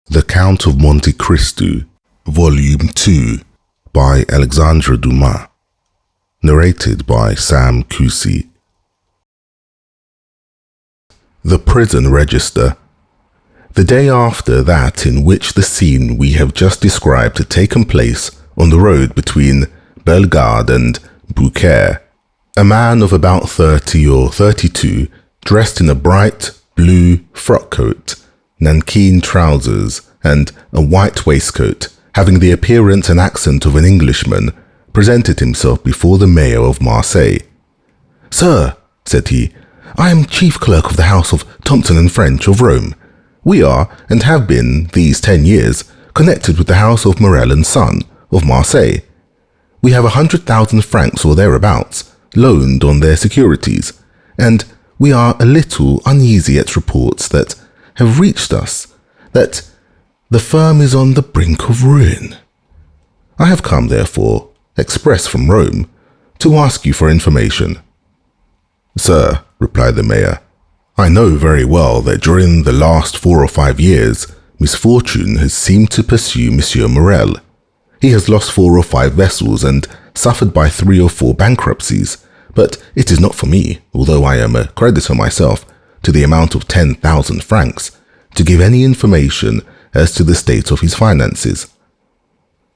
The Count of Monte Cristo, Volume 2, by Alexandre Dumas. Narrated by Sam Cusi. The Prison Register. The day after that in which the scene we have just described had taken place on the road between Bellegarde and Beaucaire, a man of about 30 or 32, dressed in a bright blue frock coat, nankeen trousers, and a white waistcoat, having the appearance and accent of an Englishman, presented himself before the mayor of Marseille. "Sir," said he, "I am chief clerk of the house of Thompson and French of Rome. We are, and have been these 10 years, connected with the house of Morel and Son of Marseille. We have 100,000 francs or thereabouts loaned on their securities, and we are a little uneasy at reports that have reached us that the firm is on the brink of ruin. I have come, therefore, express from Rome, to ask you for information." "Sir," replied the mayor, "I know very well that during the last 4 or 5 years, misfortune has seemed to pursue Monsieur Morel. He has lost 4 or 5 vessels and suffered by 3 or 4 bankruptcies, but it is not for me, although I am a creditor myself, to the amount of 10,000 francs, to give any information as to the state of his finances.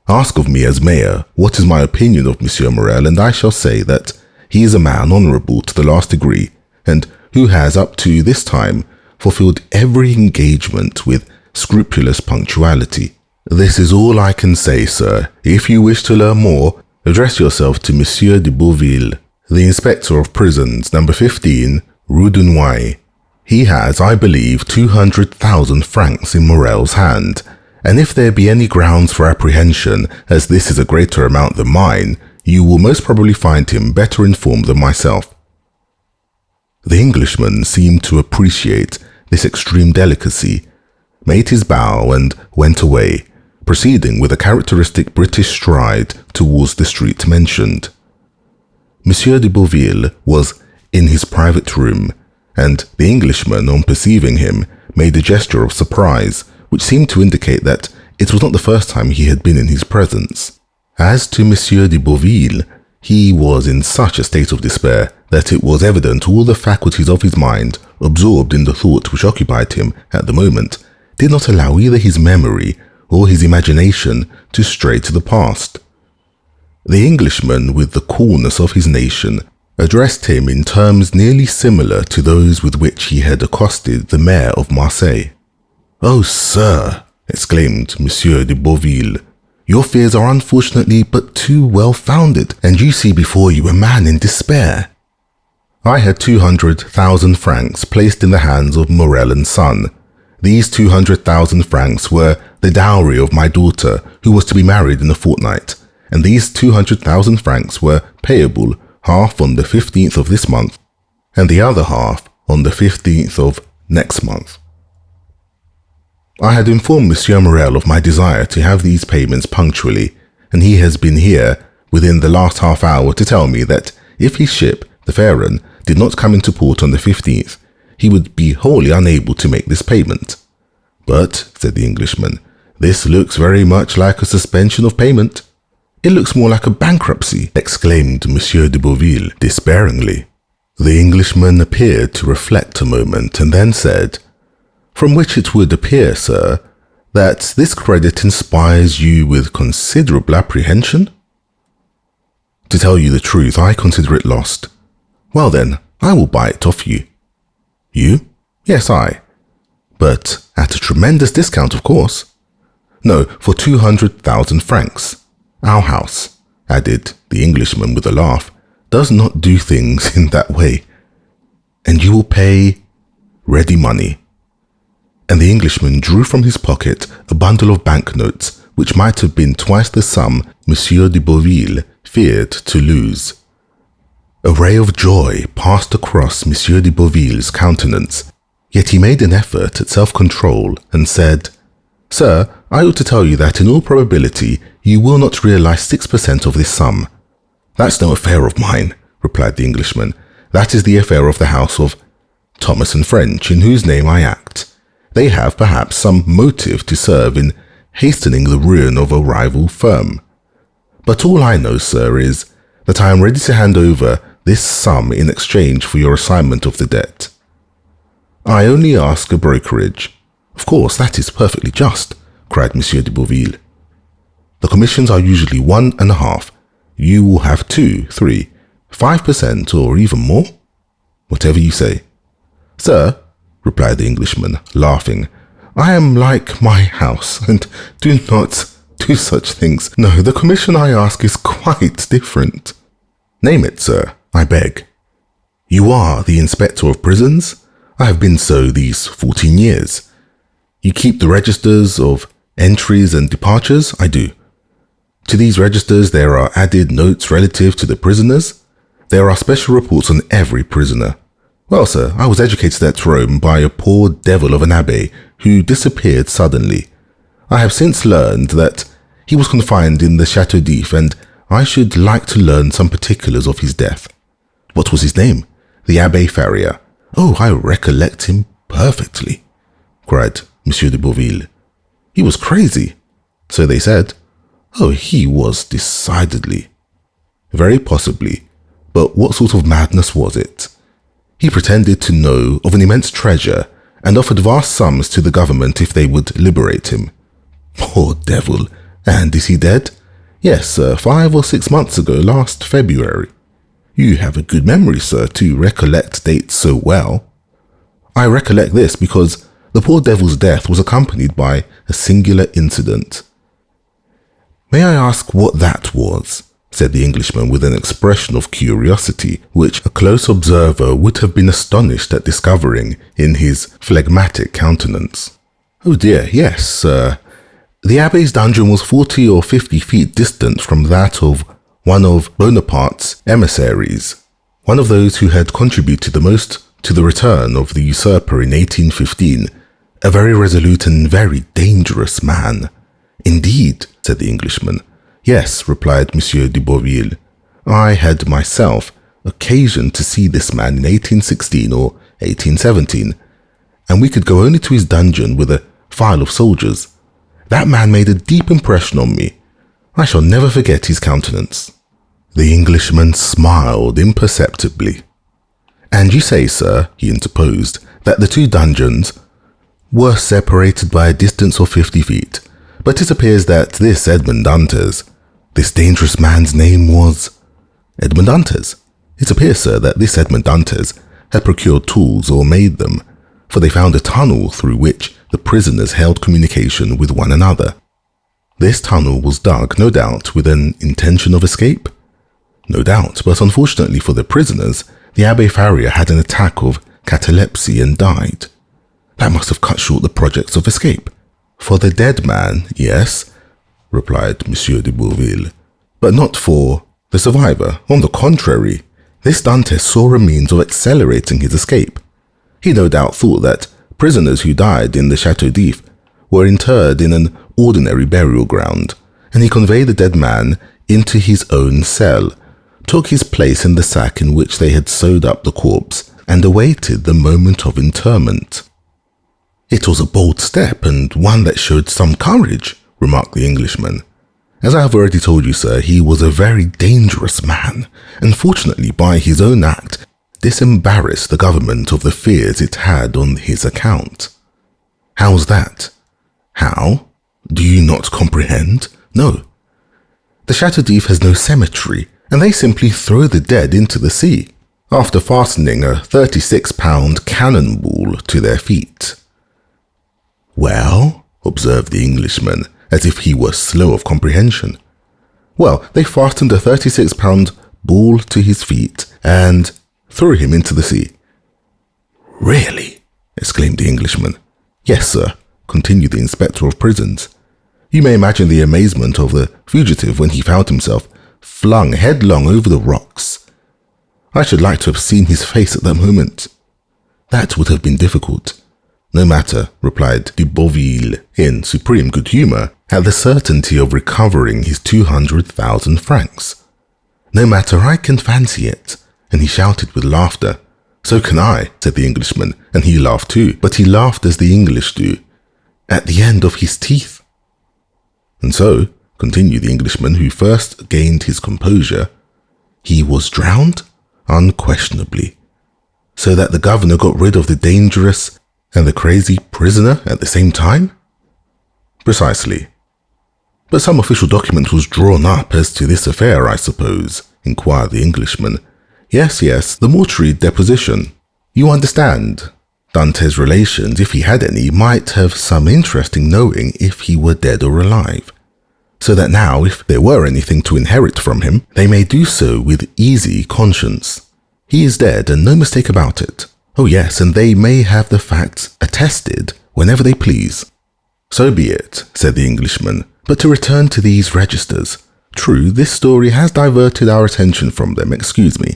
Ask of me as mayor what is my opinion of Monsieur Morel, and I shall say that he is a man honourable to the last degree, and who has up to this time fulfilled every engagement with scrupulous punctuality. This is all I can say, sir. If you wish to learn more, address yourself to Monsieur de Beauville, the Inspector of Prisons, number 15, Rue de Nouailles. He has, I believe, 200,000 francs in Morel's hand, and if there be any grounds for apprehension, as this is a greater amount than mine, you will most probably find him better informed than myself." The Englishman seemed to appreciate this extreme delicacy, made his bow and went away, proceeding with a characteristic British stride towards the street mentioned. Monsieur de Beauville was in his private room, and the Englishman, on perceiving him, made a gesture of surprise, which seemed to indicate that it was not the first time he had been in his presence. As to Monsieur de Beauville, he was in such a state of despair that it was evident all the faculties of his mind, absorbed in the thought which occupied him at the moment, did not allow either his memory or his imagination to stray to the past. The Englishman, with the coolness of his nation, addressed him in terms nearly similar to those with which he had accosted the mayor of Marseille. "Oh, sir," exclaimed Monsieur de Beauville, "your fears are unfortunately but too well founded, and you see before you a man in despair. I had 200,000 francs placed in the hands of Morel and Son. These 200,000 francs were the dowry of my daughter, who was to be married in a fortnight, and these 200,000 francs were payable half on the 15th of this month, and the other half on the 15th of next month. I had informed Monsieur Morel of my desire to have these payments punctually, and he has been here within the last half hour to tell me that if his ship, the Pharaon, did not come into port on the 15th, he would be wholly unable to make this payment." "But," said the Englishman, "this looks very much like a suspension of payment." "It looks more like a bankruptcy," exclaimed Monsieur de Beauville despairingly. The Englishman appeared to reflect a moment and then said, "From which it would appear, sir, that this credit inspires you with considerable apprehension?" "To tell you the truth, I consider it lost." "Well then, I will buy it off you." "You?" "Yes, I. But at a tremendous discount, of course." "No, for 200,000 francs. Our house," added the Englishman with a laugh, "does not do things in that way. And you will pay ready money." And the Englishman drew from his pocket a bundle of banknotes, which might have been twice the sum Monsieur de Beauville feared to lose. A ray of joy passed across Monsieur de Beauville's countenance, yet he made an effort at self-control and said, "Sir, I ought to tell you that in all probability you will not realize 6% of this sum." "That's no affair of mine," replied the Englishman. "That is the affair of the house of Thomas and French, in whose name I act. they have perhaps some motive to serve in hastening the ruin of a rival firm. But all I know, sir, is that I am ready to hand over this sum in exchange for your assignment of the debt. I only ask a brokerage. Of course, that is perfectly just, cried Monsieur de Bourville. The commissions are usually 1.5. You will have 2, 3, 5% or even more. Whatever you say. Sir, replied the Englishman, laughing, I am like my house and do not do such things. No, the commission I ask is quite different. Name it, sir, I beg. You are the inspector of prisons? I have been so these 14 years. You keep the registers of entries and departures? I do. To these registers there are added notes relative to the prisoners. There are special reports on every prisoner. Well, sir, I was educated at Rome by a poor devil of an abbé who disappeared suddenly. I have since learned that he was confined in the Château d'If, and I should like to learn some particulars of his death. What was his name? The Abbé Farrier. Oh, I recollect him perfectly, cried Monsieur de Bourville. He was crazy, so they said. Oh, he was decidedly. Very possibly, but what sort of madness was it? He pretended to know of an immense treasure and offered vast sums to the government if they would liberate him. Poor devil! And is he dead? Yes, sir, 5 or 6 months ago, last February. You have a good memory, sir, to recollect dates so well. I recollect this because the poor devil's death was accompanied by a singular incident. May I ask what that was? Said the Englishman with an expression of curiosity which a close observer would have been astonished at discovering in his phlegmatic countenance. Oh dear, yes, sir. The Abbé's dungeon was 40 or 50 feet distant from that of one of Bonaparte's emissaries, one of those who had contributed the most to the return of the usurper in 1815, a very resolute and very dangerous man. Indeed, said the Englishman. Yes, replied Monsieur de Bourville. I had myself occasion to see this man in 1816 or 1817, and we could go only to his dungeon with a file of soldiers. That man made a deep impression on me. I shall never forget his countenance. The Englishman smiled imperceptibly. And you say, sir, he interposed, that the 2 dungeons were separated by a distance of 50 feet. But it appears that this Edmond Dantès, this dangerous man's name was Edmond Dantès. It appears, sir, that this Edmond Dantès had procured tools or made them, for they found a tunnel through which the prisoners held communication with one another. This tunnel was dug, no doubt, with an intention of escape. No doubt, but unfortunately for the prisoners, the Abbé Farrier had an attack of catalepsy and died. That must have cut short the projects of escape. For the dead man, yes, replied Monsieur de Bourville, but not for the survivor. On the contrary, this Dantès saw a means of accelerating his escape. He no doubt thought that prisoners who died in the Château d'If were interred in an ordinary burial ground, and he conveyed the dead man into his own cell, took his place in the sack in which they had sewed up the corpse, and awaited the moment of interment. It was a bold step, and one that showed some courage, remarked the Englishman. As I have already told you, sir, he was a very dangerous man, and fortunately by his own act, disembarrassed the government of the fears it had on his account. How's that? How? Do you not comprehend? No. The Château d'If has no cemetery, and they simply throw the dead into the sea, after fastening a 36-pound cannonball to their feet. Well, observed the Englishman, as if he were slow of comprehension. Well, they fastened a 36-pound ball to his feet and threw him into the sea. Really? Exclaimed the Englishman. Yes, sir, continued the inspector of prisons. You may imagine the amazement of the fugitive when he found himself flung headlong over the rocks. I should like to have seen his face at that moment. That would have been difficult. No matter, replied de Bourville, in supreme good humour, at the certainty of recovering his 200,000 francs. No matter, I can fancy it, and he shouted with laughter. "So can I," said the Englishman, and he laughed too, but he laughed as the English do, at the end of his teeth. "And so," continued the Englishman, who first gained his composure, "he was drowned? Unquestionably. So that the governor got rid of the dangerous and the crazy prisoner at the same time?" "Precisely. But some official document was drawn up as to this affair, I suppose?" inquired the Englishman. Yes, the mortuary deposition. You understand. Dante's relations, if he had any, might have some interest in knowing if he were dead or alive. So that now, if there were anything to inherit from him, they may do so with easy conscience. He is dead, and no mistake about it. Oh yes, and they may have the facts attested whenever they please. "So be it," said the Englishman. "But to return to these registers. True, this story has diverted our attention from them. Excuse me."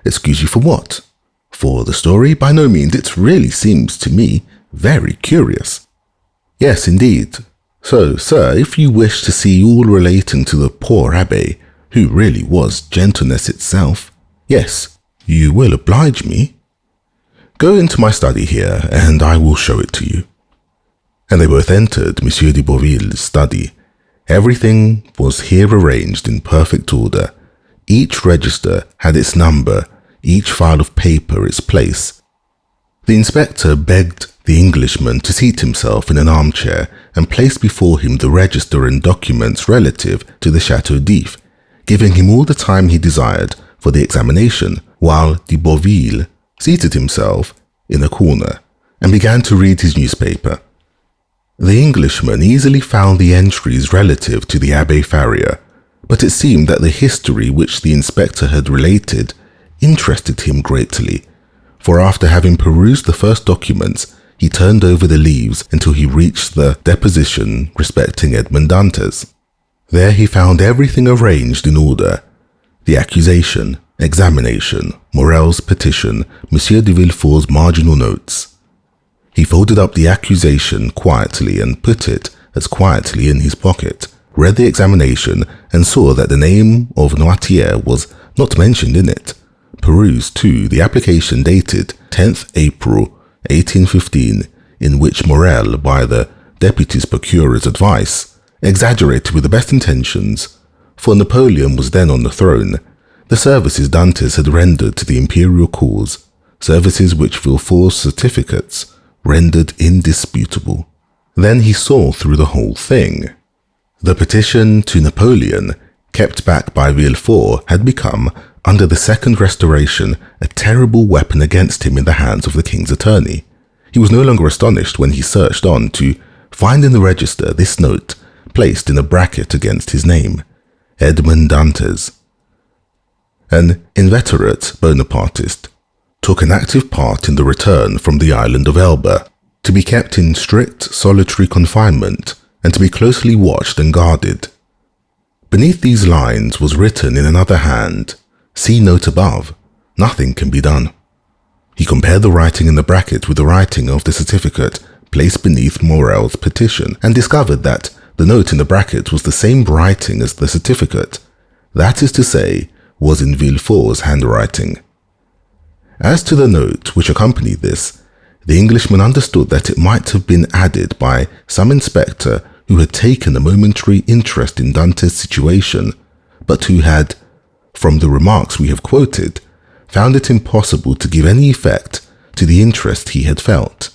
"Excuse you for what?" "For the story? By no means. It really seems to me very curious." "Yes, indeed. So, sir, if you wish to see all relating to the poor abbé, who really was gentleness itself, yes, you will oblige me. Go into my study here, and I will show it to you." And they both entered Monsieur de Beauville's study. Everything was here arranged in perfect order. Each register had its number, each file of paper its place. The inspector begged the Englishman to seat himself in an armchair and placed before him the register and documents relative to the Chateau d'If, giving him all the time he desired for the examination, while de Beauville seated himself in a corner and began to read his newspaper. The Englishman easily found the entries relative to the Abbé Faria, but it seemed that the history which the inspector had related interested him greatly, for after having perused the first documents, he turned over the leaves until he reached the deposition respecting Edmond Dantes. There he found everything arranged in order: the accusation, examination, Morel's petition, Monsieur de Villefort's marginal notes. He folded up the accusation quietly and put it as quietly in his pocket, read the examination and saw that the name of Noirtier was not mentioned in it. Perused, too, the application dated 10th April 1815, in which Morel, by the deputy's procurer's advice, exaggerated with the best intentions, for Napoleon was then on the throne, the services Dantes had rendered to the imperial cause, services which Villefort's certificates rendered indisputable. Then he saw through the whole thing. The petition to Napoleon, kept back by Villefort, had become, under the Second Restoration, a terrible weapon against him in the hands of the king's attorney. He was no longer astonished when he searched on to find in the register this note, placed in a bracket against his name: Edmond Dantes. An inveterate Bonapartist, took an active part in the return from the island of Elba, to be kept in strict solitary confinement and to be closely watched and guarded. Beneath these lines was written in another hand, "See note above, nothing can be done." He compared the writing in the bracket with the writing of the certificate placed beneath Morel's petition and discovered that the note in the bracket was the same writing as the certificate, that is to say, was in Villefort's handwriting. As to the note which accompanied this, the Englishman understood that it might have been added by some inspector who had taken a momentary interest in Dante's situation, but who had, from the remarks we have quoted, found it impossible to give any effect to the interest he had felt.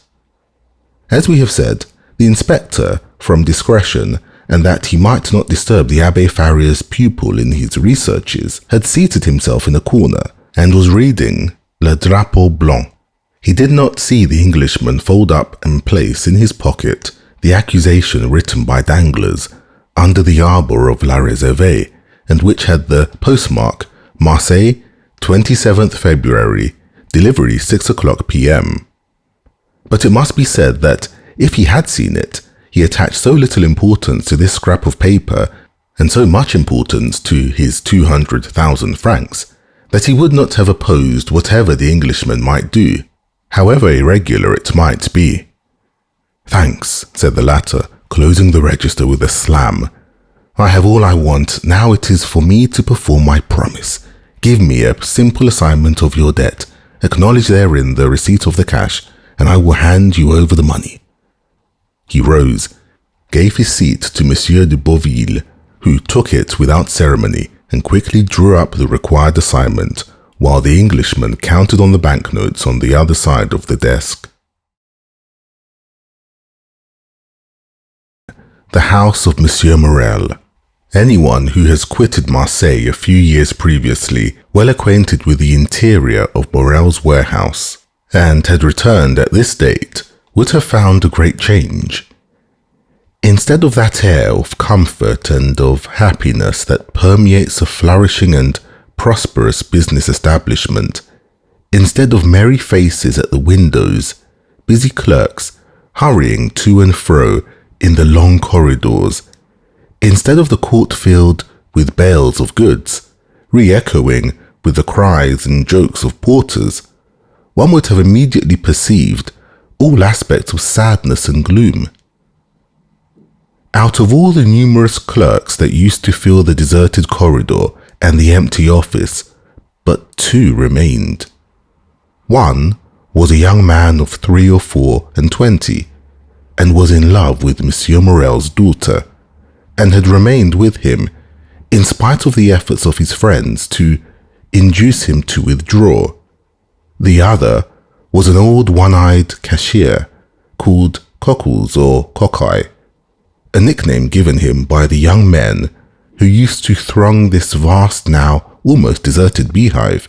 As we have said, the inspector, from discretion, and that he might not disturb the Abbé Faria's pupil in his researches, had seated himself in a corner and was reading Le Drapeau Blanc. He did not see the Englishman fold up and place in his pocket the accusation written by Danglars under the arbor of La Réserve, and which had the postmark Marseille, 27th February, delivery 6 o'clock p.m. But it must be said that if he had seen it, he attached so little importance to this scrap of paper, and so much importance to his 200,000 francs, that he would not have opposed whatever the Englishman might do, however irregular it might be. "Thanks," said the latter, closing the register with a slam. "I have all I want. Now it is for me to perform my promise. Give me a simple assignment of your debt, acknowledge therein the receipt of the cash, and I will hand you over the money." He rose, gave his seat to Monsieur de Beauville, who took it without ceremony and quickly drew up the required assignment, while the Englishman counted on the banknotes on the other side of the desk. The house of Monsieur Morel. Anyone who has quitted Marseille a few years previously, well acquainted with the interior of Morel's warehouse, and had returned at this date, would have found a great change. Instead of that air of comfort and of happiness that permeates a flourishing and prosperous business establishment, instead of merry faces at the windows, busy clerks hurrying to and fro in the long corridors, instead of the court filled with bales of goods, re-echoing with the cries and jokes of porters, one would have immediately perceived all aspects of sadness and gloom. Out of all the numerous clerks that used to fill the deserted corridor and the empty office, but two remained. One was a young man of 23 or 24, and was in love with Monsieur Morel's daughter, and had remained with him in spite of the efforts of his friends to induce him to withdraw. The other was an old one-eyed cashier called Cockles or Cockeye, a nickname given him by the young men who used to throng this vast, now almost deserted beehive,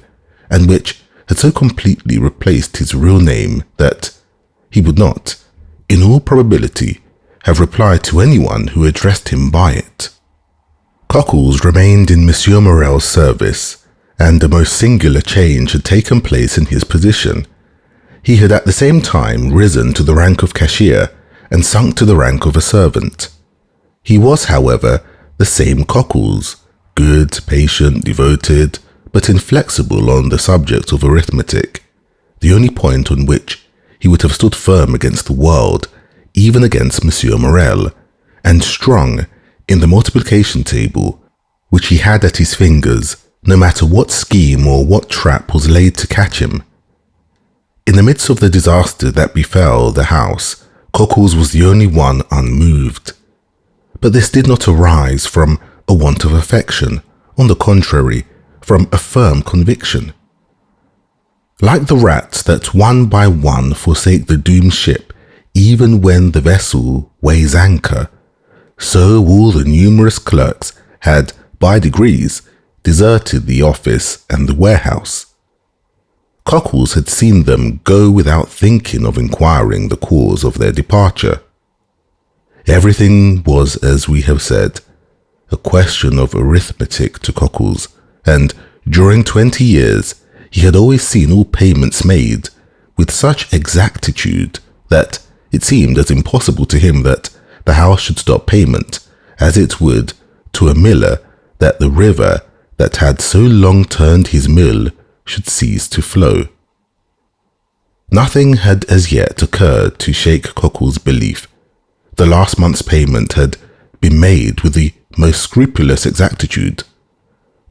and which had so completely replaced his real name that he would not, in all probability, have replied to anyone who addressed him by it. Cockles remained in Monsieur Morel's service, and a most singular change had taken place in his position. He had at the same time risen to the rank of cashier and sunk to the rank of a servant. He was, however, the same Cockles, good, patient, devoted, but inflexible on the subject of arithmetic, the only point on which he would have stood firm against the world, even against Monsieur Morel, and strong in the multiplication table, which he had at his fingers, no matter what scheme or what trap was laid to catch him. In the midst of the disaster that befell the house, Cockles was the only one unmoved. But this did not arise from a want of affection, on the contrary, from a firm conviction. Like the rats that one by one forsake the doomed ship, even when the vessel weighs anchor, so all the numerous clerks had, by degrees, deserted the office and the warehouse. Cockles had seen them go without thinking of inquiring the cause of their departure. Everything was, as we have said, a question of arithmetic to Cockles, and during 20 years he had always seen all payments made with such exactitude that it seemed as impossible to him that the house should stop payment as it would to a miller that the river that had so long turned his mill should cease to flow. Nothing had as yet occurred to shake Cockles' belief. The last month's payment had been made with the most scrupulous exactitude.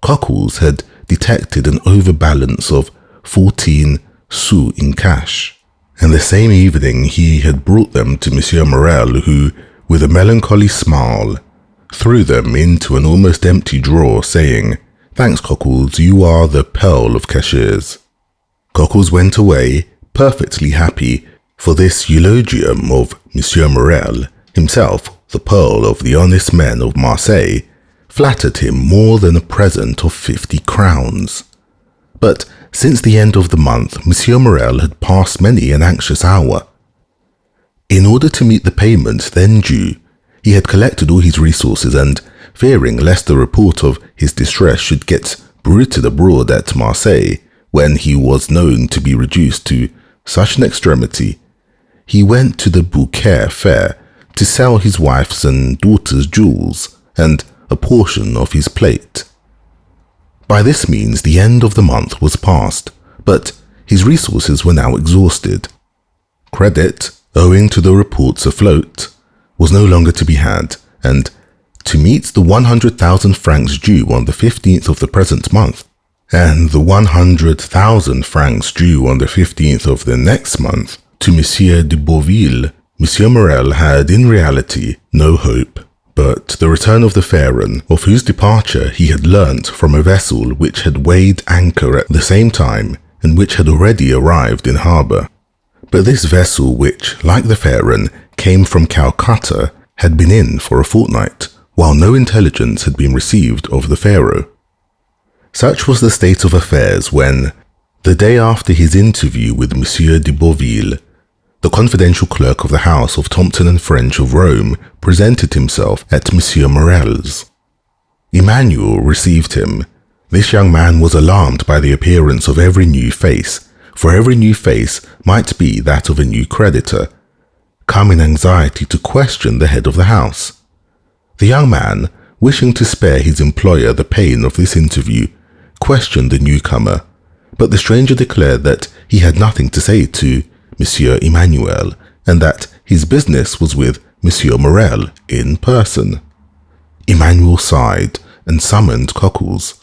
Cockles had detected an overbalance of 14 sous in cash, and the same evening he had brought them to Monsieur Morel, who, with a melancholy smile, threw them into an almost empty drawer, saying, "Thanks, Cockles, you are the pearl of cashiers." Cockles went away, perfectly happy, for this eulogium of Monsieur Morel, himself the pearl of the honest men of Marseille, flattered him more than a present of 50 crowns. But since the end of the month, Monsieur Morel had passed many an anxious hour. In order to meet the payment then due, he had collected all his resources, and, fearing lest the report of his distress should get bruited abroad at Marseille, when he was known to be reduced to such an extremity, he went to the Bouquet fair to sell his wife's and daughter's jewels, and a portion of his plate. By this means the end of the month was past, but his resources were now exhausted. Credit, owing to the reports afloat, was no longer to be had, and to meet the 100,000 francs due on the 15th of the present month, and the 100,000 francs due on the 15th of the next month to Monsieur de Beauville, Monsieur Morel had in reality no hope but the return of the Pharaon, of whose departure he had learnt from a vessel which had weighed anchor at the same time and which had already arrived in harbour. But this vessel, which, like the Pharaon, came from Calcutta, had been in for a fortnight, while no intelligence had been received of the Pharaoh. Such was the state of affairs when, the day after his interview with Monsieur de Beauville, the confidential clerk of the house of Thompson and French of Rome presented himself at Monsieur Morel's. Emmanuel received him. This young man was alarmed by the appearance of every new face, for every new face might be that of a new creditor, come in anxiety to question the head of the house. The young man, wishing to spare his employer the pain of this interview, questioned the newcomer, but the stranger declared that he had nothing to say to Monsieur Emmanuel, and that his business was with Monsieur Morel in person. Emmanuel sighed and summoned Cockles.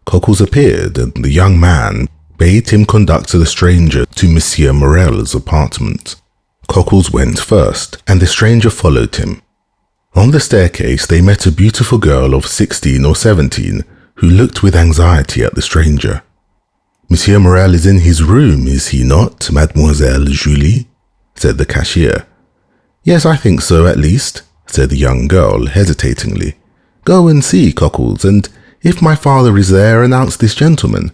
Cockles appeared, and the young man bade him conduct the stranger to Monsieur Morel's apartment. Cockles went first, and the stranger followed him. On the staircase they met a beautiful girl of 16 or 17, who looked with anxiety at the stranger. Monsieur Morel is in his room, is he not, Mademoiselle Julie? Said the cashier. Yes, I think so, at least, said the young girl hesitatingly. Go and see, Cockles, and if my father is there, announce this gentleman.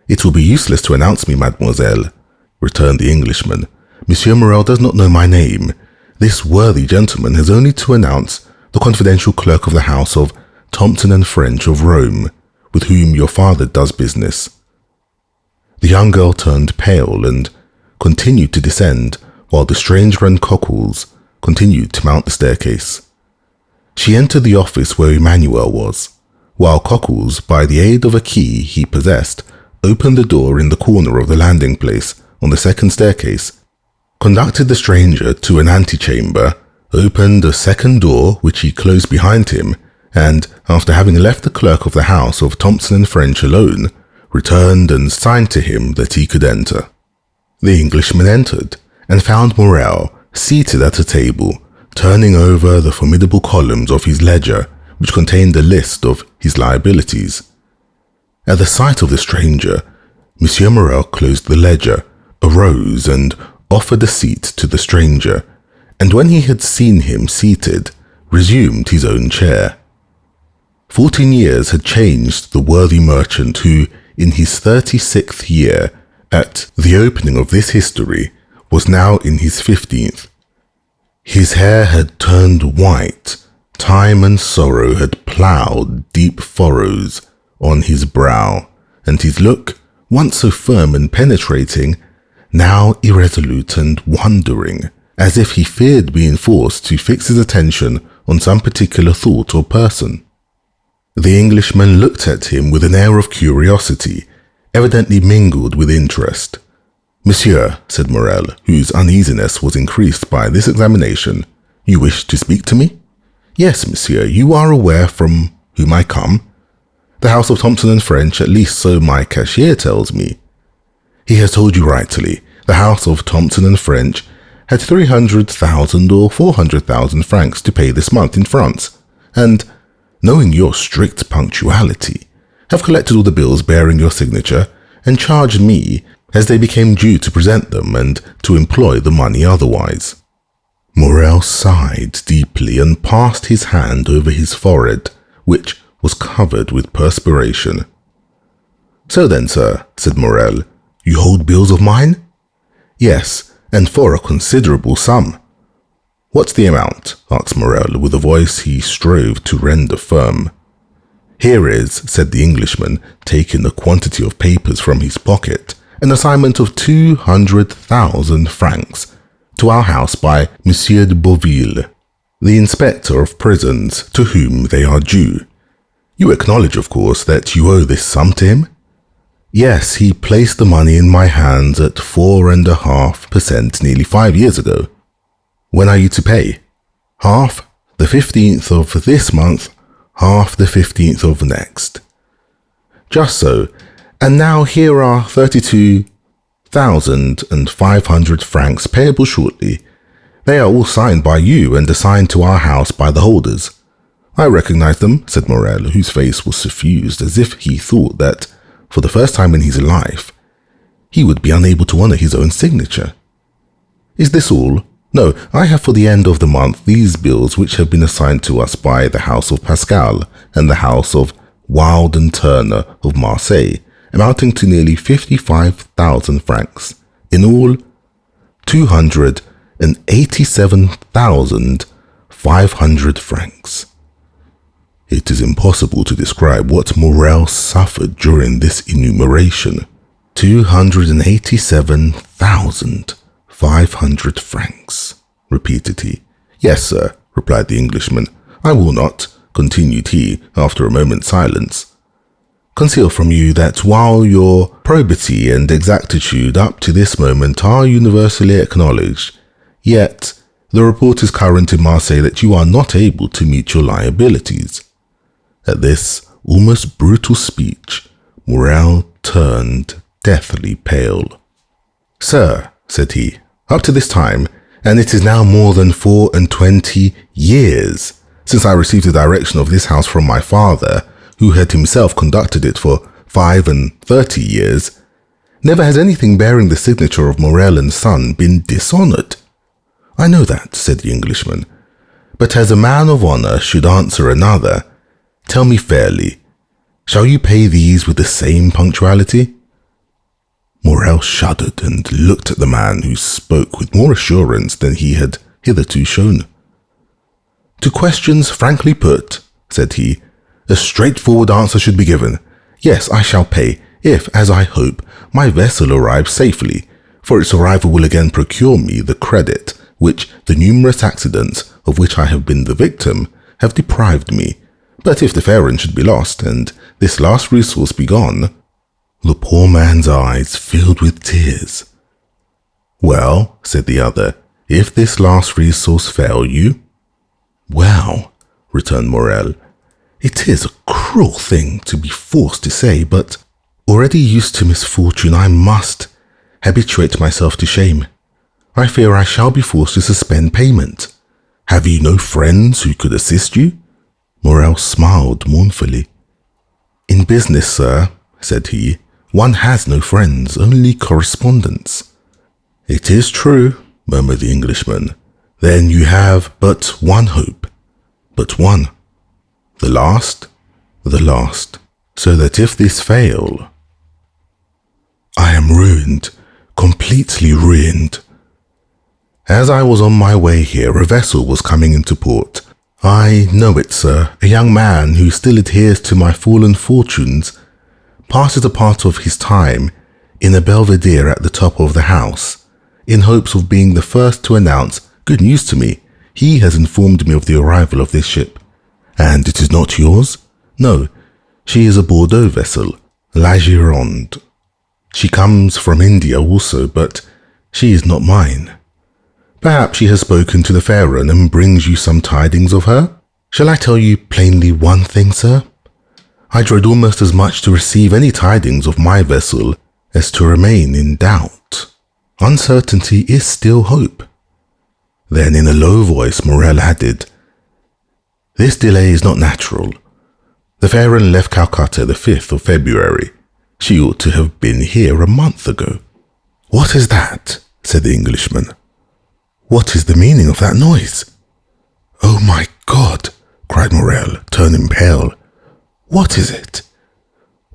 It will be useless to announce me, mademoiselle, returned the Englishman. Monsieur Morel does not know my name. This worthy gentleman has only to announce the confidential clerk of the house of Thompson and French of Rome, with whom your father does business. The young girl turned pale and continued to descend, while the stranger and Cockles continued to mount the staircase. She entered the office where Emmanuel was, while Cockles, by the aid of a key he possessed, opened the door in the corner of the landing place on the second staircase, conducted the stranger to an antechamber, opened a second door which he closed behind him, and, after having left the clerk of the house of Thompson and French alone, returned and signed to him that he could enter. The Englishman entered, and found Morel seated at a table, turning over the formidable columns of his ledger, which contained a list of his liabilities. At the sight of the stranger, Monsieur Morel closed the ledger, arose, and offered a seat to the stranger, and when he had seen him seated, resumed his own chair. 14 years had changed the worthy merchant who, in his 36th year, at the opening of this history, was now in his 15th. His hair had turned white, time and sorrow had ploughed deep furrows on his brow, and his look, once so firm and penetrating, now irresolute and wandering, as if he feared being forced to fix his attention on some particular thought or person. The Englishman looked at him with an air of curiosity, evidently mingled with interest. Monsieur, said Morel, whose uneasiness was increased by this examination, you wish to speak to me? Yes, monsieur, you are aware from whom I come? The house of Thompson and French, at least so my cashier tells me. He has told you rightly. The house of Thompson and French had 300,000 or 400,000 francs to pay this month in France, and, knowing your strict punctuality, have collected all the bills bearing your signature and charged me as they became due to present them and to employ the money otherwise. Morel sighed deeply and passed his hand over his forehead, which was covered with perspiration. So then, sir, said Morel, you hold bills of mine? Yes, and for a considerable sum. What's the amount? Asked Morel with a voice he strove to render firm. Here is, said the Englishman, taking a quantity of papers from his pocket, an assignment of 200,000 francs to our house by Monsieur de Beauville, the inspector of prisons, to whom they are due. You acknowledge, of course, that you owe this sum to him? Yes, he placed the money in my hands at 4.5% nearly 5 years ago. When are you to pay? Half the 15th of this month, half the 15th of next. Just so. And now here are 32,500 francs payable shortly. They are all signed by you and assigned to our house by the holders." "I recognize them," said Morel, whose face was suffused as if he thought that, for the first time in his life, he would be unable to honor his own signature. "Is this all?" "No, I have for the end of the month these bills which have been assigned to us by the house of Pascal and the house of Wild and Turner of Marseille, amounting to nearly 55,000 francs. In all, 287,500 francs. It is impossible to describe what Morel suffered during this enumeration. 287,500 francs, repeated he. "Yes, sir," replied the Englishman. "I will not," continued he after a moment's silence, "conceal from you that while your probity and exactitude up to this moment are universally acknowledged, yet the report is current in Marseille that you are not able to meet your liabilities." At this almost brutal speech, Morel turned deathly pale. "Sir," said he, "up to this time, and it is now more than 24 years since I received the direction of this house from my father, who had himself conducted it for 35 years, never has anything bearing the signature of Morel and Son been dishonored." "I know that," said the Englishman, "but as a man of honor should answer another, tell me fairly, shall you pay these with the same punctuality?" Morel shuddered and looked at the man, who spoke with more assurance than he had hitherto shown. "To questions frankly put," said he, "a straightforward answer should be given. Yes, I shall pay, if, as I hope, my vessel arrives safely, for its arrival will again procure me the credit which the numerous accidents of which I have been the victim have deprived me. But if the Pharaon should be lost, and this last resource be gone—" The poor man's eyes filled with tears. "Well," said the other, "if this last resource fail you?" "Well," returned Morel, "it is a cruel thing to be forced to say, but already used to misfortune, I must habituate myself to shame. I fear I shall be forced to suspend payment. Have you no friends who could assist you?" Morel smiled mournfully. "In business, sir," said he, "one has no friends, only correspondents." "It is true," murmured the Englishman. "Then you have but one hope." "But one." "The last?" "The last. So that if this fail—" "I am ruined, completely ruined. As I was on my way here, a vessel was coming into port. I know it, sir. A young man who still adheres to my fallen fortunes passes a part of his time in a belvedere at the top of the house, in hopes of being the first to announce good news to me. He has informed me of the arrival of this ship." "And it is not yours?" "No, she is a Bordeaux vessel, La Gironde. She comes from India also, but she is not mine. Perhaps she has spoken to the Pharaon and brings you some tidings of her? Shall I tell you plainly one thing, sir? I dread almost as much to receive any tidings of my vessel as to remain in doubt. Uncertainty is still hope." Then in a low voice Morel added, "This delay is not natural. The Pharaon left Calcutta the 5th of February. She ought to have been here a month ago." "What is that?" said the Englishman. "What is the meaning of that noise?" "Oh my God!" cried Morel, turning pale. "What is it?"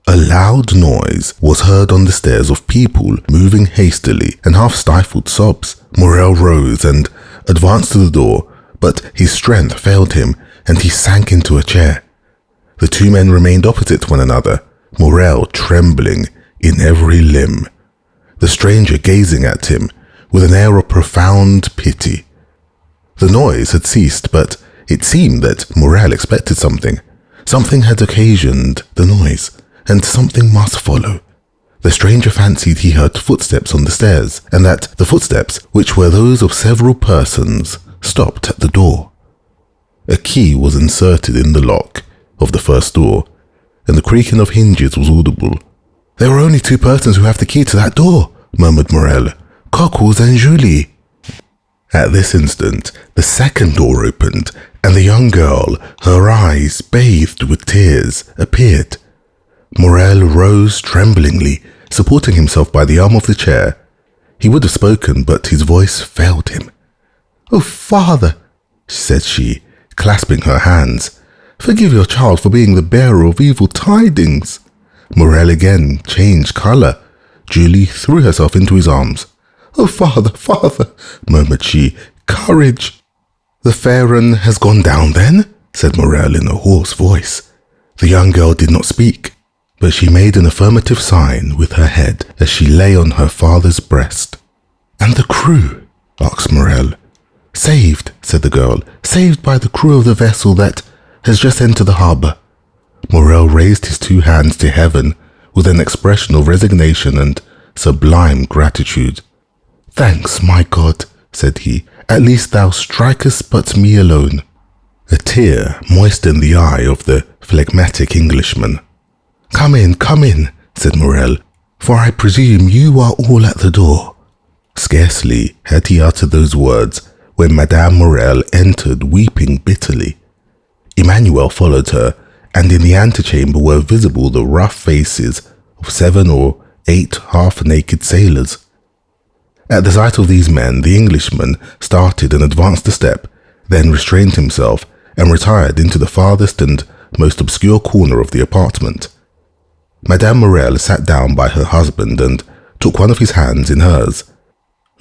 A loud noise was heard on the stairs of people moving hastily and half-stifled sobs. Morel rose and advanced to the door, but his strength failed him and he sank into a chair. The two men remained opposite one another, Morel trembling in every limb, the stranger gazing at him with an air of profound pity. The noise had ceased, but it seemed that Morel expected something. Something had occasioned the noise, and something must follow. The stranger fancied he heard footsteps on the stairs, and that the footsteps, which were those of several persons, stopped at the door. A key was inserted in the lock of the first door, and the creaking of hinges was audible. "There are only two persons who have the key to that door," murmured Morel. "Cockles and Julie." At this instant, the second door opened, and the young girl, her eyes bathed with tears, appeared. Morel rose tremblingly, supporting himself by the arm of the chair. He would have spoken, but his voice failed him. "Oh, father," said she, clasping her hands, "forgive your child for being the bearer of evil tidings." Morel again changed colour. Julie threw herself into his arms. "Oh, father, father," murmured she, "courage." "The fair one has gone down, then?" said Morel in a hoarse voice. The young girl did not speak, but she made an affirmative sign with her head as she lay on her father's breast. "And the crew?" asked Morel. "Saved," said the girl, "saved by the crew of the vessel that has just entered the harbour." Morel raised his two hands to heaven with an expression of resignation and sublime gratitude. "Thanks, my God," said he, "at least thou strikest but me alone." A tear moistened the eye of the phlegmatic Englishman. Come in," said Morel, "for I presume you are all at the door." Scarcely had he uttered those words when Madame Morel entered weeping bitterly. Emmanuel followed her, and in the antechamber were visible the rough faces of 7 or 8 half-naked sailors. At the sight of these men, the Englishman started and advanced a step, then restrained himself and retired into the farthest and most obscure corner of the apartment. Madame Morel sat down by her husband and took one of his hands in hers.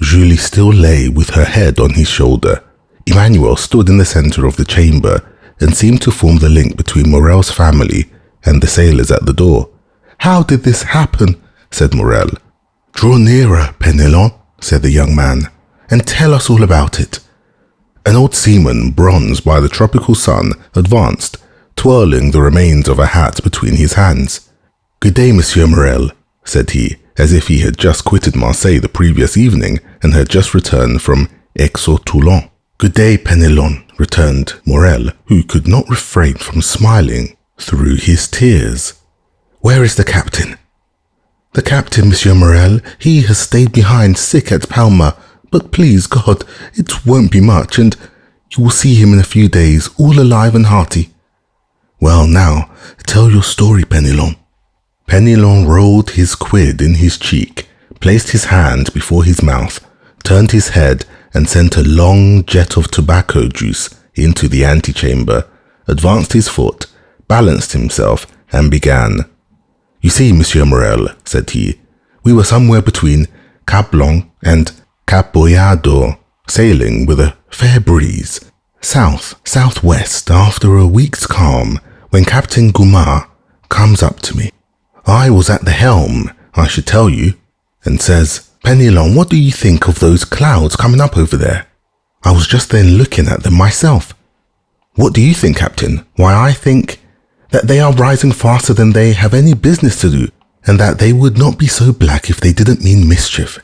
Julie still lay with her head on his shoulder. Emmanuel stood in the centre of the chamber and seemed to form the link between Morel's family and the sailors at the door. "How did this happen?" said Morel. "Draw nearer, Penelon," said the young man, "and tell us all about it." An old seaman, bronzed by the tropical sun, advanced, twirling the remains of a hat between his hands. "Good day, Monsieur Morel," said he, as if he had just quitted Marseille the previous evening and had just returned from Aix-Toulon. "Good day, Penelon," returned Morel, who could not refrain from smiling through his tears. "Where is the captain?" "The captain, Monsieur Morel, he has stayed behind sick at Palma, but please God, it won't be much, and you will see him in a few days, all alive and hearty." "Well, now, tell your story, Penelon." Penelon rolled his quid in his cheek, placed his hand before his mouth, turned his head, and sent a long jet of tobacco juice into the antechamber, advanced his foot, balanced himself, and began. "You see, Monsieur Morel," said he, "we were somewhere between Cap Blanc and Cap Boyardor, sailing with a fair breeze, southwest after a week's calm, when Captain Goumar comes up to me. I was at the helm, I should tell you, and says, 'Penelon, what do you think of those clouds coming up over there?' I was just then looking at them myself. 'What do you think, Captain?' 'Why, I think that they are rising faster than they have any business to do, and that they would not be so black if they didn't mean mischief.'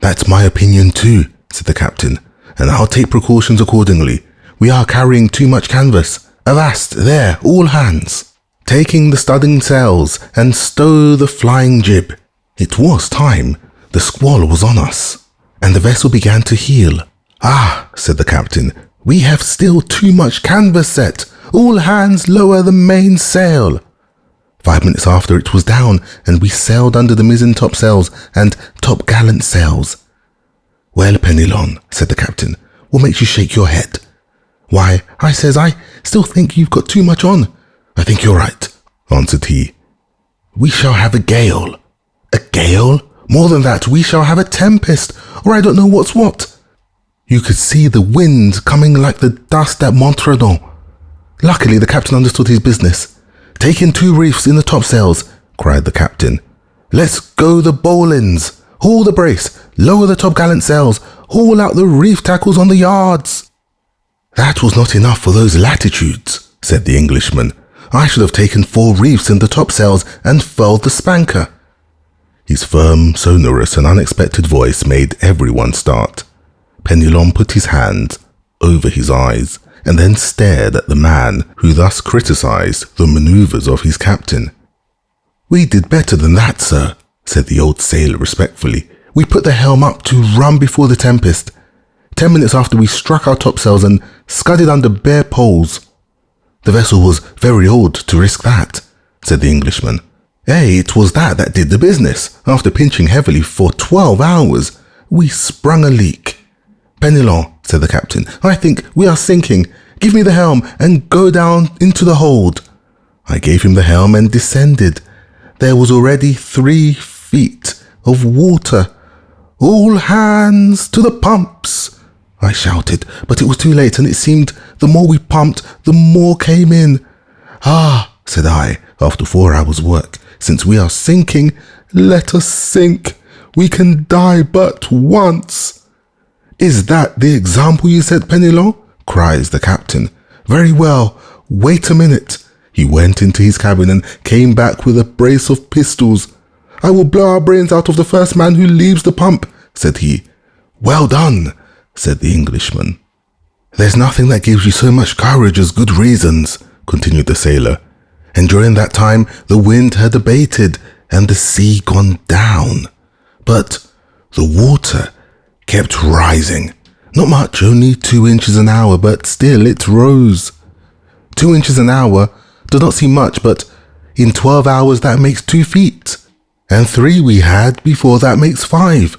'That's my opinion too,' said the captain, 'and I'll take precautions accordingly. We are carrying too much canvas. Avast, there, all hands! Taking the studding sails, and stow the flying jib.' It was time. The squall was on us, and the vessel began to heel. 'Ah,' said the captain, 'we have still too much canvas set. All hands lower the mainsail.' 5 minutes after it was down, and we sailed under the mizzen topsails and topgallant sails." "Well, Penelon," said the captain, "what makes you shake your head?" "Why, I says, I still think you've got too much on." "I think you're right," answered he. "We shall have a gale." "A gale? More than that, we shall have a tempest, or I don't know what's what." You could see the wind coming like the dust at Montredon. Luckily, the captain understood his business. "Take in 2 reefs in the topsails," cried the captain. "Let's go the bowlines. Haul the brace, lower the topgallant sails, haul out the reef tackles on the yards." "That was not enough for those latitudes," said the Englishman. "I should have taken 4 reefs in the topsails and furled the spanker." His firm, sonorous, and unexpected voice made everyone start. Penelon put his hand over his eyes and then stared at the man who thus criticized the maneuvers of his captain. "We did better than that, sir," said the old sailor respectfully. "We put the helm up to run before the tempest. 10 minutes after we struck our topsails and scudded under bare poles." "The vessel was very old to risk that," said the Englishman. It was that did the business. After pinching heavily for 12 hours, we sprung a leak." "Penelon," said the captain, "I think we are sinking. Give me the helm and go down into the hold." I gave him the helm and descended. There was already 3 feet of water. "All hands to the pumps," I shouted, but it was too late, and it seemed the more we pumped, the more came in. "Ah," said I, after 4 hours' work, "since we are sinking, let us sink. We can die but once." "Is that the example you set, Penelon?" cries the captain. "Very well, wait a minute." He went into his cabin and came back with a brace of pistols. "I will blow our brains out of the first man who leaves the pump," said he. "Well done," said the Englishman. "There's nothing that gives you so much courage as good reasons," continued the sailor. And during that time the wind had abated and the sea gone down. But the water kept rising. Not much, only 2 inches an hour, but still it rose. 2 inches an hour does not seem much, but in 12 hours that makes 2 feet. And 3 we had before that makes 5.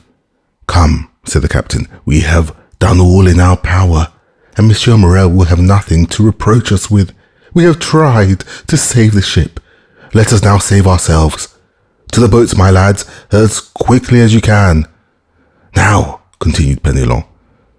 "Come," said the captain, "we have done all in our power, and Monsieur Morel will have nothing to reproach us with. We have tried to save the ship. Let us now save ourselves. To the boats, my lads, as quickly as you can." "Now," continued Penelon,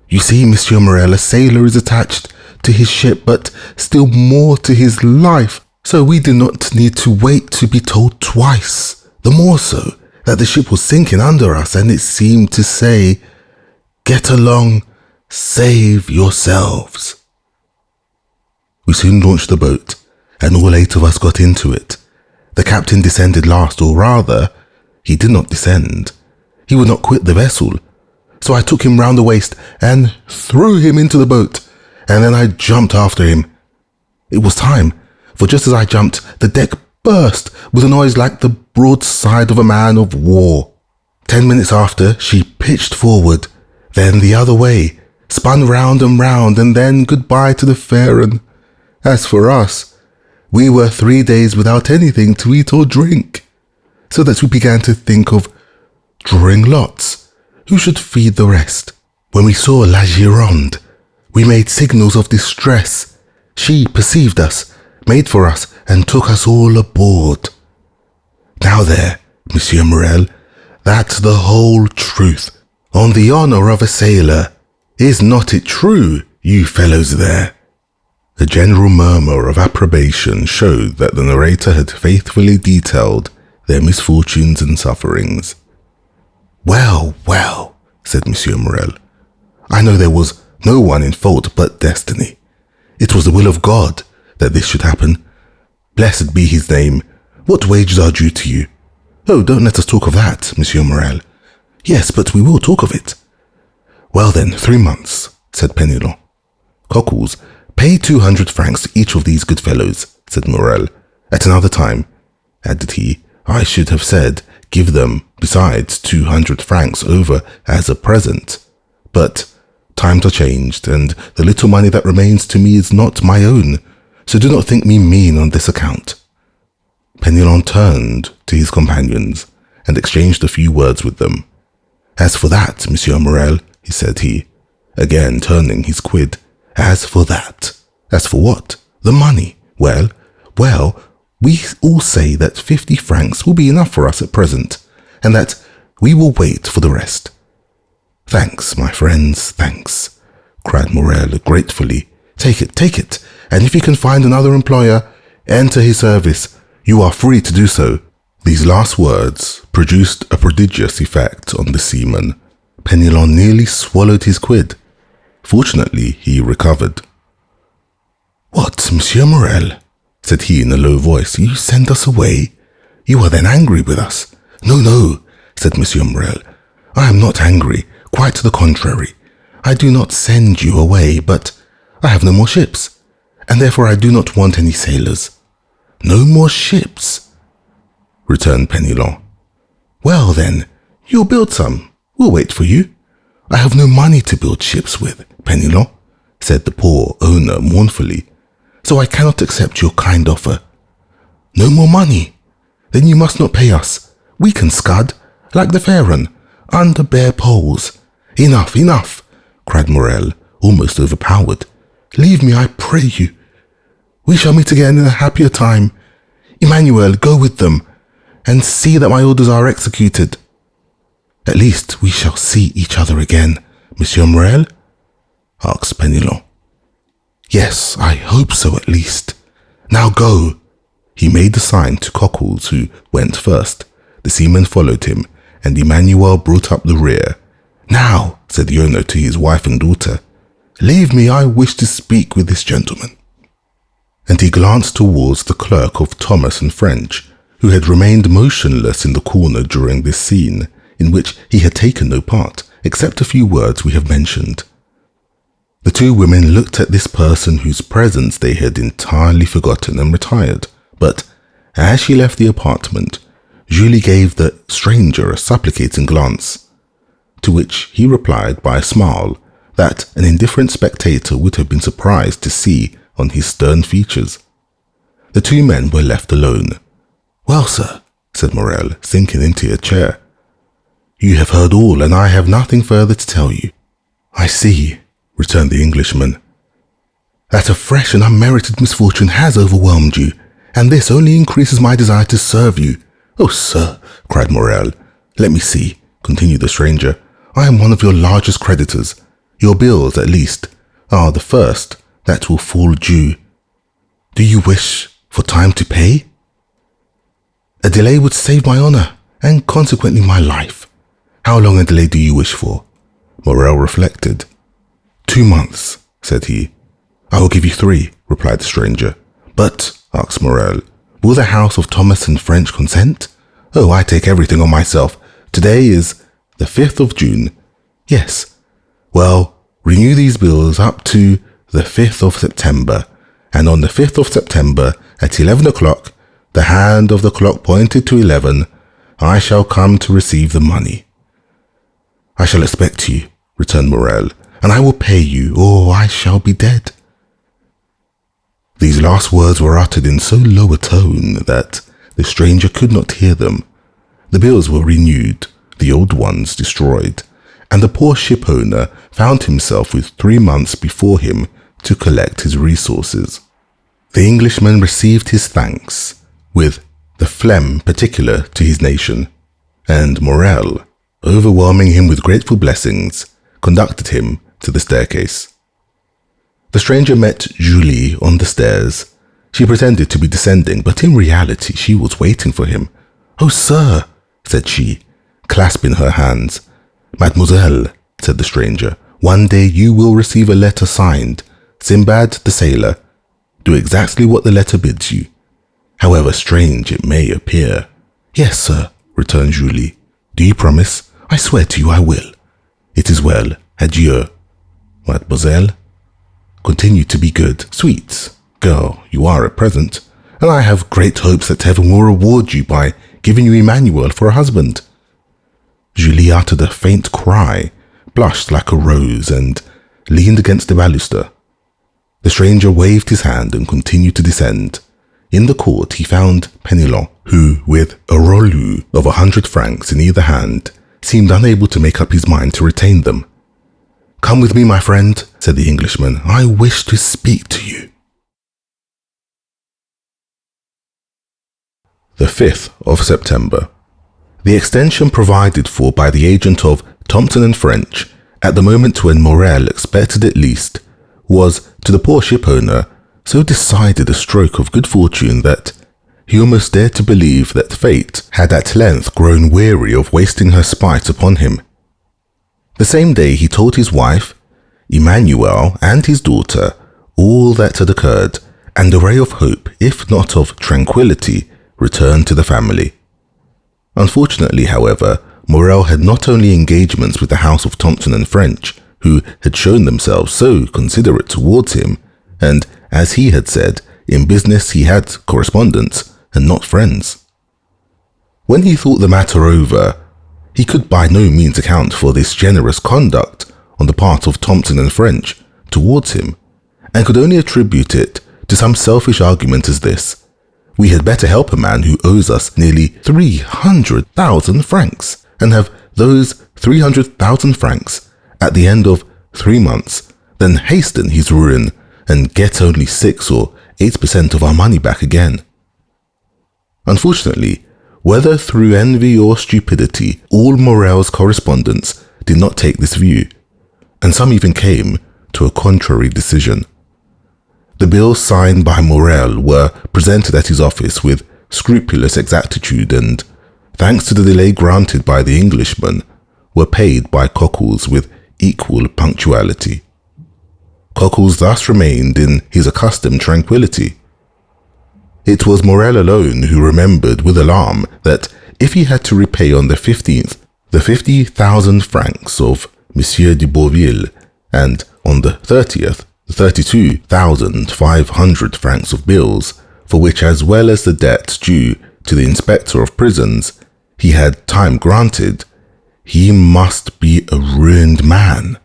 "you see, Monsieur Morel, a sailor is attached to his ship, but still more to his life. So we do not need to wait to be told twice. The more so that the ship was sinking under us, and it seemed to say, 'Get along, save yourselves.'" We soon launched the boat, and all 8 of us got into it. The captain descended last, or rather, he did not descend. He would not quit the vessel. So I took him round the waist and threw him into the boat, and then I jumped after him. It was time, for just as I jumped, the deck burst with a noise like the broadside of a man of war. 10 minutes after, she pitched forward, then the other way, spun round, and then goodbye to the Faron. As for us, we were 3 days without anything to eat or drink, so that we began to think of drawing lots. Who should feed the rest? When we saw La Gironde, we made signals of distress. She perceived us, made for us, and took us all aboard. Now there, Monsieur Morel, that's the whole truth. On the honour of a sailor. Is not it true, you fellows there?" A general murmur of approbation showed that the narrator had faithfully detailed their misfortunes and sufferings. "Well, well," said Monsieur Morel, "I know there was no one in fault but destiny. It was the will of God that this should happen. Blessed be his name. What wages are due to you?" "Oh, don't let us talk of that, Monsieur Morel." "Yes, but we will talk of it." "Well then, 3 months," said Penelon. "Cockles, pay 200 francs to each of these good fellows," said Morel. "At another time," added he, "I should have said, give them, besides, 200 francs over as a present. But times are changed, and the little money that remains to me is not my own, so do not think me mean on this account." Penelon turned to his companions and exchanged a few words with them. "As for that, Monsieur Morel," said he, again turning his quid, "as for that." "As for what?" "The money. Well, we all say that 50 francs will be enough for us at present, and that we will wait for the rest." "Thanks, my friends, thanks," cried Morel gratefully. Take it, and if you can find another employer, enter his service. You are free to do so." These last words produced a prodigious effect on the seaman. Penelon nearly swallowed his quid. Fortunately, he recovered. "What, Monsieur Morel?" said he in a low voice. "You send us away? You are then angry with us?" No, said Monsieur Morel. "I am not angry. Quite the contrary. I do not send you away, but I have no more ships, and therefore I do not want any sailors." "No more ships?" returned Penelon. "Well then, you'll build some. We'll wait for you." "I have no money to build ships with, Penelon," said the poor owner mournfully, "so I cannot accept your kind offer." "No more money? Then you must not pay us. We can scud, like the Pharaon, under bare poles." "Enough, enough," cried Morel, almost overpowered. "Leave me, I pray you. We shall meet again in a happier time. Emmanuel, go with them, and see that my orders are executed." "At least we shall see each other again, Monsieur Morel?" asked Penelon. "Yes, I hope so at least. Now go." He made a sign to Cockles, who went first. The seaman followed him, and Emmanuel brought up the rear. "Now," said the owner to his wife and daughter, "leave me, I wish to speak with this gentleman." And he glanced towards the clerk of Thomas and French, who had remained motionless in the corner during this scene, in which he had taken no part, except a few words we have mentioned. The two women looked at this person whose presence they had entirely forgotten and retired, but as she left the apartment, Julie gave the stranger a supplicating glance, to which he replied by a smile that an indifferent spectator would have been surprised to see on his stern features. The two men were left alone. "Well, sir," said Morel, sinking into a chair, "you have heard all, and I have nothing further to tell you." "I see," returned the Englishman, "that a fresh and unmerited misfortune has overwhelmed you, and this only increases my desire to serve you." "Oh, sir," cried Morel. "Let me see," continued the stranger. "I am one of your largest creditors. Your bills, at least, are the first that will fall due. Do you wish for time to pay? A delay would save my honor, and consequently my life. How long a delay do you wish for?" Morel reflected. 2 months, said he. "I will give you 3, replied the stranger. "But," asked Morel, "will the house of Thomas and French consent?" "Oh, I take everything on myself. Today is the 5th of June. "Yes." "Well, renew these bills up to the 5th of September, and on the 5th of September at 11 o'clock, the hand of the clock pointed to 11, I shall come to receive the money." "I shall expect you," returned Morel, "and I will pay you, or I shall be dead." These last words were uttered in so low a tone that the stranger could not hear them. The bills were renewed, the old ones destroyed, and the poor ship owner found himself with 3 months before him to collect his resources. The Englishman received his thanks with the phlegm particular to his nation, and Morel, overwhelming him with grateful blessings, conducted him to the staircase. The stranger met Julie on the stairs. She pretended to be descending, but in reality she was waiting for him. "Oh, sir," said she, clasping her hands. "Mademoiselle," said the stranger, "one day you will receive a letter signed, Sinbad the Sailor. Do exactly what the letter bids you, however strange it may appear." "Yes, sir," returned Julie. "Do you promise?" "I swear to you I will." "It is well. Adieu." "Mademoiselle, continue to be good, sweet girl you are at present, and I have great hopes that heaven will reward you by giving you Emmanuel for a husband." Julie uttered a faint cry, blushed like a rose, and leaned against the baluster. The stranger waved his hand and continued to descend. In the court he found Penelon, who, with a rouleau of 100 francs in either hand, seemed unable to make up his mind to retain them. "Come with me, my friend," said the Englishman. "I wish to speak to you." The 5th of September. The extension provided for by the agent of Thompson and French, at the moment when Morel expected it least, was, to the poor shipowner, so decided a stroke of good fortune that he almost dared to believe that fate had at length grown weary of wasting her spite upon him. The same day he told his wife, Emmanuel, and his daughter all that had occurred, and a ray of hope, if not of tranquillity, returned to the family. Unfortunately, however, Morel had not only engagements with the house of Thompson and French, who had shown themselves so considerate towards him, and, as he had said, in business he had correspondents and not friends. When he thought the matter over, he could by no means account for this generous conduct on the part of Thompson and French towards him, and could only attribute it to some selfish argument as this: we had better help a man who owes us nearly 300,000 francs, and have those 300,000 francs at the end of 3 months, than hasten his ruin and get only 6 or 8% of our money back again. Unfortunately, whether through envy or stupidity, all Morel's correspondents did not take this view, and some even came to a contrary decision. The bills signed by Morel were presented at his office with scrupulous exactitude and, thanks to the delay granted by the Englishman, were paid by Cockles with equal punctuality. Cockles thus remained in his accustomed tranquillity. It was Morel alone who remembered with alarm that if he had to repay on the 15th the 50,000 francs of Monsieur de Beauville, and on the 30th the 32,500 francs of bills, for which, as well as the debt due to the inspector of prisons, he had time granted, he must be a ruined man.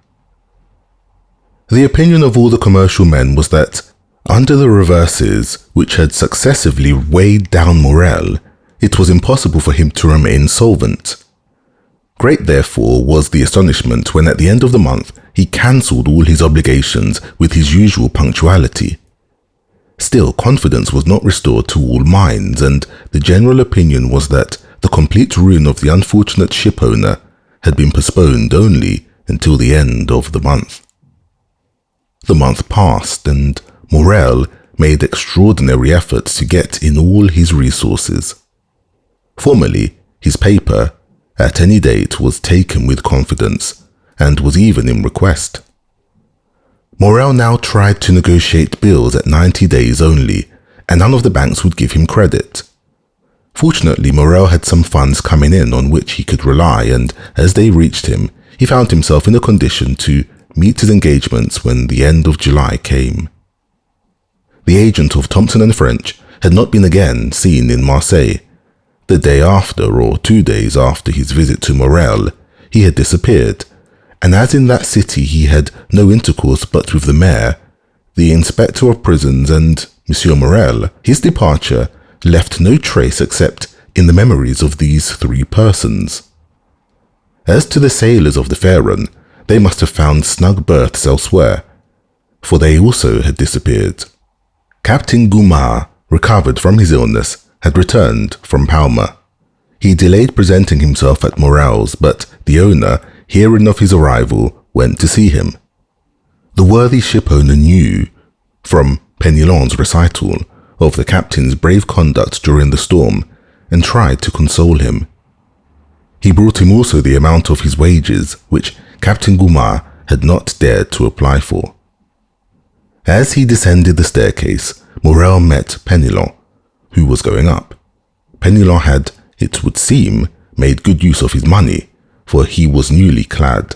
The opinion of all the commercial men was that, under the reverses which had successively weighed down Morel, it was impossible for him to remain solvent. Great, therefore, was the astonishment when at the end of the month he cancelled all his obligations with his usual punctuality. Still, confidence was not restored to all minds, and the general opinion was that the complete ruin of the unfortunate ship-owner had been postponed only until the end of the month. The month passed, and Morel made extraordinary efforts to get in all his resources. Formerly, his paper, at any date, was taken with confidence, and was even in request. Morel now tried to negotiate bills at 90 days only, and none of the banks would give him credit. Fortunately, Morel had some funds coming in on which he could rely, and as they reached him, he found himself in a condition to meet his engagements when the end of July came. The agent of Thompson and French had not been again seen in Marseille. The day after, or 2 days after his visit to Morel, he had disappeared, and as in that city he had no intercourse but with the mayor, the inspector of prisons, and Monsieur Morel, his departure left no trace except in the memories of these 3 persons. As to the sailors of the Pharaon, they must have found snug berths elsewhere, for they also had disappeared. Captain Dumas, recovered from his illness, had returned from Palma. He delayed presenting himself at Morel's, but the owner, hearing of his arrival, went to see him. The worthy ship-owner knew, from Penelon's recital, of the captain's brave conduct during the storm, and tried to console him. He brought him also the amount of his wages, which Captain Dumas had not dared to apply for. As he descended the staircase, Morel met Penelon, who was going up. Penelon had, it would seem, made good use of his money, for he was newly clad.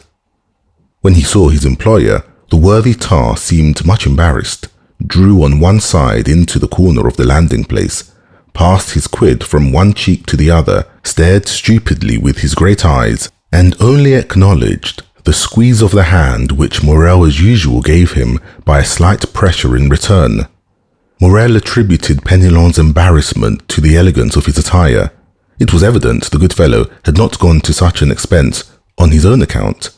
When he saw his employer, the worthy tar seemed much embarrassed, drew on one side into the corner of the landing place, passed his quid from one cheek to the other, stared stupidly with his great eyes, and only acknowledged the squeeze of the hand which Morel as usual gave him by a slight pressure in return. Morel attributed Penelon's embarrassment to the elegance of his attire. It was evident the good fellow had not gone to such an expense on his own account.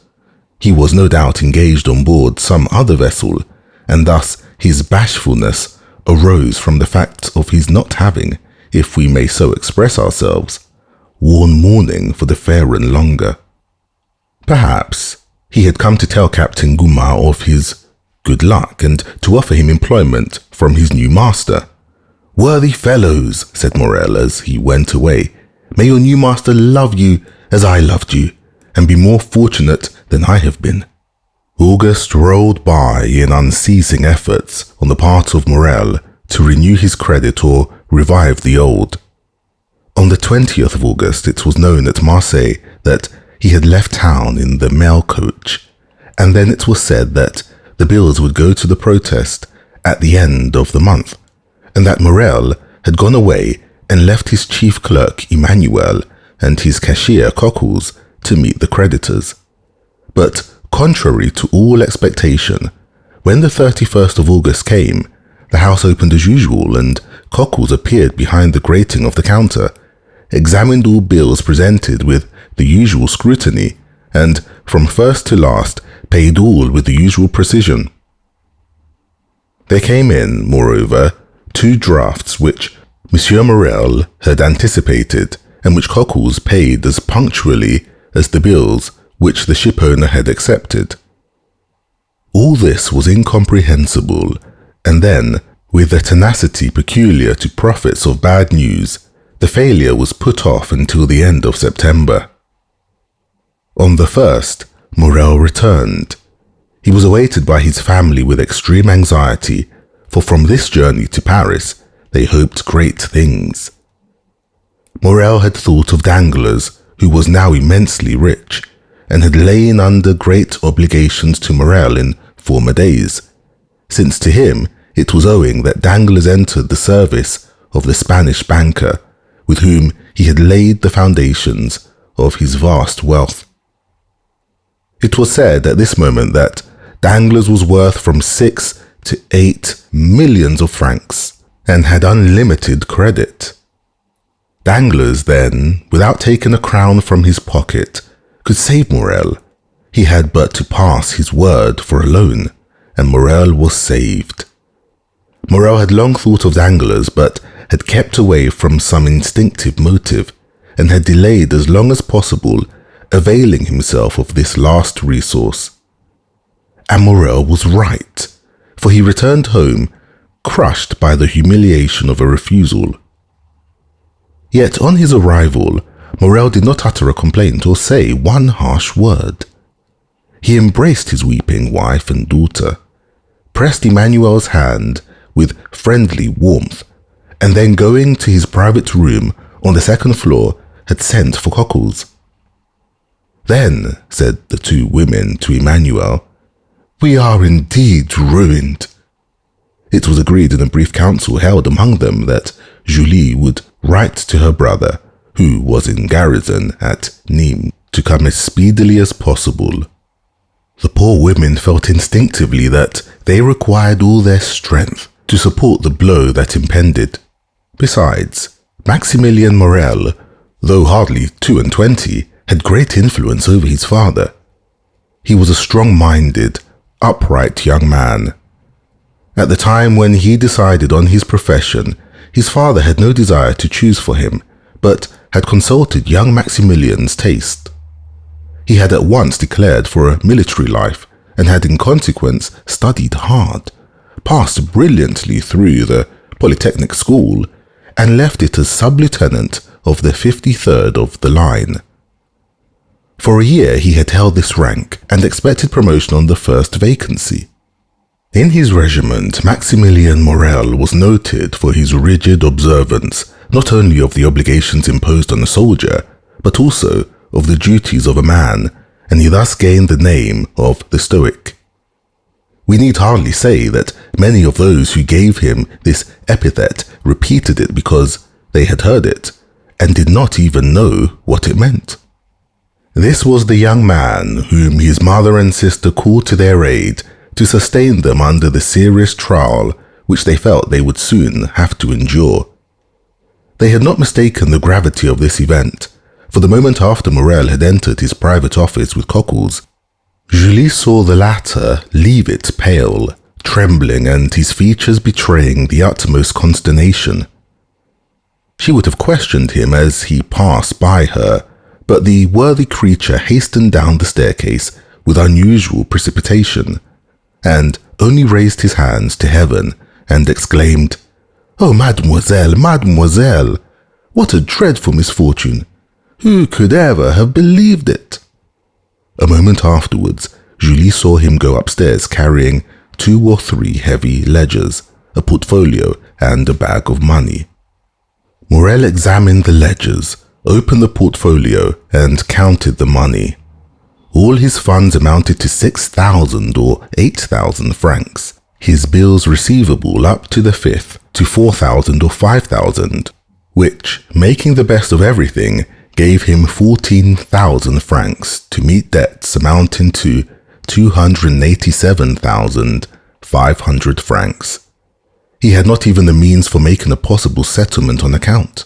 He was no doubt engaged on board some other vessel, and thus his bashfulness arose from the fact of his not having, if we may so express ourselves, worn mourning for the Pharaon longer. Perhaps he had come to tell Captain Dumas of his good luck and to offer him employment from his new master. "Worthy fellows," said Morel as he went away, "may your new master love you as I loved you, and be more fortunate than I have been." August rolled by in unceasing efforts on the part of Morel to renew his credit or revive the old. On the 20th of August it was known at Marseille that he had left town in the mail coach, and then it was said that the bills would go to the protest at the end of the month, and that Morel had gone away and left his chief clerk Emmanuel and his cashier Cockles to meet the creditors. But contrary to all expectation, when the 31st of August came, the house opened as usual, and Cockles appeared behind the grating of the counter, examined all bills presented with the usual scrutiny, and from first to last paid all with the usual precision. There came in, moreover, 2 drafts which Monsieur Morel had anticipated, and which Cockles paid as punctually as the bills which the shipowner had accepted. All this was incomprehensible, and then, with the tenacity peculiar to prophets of bad news, the failure was put off until the end of September. On the 1st, Morel returned. He was awaited by his family with extreme anxiety, for from this journey to Paris they hoped great things. Morel had thought of Danglars, who was now immensely rich, and had lain under great obligations to Morel in former days, since to him it was owing that Danglars entered the service of the Spanish banker, with whom he had laid the foundations of his vast wealth. It was said at this moment that Danglars was worth from 6 to 8 millions of francs, and had unlimited credit. Danglars then, without taking a crown from his pocket, could save Morel. He had but to pass his word for a loan, and Morel was saved. Morel had long thought of Danglars, but had kept away from some instinctive motive, and had delayed as long as possible, availing himself of this last resource. And Morel was right, for he returned home, crushed by the humiliation of a refusal. Yet on his arrival, Morel did not utter a complaint or say one harsh word. He embraced his weeping wife and daughter, pressed Emmanuel's hand with friendly warmth, and then going to his private room on the 2nd floor, had sent for Cockles. Then, said the 2 women to Emmanuel, "We are indeed ruined." It was agreed in a brief council held among them that Julie would write to her brother, who was in garrison at Nîmes, to come as speedily as possible. The poor women felt instinctively that they required all their strength to support the blow that impended. Besides, Maximilien Morel, though hardly 22, had great influence over his father. He was a strong-minded, upright young man. At the time when he decided on his profession, his father had no desire to choose for him, but had consulted young Maximilian's taste. He had at once declared for a military life, and had in consequence studied hard, passed brilliantly through the Polytechnic School, and left it as sub-lieutenant of the 53rd of the line. For a year he had held this rank, and expected promotion on the first vacancy. In his regiment, Maximilien Morel was noted for his rigid observance not only of the obligations imposed on a soldier, but also of the duties of a man, and he thus gained the name of the Stoic. We need hardly say that many of those who gave him this epithet repeated it because they had heard it, and did not even know what it meant. This was the young man whom his mother and sister called to their aid to sustain them under the serious trial which they felt they would soon have to endure. They had not mistaken the gravity of this event, for the moment after Morel had entered his private office with Cockles, Julie saw the latter leave it pale, trembling, and his features betraying the utmost consternation. She would have questioned him as he passed by her, but the worthy creature hastened down the staircase with unusual precipitation, and only raised his hands to heaven and exclaimed, "Oh, mademoiselle, mademoiselle! What a dreadful misfortune! Who could ever have believed it?" A moment afterwards, Julie saw him go upstairs carrying 2 or 3 heavy ledgers, a portfolio, and a bag of money. Morel examined the ledgers, opened the portfolio, and counted the money. All his funds amounted to 6,000 or 8,000 francs. His bills receivable up to the 5th to 4,000 or 5,000, which, making the best of everything, gave him 14,000 francs to meet debts amounting to 287,500 francs. He had not even the means for making a possible settlement on account.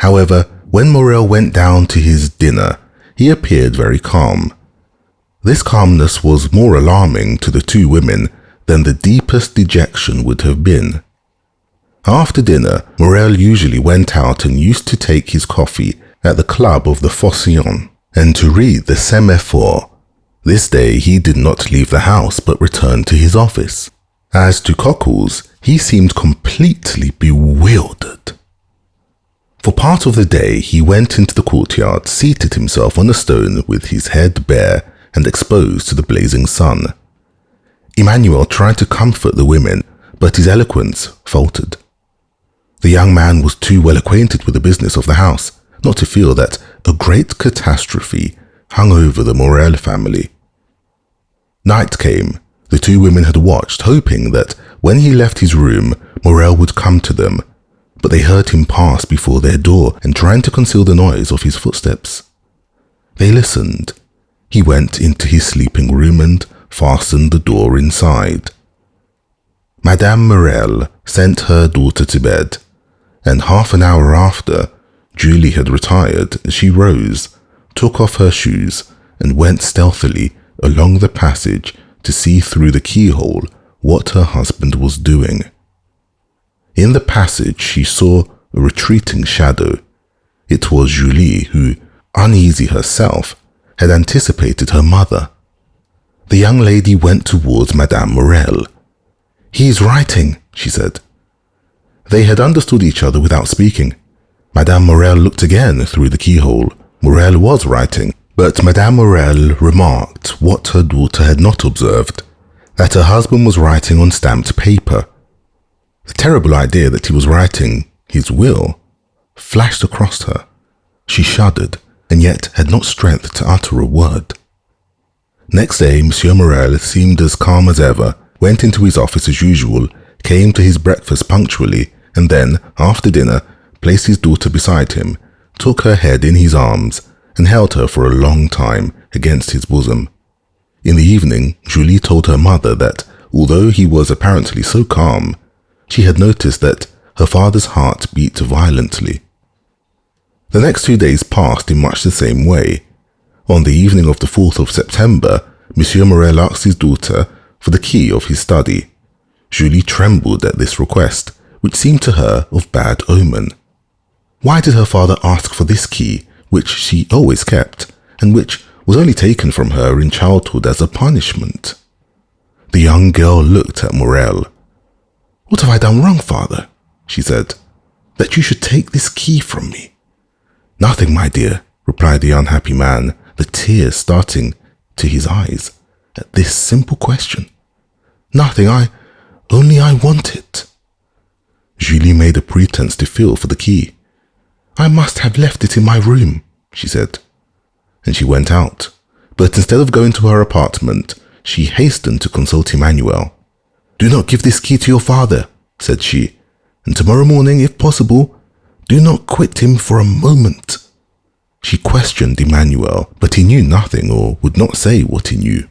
However, when Morel went down to his dinner, he appeared very calm. This calmness was more alarming to the two women than the deepest dejection would have been. After dinner, Morel usually went out and used to take his coffee at the club of the Phocéon and to read the Semaphore. This day he did not leave the house but returned to his office. As to Cockles, he seemed completely bewildered. For part of the day he went into the courtyard, seated himself on a stone with his head bare and exposed to the blazing sun. Emmanuel tried to comfort the women, but his eloquence faltered. The young man was too well acquainted with the business of the house not to feel that a great catastrophe hung over the Morel family. Night came. The two women had watched, hoping that when he left his room, Morel would come to them, but they heard him pass before their door and trying to conceal the noise of his footsteps. They listened. He went into his sleeping room and fastened the door inside. Madame Morel sent her daughter to bed, and half an hour after, Julie had retired. She rose, took off her shoes, and went stealthily along the passage to see through the keyhole what her husband was doing. In the passage she saw a retreating shadow. It was Julie who, uneasy herself, had anticipated her mother. The young lady went towards Madame Morel. "He is writing," she said. They had understood each other without speaking. Madame Morel looked again through the keyhole. Morel was writing, but Madame Morel remarked what her daughter had not observed, that her husband was writing on stamped paper. The terrible idea that he was writing his will flashed across her. She shuddered, and yet had not strength to utter a word. Next day, Monsieur Morel seemed as calm as ever, went into his office as usual, came to his breakfast punctually, and then, after dinner, placed his daughter beside him, took her head in his arms, and held her for a long time against his bosom. In the evening, Julie told her mother that, although he was apparently so calm, she had noticed that her father's heart beat violently. The next 2 days passed in much the same way. On the evening of the 4th of September, Monsieur Morel asked his daughter for the key of his study. Julie trembled at this request, which seemed to her of bad omen. Why did her father ask for this key, which she always kept, and which was only taken from her in childhood as a punishment? The young girl looked at Morel. "What have I done wrong, father?" she said, "that you should take this key from me?" "Nothing, my dear," replied the unhappy man, the tears starting to his eyes at this simple question. "Nothing, I want it." Julie made a pretense to feel for the key. "I must have left it in my room," she said, and she went out. But instead of going to her apartment, she hastened to consult Emmanuel. "Do not give this key to your father," said she, "and tomorrow morning, if possible, do not quit him for a moment." She questioned Emmanuel, but he knew nothing or would not say what he knew.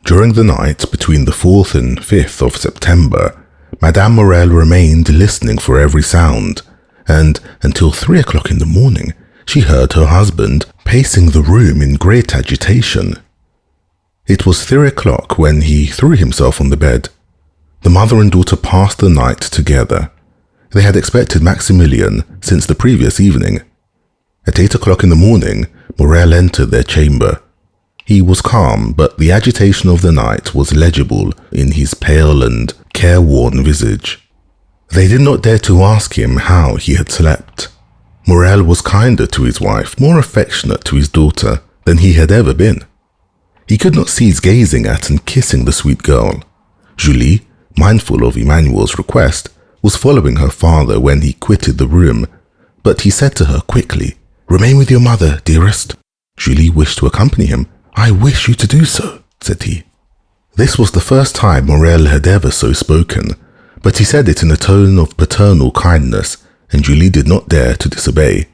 During the night between the 4th and 5th of September, Madame Morel remained listening for every sound, and until 3 o'clock in the morning, she heard her husband pacing the room in great agitation. It was 3 o'clock when he threw himself on the bed. The mother and daughter passed the night together. They had expected Maximilian since the previous evening. At 8 o'clock in the morning, Morel entered their chamber. He was calm, but the agitation of the night was legible in his pale and careworn visage. They did not dare to ask him how he had slept. Morel was kinder to his wife, more affectionate to his daughter than he had ever been. He could not cease gazing at and kissing the sweet girl. Julie, mindful of Emmanuel's request, was following her father when he quitted the room, but he said to her quickly, "Remain with your mother, dearest." Julie wished to accompany him. "I wish you to do so," said he. This was the first time Morel had ever so spoken, but he said it in a tone of paternal kindness, and Julie did not dare to disobey.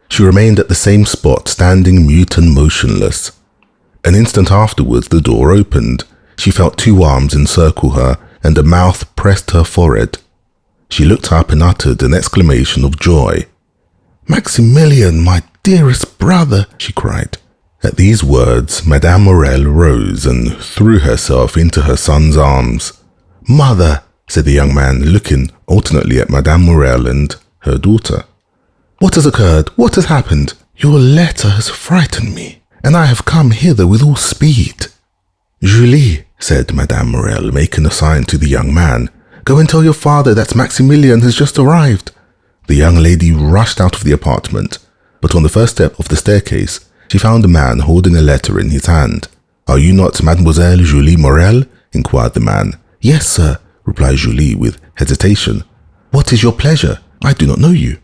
She remained at the same spot, standing mute and motionless. An instant afterwards the door opened. She felt two arms encircle her, and a mouth pressed her forehead. She looked up and uttered an exclamation of joy. "Maximilian, my dearest brother," she cried. At these words, Madame Morel rose and threw herself into her son's arms. "Mother," said the young man, looking alternately at Madame Morel and her daughter. "What has occurred? What has happened? Your letter has frightened me, and I have come hither with all speed." "Julie," said Madame Morel, making a sign to the young man, "go and tell your father that Maximilian has just arrived." The young lady rushed out of the apartment, but on the first step of the staircase, she found a man holding a letter in his hand. "Are you not Mademoiselle Julie Morel?" inquired the man. "Yes, sir," replied Julie with hesitation. "What is your pleasure? I do not know you."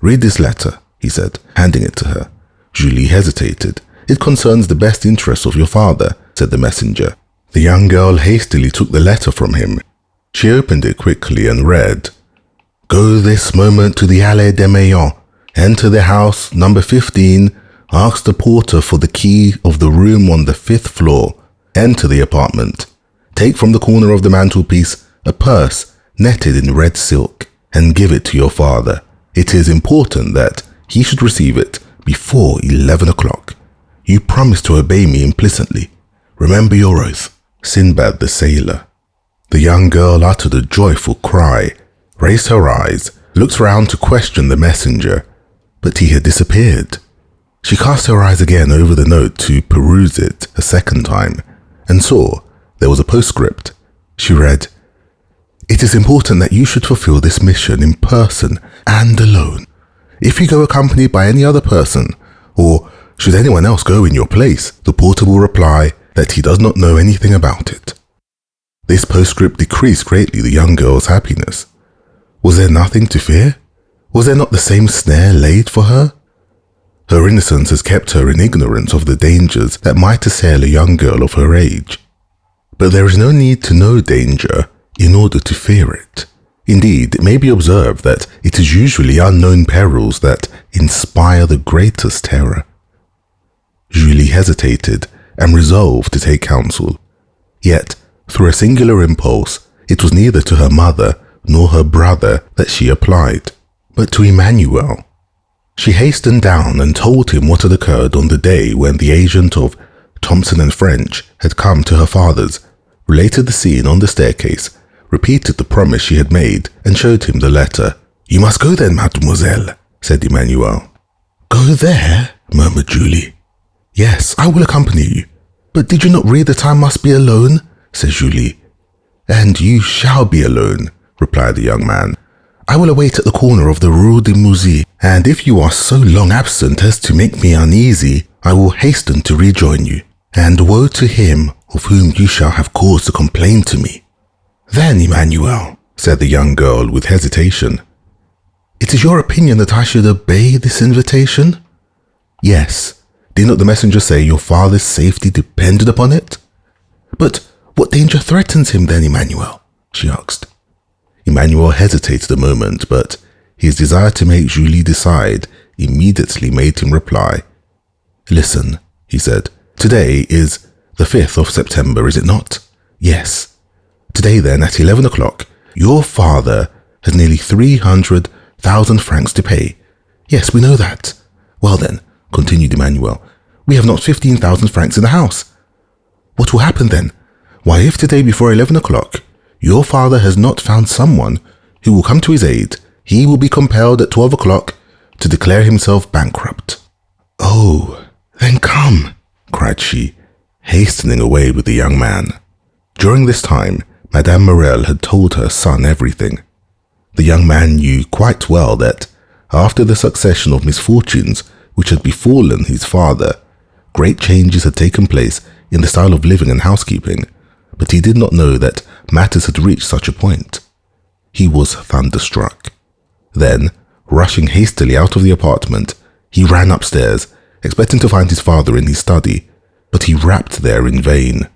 "Read this letter," he said, handing it to her. Julie hesitated. "It concerns the best interests of your father," said the messenger. The young girl hastily took the letter from him. She opened it quickly and read, "Go this moment to the Allée des Meillons. Enter the house, number 15. Ask the porter for the key of the room on the 5th floor. Enter the apartment. Take from the corner of the mantelpiece a purse netted in red silk and give it to your father. It is important that he should receive it before 11 o'clock. You promise to obey me implicitly. Remember your oath. Sinbad the sailor." The young girl uttered a joyful cry, raised her eyes, looked round to question the messenger, but he had disappeared. She cast her eyes again over the note to peruse it a second time, and saw there was a postscript. She read, "It is important that you should fulfill this mission in person and alone. If you go accompanied by any other person, or should anyone else go in your place, the porter will reply that he does not know anything about it." This postscript decreased greatly the young girl's happiness. Was there nothing to fear? Was there not the same snare laid for her? Her innocence has kept her in ignorance of the dangers that might assail a young girl of her age. But there is no need to know danger in order to fear it. Indeed, it may be observed that it is usually unknown perils that inspire the greatest terror. Julie hesitated and resolved to take counsel. Yet, through a singular impulse, it was neither to her mother nor her brother that she applied, but to Emmanuel. She hastened down and told him what had occurred on the day when the agent of Thompson and French had come to her father's, related the scene on the staircase, repeated the promise she had made, and showed him the letter. "You must go then, mademoiselle," said Emmanuel. "Go there?" murmured Julie. "Yes, I will accompany you. But did you not read that I must be alone?" said Julie. "And you shall be alone," replied the young man. "I will await at the corner of the Rue de Mouzy, and if you are so long absent as to make me uneasy, I will hasten to rejoin you, and woe to him of whom you shall have cause to complain to me." "Then, Emmanuel," said the young girl with hesitation, "it is your opinion that I should obey this invitation?" "Yes. Did not the messenger say your father's safety depended upon it?" "But what danger threatens him then, Emmanuel?" she asked. Emmanuel hesitated a moment, but his desire to make Julie decide immediately made him reply. "Listen," he said, "today is the 5th of September, is it not?" "Yes." "Today then, at 11 o'clock, your father has nearly 300,000 francs to pay." "Yes, we know that." "Well then," continued Emmanuel, "we have not 15,000 francs in the house. What will happen then? Why, if today before 11 o'clock your father has not found someone who will come to his aid, he will be compelled at 12 o'clock to declare himself bankrupt." "Oh, then come," cried she, hastening away with the young man. During this time, Madame Morel had told her son everything. The young man knew quite well that, after the succession of misfortunes which had befallen his father, great changes had taken place in the style of living and housekeeping, but he did not know that matters had reached such a point. He was thunderstruck. Then, rushing hastily out of the apartment, he ran upstairs expecting to find his father in his study, but he rapped there in vain.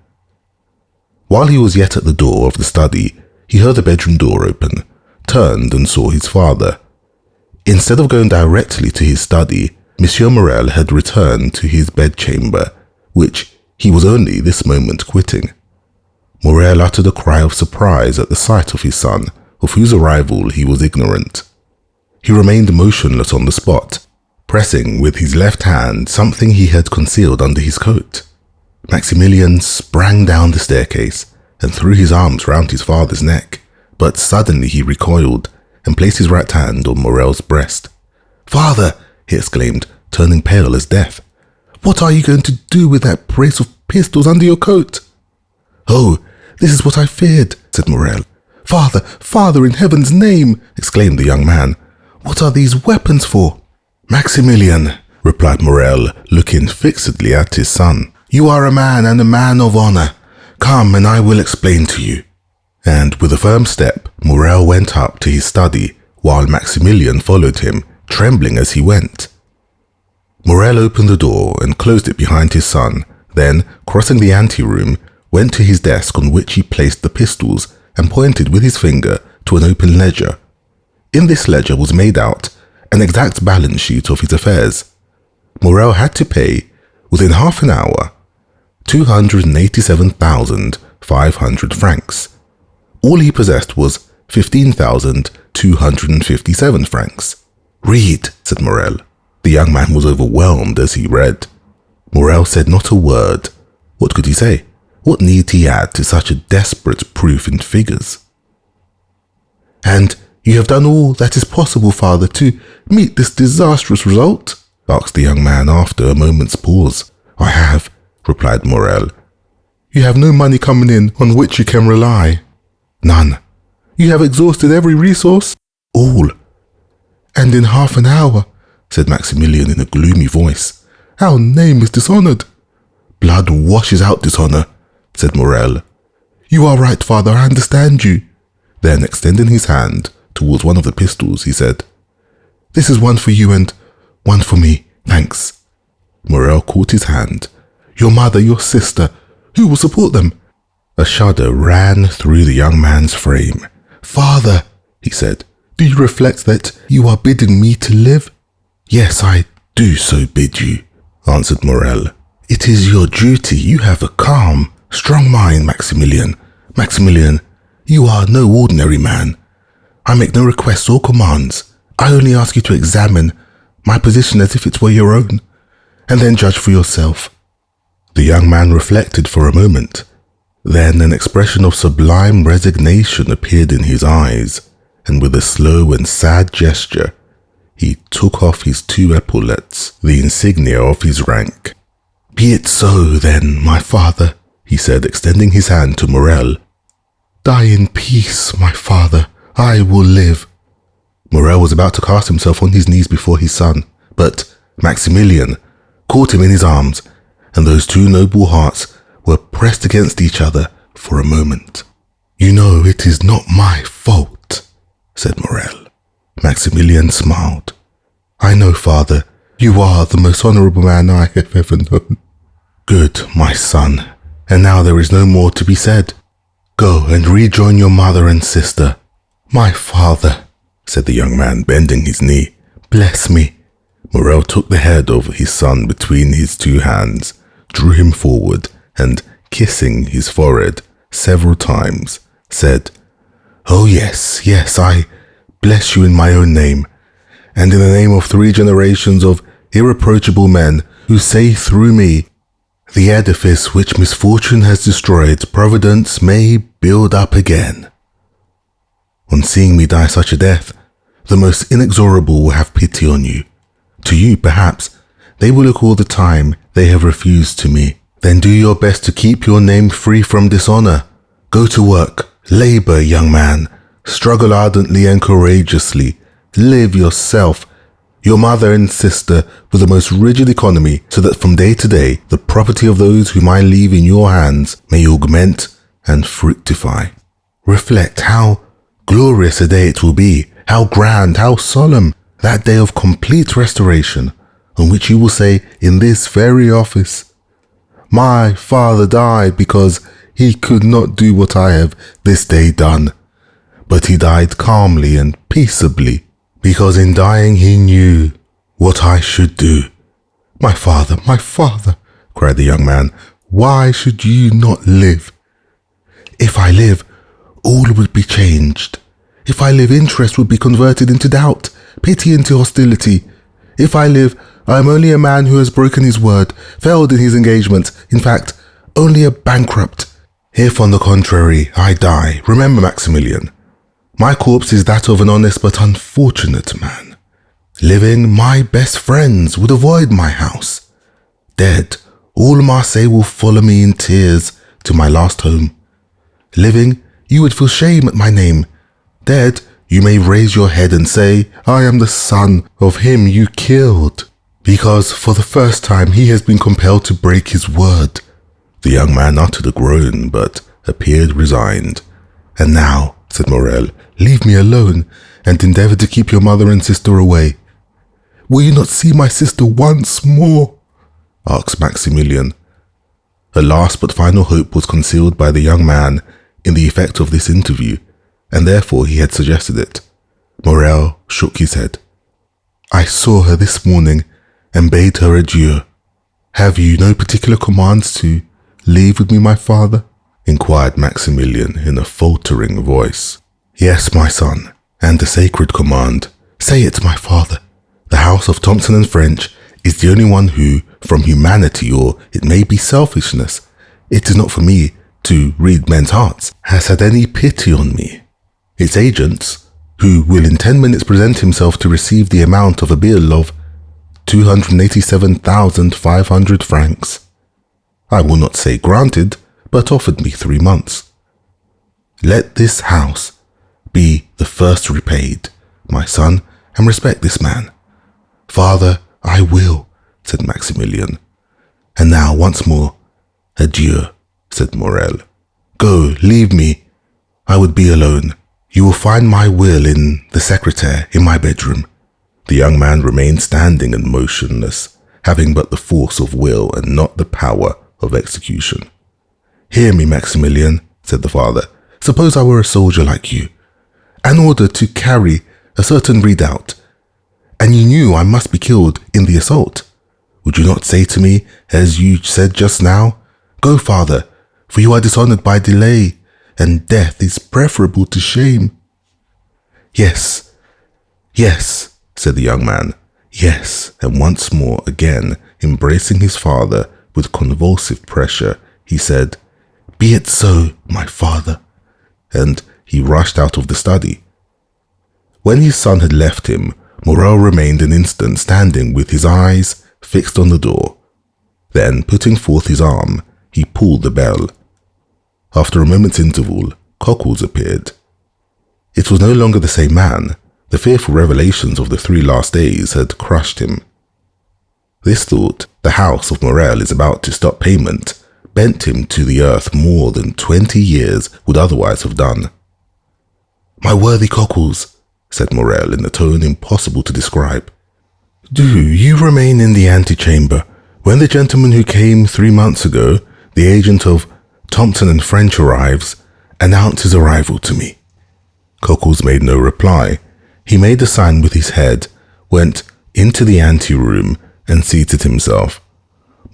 While he was yet at the door of the study, he heard the bedroom door open, turned and saw his father. Instead of going directly to his study, Monsieur Morel had returned to his bedchamber, which he was only this moment quitting. Morel uttered a cry of surprise at the sight of his son, of whose arrival he was ignorant. He remained motionless on the spot, pressing with his left hand something he had concealed under his coat. Maximilian sprang down the staircase and threw his arms round his father's neck, but suddenly he recoiled and placed his right hand on Morel's breast. "Father!" he exclaimed, turning pale as death. "What are you going to do with that brace of pistols under your coat?" "Oh, this is what I feared," said Morel. "Father, father, in heaven's name!" exclaimed the young man. "What are these weapons for?" "Maximilian," replied Morel, looking fixedly at his son, "you are a man and a man of honor. Come and I will explain to you." And with a firm step, Morel went up to his study, while Maximilian followed him, trembling as he went. Morel opened the door and closed it behind his son, then, crossing the anteroom, went to his desk on which he placed the pistols and pointed with his finger to an open ledger. In this ledger was made out an exact balance sheet of his affairs. Morel had to pay, within half an hour, 287,500 francs. All he possessed was 15,257 francs. "Read," said Morel. The young man was overwhelmed as he read. Morel said not a word. What could he say? What need he add to such a desperate proof in figures? "And you have done all that is possible, father, to meet this disastrous result?" asked the young man after a moment's pause. "I have," replied Morel. "You have no money coming in on which you can rely?" "None." "You have exhausted every resource?" "All." "And in half an hour," said Maximilian in a gloomy voice, "our name is dishonored." "Blood washes out dishonor," said Morel. "You are right, father, I understand you." Then, extending his hand towards one of the pistols, he said, "This is one for you and one for me, thanks." Morel caught his hand. "Your mother, your sister, who will support them?" A shudder ran through the young man's frame. "Father," he said, "do you reflect that you are bidding me to live?" "Yes, I do so bid you," answered Morel. "It is your duty. You have a calm, strong mind, Maximilian. Maximilian, you are no ordinary man. I make no requests or commands. I only ask you to examine my position as if it were your own, and then judge for yourself." The young man reflected for a moment. Then an expression of sublime resignation appeared in his eyes, and with a slow and sad gesture, he took off his 2 epaulettes, the insignia of his rank. "Be it so, then, my father," he said, extending his hand to Morel. "Die in peace, my father. I will live." Morel was about to cast himself on his knees before his son, but Maximilian caught him in his arms, and those 2 noble hearts were pressed against each other for a moment. "You know it is not my fault," said Morel. Maximilian smiled. "I know, father. You are the most honorable man I have ever known." "Good, my son. And now there is no more to be said. Go and rejoin your mother and sister." "My father," said the young man, bending his knee, "bless me." Morel took the head of his son between his 2 hands, drew him forward, and, kissing his forehead several times, said, "Oh yes, yes, I bless you in my own name, and in the name of 3 generations of irreproachable men who say through me, the edifice which misfortune has destroyed, Providence may build up again." On seeing me die such a death, the most inexorable will have pity on you. To you, perhaps, they will look all the time they have refused to me. Then do your best to keep your name free from dishonor. Go to work, labor, young man, struggle ardently and courageously, live yourself, your mother and sister with the most rigid economy, so that from day to day the property of those whom I leave in your hands may augment and fructify. Reflect how glorious a day it will be, how grand, how solemn, that day of complete restoration, on which you will say in this very office, 'My father died because he could not do what I have this day done. But he died calmly and peaceably, because in dying he knew what I should do.' My father, cried the young man, why should you not live? If I live, all would be changed. If I live, interest would be converted into doubt, pity into hostility. If I live, I am only a man who has broken his word, failed in his engagement, in fact, only a bankrupt. If, on the contrary, I die, remember, Maximilian, my corpse is that of an honest but unfortunate man. Living, my best friends would avoid my house. Dead, all Marseille will follow me in tears to my last home. Living, you would feel shame at my name. Dead, you may raise your head and say, I am the son of him you killed, because for the first time he has been compelled to break his word." The young man uttered a groan, but appeared resigned. "And now," said Morel, "leave me alone, and endeavour to keep your mother and sister away." "Will you not see my sister once more?" asked Maximilian. A last but final hope was concealed by the young man in the effect of this interview, and therefore he had suggested it. Morel shook his head. "I saw her this morning and bade her adieu. Have you no particular commands to leave with me, my father?" inquired Maximilian in a faltering voice. "Yes, my son, and a sacred command. Say it, my father. The house of Thompson and French is the only one who, from humanity or it may be selfishness, it is not for me to read men's hearts, has had any pity on me. Its agents, who will in 10 minutes present himself to receive the amount of a bill of 287,500 francs. I will not say granted, but offered me 3 months. Let this house be the first repaid, my son, and respect this man." "Father, I will," said Maximilian. "And now, once more, adieu," said Morel. "Go, leave me. I would be alone. You will find my will in the secretaire in my bedroom." The young man remained standing and motionless, having but the force of will and not the power of execution. "Hear me, Maximilian," said the father. "Suppose I were a soldier like you, an order to carry a certain redoubt, and you knew I must be killed in the assault. Would you not say to me, as you said just now, 'Go, father, for you are dishonored by delay, and death is preferable to shame'?" "Yes, yes," said the young man. "Yes," and once more again, embracing his father with convulsive pressure, he said, "Be it so, my father," and he rushed out of the study. When his son had left him, Morel remained an instant standing with his eyes fixed on the door. Then, putting forth his arm, he pulled the bell. After a moment's interval, Cockles appeared. It was no longer the same man. The fearful revelations of the 3 last days had crushed him. This thought, the house of Morel is about to stop payment, bent him to the earth more than 20 years would otherwise have done. "My worthy Cockles," said Morel in a tone impossible to describe, "do you remain in the antechamber. When the gentleman who came 3 months ago, the agent of Thompson and French, arrives, announce his arrival to me." Cockles made no reply. He made a sign with his head, went into the ante-room, and seated himself.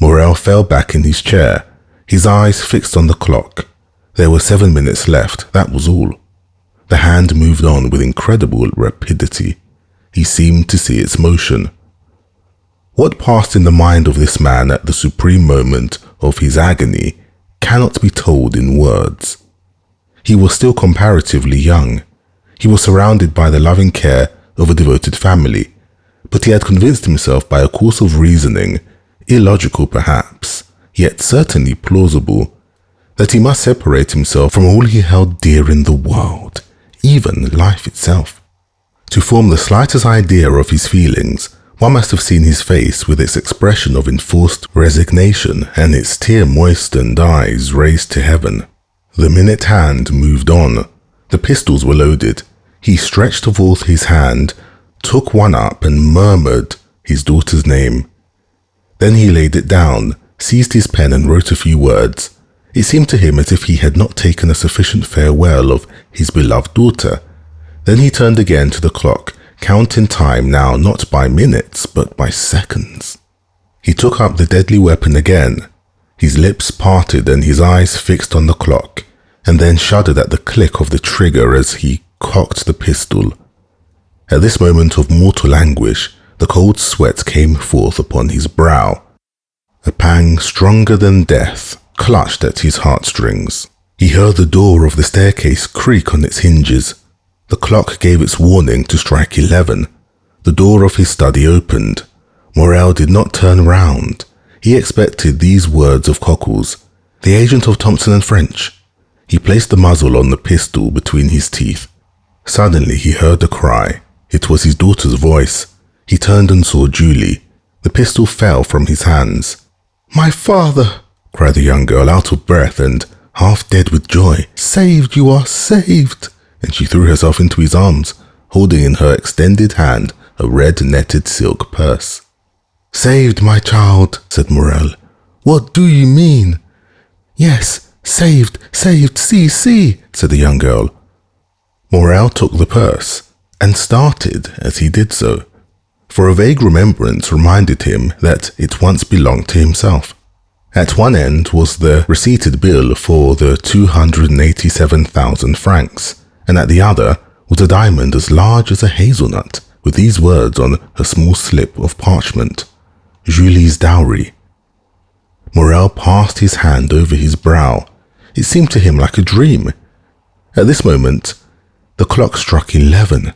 Morel fell back in his chair, his eyes fixed on the clock. There were 7 minutes left, that was all. The hand moved on with incredible rapidity. He seemed to see its motion. What passed in the mind of this man at the supreme moment of his agony cannot be told in words. He was still comparatively young. He was surrounded by the loving care of a devoted family, but he had convinced himself by a course of reasoning, illogical perhaps, yet certainly plausible, that he must separate himself from all he held dear in the world, even life itself. To form the slightest idea of his feelings, one must have seen his face with its expression of enforced resignation and its tear-moistened eyes raised to heaven. The minute hand moved on. The pistols were loaded. He stretched forth his hand, took one up and murmured his daughter's name. Then he laid it down, seized his pen and wrote a few words. It seemed to him as if he had not taken a sufficient farewell of his beloved daughter. Then he turned again to the clock, counting time now not by minutes but by seconds. He took up the deadly weapon again, his lips parted and his eyes fixed on the clock, and then shuddered at the click of the trigger as he cocked the pistol. At this moment of mortal anguish, the cold sweat came forth upon his brow. A pang stronger than death clutched at his heartstrings. He heard the door of the staircase creak on its hinges. The clock gave its warning to strike 11. The door of his study opened. Morel did not turn round. He expected these words of Cockles, "The agent of Thompson and French." He placed the muzzle on the pistol between his teeth. Suddenly he heard a cry. It was his daughter's voice. He turned and saw Julie. The pistol fell from his hands. "My father!" cried the young girl, out of breath and half dead with joy. "Saved, you are saved!" And she threw herself into his arms, holding in her extended hand a red netted silk purse. "Saved, my child," said Morel. "What do you mean?" "Yes, saved, see, said the young girl. Morel took the purse and started as he did so, for a vague remembrance reminded him that it once belonged to himself. At one end was the receipted bill for the 287,000 francs, and at the other was a diamond as large as a hazelnut, with these words on a small slip of parchment: Julie's dowry. Morel passed his hand over his brow. It seemed to him like a dream. At this moment, the clock struck 11.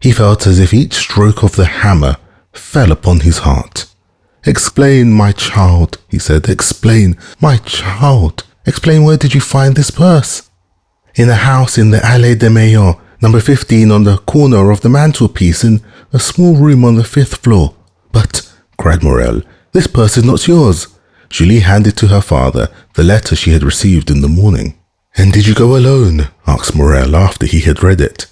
He felt as if each stroke of the hammer fell upon his heart. "Explain, my child," he said. "Explain, my child. Explain, where did you find this purse?" "In a house in the Allée des Meilleurs, number 15, on the corner of the mantelpiece, in a small room on the 5th floor." "But," cried Morel, "this purse is not yours." Julie handed to her father the letter she had received in the morning. "And did you go alone?" asked Morel after he had read it.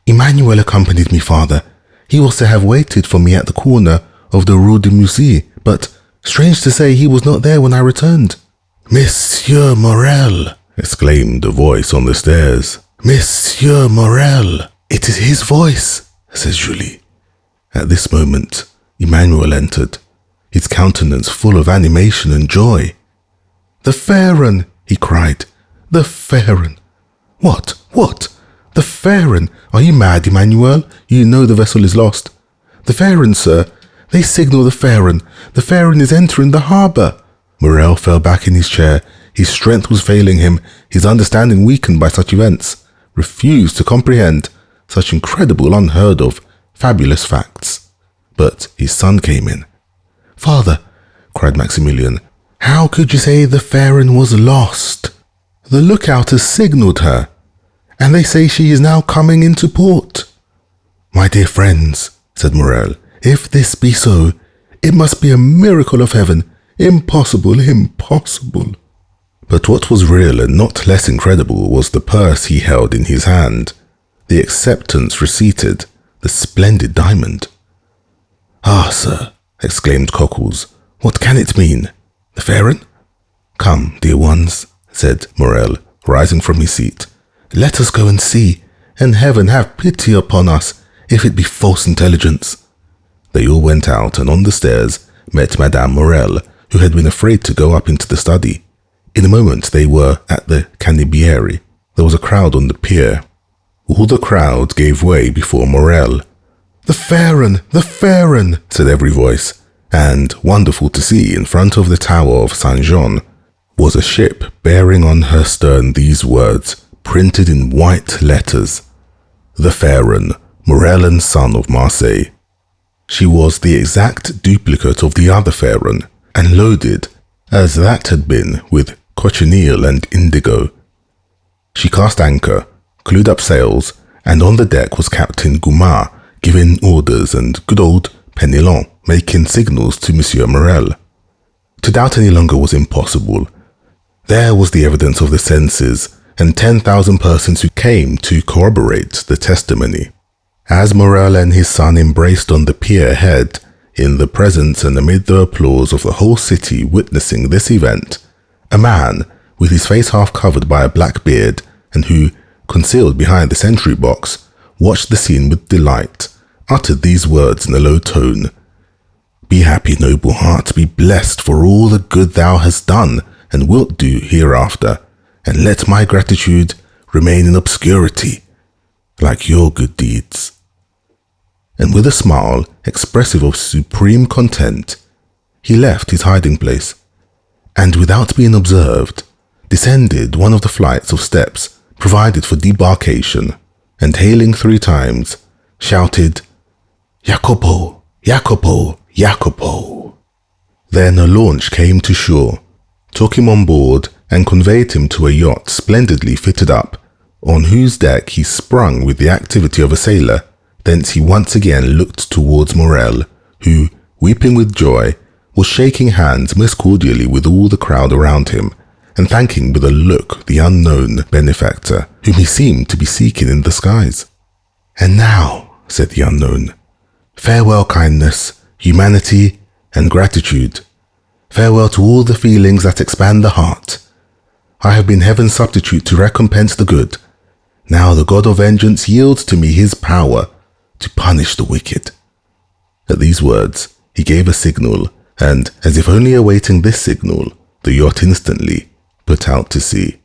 "Emmanuel accompanied me, father. He was to have waited for me at the corner of the Rue de Musée, but, strange to say, he was not there when I returned." "Monsieur Morel!" exclaimed a voice on the stairs. "Monsieur Morel!" "It is his voice," said Julie. At this moment, Emmanuel entered, his countenance full of animation and joy. "The Pharaon!" he cried. "The Pharaon!" What? The Pharaon! Are you mad, Emmanuel? You know the vessel is lost." "The Pharaon, sir! They signal the Pharaon! The Pharaon is entering the harbour!" Morel fell back in his chair. His strength was failing him, his understanding weakened by such events, refused to comprehend such incredible, unheard of, fabulous facts. But his son came in. "Father," cried Maximilian, "how could you say the Pharaon was lost? The lookout has signalled her, and they say she is now coming into port." "My dear friends," said Morel, "if this be so, it must be a miracle of heaven. Impossible, impossible." But what was real and not less incredible was the purse he held in his hand, the acceptance receipted, the splendid diamond. "Ah, sir," exclaimed Cockles, "what can it mean? The Pharaon?" "Come, dear ones," said Morel, rising from his seat. "Let us go and see, and heaven have pity upon us if it be false intelligence." They all went out, and on the stairs met Madame Morel, who had been afraid to go up into the study. In a moment they were at the Canibieri. There was a crowd on the pier. All the crowd gave way before Morel. "The Pharaon! The Pharaon!" said every voice, and, wonderful to see, in front of the tower of Saint-Jean was a ship bearing on her stern these words, printed in white letters: "The Pharaon, Morel and son of Marseille." She was the exact duplicate of the other Pharaon, and loaded, as that had been, with cochineal and indigo. She cast anchor, clewed up sails, and on the deck was Captain Dumas, giving orders, and good old Penelon making signals to Monsieur Morel. To doubt any longer was impossible. There was the evidence of the senses, and 10,000 persons who came to corroborate the testimony. As Morel and his son embraced on the pier ahead, in the presence and amid the applause of the whole city witnessing this event, a man, with his face half covered by a black beard, and who, concealed behind the sentry box, watched the scene with delight, uttered these words in a low tone. "Be happy, noble heart, be blessed for all the good thou hast done and wilt do hereafter, and let my gratitude remain in obscurity, like your good deeds." And with a smile expressive of supreme content, he left his hiding place, and without being observed, descended one of the flights of steps provided for debarkation, and hailing 3 times, shouted, "Jacopo, Jacopo, Jacopo." Then a launch came to shore, took him on board, and conveyed him to a yacht splendidly fitted up, on whose deck he sprung with the activity of a sailor. Thence he once again looked towards Morel, who, weeping with joy, was shaking hands most cordially with all the crowd around him, and thanking with a look the unknown benefactor, whom he seemed to be seeking in the skies. "And now," said the unknown, "farewell kindness, humanity, and gratitude. Farewell to all the feelings that expand the heart. I have been heaven's substitute to recompense the good. Now the God of vengeance yields to me his power to punish the wicked." At these words, he gave a signal, and, as if only awaiting this signal, the yacht instantly put out to sea.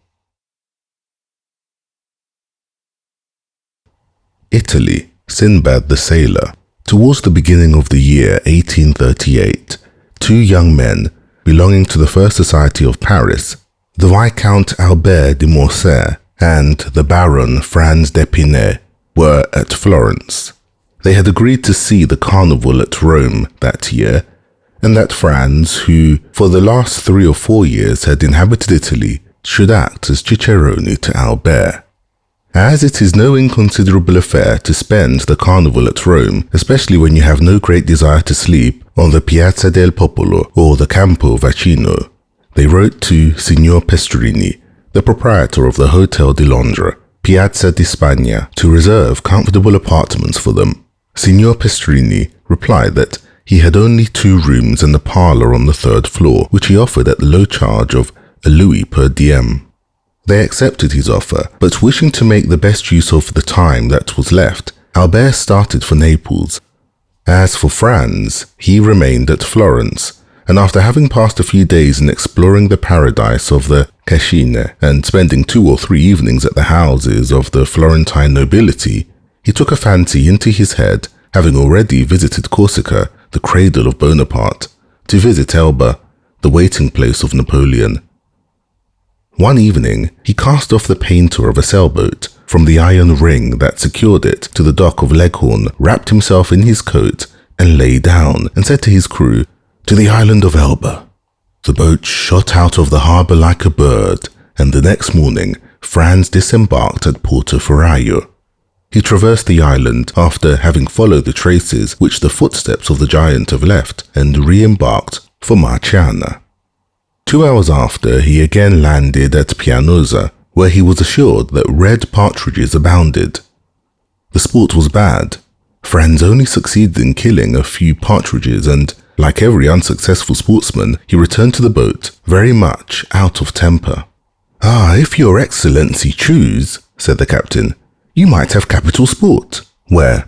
Italy, Sinbad the Sailor. Towards the beginning of the year 1838, 2 young men, belonging to the First Society of Paris, the Viscount Albert de Morcerf and the Baron Franz d'Épinay, were at Florence. They had agreed to see the carnival at Rome that year, and that Franz, who for the last 3 or 4 years had inhabited Italy, should act as cicerone to Albert. As it is no inconsiderable affair to spend the carnival at Rome, especially when you have no great desire to sleep on the Piazza del Popolo or the Campo Vaccino, they wrote to Signor Pestrini, the proprietor of the Hotel de Londres, Piazza di Spagna, to reserve comfortable apartments for them. Signor Pestrini replied that he had only 2 rooms and a parlour on the 3rd floor, which he offered at the low charge of a louis per diem. They accepted his offer, but wishing to make the best use of the time that was left, Albert started for Naples. As for Franz, he remained at Florence, and after having passed a few days in exploring the paradise of the Cascine and spending 2 or 3 evenings at the houses of the Florentine nobility, he took a fancy into his head, having already visited Corsica, the cradle of Bonaparte, to visit Elba, the waiting place of Napoleon. One evening, he cast off the painter of a sailboat from the iron ring that secured it to the dock of Leghorn, wrapped himself in his coat, and lay down, and said to his crew, "To the island of Elba." The boat shot out of the harbour like a bird, and the next morning Franz disembarked at Portoferraio. He traversed the island after having followed the traces which the footsteps of the giant have left, and re-embarked for Marciana. 2 hours after, he again landed at Pianosa, where he was assured that red partridges abounded. The sport was bad. Franz only succeeded in killing a few partridges, and, like every unsuccessful sportsman, he returned to the boat very much out of temper. "Ah, if your excellency choose," said the captain, "you might have capital sport." "Where?"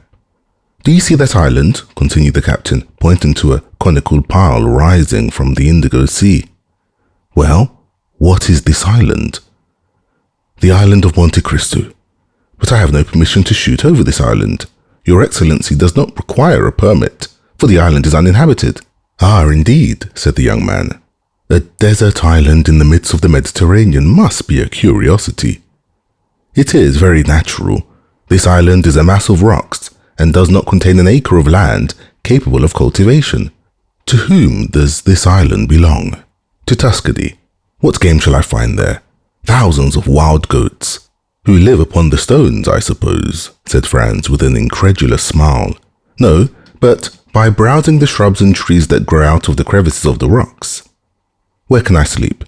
"Do you see that island?" continued the captain, pointing to a conical pile rising from the Indigo Sea. "Well, what is this island?" "The island of Monte Cristo. But I have no permission to shoot over this island. Your excellency does not require a permit, for the island is uninhabited." "Ah, indeed," said the young man. "A desert island in the midst of the Mediterranean must be a curiosity." "It is very natural. This island is a mass of rocks, and does not contain an acre of land capable of cultivation." "To whom does this island belong?" "To Tuscany. What game shall I find there?" "Thousands of wild goats." "Who live upon the stones, I suppose," said Franz with an incredulous smile. "No, but by browsing the shrubs and trees that grow out of the crevices of the rocks." "Where can I sleep?"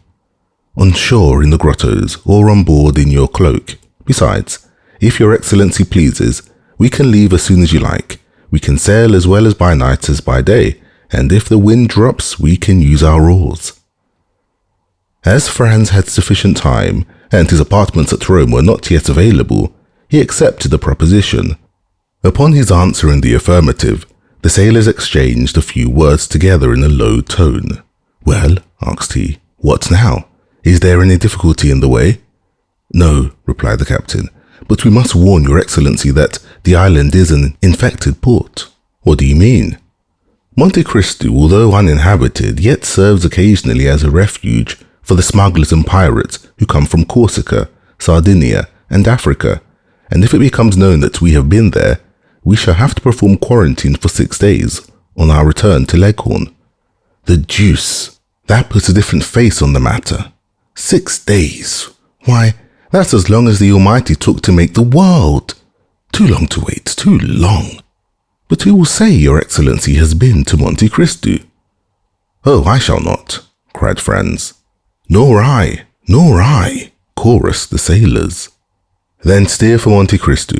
"On shore in the grottos, or on board in your cloak. Besides, if your excellency pleases, we can leave as soon as you like. We can sail as well as by night as by day, and if the wind drops, we can use our oars. As Franz had sufficient time, and his apartments at Rome were not yet available, he accepted the proposition. Upon his answer in the affirmative, the sailors exchanged a few words together in a low tone. "Well," asked he, "what now? Is there any difficulty in the way?" "No," replied the captain, "but we must warn your excellency that the island is an infected port." "What do you mean?" "Monte Cristo, although uninhabited, yet serves occasionally as a refuge for the smugglers and pirates who come from Corsica, Sardinia, and Africa, and if it becomes known that we have been there, we shall have to perform quarantine for 6 days on our return to Leghorn." "The deuce! That puts a different face on the matter. 6 days! Why, that's as long as the Almighty took to make the world. Too long to wait, too long. But who will say your excellency has been to Monte Cristo?" "Oh, I shall not," cried Franz. "Nor I," chorused the sailors. "Then steer for Monte Cristo."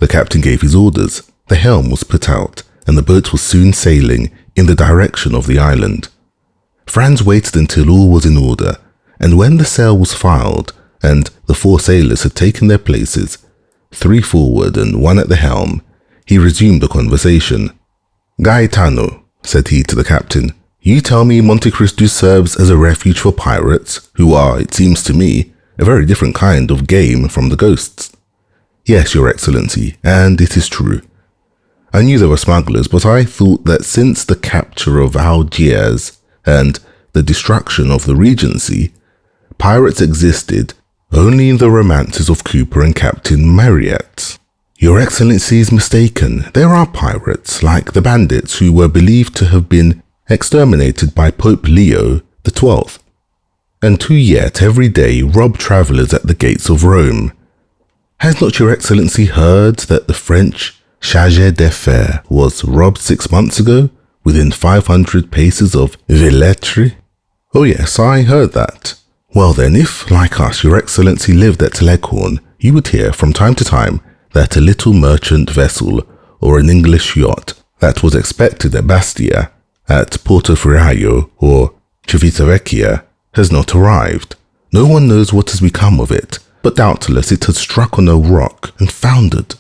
The captain gave his orders, the helm was put out, and the boat was soon sailing in the direction of the island. Franz waited until all was in order, and when the sail was filed and the 4 sailors had taken their places, 3 forward and 1 at the helm, he resumed the conversation. "Gaetano," said he to the captain, "you tell me Monte Cristo serves as a refuge for pirates, who are, it seems to me, a very different kind of game from the ghosts." "Yes, your excellency, and it is true. I knew there were smugglers, but I thought that since the capture of Algiers and the destruction of the Regency, pirates existed only in the romances of Cooper and Captain Marryat." "Your excellency is mistaken. There are pirates, like the bandits who were believed to have been exterminated by Pope Leo XII, and who yet every day rob travellers at the gates of Rome. Has not your excellency heard that the French chargé d'affaires was robbed 6 months ago, within 500 paces of Velletri?" "Oh yes, I heard that." "Well then, if, like us, your excellency lived at Leghorn, you would hear from time to time that a little merchant vessel or an English yacht that was expected at Bastia, at Portofriaio or Civitavecchia has not arrived. No one knows what has become of it, but doubtless it has struck on a rock and foundered.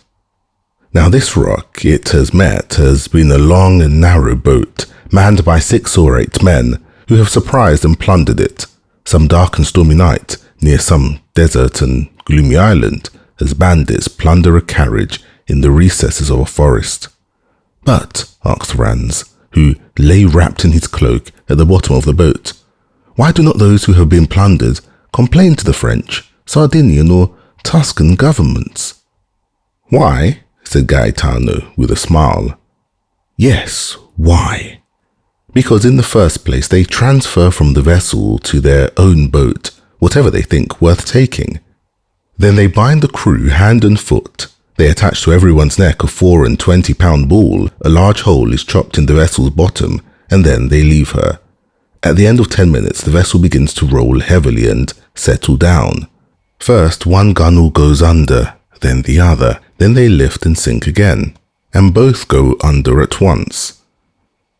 Now this rock it has met has been a long and narrow boat, manned by 6 or 8 men, who have surprised and plundered it, some dark and stormy night, near some desert and gloomy island, as bandits plunder a carriage in the recesses of a forest." "But," asked Franz, who lay wrapped in his cloak at the bottom of the boat, "why do not those who have been plundered complain to the French, Sardinian or Tuscan governments?" "Why?" said Gaetano with a smile. "Yes, why? Because in the first place they transfer from the vessel to their own boat whatever they think worth taking. Then they bind the crew hand and foot. They attach to everyone's neck a 24-pound ball. A large hole is chopped in the vessel's bottom, and then they leave her. At the end of 10 minutes, the vessel begins to roll heavily and settle down. First, one gunwale goes under, then the other. Then they lift and sink again, and both go under at once.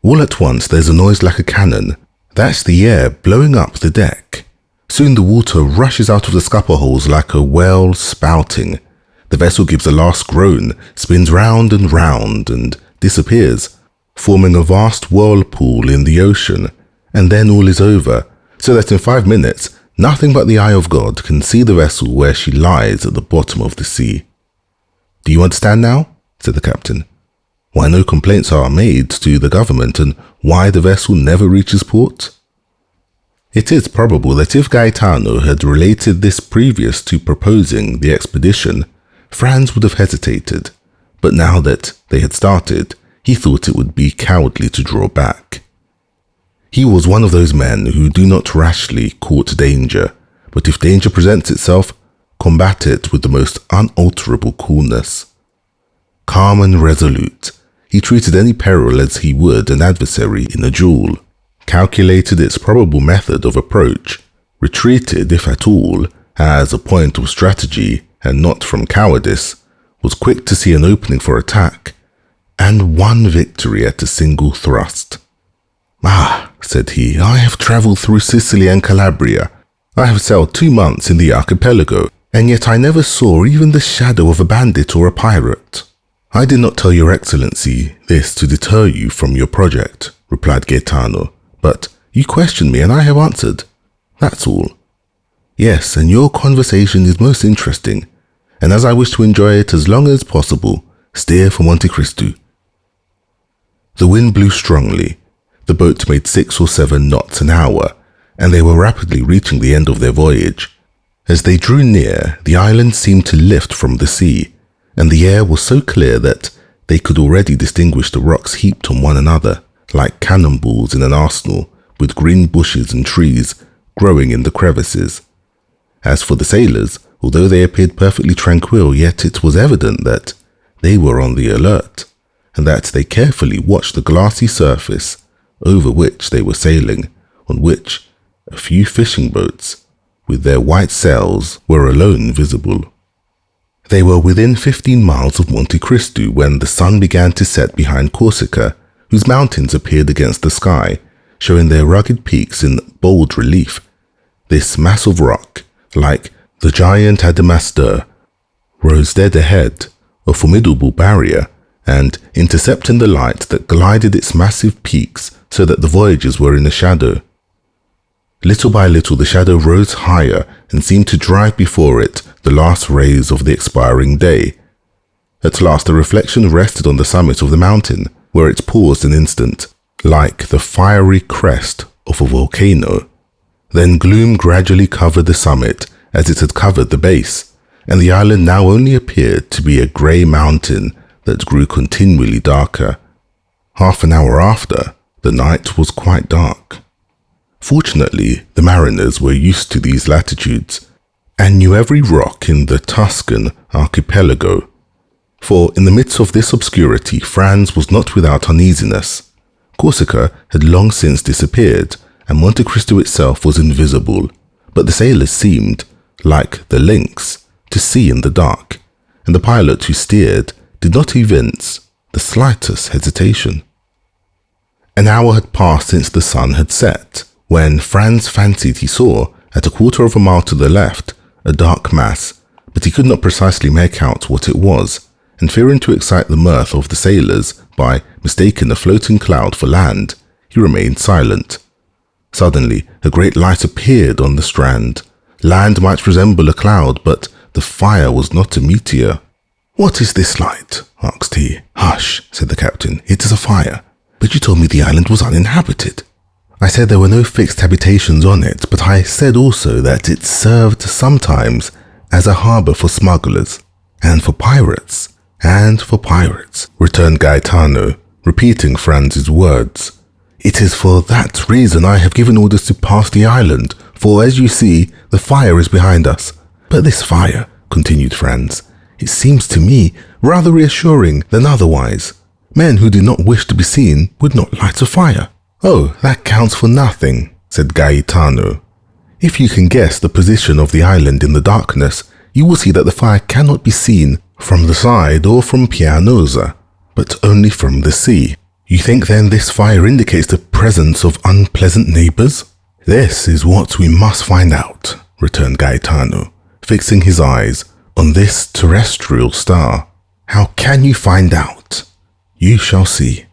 All at once, there's a noise like a cannon. That's the air blowing up the deck. Soon the water rushes out of the scupper holes like a whale spouting. The vessel gives a last groan, spins round and disappears, forming a vast whirlpool in the ocean, and then all is over, so that in 5 minutes, nothing but the eye of God can see the vessel where she lies at the bottom of the sea." "Do you understand now?" said the captain. "Why no complaints are made to the government, and why the vessel never reaches port?" It is probable that if Gaetano had related this previous to proposing the expedition, Franz would have hesitated, but now that they had started, he thought it would be cowardly to draw back. He was one of those men who do not rashly court danger, but if danger presents itself, combat it with the most unalterable coolness. Calm and resolute, he treated any peril as he would an adversary in a duel, calculated its probable method of approach, retreated, if at all, as a point of strategy and not from cowardice, was quick to see an opening for attack, and won victory at a single thrust. "Ah," said he, "I have travelled through Sicily and Calabria. I have sailed 2 months in the archipelago, and yet I never saw even the shadow of a bandit or a pirate." "I did not tell your excellency this to deter you from your project," replied Gaetano, "but you questioned me and I have answered. That's all." "Yes, and your conversation is most interesting, and as I wish to enjoy it as long as possible, steer for Monte Cristo." The wind blew strongly. The boat made 6 or 7 knots an hour, and they were rapidly reaching the end of their voyage. As they drew near, the island seemed to lift from the sea, and the air was so clear that they could already distinguish the rocks heaped on one another, like cannonballs in an arsenal, with green bushes and trees growing in the crevices. As for the sailors, although they appeared perfectly tranquil, yet it was evident that they were on the alert, and that they carefully watched the glassy surface over which they were sailing, on which a few fishing boats, with their white sails, were alone visible. They were within 15 miles of Monte Cristo when the sun began to set behind Corsica, whose mountains appeared against the sky, showing their rugged peaks in bold relief. This mass of rock, like the giant Adamastor, rose dead ahead, a formidable barrier, and intercepting the light that glided its massive peaks so that the voyagers were in the shadow. Little by little the shadow rose higher and seemed to drive before it the last rays of the expiring day. At last the reflection rested on the summit of the mountain, where it paused an instant, like the fiery crest of a volcano. Then gloom gradually covered the summit as it had covered the base, and the island now only appeared to be a grey mountain that grew continually darker. Half an hour after, the night was quite dark. Fortunately, the mariners were used to these latitudes, and knew every rock in the Tuscan archipelago, for in the midst of this obscurity Franz was not without uneasiness. Corsica had long since disappeared, and Monte Cristo itself was invisible, but the sailors seemed, like the lynx, to see in the dark, and the pilot who steered did not evince the slightest hesitation. An hour had passed since the sun had set, when Franz fancied he saw, at a quarter of a mile to the left, a dark mass, but he could not precisely make out what it was, and fearing to excite the mirth of the sailors by mistaking a floating cloud for land, he remained silent. Suddenly, a great light appeared on the strand. Land might resemble a cloud, but the fire was not a meteor. "What is this light?" asked he. "Hush," said the captain, "it is a fire." "But you told me the island was uninhabited." "I said there were no fixed habitations on it, but I said also that it served sometimes as a harbour for smugglers, and for pirates." "And for pirates," returned Gaetano, repeating Franz's words. "It is for that reason I have given orders to pass the island, for as you see, the fire is behind us." "But this fire," continued Franz, "it seems to me rather reassuring than otherwise. Men who did not wish to be seen would not light a fire." "Oh, that counts for nothing," said Gaetano. "If you can guess the position of the island in the darkness, you will see that the fire cannot be seen from the side or from Pianosa, but only from the sea. You think then this fire indicates the presence of unpleasant neighbours?" "This is what we must find out," returned Gaetano, fixing his eyes on this terrestrial star. "How can you find out?" "You shall see."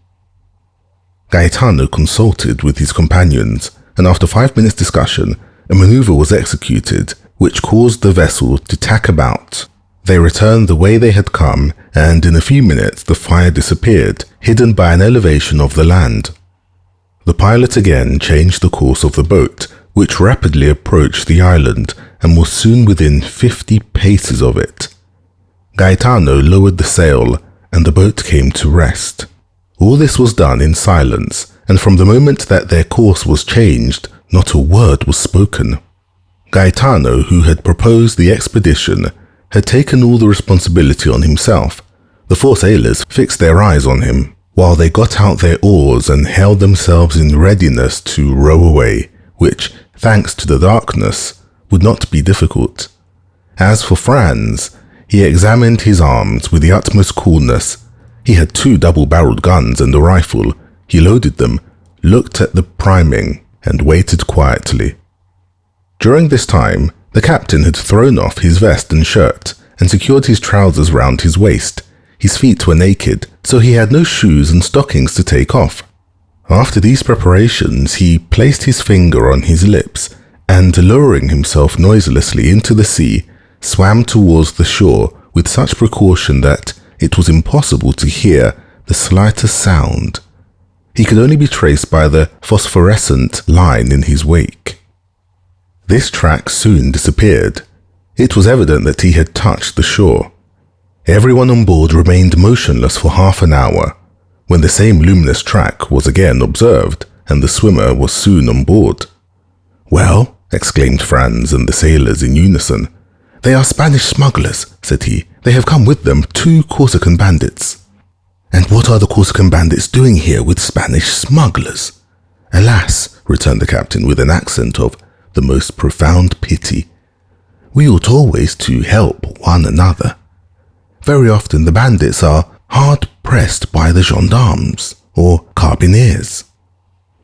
Gaetano consulted with his companions, and after 5 minutes' discussion, a maneuver was executed which caused the vessel to tack about. They returned the way they had come, and in a few minutes the fire disappeared, hidden by an elevation of the land. The pilot again changed the course of the boat, which rapidly approached the island and was soon within 50 paces of it. Gaetano lowered the sail, and the boat came to rest. All this was done in silence, and from the moment that their course was changed, not a word was spoken. Gaetano, who had proposed the expedition, had taken all the responsibility on himself. The 4 sailors fixed their eyes on him, while they got out their oars and held themselves in readiness to row away, which, thanks to the darkness, would not be difficult. As for Franz, he examined his arms with the utmost coolness, He had 2 double-barreled guns and a rifle. He loaded them, looked at the priming, and waited quietly. During this time, the captain had thrown off his vest and shirt and secured his trousers round his waist. His feet were naked, so he had no shoes and stockings to take off. After these preparations, he placed his finger on his lips and, lowering himself noiselessly into the sea, swam towards the shore with such precaution that it was impossible to hear the slightest sound. He could only be traced by the phosphorescent line in his wake. This track soon disappeared. It was evident that he had touched the shore. Everyone on board remained motionless for half an hour, when the same luminous track was again observed, and the swimmer was soon on board. "Well," exclaimed Franz and the sailors in unison. "They are Spanish smugglers," said he. "They have come with them 2 Corsican bandits." "And what are the Corsican bandits doing here with Spanish smugglers?" "Alas," returned the captain with an accent of the most profound pity, "we ought always to help one another. Very often the bandits are hard pressed by the gendarmes or carbineers.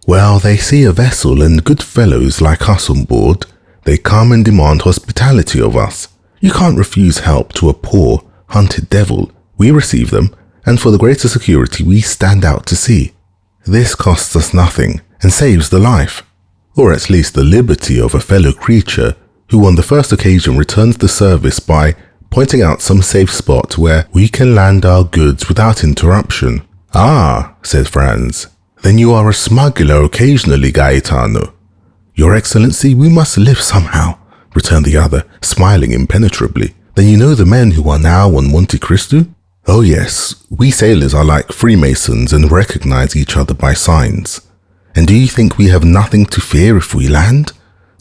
Well, they see a vessel and good fellows like us on board. They come and demand hospitality of us. You can't refuse help to a poor, hunted devil. We receive them, and for the greater security we stand out to sea. This costs us nothing and saves the life, or at least the liberty of a fellow creature who on the first occasion returns the service by pointing out some safe spot where we can land our goods without interruption." "Ah," said Franz, "then you are a smuggler occasionally, Gaetano." "Your Excellency, we must live somehow," returned the other, smiling impenetrably. "Then you know the men who are now on Monte Cristo?" "Oh yes, we sailors are like Freemasons and recognize each other by signs." "And do you think we have nothing to fear if we land?"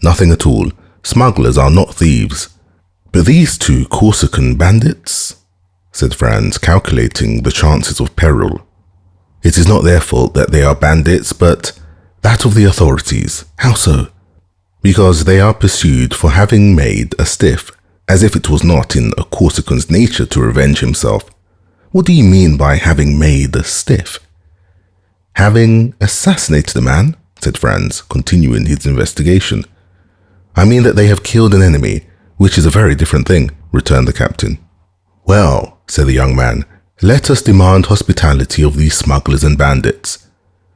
"Nothing at all. Smugglers are not thieves." "But these 2 Corsican bandits?" said Franz, calculating the chances of peril. "It is not their fault that they are bandits, but that of the authorities." "How so?" "Because they are pursued for having made a stiff, as if it was not in a Corsican's nature to revenge himself." "What do you mean by having made a stiff?" "Having assassinated a man," said Franz, continuing his investigation. "I mean that they have killed an enemy, which is a very different thing," returned the captain. "Well," said the young man, "let us demand hospitality of these smugglers and bandits.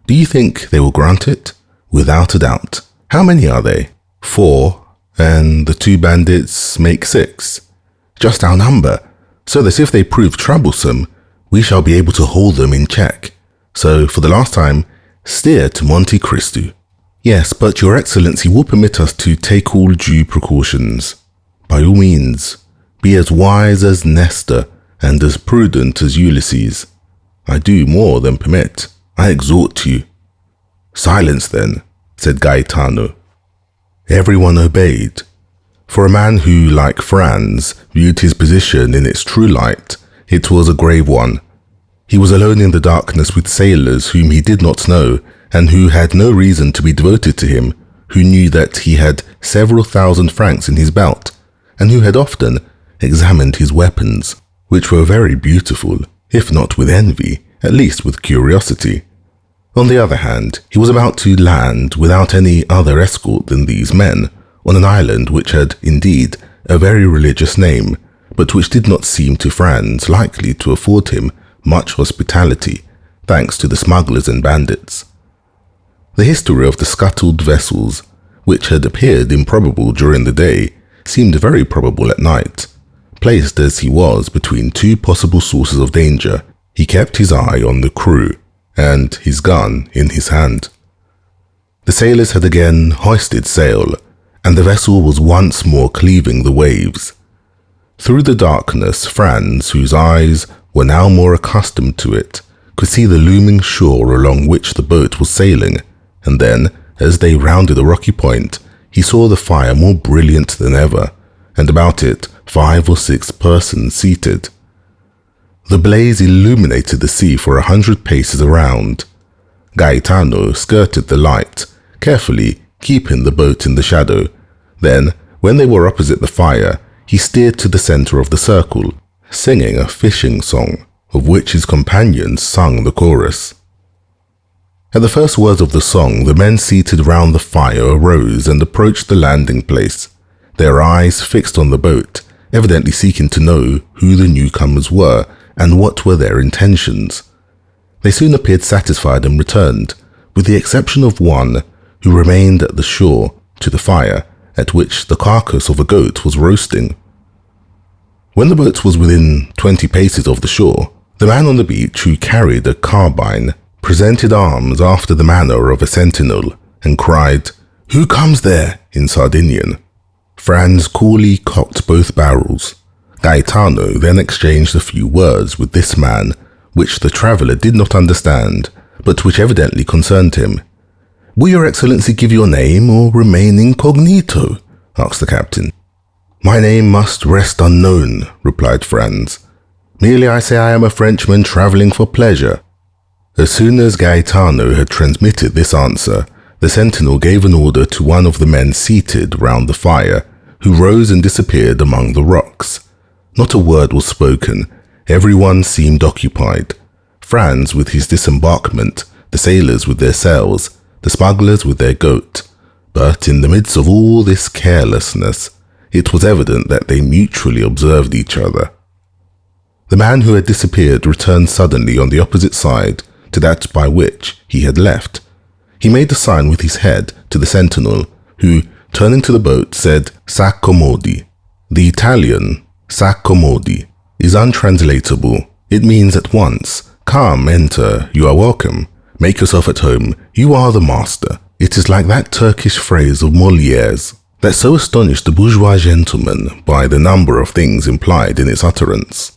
Do you think they will grant it?" "Without a doubt." "How many are they?" 4, and the 2 bandits make 6. "Just our number, so that if they prove troublesome, we shall be able to hold them in check. So, for the last time, steer to Monte Cristo." "Yes, but your Excellency will permit us to take all due precautions." "By all means, be as wise as Nestor and as prudent as Ulysses. I do more than permit. I exhort you." "Silence then," said Gaetano. Everyone obeyed. For a man who, like Franz, viewed his position in its true light, it was a grave one. He was alone in the darkness with sailors whom he did not know and who had no reason to be devoted to him, who knew that he had several thousand francs in his belt, and who had often examined his weapons, which were very beautiful, if not with envy, at least with curiosity. On the other hand, he was about to land without any other escort than these men, on an island which had, indeed, a very religious name, but which did not seem to Franz likely to afford him much hospitality, thanks to the smugglers and bandits. The history of the scuttled vessels, which had appeared improbable during the day, seemed very probable at night. Placed as he was between 2 possible sources of danger, he kept his eye on the crew, and his gun in his hand. The sailors had again hoisted sail, and the vessel was once more cleaving the waves. Through the darkness, Franz, whose eyes were now more accustomed to it, could see the looming shore along which the boat was sailing, and then, as they rounded a rocky point, he saw the fire more brilliant than ever, and about it 5 or 6 persons seated. The blaze illuminated the sea for 100 paces around. Gaetano skirted the light, carefully keeping the boat in the shadow. Then, when they were opposite the fire, he steered to the center of the circle, singing a fishing song, of which his companions sung the chorus. At the first words of the song, the men seated round the fire arose and approached the landing place, their eyes fixed on the boat, evidently seeking to know who the newcomers were and what were their intentions. They soon appeared satisfied and returned, with the exception of one who remained at the shore to the fire, at which the carcass of a goat was roasting. When the boat was within 20 paces of the shore, the man on the beach who carried a carbine presented arms after the manner of a sentinel and cried, "Who comes there?" in Sardinian. Franz coolly cocked both barrels. Gaetano then exchanged a few words with this man, which the traveller did not understand, but which evidently concerned him. "Will your excellency give your name or remain incognito?" asked the captain. "My name must rest unknown," replied Franz. "Merely I say I am a Frenchman travelling for pleasure." As soon as Gaetano had transmitted this answer, the sentinel gave an order to one of the men seated round the fire, who rose and disappeared among the rocks. Not a word was spoken. Everyone seemed occupied. Franz with his disembarkment, the sailors with their sails, the smugglers with their goat. But in the midst of all this carelessness, it was evident that they mutually observed each other. The man who had disappeared returned suddenly on the opposite side to that by which he had left. He made a sign with his head to the sentinel, who, turning to the boat, said, "S'accomodi." The Italian, "S'accomodi," is untranslatable. It means at once, "Come, enter, you are welcome. Make yourself at home, you are the master." It is like that Turkish phrase of Molière's that so astonished the bourgeois gentleman by the number of things implied in its utterance.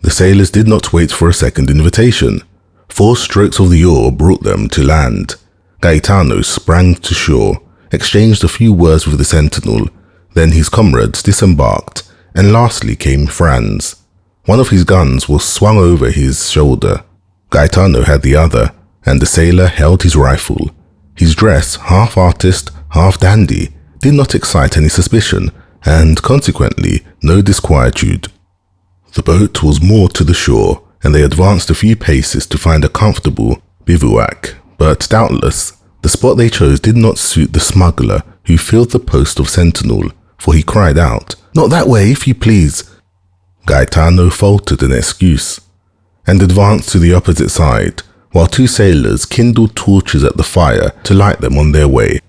The sailors did not wait for a second invitation. 4 strokes of the oar brought them to land. Gaetano sprang to shore, exchanged a few words with the sentinel, then his comrades disembarked, and lastly came Franz. One of his guns was swung over his shoulder. Gaetano had the other, and the sailor held his rifle. His dress, half artist, half dandy, did not excite any suspicion, and consequently no disquietude. The boat was moored to the shore, and they advanced a few paces to find a comfortable bivouac, but doubtless the spot they chose did not suit the smuggler who filled the post of sentinel, for he cried out, "Not that way, if you please." Gaetano faltered an excuse, and advanced to the opposite side, while 2 sailors kindled torches at the fire to light them on their way.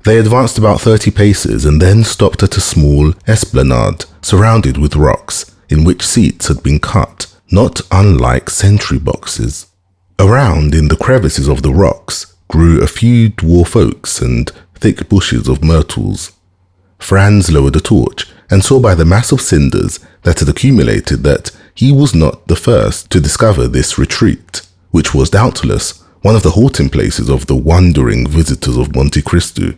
They advanced about 30 paces and then stopped at a small esplanade surrounded with rocks, in which seats had been cut, not unlike sentry boxes. Around, in the crevices of the rocks, grew a few dwarf oaks and thick bushes of myrtles. Franz lowered a torch and saw by the mass of cinders that had accumulated that he was not the first to discover this retreat, which was doubtless one of the halting places of the wandering visitors of Monte Cristo.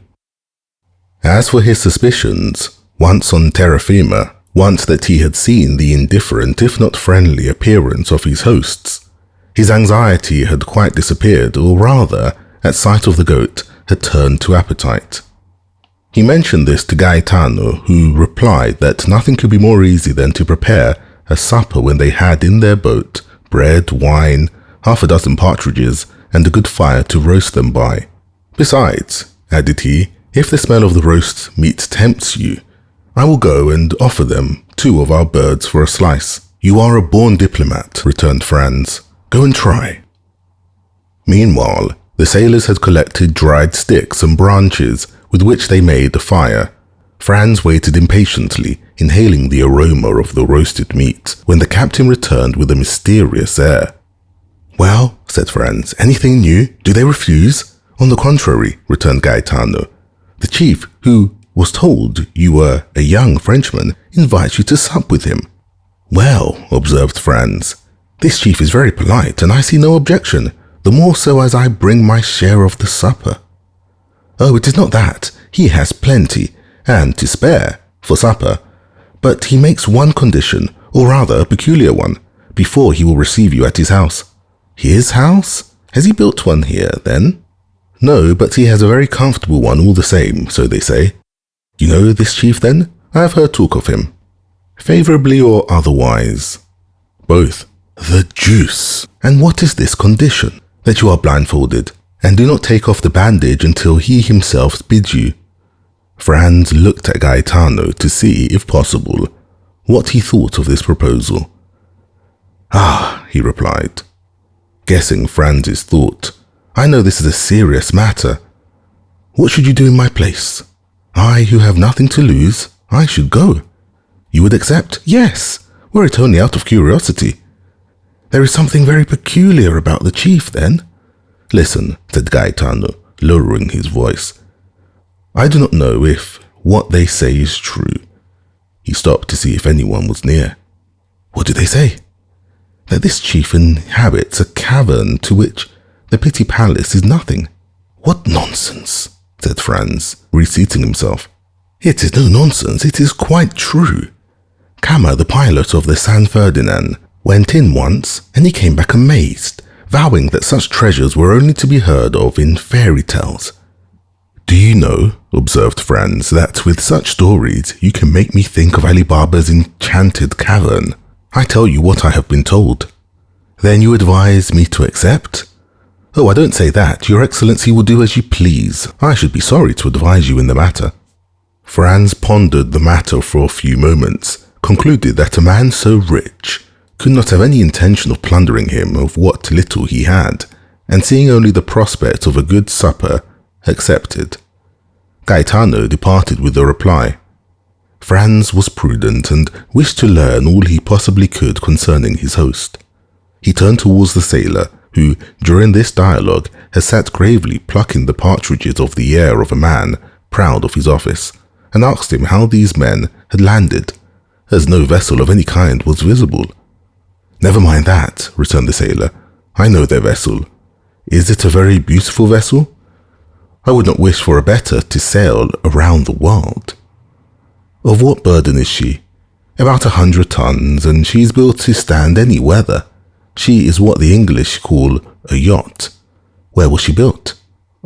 As for his suspicions, once on terra firma, once that he had seen the indifferent if not friendly appearance of his hosts, his anxiety had quite disappeared, or rather, at sight of the goat, had turned to appetite. He mentioned this to Gaetano, who replied that nothing could be more easy than to prepare a supper when they had in their boat bread, wine, 6 partridges, and a good fire to roast them by. "Besides," added he, "if the smell of the roast meat tempts you, I will go and offer them 2 of our birds for a slice." "You are a born diplomat," returned Franz. "Go and try." Meanwhile, the sailors had collected dried sticks and branches with which they made a fire. Franz waited impatiently, inhaling the aroma of the roasted meat, when the captain returned with a mysterious air. "Well," said Franz, "anything new? Do they refuse?" "On the contrary," returned Gaetano. "The chief, who was told you were a young Frenchman, invites you to sup with him." "Well," observed Franz, "this chief is very polite, and I see no objection, the more so as I bring my share of the supper." "Oh, it is not that. He has plenty, and to spare, for supper. But he makes one condition, or rather a peculiar one, before he will receive you at his house." "His house? Has he built one here, then?" "No, but he has a very comfortable one all the same, so they say." "You know this chief, then? I have heard talk of him." "Favourably or otherwise?" "Both. The deuce! And what is this condition? That you are blindfolded, and do not take off the bandage until he himself bids you. Franz looked at Gaetano to see, if possible, what he thought of this proposal. Ah, he replied. Guessing Franz's thought, I know this is a serious matter. What should you do in my place? I, who have nothing to lose, I should go. You would accept? Yes, were it only out of curiosity. There is something very peculiar about the chief, then. Listen, said Gaetano, lowering his voice. I do not know if what they say is true. He stopped to see if anyone was near. What do they say? That this chief inhabits a cavern to which the Pity Palace is nothing. What nonsense, said Franz, reseating himself. It is no nonsense, it is quite true. Kammer, the pilot of the San Ferdinand, went in once, and he came back amazed, vowing that such treasures were only to be heard of in fairy tales. Do you know, observed Franz, that with such stories you can make me think of Ali Baba's enchanted cavern? I tell you what I have been told. Then you advise me to accept? Oh, I don't say that. Your Excellency will do as you please. I should be sorry to advise you in the matter. Franz pondered the matter for a few moments, concluded that a man so rich could not have any intention of plundering him of what little he had, and seeing only the prospect of a good supper, accepted. Gaetano departed with the reply. Franz was prudent and wished to learn all he possibly could concerning his host. He turned towards the sailor, who, during this dialogue, had sat gravely plucking the partridges off the air of a man proud of his office, and asked him how these men had landed, as no vessel of any kind was visible. Never mind that, returned the sailor. I know their vessel. Is it a very beautiful vessel? I would not wish for a better to sail around the world. Of what burden is she? About 100 tons, and she is built to stand any weather. She is what the English call a yacht. Where was she built?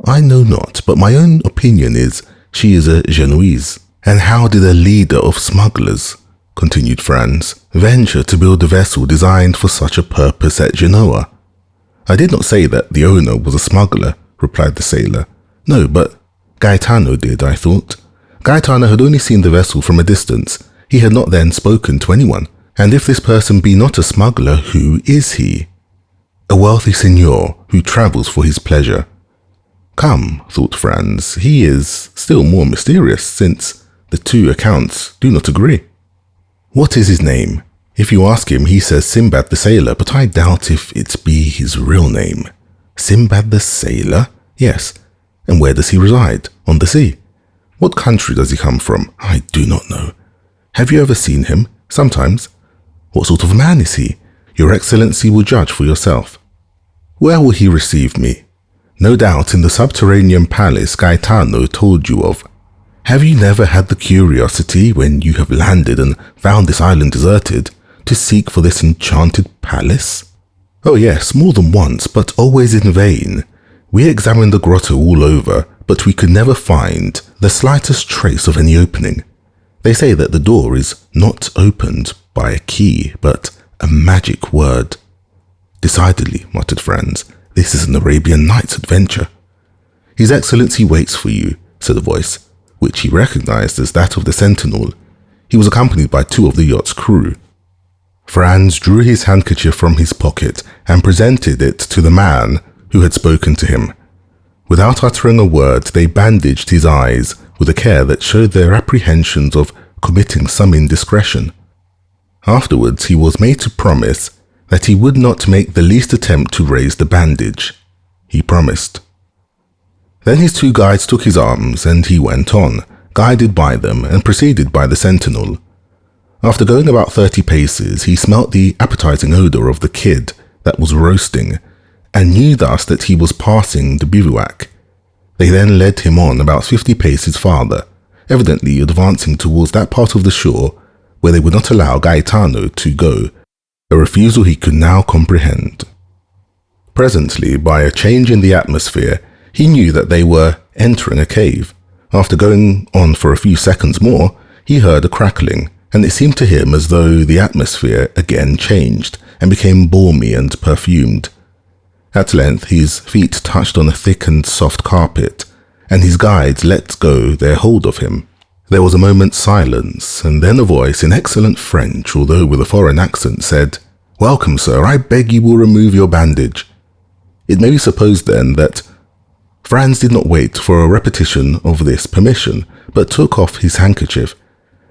I know not, but my own opinion is she is a Genoese. And how did a leader of smugglers, continued Franz, venture to build a vessel designed for such a purpose at Genoa? I did not say that the owner was a smuggler, replied the sailor. No, but Gaetano did, I thought. Gaetano had only seen the vessel from a distance. He had not then spoken to anyone. And if this person be not a smuggler, who is he? A wealthy signor who travels for his pleasure. Come, thought Franz, he is still more mysterious, since the two accounts do not agree. What is his name? If you ask him, he says Sinbad the Sailor, but I doubt if it be his real name. Sinbad the Sailor? Yes. And where does he reside? On the sea. What country does he come from? I do not know. Have you ever seen him? Sometimes. What sort of a man is he? Your Excellency will judge for yourself. Where will he receive me? No doubt in the subterranean palace Gaetano told you of. Have you never had the curiosity, when you have landed and found this island deserted, to seek for this enchanted palace? Oh yes, more than once, but always in vain. We examined the grotto all over, but we could never find the slightest trace of any opening. They say that the door is not opened by a key, but a magic word. Decidedly, muttered Franz, this is an Arabian Nights adventure. His Excellency waits for you, said a voice, which he recognized as that of the sentinel. He was accompanied by 2 of the yacht's crew. Franz drew his handkerchief from his pocket and presented it to the man who had spoken to him. Without uttering a word, they bandaged his eyes with a care that showed their apprehensions of committing some indiscretion. Afterwards, he was made to promise that he would not make the least attempt to raise the bandage. He promised. Then his 2 guides took his arms, and he went on, guided by them and preceded by the sentinel. After going about 30 paces, he smelt the appetizing odor of the kid that was roasting, and knew thus that he was passing the bivouac. They then led him on about 50 paces farther, evidently advancing towards that part of the shore where they would not allow Gaetano to go, a refusal he could now comprehend. Presently, by a change in the atmosphere, he knew that they were entering a cave. After going on for a few seconds more, he heard a crackling, and it seemed to him as though the atmosphere again changed, and became balmy and perfumed. At length his feet touched on a thick and soft carpet, and his guides let go their hold of him. There was a moment's silence, and then a voice in excellent French, although with a foreign accent, said, "Welcome, sir, I beg you will remove your bandage." It may be supposed then that Franz did not wait for a repetition of this permission, but took off his handkerchief,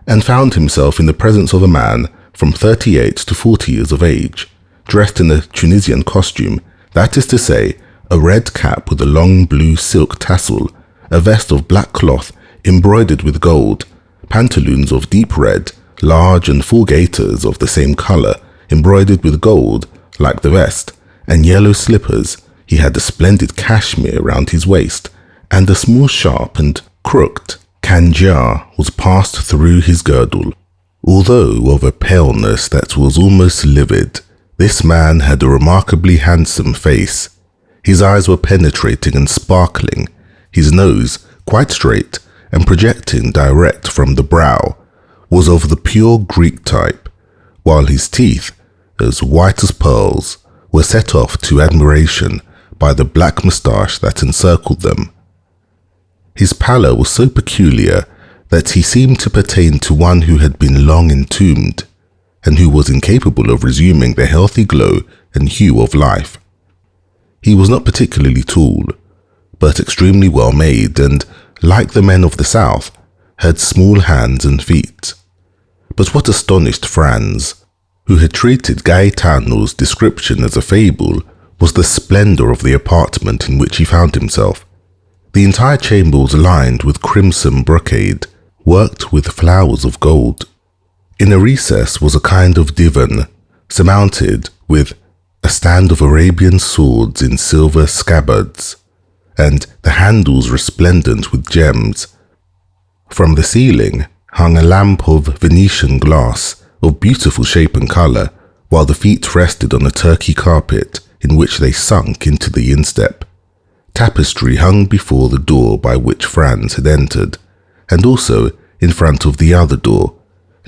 and found himself in the presence of a man from 38 to 40 years of age, dressed in a Tunisian costume, that is to say, a red cap with a long blue silk tassel, a vest of black cloth embroidered with gold, pantaloons of deep red, large and full gaiters of the same colour, embroidered with gold, like the vest, and yellow slippers. He had a splendid cashmere round his waist, and a small sharp and crooked cangiar was passed through his girdle. Although of a paleness that was almost livid, this man had a remarkably handsome face. His eyes were penetrating and sparkling, his nose, quite straight and projecting direct from the brow, was of the pure Greek type, while his teeth, as white as pearls, were set off to admiration by the black moustache that encircled them. His pallor was so peculiar that he seemed to pertain to one who had been long entombed, and who was incapable of resuming the healthy glow and hue of life. He was not particularly tall, but extremely well made, and, like the men of the South, had small hands and feet. But what astonished Franz, who had treated Gaetano's description as a fable, was the splendour of the apartment in which he found himself. The entire chamber was lined with crimson brocade, worked with flowers of gold. In a recess was a kind of divan, surmounted with a stand of Arabian swords in silver scabbards, and the handles resplendent with gems. From the ceiling hung a lamp of Venetian glass, of beautiful shape and colour, while the feet rested on a Turkey carpet in which they sunk into the instep. Tapestry hung before the door by which Franz had entered, and also in front of the other door,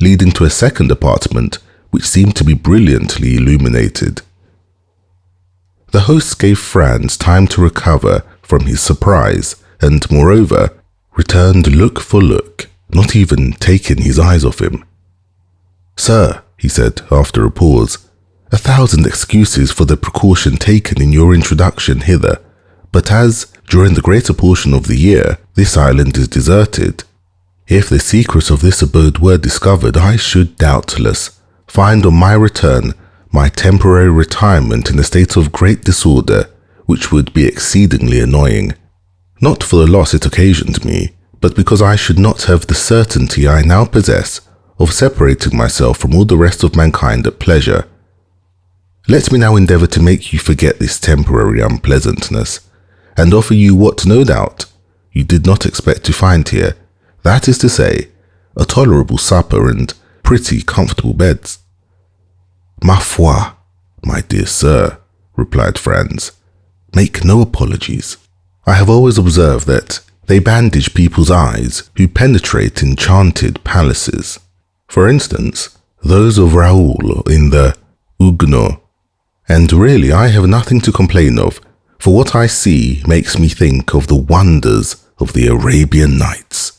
leading to a second apartment which seemed to be brilliantly illuminated. The host gave Franz time to recover from his surprise, and, moreover, returned look for look, not even taking his eyes off him. "Sir," he said after a pause, "a thousand excuses for the precaution taken in your introduction hither, but as, during the greater portion of the year, this island is deserted, if the secret of this abode were discovered, I should doubtless find on my return my temporary retirement in a state of great disorder, which would be exceedingly annoying, not for the loss it occasioned me, but because I should not have the certainty I now possess of separating myself from all the rest of mankind at pleasure. Let me now endeavour to make you forget this temporary unpleasantness, and offer you what, no doubt, you did not expect to find here, that is to say, a tolerable supper and pretty comfortable beds." "Ma foi, my dear sir," replied Franz, "make no apologies. I have always observed that they bandage people's eyes who penetrate enchanted palaces. For instance, those of Raoul in the Huguenot. And really I have nothing to complain of, for what I see makes me think of the wonders of the Arabian Nights.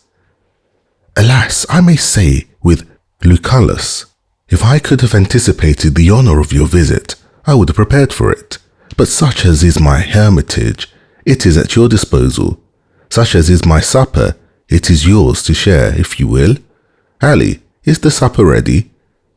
Alas, I may say with Lucullus, if I could have anticipated the honour of your visit, I would have prepared for it. But such as is my hermitage, it is at your disposal. Such as is my supper, it is yours to share, if you will. Ali, is the supper ready?"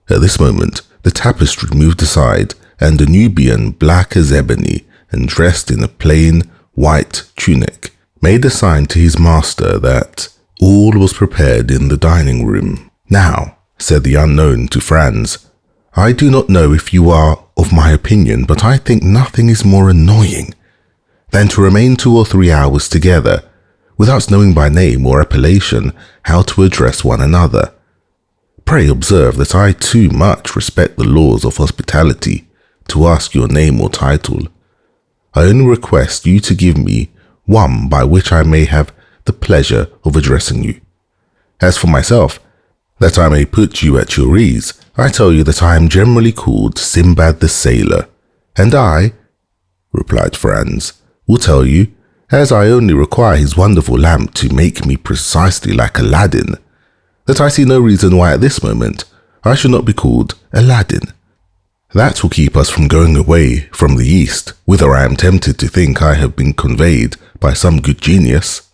At this moment, the tapestry moved aside, and a Nubian, black as ebony, and dressed in a plain, white tunic, made a sign to his master that all was prepared in the dining room. "Now," said the unknown to Franz, "I do not know if you are of my opinion, but I think nothing is more annoying than to remain 2 or 3 hours together, without knowing by name or appellation how to address one another. Pray observe that I too much respect the laws of hospitality to ask your name or title. I only request you to give me one by which I may have the pleasure of addressing you. As for myself, that I may put you at your ease, I tell you that I am generally called Sinbad the Sailor, and I, replied Franz, will tell you, as I only require his wonderful lamp to make me precisely like Aladdin, that I see no reason why at this moment I should not be called Aladdin. That will keep us from going away from the East, whither I am tempted to think I have been conveyed by some good genius.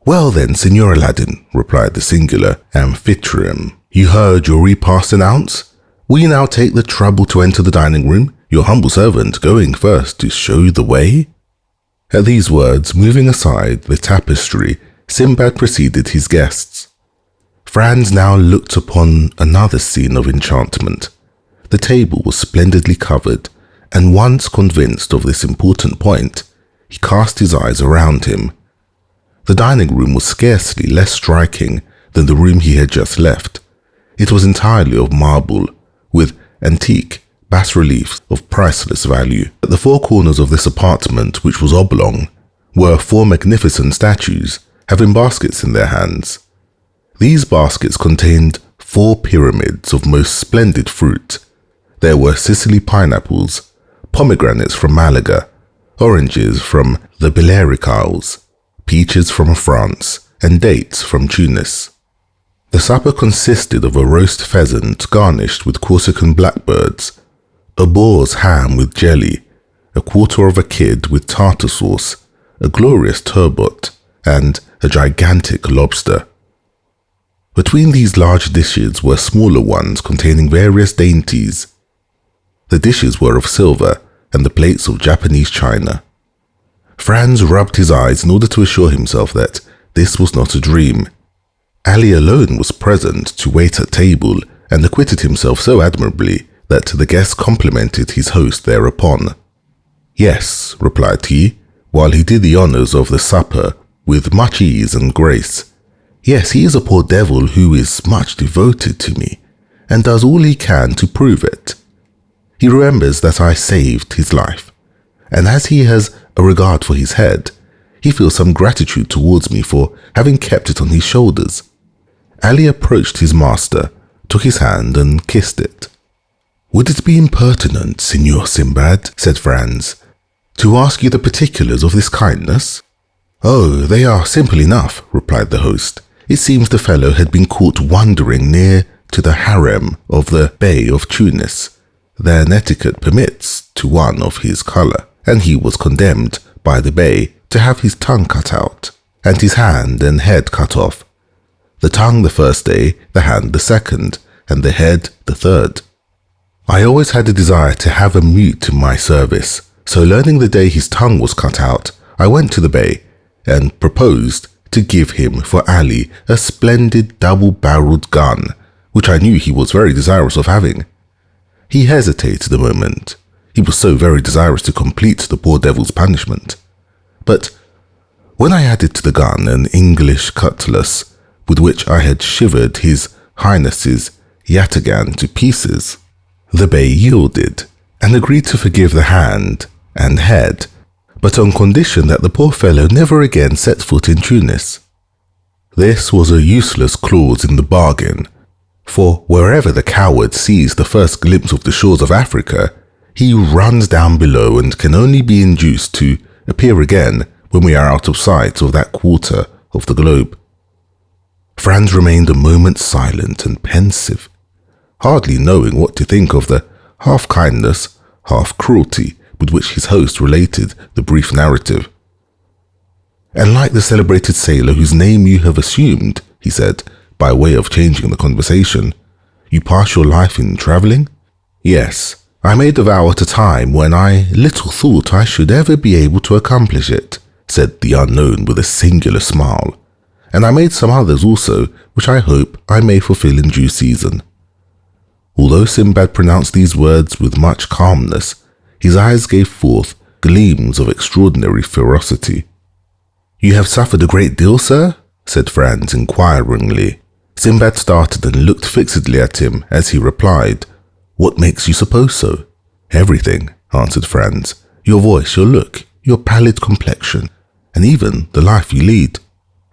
Well then, Signor Aladdin, replied the singular Amphitryon, you heard your repast announced? Will you now take the trouble to enter the dining room, your humble servant going first to show you the way? At these words, moving aside the tapestry, Sinbad preceded his guests. Franz now looked upon another scene of enchantment. The table was splendidly covered, and once convinced of this important point, he cast his eyes around him. The dining room was scarcely less striking than the room he had just left. It was entirely of marble, with antique bas-reliefs of priceless value. At the four corners of this apartment, which was oblong, were four magnificent statues, having baskets in their hands. These baskets contained 4 pyramids of most splendid fruit. There were Sicily pineapples, pomegranates from Malaga, oranges from the Balearic Isles, peaches from France, and dates from Tunis. The supper consisted of a roast pheasant garnished with Corsican blackbirds, a boar's ham with jelly, a quarter of a kid with tartar sauce, a glorious turbot, and a gigantic lobster. Between these large dishes were smaller ones containing various dainties. The dishes were of silver and the plates of Japanese china. Franz rubbed his eyes in order to assure himself that this was not a dream. Ali alone was present to wait at table and acquitted himself so admirably that the guests complimented his host thereupon. Yes, replied he, while he did the honours of the supper with much ease and grace. Yes, he is a poor devil who is much devoted to me, and does all he can to prove it. He remembers that I saved his life, and as he has a regard for his head, he feels some gratitude towards me for having kept it on his shoulders. Ali approached his master, took his hand and kissed it. Would it be impertinent, Signor Sinbad, said Franz, to ask you the particulars of this kindness? Oh, they are simple enough, replied the host. It seems the fellow had been caught wandering near to the harem of the Bey of Tunis. Their etiquette permits to one of his colour, and he was condemned by the Bey to have his tongue cut out, and his hand and head cut off. The tongue the first day, the hand the second, and the head the third. I always had a desire to have a mute in my service, so learning the day his tongue was cut out, I went to the Bey and proposed to give him for Ali a splendid double-barreled gun, which I knew he was very desirous of having. He hesitated a moment. He was so very desirous to complete the poor devil's punishment. But when I added to the gun an English cutlass, with which I had shivered his Highness's yataghan to pieces, the Bey yielded, and agreed to forgive the hand and head, but on condition that the poor fellow never again set foot in Tunis. This was a useless clause in the bargain, for wherever the coward sees the first glimpse of the shores of Africa, he runs down below and can only be induced to appear again when we are out of sight of that quarter of the globe. Franz remained a moment silent and pensive, hardly knowing what to think of the half-kindness, half-cruelty with which his host related the brief narrative. And like the celebrated sailor whose name you have assumed, he said, by way of changing the conversation, you pass your life in travelling? Yes, I made a vow at a time when I little thought I should ever be able to accomplish it, said the unknown with a singular smile, and I made some others also, which I hope I may fulfill in due season. Although Sinbad pronounced these words with much calmness, his eyes gave forth gleams of extraordinary ferocity. You have suffered a great deal, sir? Said Franz inquiringly. Sinbad started and looked fixedly at him as he replied, What makes you suppose so? Everything, answered Franz. Your voice, your look, your pallid complexion, and even the life you lead.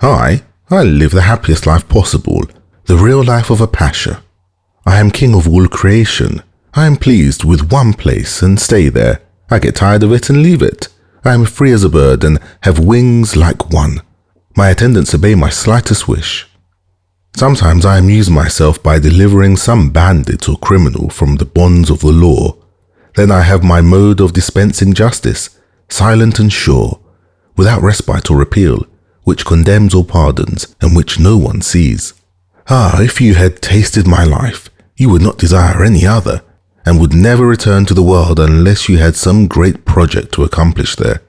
I live the happiest life possible, the real life of a pasha. I am king of all creation. I am pleased with one place and stay there. I get tired of it and leave it. I am free as a bird and have wings like one. My attendants obey my slightest wish. Sometimes I amuse myself by delivering some bandit or criminal from the bonds of the law. Then I have my mode of dispensing justice, silent and sure, without respite or appeal, which condemns or pardons, and which no one sees. Ah, if you had tasted my life, you would not desire any other, and would never return to the world unless you had some great project to accomplish there.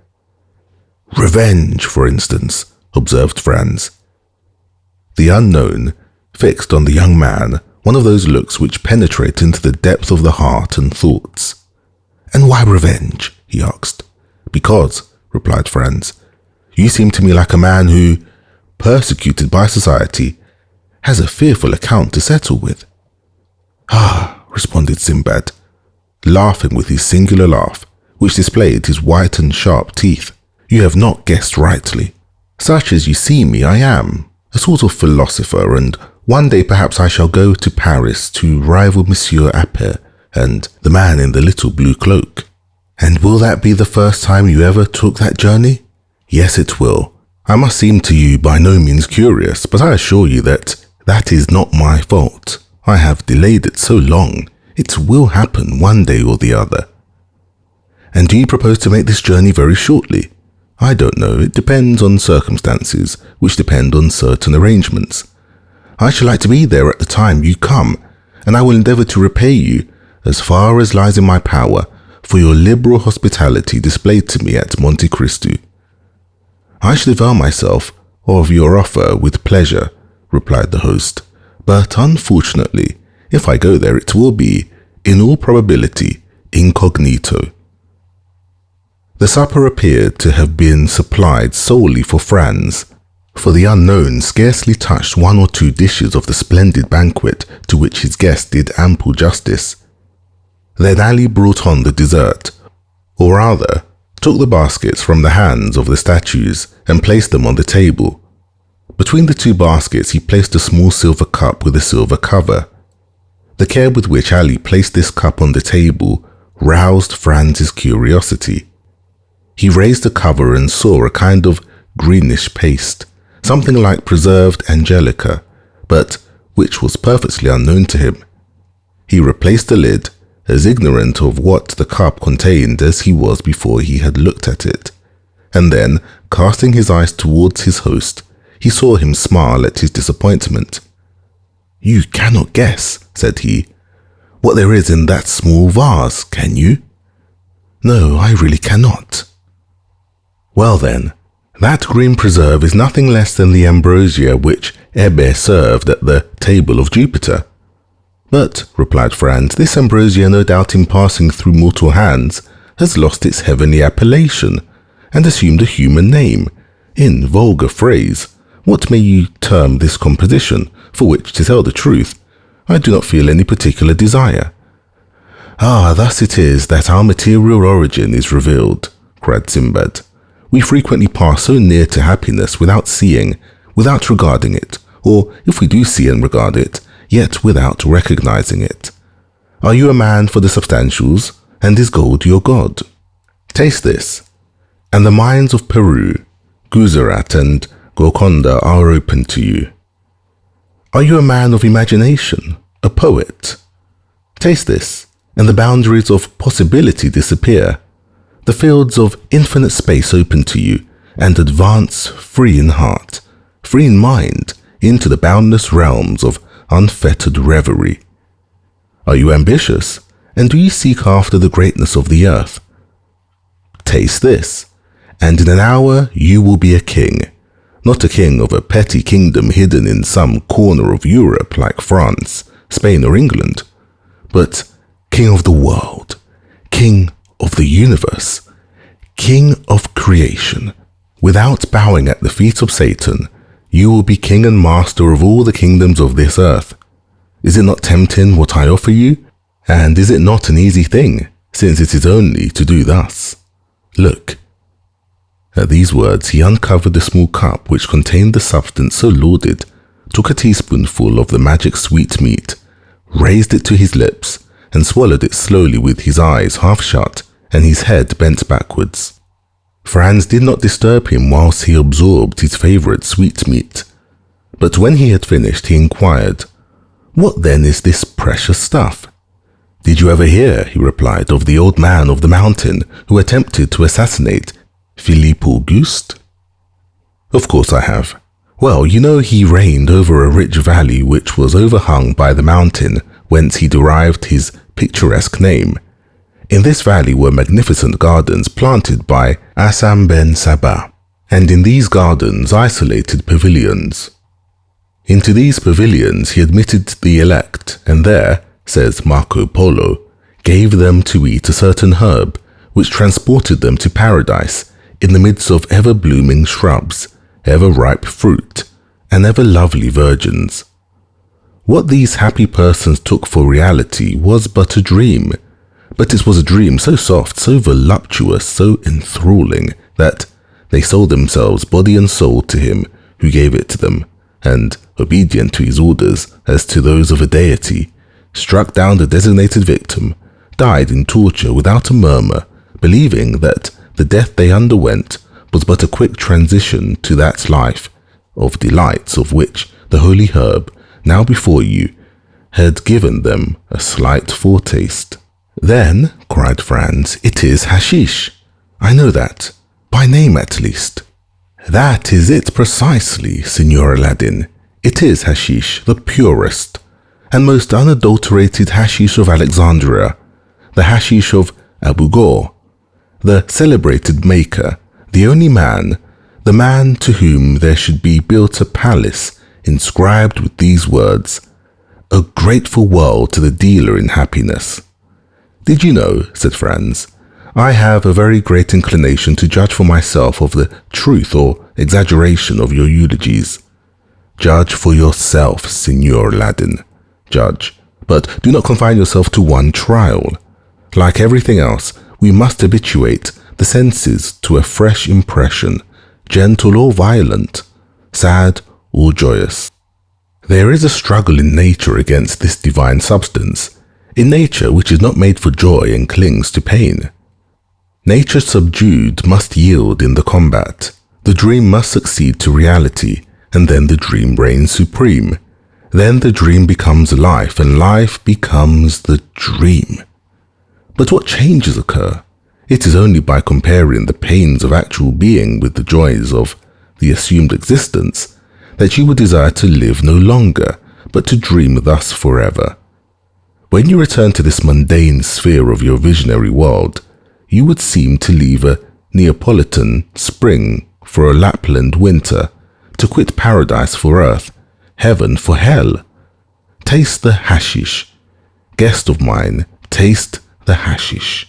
Revenge, for instance, observed Franz. The unknown fixed on the young man one of those looks which penetrate into the depth of the heart and thoughts. And why revenge? He asked. Because, replied Franz, you seem to me like a man who, persecuted by society, has a fearful account to settle with. Ah, responded Sinbad, laughing with his singular laugh, which displayed his white and sharp teeth. You have not guessed rightly. Such as you see me, I am, a sort of philosopher, and one day perhaps I shall go to Paris to rival Monsieur Appert and the man in the little blue cloak. And will that be the first time you ever took that journey? Yes, it will. I must seem to you by no means curious, but I assure you that is not my fault. I have delayed it so long. It will happen one day or the other. And do you propose to make this journey very shortly? I don't know. It depends on circumstances, which depend on certain arrangements. I should like to be there at the time you come, and I will endeavour to repay you, as far as lies in my power, for your liberal hospitality displayed to me at Monte Cristo. I should avail myself of your offer with pleasure, replied the host, but unfortunately, if I go there it will be, in all probability, incognito. The supper appeared to have been supplied solely for Franz, for the unknown scarcely touched one or two dishes of the splendid banquet to which his guest did ample justice. Then Ali brought on the dessert, or rather, took the baskets from the hands of the statues and placed them on the table. Between the two baskets he placed a small silver cup with a silver cover. The care with which Ali placed this cup on the table roused Franz's curiosity. He raised the cover and saw a kind of greenish paste, something like preserved angelica, but which was perfectly unknown to him. He replaced the lid, as ignorant of what the cup contained as he was before he had looked at it, and then, casting his eyes towards his host, he saw him smile at his disappointment. You cannot guess, said he, what there is in that small vase, can you? No, I really cannot. Well then, that green preserve is nothing less than the ambrosia which Hebe served at the table of Jupiter. But, replied Franz, this ambrosia, no doubt in passing through mortal hands, has lost its heavenly appellation, and assumed a human name. In vulgar phrase, what may you term this composition, for which, to tell the truth, I do not feel any particular desire? Ah, thus it is that our material origin is revealed, cried Sinbad. We frequently pass so near to happiness without seeing, without regarding it, or if we do see and regard it, yet without recognizing it. Are you a man for the substantials, and is gold your god? Taste this, and the mines of Peru, Gujarat and Golconda are open to you. Are you a man of imagination, a poet? Taste this, and the boundaries of possibility disappear, the fields of infinite space open to you, and advance free in heart, free in mind, into the boundless realms of unfettered reverie. Are you ambitious, and do you seek after the greatness of the earth? Taste this, and in an hour you will be a king, not a king of a petty kingdom hidden in some corner of Europe like France, Spain or England, but king of the world, king of the universe, king of creation. Without bowing at the feet of Satan, you will be king and master of all the kingdoms of this earth. Is it not tempting what I offer you? And is it not an easy thing, since it is only to do thus? Look. At these words he uncovered the small cup which contained the substance so lauded, took a teaspoonful of the magic sweetmeat, raised it to his lips, and swallowed it slowly with his eyes half shut and his head bent backwards. Franz did not disturb him whilst he absorbed his favourite sweetmeat, but when he had finished he inquired, "What then is this precious stuff?" "Did you ever hear," he replied, "of the old man of the mountain who attempted to assassinate Philippe Auguste?" "Of course I have. Well, you know he reigned over a rich valley which was overhung by the mountain whence he derived his picturesque name. In this valley were magnificent gardens planted by Assam ben Sabah, and in these gardens isolated pavilions. Into these pavilions he admitted the elect, and there, says Marco Polo, gave them to eat a certain herb, which transported them to paradise in the midst of ever-blooming shrubs, ever-ripe fruit, and ever-lovely virgins. What these happy persons took for reality was but a dream, but it was a dream so soft, so voluptuous, so enthralling, that they sold themselves body and soul to him who gave it to them, and, obedient to his orders as to those of a deity, struck down the designated victim, died in torture without a murmur, believing that the death they underwent was but a quick transition to that life of delights of which the holy herb, now before you, had given them a slight foretaste." "Then," cried Franz, "it is hashish. I know that, by name at least." "That is it precisely, Signor Aladdin. It is hashish, the purest and most unadulterated hashish of Alexandria, the hashish of Abu Ghor, the celebrated maker, the only man, the man to whom there should be built a palace inscribed with these words, 'A grateful world to the dealer in happiness.' Did you know," said Franz, "I have a very great inclination to judge for myself of the truth or exaggeration of your eulogies. Judge for yourself, Signor Aladdin. Judge, but do not confine yourself to one trial. Like everything else, we must habituate the senses to a fresh impression, gentle or violent, sad or joyous. There is a struggle in nature against this divine substance, in nature which is not made for joy and clings to pain. Nature subdued must yield in the combat. The dream must succeed to reality, and then the dream reigns supreme. Then the dream becomes life, and life becomes the dream. But what changes occur? It is only by comparing the pains of actual being with the joys of the assumed existence that you would desire to live no longer, but to dream thus forever. When you return to this mundane sphere of your visionary world, you would seem to leave a Neapolitan spring for a Lapland winter, to quit paradise for earth, heaven for hell. Taste the hashish. Guest of mine, taste the hashish."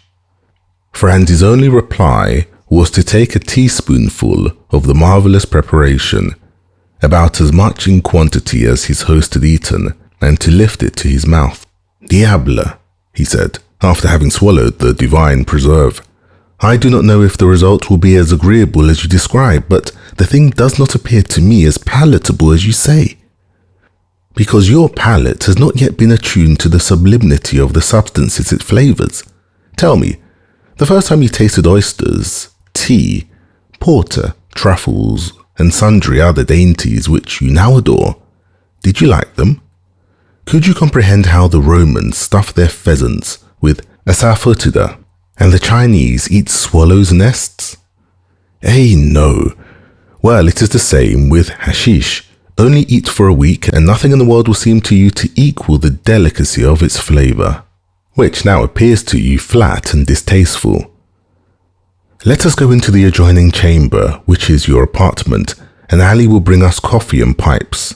Franz's only reply was to take a teaspoonful of the marvellous preparation, about as much in quantity as his host had eaten, and to lift it to his mouth. "Diable," he said, after having swallowed the divine preserve. "I do not know if the result will be as agreeable as you describe, but the thing does not appear to me as palatable as you say, because your palate has not yet been attuned to the sublimity of the substances it flavours. Tell me, the first time you tasted oysters, tea, porter, truffles, and sundry other dainties which you now adore, did you like them? Could you comprehend how the Romans stuff their pheasants with asafoetida, and the Chinese eat swallows' nests? No. Well, it is the same with hashish. Only eat for a week, and nothing in the world will seem to you to equal the delicacy of its flavour, which now appears to you flat and distasteful. Let us go into the adjoining chamber, which is your apartment, and Ali will bring us coffee and pipes."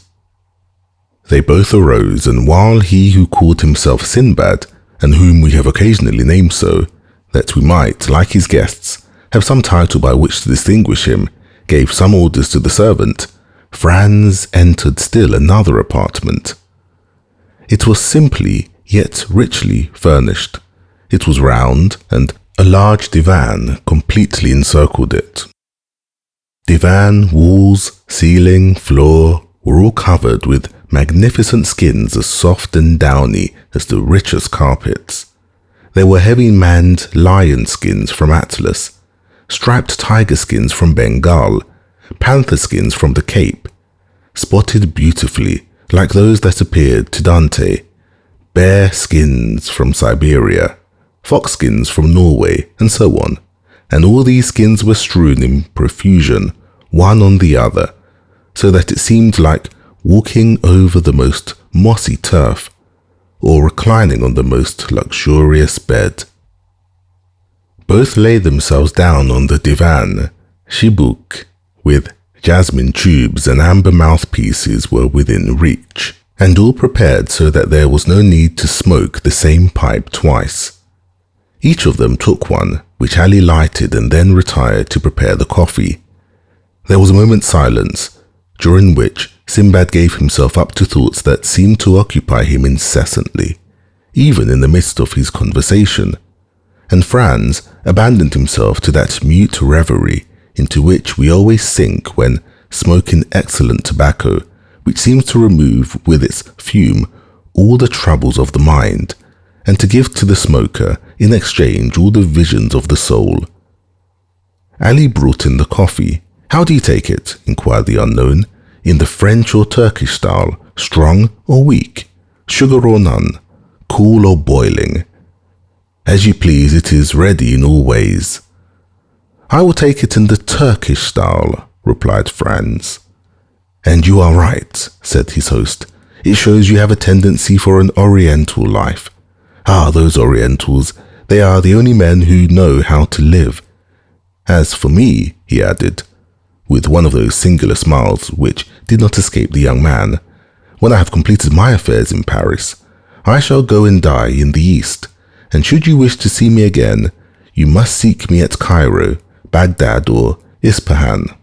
They both arose, and while he who called himself Sinbad, and whom we have occasionally named so, that we might, like his guests, have some title by which to distinguish him, gave some orders to the servant, Franz entered still another apartment. It was simply yet richly furnished. It was round, and a large divan completely encircled it. Divan, walls, ceiling, floor were all covered with magnificent skins as soft and downy as the richest carpets. There were heavy manned lion skins from Atlas, striped tiger skins from Bengal, panther skins from the Cape, spotted beautifully like those that appeared to Dante, bear skins from Siberia, fox skins from Norway, and so on. And all these skins were strewn in profusion, one on the other, so that it seemed like walking over the most mossy turf, or reclining on the most luxurious bed. Both laid themselves down on the divan. Shibuk, with jasmine tubes and amber mouthpieces, were within reach, and all prepared so that there was no need to smoke the same pipe twice. Each of them took one, which Ali lighted and then retired to prepare the coffee. There was a moment's silence, during which Sinbad gave himself up to thoughts that seemed to occupy him incessantly, even in the midst of his conversation, and Franz abandoned himself to that mute reverie into which we always sink when smoking excellent tobacco, which seems to remove with its fume all the troubles of the mind, and to give to the smoker in exchange all the visions of the soul. Ali brought in the coffee. "How do you take it?" inquired the unknown. "In the French or Turkish style, strong or weak, sugar or none, cool or boiling?" "As you please, it is ready in all ways." "I will take it in the Turkish style," replied Franz. "And you are right," said his host. "It shows you have a tendency for an Oriental life. Ah, those Orientals, they are the only men who know how to live. As for me," he added, with one of those singular smiles which did not escape the young man, "when I have completed my affairs in Paris, I shall go and die in the East, and should you wish to see me again, you must seek me at Cairo, Baghdad, or Ispahan."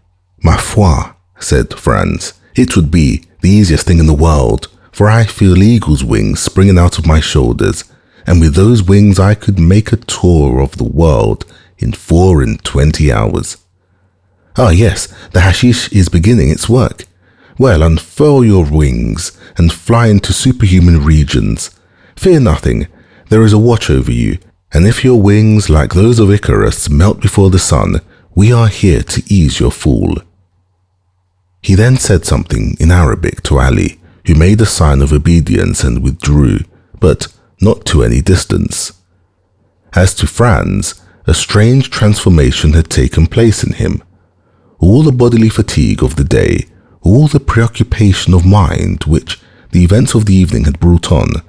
"Ma foi," said Franz, "it would be the easiest thing in the world, for I feel eagle's wings springing out of my shoulders, and with those wings I could make a tour of the world in 24 hours. Ah yes, the hashish is beginning its work. Well, unfurl your wings and fly into superhuman regions. Fear nothing, there is a watch over you, and if your wings, like those of Icarus, melt before the sun, we are here to ease your fall." He then said something in Arabic to Ali, who made a sign of obedience and withdrew, but not to any distance. As to Franz, a strange transformation had taken place in him. All the bodily fatigue of the day, all the preoccupation of mind which the events of the evening had brought on,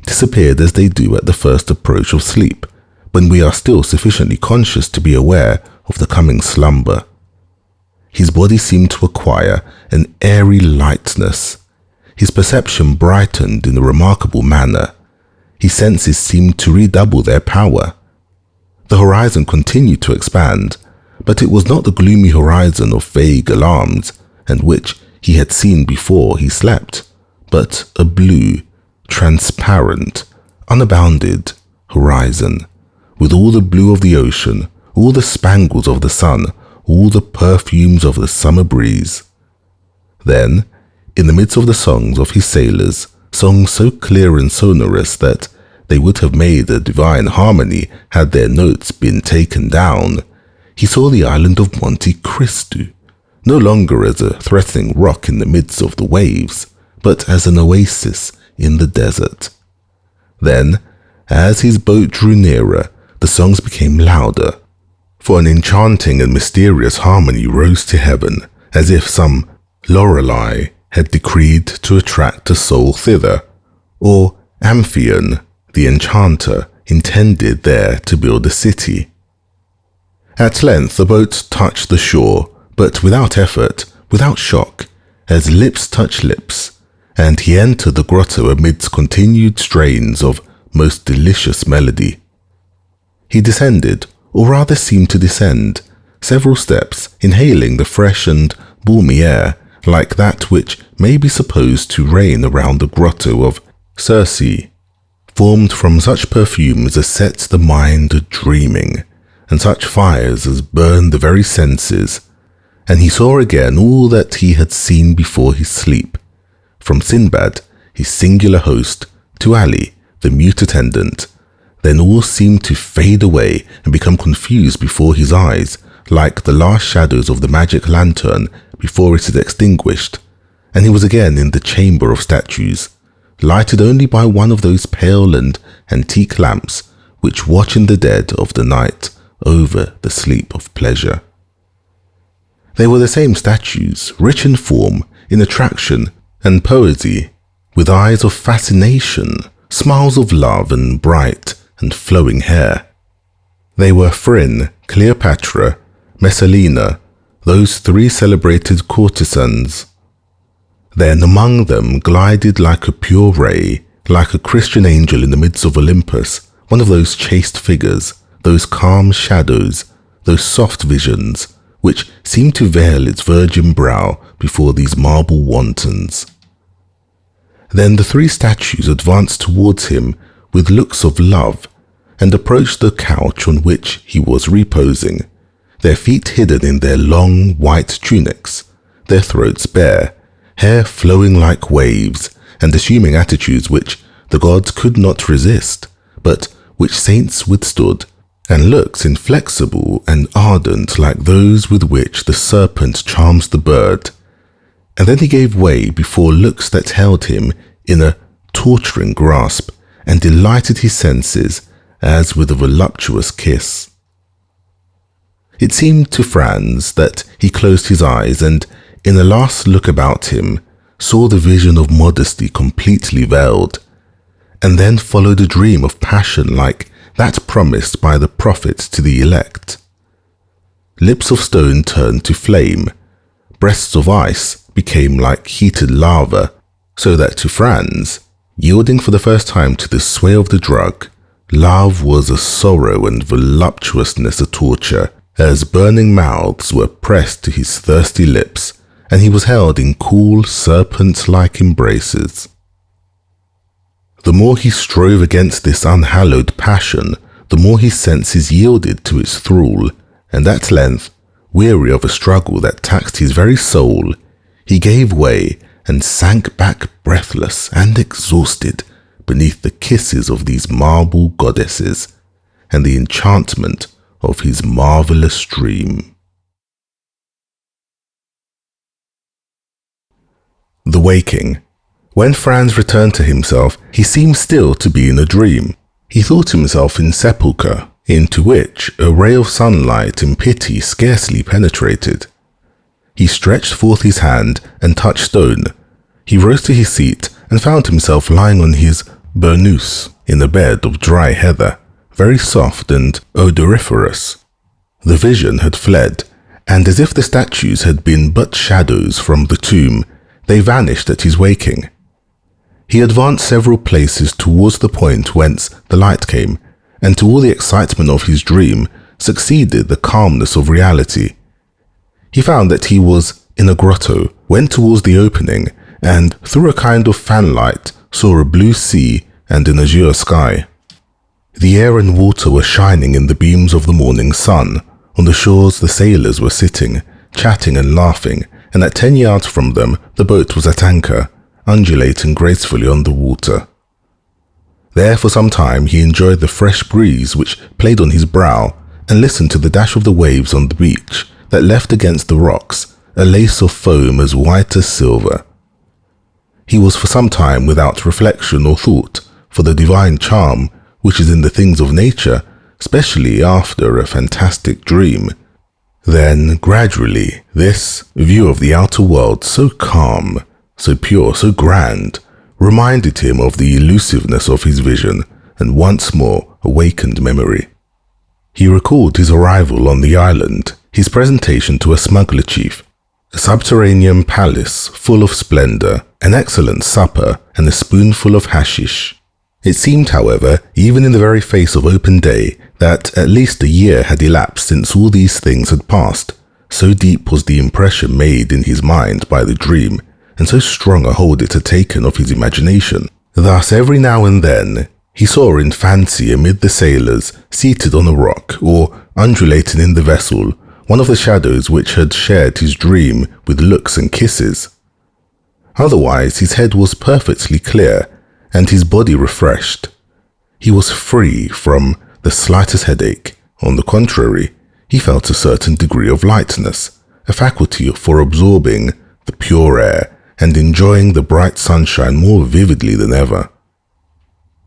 disappeared as they do at the first approach of sleep, when we are still sufficiently conscious to be aware of the coming slumber. His body seemed to acquire an airy lightness. His perception brightened in a remarkable manner. His senses seemed to redouble their power. The horizon continued to expand, but it was not the gloomy horizon of vague alarms and which he had seen before he slept, but a blue, transparent, unbounded horizon, with all the blue of the ocean, all the spangles of the sun, all the perfumes of the summer breeze. Then, in the midst of the songs of his sailors, songs so clear and sonorous that they would have made a divine harmony had their notes been taken down, he saw the island of Monte Cristo, no longer as a threatening rock in the midst of the waves, but as an oasis in the desert. Then, as his boat drew nearer, the songs became louder, for an enchanting and mysterious harmony rose to heaven, as if some Lorelei had decreed to attract a soul thither, or Amphion, the enchanter, intended there to build a city. At length the boat touched the shore, but without effort, without shock, as lips touch lips, and he entered the grotto amidst continued strains of most delicious melody. He descended, or rather seemed to descend, several steps, inhaling the fresh and balmy air, like that which may be supposed to reign around the grotto of Circe, formed from such perfumes as set the mind a-dreaming, and such fires as burn the very senses, and he saw again all that he had seen before his sleep, from Sinbad, his singular host, to Ali, the mute attendant. Then all seemed to fade away and become confused before his eyes, like the last shadows of the magic lantern before it is extinguished, and he was again in the chamber of statues, lighted only by one of those pale and antique lamps which watch in the dead of the night over the sleep of pleasure. They were the same statues, rich in form, in attraction and poesy, with eyes of fascination, smiles of love, and bright and flowing hair. They were Phryne, Cleopatra, Messalina, those three celebrated courtesans. Then among them glided like a pure ray, like a Christian angel in the midst of Olympus, one of those chaste figures, those calm shadows, those soft visions, which seemed to veil its virgin brow before these marble wantons. Then the three statues advanced towards him with looks of love, and approached the couch on which he was reposing, their feet hidden in their long white tunics, their throats bare, hair flowing like waves, and assuming attitudes which the gods could not resist, but which saints withstood, and looks inflexible and ardent like those with which the serpent charms the bird. And then he gave way before looks that held him in a torturing grasp, and delighted his senses as with a voluptuous kiss. It seemed to Franz that he closed his eyes and, in a last look about him, saw the vision of modesty completely veiled, and then followed a dream of passion like that promised by the prophet to the elect. Lips of stone turned to flame, breasts of ice became like heated lava, so that to Franz, yielding for the first time to the sway of the drug, love was a sorrow and voluptuousness a torture, as burning mouths were pressed to his thirsty lips, and he was held in cool, serpent-like embraces. The more he strove against this unhallowed passion, the more his senses yielded to its thrall, and at length, weary of a struggle that taxed his very soul, he gave way and sank back breathless and exhausted beneath the kisses of these marble goddesses and the enchantment of his marvelous dream. The waking. When Franz returned to himself, he seemed still to be in a dream. He thought himself in sepulchre, into which a ray of sunlight in pity scarcely penetrated. He stretched forth his hand and touched stone. He rose to his seat and found himself lying on his burnous in a bed of dry heather, very soft and odoriferous. The vision had fled, and as if the statues had been but shadows from the tomb, they vanished at his waking. He advanced several places towards the point whence the light came, and to all the excitement of his dream succeeded the calmness of reality. He found that he was in a grotto, went towards the opening, and through a kind of fanlight saw a blue sea and an azure sky. The air and water were shining in the beams of the morning sun. On the shores the sailors were sitting, chatting and laughing, and at 10 yards from them the boat was at anchor, undulating gracefully on the water. There for some time he enjoyed the fresh breeze which played on his brow, and listened to the dash of the waves on the beach that left against the rocks a lace of foam as white as silver. He was for some time without reflection or thought for the divine charm which is in the things of nature, especially after a fantastic dream. Then, gradually, this view of the outer world, so calm, so pure, so grand, reminded him of the elusiveness of his vision and once more awakened memory. He recalled his arrival on the island, his presentation to a smuggler chief, a subterranean palace full of splendor, an excellent supper, and a spoonful of hashish. It seemed, however, even in the very face of open day, that at least a year had elapsed since all these things had passed. So deep was the impression made in his mind by the dream, and so strong a hold it had taken of his imagination. Thus, every now and then, he saw in fancy amid the sailors, seated on a rock, or undulating in the vessel, one of the shadows which had shared his dream with looks and kisses. Otherwise, his head was perfectly clear, and his body refreshed, He was free from the slightest headache. On the contrary, he felt a certain degree of lightness, a faculty for absorbing the pure air and enjoying the bright sunshine more vividly than ever.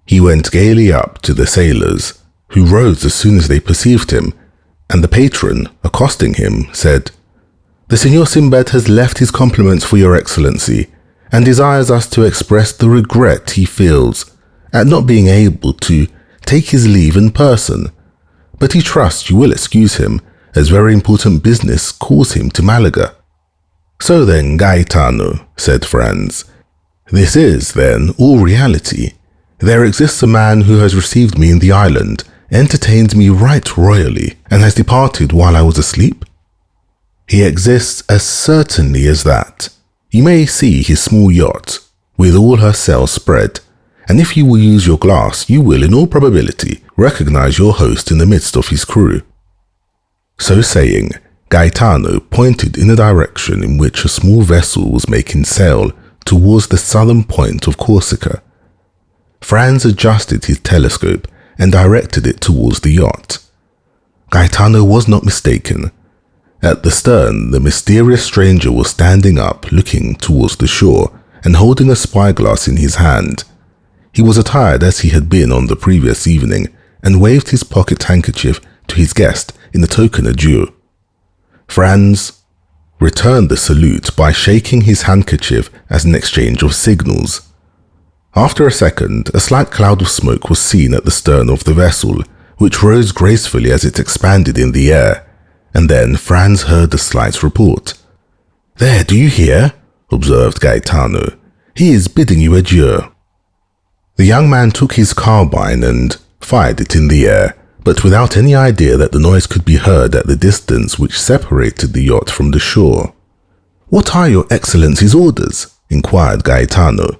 He went gaily up to the sailors, who rose as soon as they perceived him, and the patron, accosting him, said, "The Señor Sinbad has left his compliments for your excellency, and desires us to express the regret he feels at not being able to take his leave in person, but he trusts you will excuse him, as very important business calls him to Malaga." "So then, Gaetano," said Franz, "this is, then, all reality. There exists a man who has received me in the island, entertained me right royally, and has departed while I was asleep?" "He exists as certainly as that. You may see his small yacht, with all her sails spread, and if you will use your glass, you will, in all probability, recognize your host in the midst of his crew." So saying, Gaetano pointed in a direction in which a small vessel was making sail towards the southern point of Corsica. Franz adjusted his telescope and directed it towards the yacht. Gaetano was not mistaken. At the stern, the mysterious stranger was standing up, looking towards the shore and holding a spyglass in his hand. He was attired as he had been on the previous evening and waved his pocket handkerchief to his guest in a token adieu. Franz returned the salute by shaking his handkerchief as an exchange of signals. After a second, a slight cloud of smoke was seen at the stern of the vessel, which rose gracefully as it expanded in the air, and then Franz heard a slight report. "There, do you hear?" observed Gaetano. "He is bidding you adieu." The young man took his carbine and fired it in the air, but without any idea that the noise could be heard at the distance which separated the yacht from the shore. "What are your excellency's orders?" inquired Gaetano.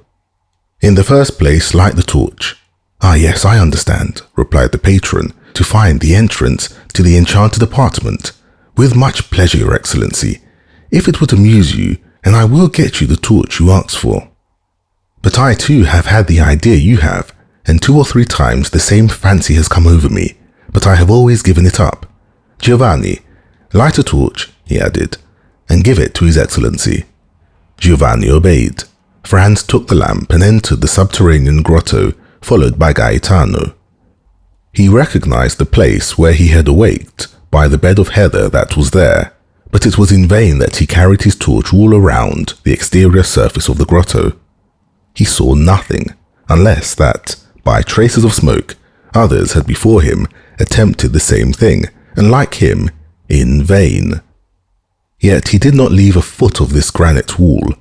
"In the first place, light the torch." "Ah, yes, I understand," replied the patron, "to find the entrance to the enchanted apartment. With much pleasure, your excellency, if it would amuse you, and I will get you the torch you asked for." "But I too have had the idea you have, and 2 or 3 times the same fancy has come over me, but I have always given it up. Giovanni, light a torch," he added, "and give it to his excellency." Giovanni obeyed. Franz took the lamp and entered the subterranean grotto, followed by Gaetano. He recognized the place where he had awaked by the bed of heather that was there, but it was in vain that he carried his torch all around the exterior surface of the grotto. He saw nothing, unless that, by traces of smoke, others had before him attempted the same thing, and like him, in vain. Yet he did not leave a foot of this granite wall,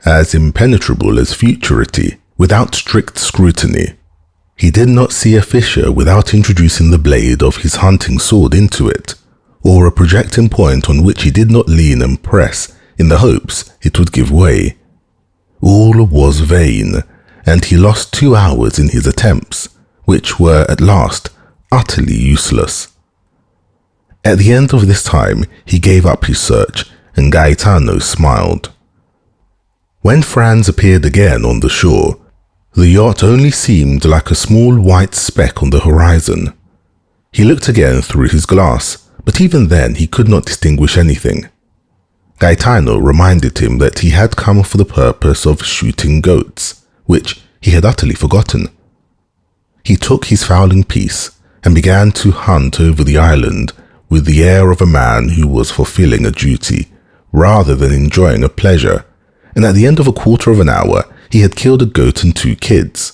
as impenetrable as futurity, without strict scrutiny. He did not see a fissure without introducing the blade of his hunting sword into it, or a projecting point on which he did not lean and press in the hopes it would give way. All was vain, and he lost 2 hours in his attempts, which were at last utterly useless. At the end of this time, he gave up his search, and Gaetano smiled. When Franz appeared again on the shore, the yacht only seemed like a small white speck on the horizon. He looked again through his glass, but even then he could not distinguish anything. Gaetano reminded him that he had come for the purpose of shooting goats, which he had utterly forgotten. He took his fowling piece and began to hunt over the island with the air of a man who was fulfilling a duty rather than enjoying a pleasure, and at the end of a quarter of an hour he had killed a goat and 2 kids.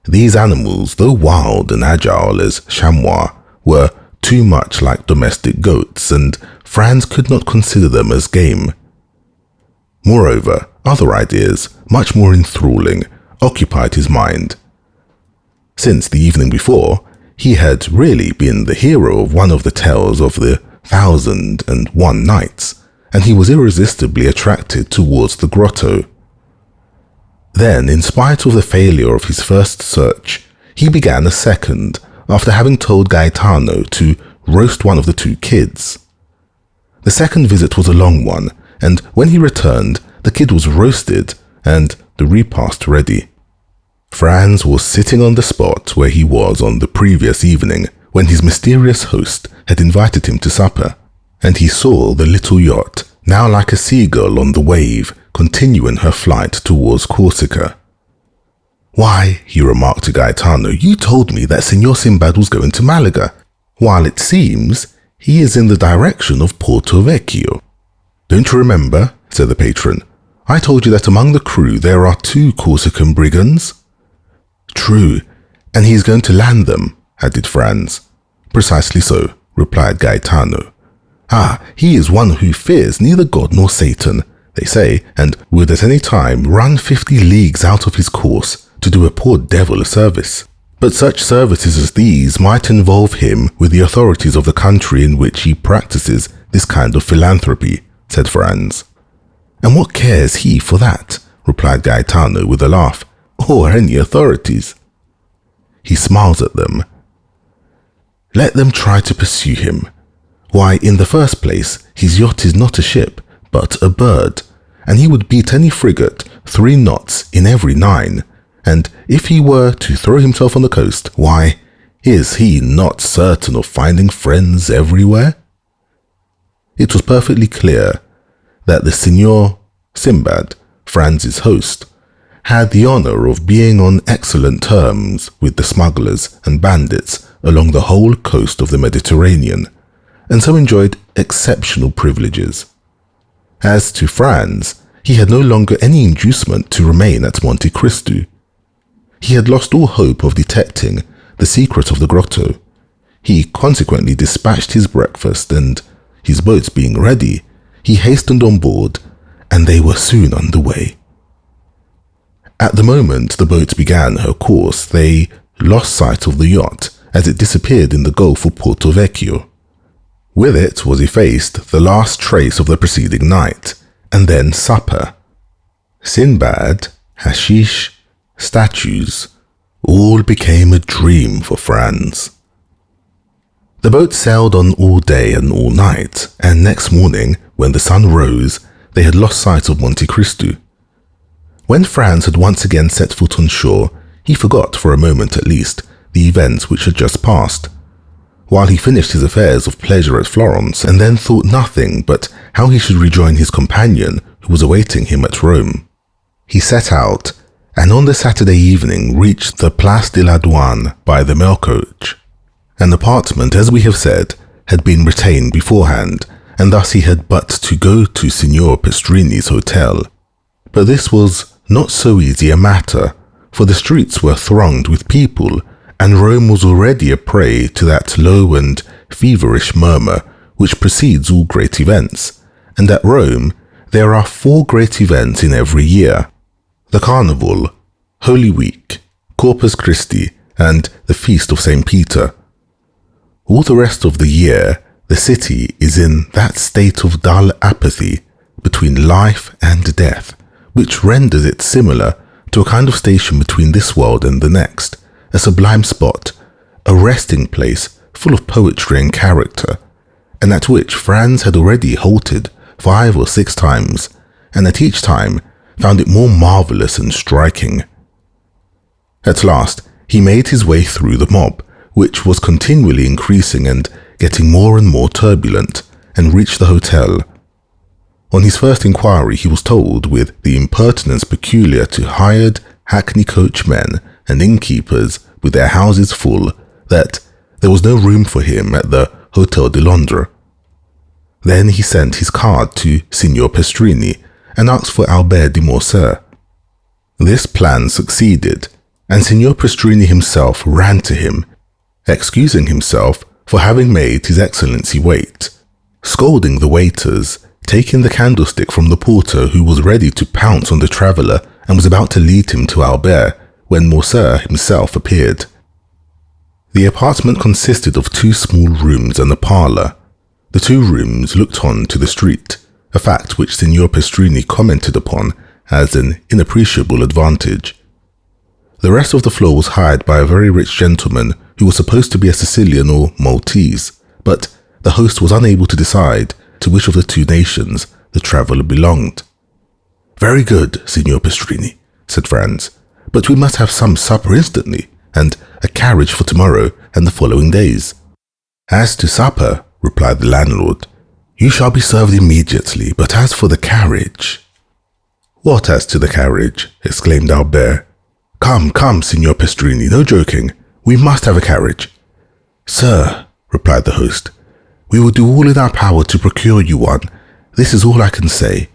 These animals, though wild and agile as chamois, were too much like domestic goats, and Franz could not consider them as game. Moreover, other ideas, much more enthralling, occupied his mind. Since the evening before, he had really been the hero of one of the tales of the 1,001 Nights, and he was irresistibly attracted towards the grotto. Then, in spite of the failure of his first search, he began a second, after having told Gaetano to roast one of the 2 kids. The second visit was a long one, and when he returned, the kid was roasted and the repast ready. Franz was sitting on the spot where he was on the previous evening when his mysterious host had invited him to supper, and he saw the little yacht, now like a seagull on the wave, continuing her flight towards Corsica. "Why," he remarked to Gaetano, "you told me that Signor Sinbad was going to Malaga, while it seems he is in the direction of Porto Vecchio." "Don't you remember," said the patron, "I told you that among the crew there are 2 Corsican brigands?" "True, and he is going to land them," added Franz. "Precisely so," replied Gaetano. "Ah, he is one who fears neither God nor Satan, they say, and would at any time run 50 leagues out of his course to do a poor devil a service. But such services as these might involve him with the authorities of the country in which he practices this kind of philanthropy," said Franz. "And what cares he for that?" replied Gaetano with a laugh. "Or any authorities." He smiles at them. "Let them try to pursue him. Why, in the first place, his yacht is not a ship, but a bird, and he would beat any frigate 3 knots in every 9. And if he were to throw himself on the coast, why, is he not certain of finding friends everywhere?" It was perfectly clear that the Signor Sinbad, Franz's host, had the honor of being on excellent terms with the smugglers and bandits along the whole coast of the Mediterranean, and so enjoyed exceptional privileges. As to Franz, he had no longer any inducement to remain at Monte Cristo. He had lost all hope of detecting the secret of the grotto. He consequently dispatched his breakfast, and, his boats being ready, he hastened on board, and they were soon under way. At the moment the boat began her course, they lost sight of the yacht as it disappeared in the Gulf of Porto Vecchio. With it was effaced the last trace of the preceding night, and then supper. Sinbad, hashish, statues, all became a dream for Franz. The boat sailed on all day and all night, and next morning, when the sun rose, they had lost sight of Monte Cristo. When Franz had once again set foot on shore, he forgot, for a moment at least, the events which had just passed, while he finished his affairs of pleasure at Florence, and then thought nothing but how he should rejoin his companion who was awaiting him at Rome. He set out, and on the Saturday evening reached the Place de la Douane by the mail coach. An apartment, as we have said, had been retained beforehand, and thus he had but to go to Signor Pastrini's hotel. But this was not so easy a matter, for the streets were thronged with people, and Rome was already a prey to that low and feverish murmur which precedes all great events, and at Rome there are 4 great events in every year: the Carnival, Holy Week, Corpus Christi, and the Feast of St. Peter. All the rest of the year, the city is in that state of dull apathy between life and death, which renders it similar to a kind of station between this world and the next, a sublime spot, a resting place full of poetry and character, and at which Franz had already halted 5 or 6 times, and at each time found it more marvelous and striking. At last, he made his way through the mob, which was continually increasing and getting more and more turbulent, and reached the hotel. On his first inquiry, he was told, with the impertinence peculiar to hired hackney coachmen and innkeepers with their houses full, that there was no room for him at the Hotel de Londres. Then he sent his card to Signor Pastrini and asked for Albert de Morcerf. This plan succeeded, and Signor Pastrini himself ran to him, excusing himself for having made His Excellency wait, scolding the waiters, taking the candlestick from the porter who was ready to pounce on the traveller and was about to lead him to Albert when Morcerf himself appeared. The apartment consisted of 2 small rooms and a parlour. The 2 rooms looked on to the street, a fact which Signor Pastrini commented upon as an inappreciable advantage. The rest of the floor was hired by a very rich gentleman who was supposed to be a Sicilian or Maltese, but the host was unable to decide to which of the 2 nations the traveller belonged. "Very good, Signor Pastrini," said Franz, but we must have some supper instantly, and a carriage for tomorrow and the following days." "As to supper," replied the landlord, "you shall be served immediately, but as for the carriage—" "What as to the carriage?" exclaimed Albert. Come, Signor Pastrini, no joking. We must have a carriage." "Sir," replied the host, "we will do all in our power to procure you one. This is all I can say."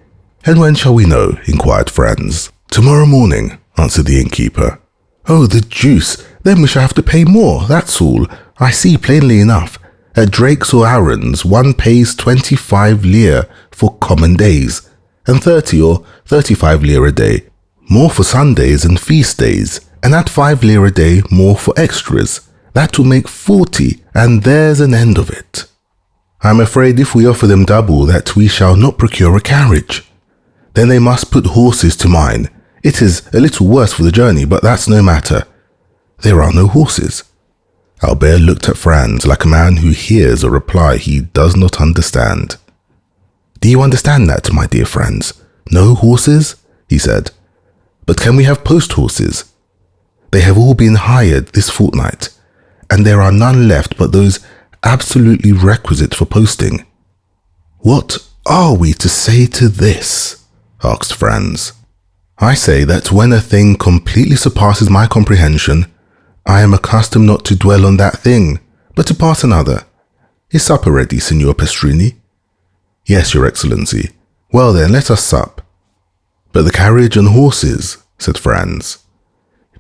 "And when shall we know?" inquired Franz. "Tomorrow morning," answered the innkeeper. "Oh, the deuce! Then we shall have to pay more, that's all. I see plainly enough. At Drake's or Aaron's, one pays 25 lire for common days, and 30 or 35 lire a day, more for Sundays and feast days, and at 5 lire a day more for extras. That will make 40, and there's an end of it. I'm afraid if we offer them double that we shall not procure a carriage. Then they must put horses to mine. It is a little worse for the journey, but that's no matter. There are no horses." Albert looked at Franz like a man who hears a reply he does not understand. "Do you understand that, my dear Franz? No horses?" he said. "But can we have post horses? They have all been hired this fortnight, and there are none left but those absolutely requisite for posting." "What are we to say to this?" asked Franz. "I say that when a thing completely surpasses my comprehension, I am accustomed not to dwell on that thing, but to pass another. Is supper ready, Signor Pastrini?" "Yes, Your Excellency." "Well then, let us sup." "But the carriage and horses," said Franz.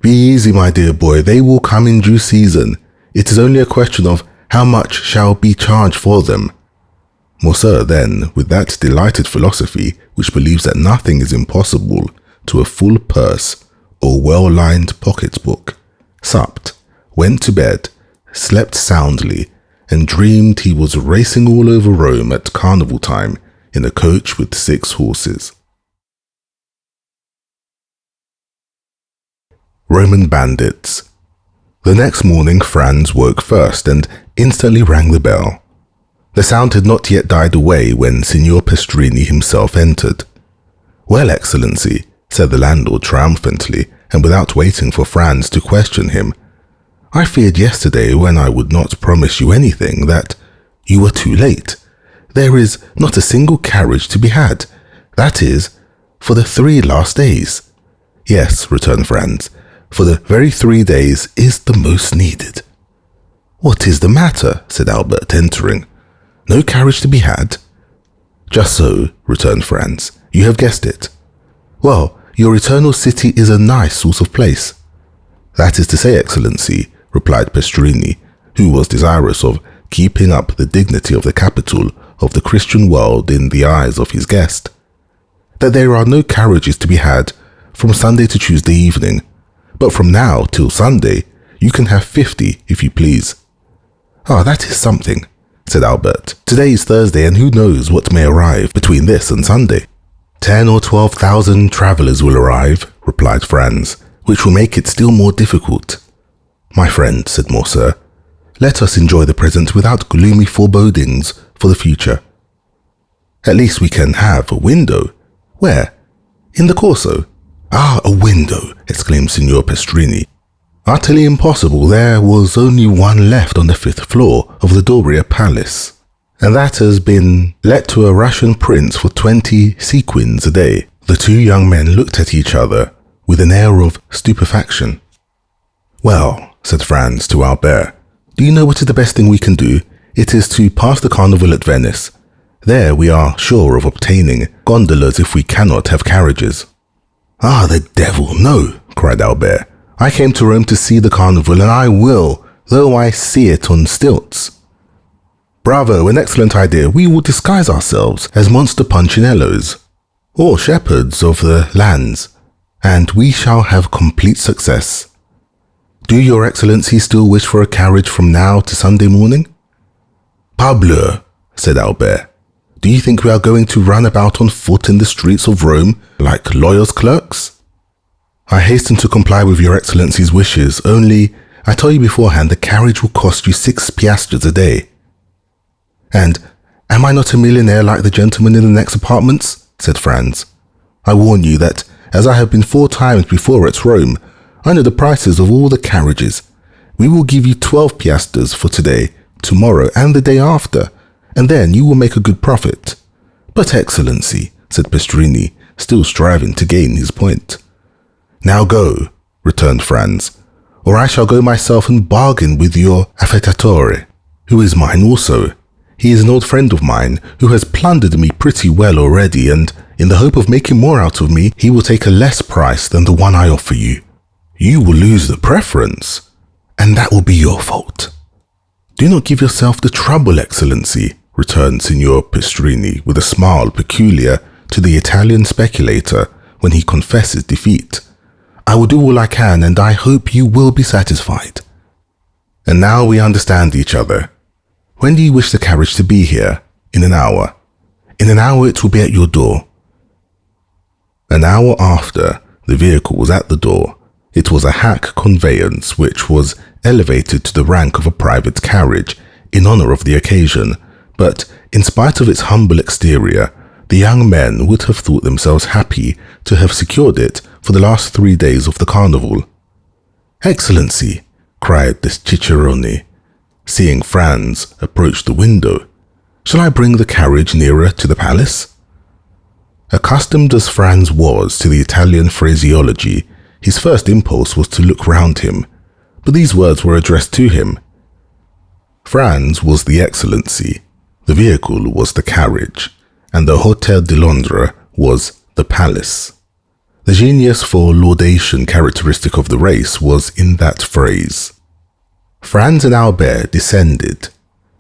"Be easy, my dear boy, they will come in due season. It is only a question of how much shall be charged for them." Morcerf then, with that delighted philosophy which believes that nothing is impossible to a full purse or well-lined pocket-book, supped, went to bed, slept soundly, and dreamed he was racing all over Rome at carnival time in a coach with 6 horses. Roman bandits. The next morning Franz woke first and instantly rang the bell. The sound had not yet died away when Signor Pastrini himself entered. "Well, Excellency," said the landlord triumphantly, and without waiting for Franz to question him, "I feared yesterday, when I would not promise you anything, that you were too late. There is not a single carriage to be had. That is, for the 3 last days." "Yes," returned Franz, "for the very 3 days is the most needed." "What is the matter?" said Albert, entering. "No carriage to be had?" "Just so," returned Franz. "You have guessed it. Well, your eternal city is a nice sort of place." "That is to say, Excellency," replied Pastrini, who was desirous of keeping up the dignity of the capital of the Christian world in the eyes of his guest, "that there are no carriages to be had from Sunday to Tuesday evening, but from now till Sunday you can have 50 if you please." "Ah, that is something," said Albert. "Today is Thursday, and who knows what may arrive between this and Sunday?" 10 or 12,000 travellers will arrive," replied Franz, "which will make it still more difficult." "My friend," said Morcerf, "let us enjoy the present without gloomy forebodings for the future. At least we can have a window." "Where?" "In the Corso." "Ah, a window!" exclaimed Signor Pastrini. "Utterly impossible. There was only one left on the 5th floor of the Doria Palace, and that has been let to a Russian prince for 20 sequins a day." The 2 young men looked at each other with an air of stupefaction. "Well," said Franz to Albert, "do you know what is the best thing we can do? It is to pass the carnival at Venice. There we are sure of obtaining gondolas if we cannot have carriages." "Ah, the devil, no!" cried Albert. "I came to Rome to see the carnival, and I will, though I see it on stilts." "Bravo, an excellent idea. We will disguise ourselves as monster punchinellos, or shepherds of the lands, and we shall have complete success. Do your Excellency still wish for a carriage from now to Sunday morning?" "Parbleu," said Albert. "Do you think we are going to run about on foot in the streets of Rome like lawyers' clerks?" "I hasten to comply with your Excellency's wishes, only I tell you beforehand the carriage will cost you 6 piastres a day." "And am I not a millionaire like the gentleman in the next apartments?" said Franz. "I warn you that, as I have been 4 times before at Rome, I know the prices of all the carriages. We will give you 12 piastres for today, tomorrow, and the day after, and then you will make a good profit." "But, Excellency," said Pastrini, still striving to gain his point. "Now go," returned Franz, "or I shall go myself and bargain with your affettatore, who is mine also. He is an old friend of mine who has plundered me pretty well already, and in the hope of making more out of me, he will take a less price than the one I offer you. You will lose the preference, and that will be your fault." "Do not give yourself the trouble, Excellency," returned Signor Pastrini with a smile peculiar to the Italian speculator when he confesses defeat. "I will do all I can, and I hope you will be satisfied. And now we understand each other. When do you wish the carriage to be here?" "In an hour." "In an hour it will be at your door." An hour after, the vehicle was at the door. It was a hack conveyance which was elevated to the rank of a private carriage in honor of the occasion, but in spite of its humble exterior, the young men would have thought themselves happy to have secured it for the last 3 days of the carnival. "Excellency," cried the cicerone, seeing Franz approach the window, "shall I bring the carriage nearer to the palace?" Accustomed as Franz was to the Italian phraseology, his first impulse was to look round him, but these words were addressed to him. Franz was the Excellency, the vehicle was the carriage, and the Hôtel de Londres was the palace. The genius for laudation characteristic of the race was in that phrase. Franz and Albert descended.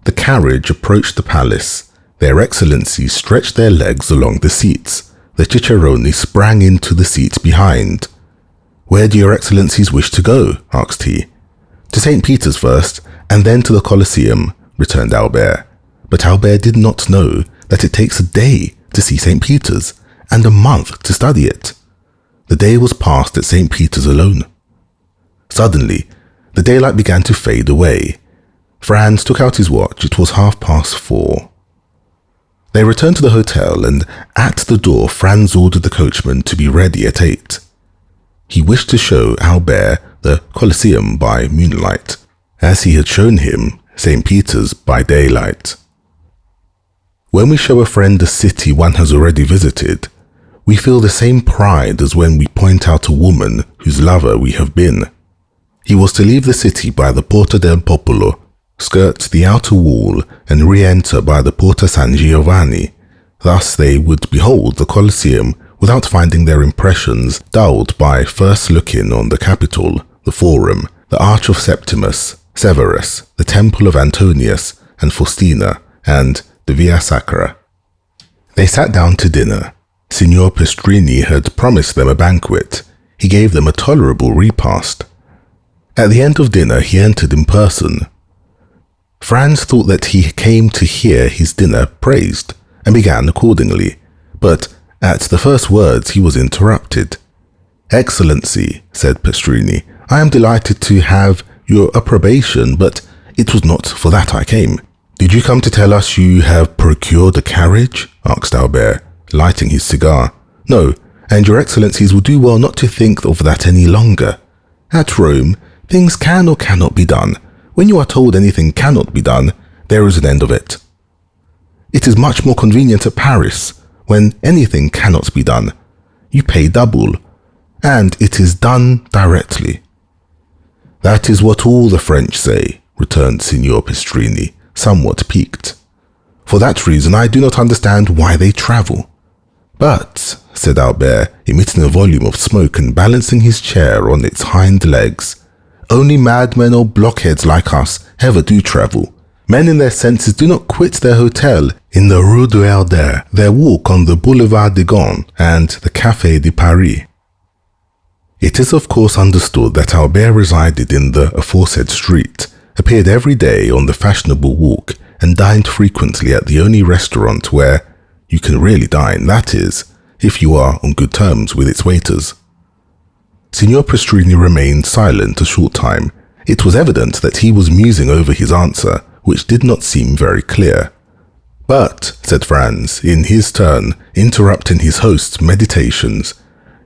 The carriage approached the palace. Their Excellencies stretched their legs along the seats. The cicerone sprang into the seat behind. "Where do your Excellencies wish to go?" asked he. "To St. Peter's first, and then to the Colosseum," returned Albert. But Albert did not know that it takes a day to see St. Peter's and a month to study it. The day was passed at St. Peter's alone. Suddenly, the daylight began to fade away. Franz took out his watch. It was 4:30. They returned to the hotel, and at the door Franz ordered the coachman to be ready at 8. He wished to show Albert the Colosseum by moonlight, as he had shown him St. Peter's by daylight. When we show a friend a city one has already visited, we feel the same pride as when we point out a woman whose lover we have been. He was to leave the city by the Porta del Popolo, skirt the outer wall, and re-enter by the Porta San Giovanni. Thus they would behold the Colosseum without finding their impressions dulled by first looking on the Capitol, the Forum, the Arch of Septimus Severus, the Temple of Antonius and Faustina, and the Via Sacra. They sat down to dinner. Signor Pastrini had promised them a banquet. He gave them a tolerable repast. At the end of dinner he entered in person. Franz thought that he came to hear his dinner praised, and began accordingly, but at the first words he was interrupted. "Excellency," said Pastrini, "I am delighted to have your approbation, but it was not for that I came." "Did you come to tell us you have procured a carriage?" asked Albert, lighting his cigar. "No, and your Excellencies will do well not to think of that any longer. At Rome, things can or cannot be done. When you are told anything cannot be done, there is an end of it. It is much more convenient at Paris, when anything cannot be done. You pay double, and it is done directly." "That is what all the French say," returned Signor Pastrini, somewhat piqued. "For that reason I do not understand why they travel." "But," said Albert, emitting a volume of smoke and balancing his chair on its hind legs, "only madmen or blockheads like us ever do travel. Men in their senses do not quit their hotel in the Rue du Helder, their walk on the Boulevard de Gaulle and the Café de Paris." It is of course understood that Albert resided in the aforesaid street, appeared every day on the fashionable walk, and dined frequently at the only restaurant where you can really dine, that is, if you are on good terms with its waiters. Signor Pastrini remained silent a short time. It was evident that he was musing over his answer, which did not seem very clear. "But," said Franz, in his turn, interrupting his host's meditations,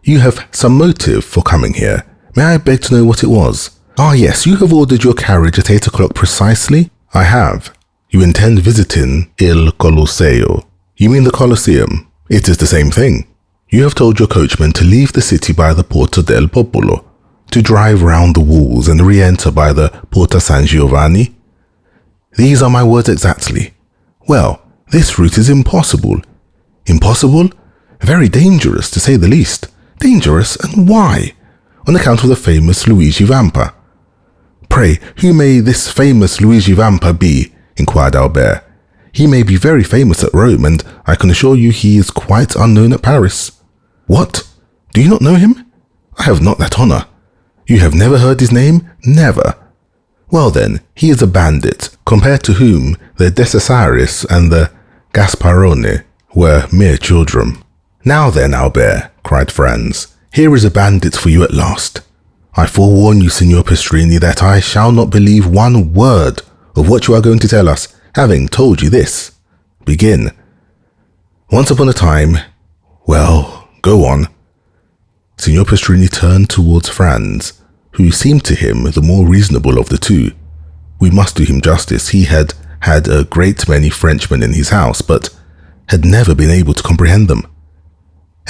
"you have some motive for coming here. May I beg to know what it was? Ah, yes, you have ordered your carriage at 8 o'clock precisely? I have. You intend visiting Il Colosseo. You mean the Colosseum? It is the same thing. You have told your coachman to leave the city by the Porta del Popolo, to drive round the walls and re-enter by the Porta San Giovanni. These are my words exactly. Well, this route is impossible. Impossible? Very dangerous, to say the least. Dangerous, and why? On account of the famous Luigi Vampa. Pray, who may this famous Luigi Vampa be? Inquired Albert. He may be very famous at Rome, and I can assure you he is quite unknown at Paris. What? Do you not know him? I have not that honour. You have never heard his name? Never. Well then, he is a bandit, compared to whom the Decesaris and the Gasparone were mere children. Now then, Albert, cried Franz, here is a bandit for you at last. I forewarn you, Signor Pastrini, that I shall not believe one word of what you are going to tell us, having told you this. Begin. Once upon a time... Well, go on. Signor Pastrini turned towards Franz, who seemed to him the more reasonable of the two. We must do him justice, he had had a great many Frenchmen in his house, but had never been able to comprehend them.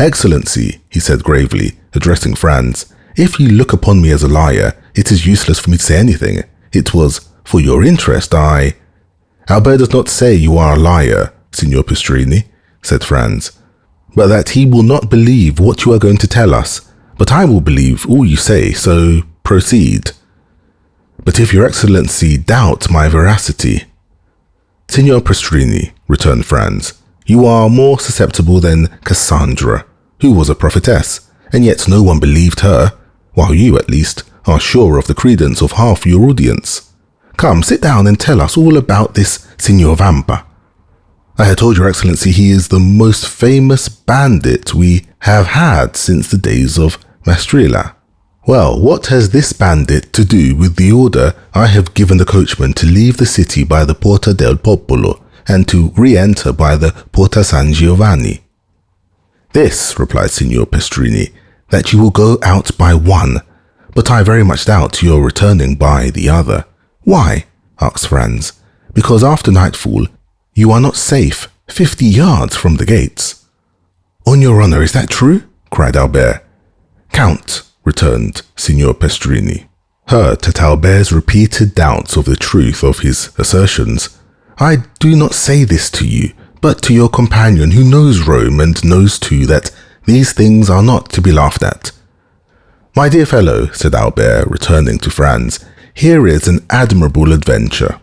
Excellency, he said gravely, addressing Franz, if you look upon me as a liar, it is useless for me to say anything. It was for your interest Albert does not say you are a liar, Signor Pastrini, said Franz, but that he will not believe what you are going to tell us. But I will believe all you say, so proceed. But if your excellency doubt my veracity... Signor Pastrini, returned Franz, you are more susceptible than Cassandra, who was a prophetess, and yet no one believed her, while you, at least, are sure of the credence of half your audience. Come, sit down and tell us all about this Signor Vampa. I had told your excellency he is the most famous bandit we have had since the days of Mastrilla. Well, what has this bandit to do with the order I have given the coachman to leave the city by the Porta del Popolo and to re-enter by the Porta San Giovanni? This, replied Signor Pastrini, that you will go out by one, but I very much doubt your returning by the other. Why? Asked Franz. Because after nightfall, you are not safe 50 yards from the gates. On your honour, is that true? Cried Albert. Count, returned Signor Pastrini, hurt at Albert's repeated doubts of the truth of his assertions. I do not say this to you, but to your companion who knows Rome and knows too that these things are not to be laughed at. My dear fellow, said Albert, returning to Franz, here is an admirable adventure.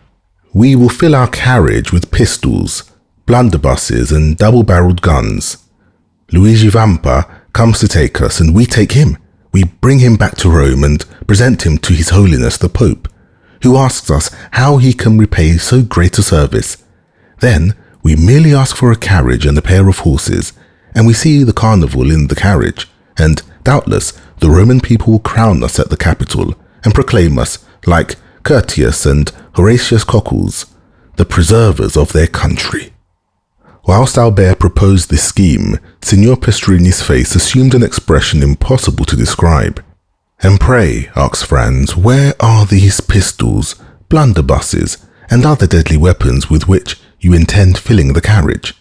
We will fill our carriage with pistols, blunderbusses and double-barreled guns. Luigi Vampa comes to take us, and we take him. We bring him back to Rome and present him to His Holiness the Pope, who asks us how he can repay so great a service. Then we merely ask for a carriage and a pair of horses, and we see the carnival in the carriage, and doubtless the Roman people will crown us at the Capitol and proclaim us, like Curtius and Horatius Cockles, the preservers of their country. Whilst Albert proposed this scheme, Signor Pastrini's face assumed an expression impossible to describe. And pray, asked Franz, where are these pistols, blunderbusses, and other deadly weapons with which you intend filling the carriage?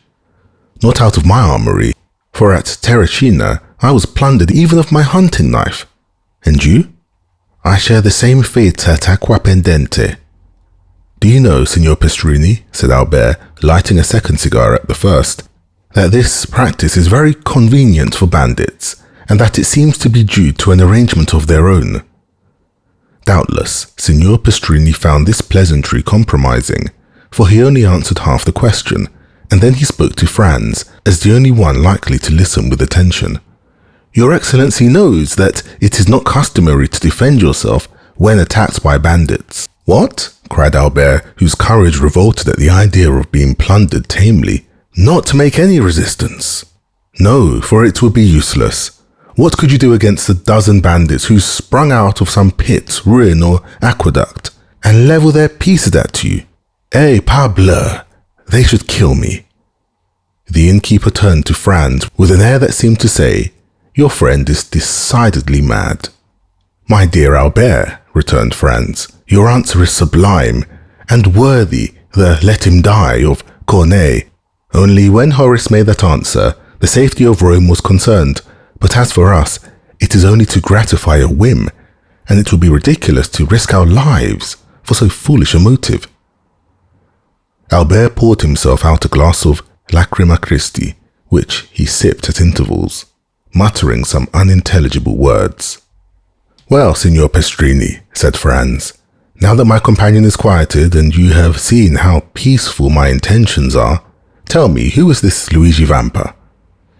Not out of my armoury, for at Terracina I was plundered even of my hunting knife. And you? I share the same fate at Acquapendente. Do you know, Signor Pastrini, said Albert, lighting a second cigar at the first, that this practice is very convenient for bandits, and that it seems to be due to an arrangement of their own? Doubtless, Signor Pastrini found this pleasantry compromising, for he only answered half the question, and then he spoke to Franz, as the only one likely to listen with attention. Your Excellency knows that it is not customary to defend yourself when attacked by bandits. What? Cried Albert, whose courage revolted at the idea of being plundered tamely. Not to make any resistance. No, for it would be useless. What could you do against a dozen bandits who sprung out of some pit, ruin, or aqueduct, and level their pieces at you? Eh, parbleu! They should kill me. The innkeeper turned to Franz with an air that seemed to say, your friend is decidedly mad. "My dear Albert," returned Franz, "your answer is sublime, and worthy the 'let him die' of Corneille. Only when Horace made that answer, the safety of Rome was concerned, but as for us, it is only to gratify a whim, and it would be ridiculous to risk our lives for so foolish a motive." Albert poured himself out a glass of Lacrima Christi, which he sipped at intervals, muttering some unintelligible words. "Well, Signor Pestrini," said Franz, "now that my companion is quieted and you have seen how peaceful my intentions are, tell me, who is this Luigi Vampa?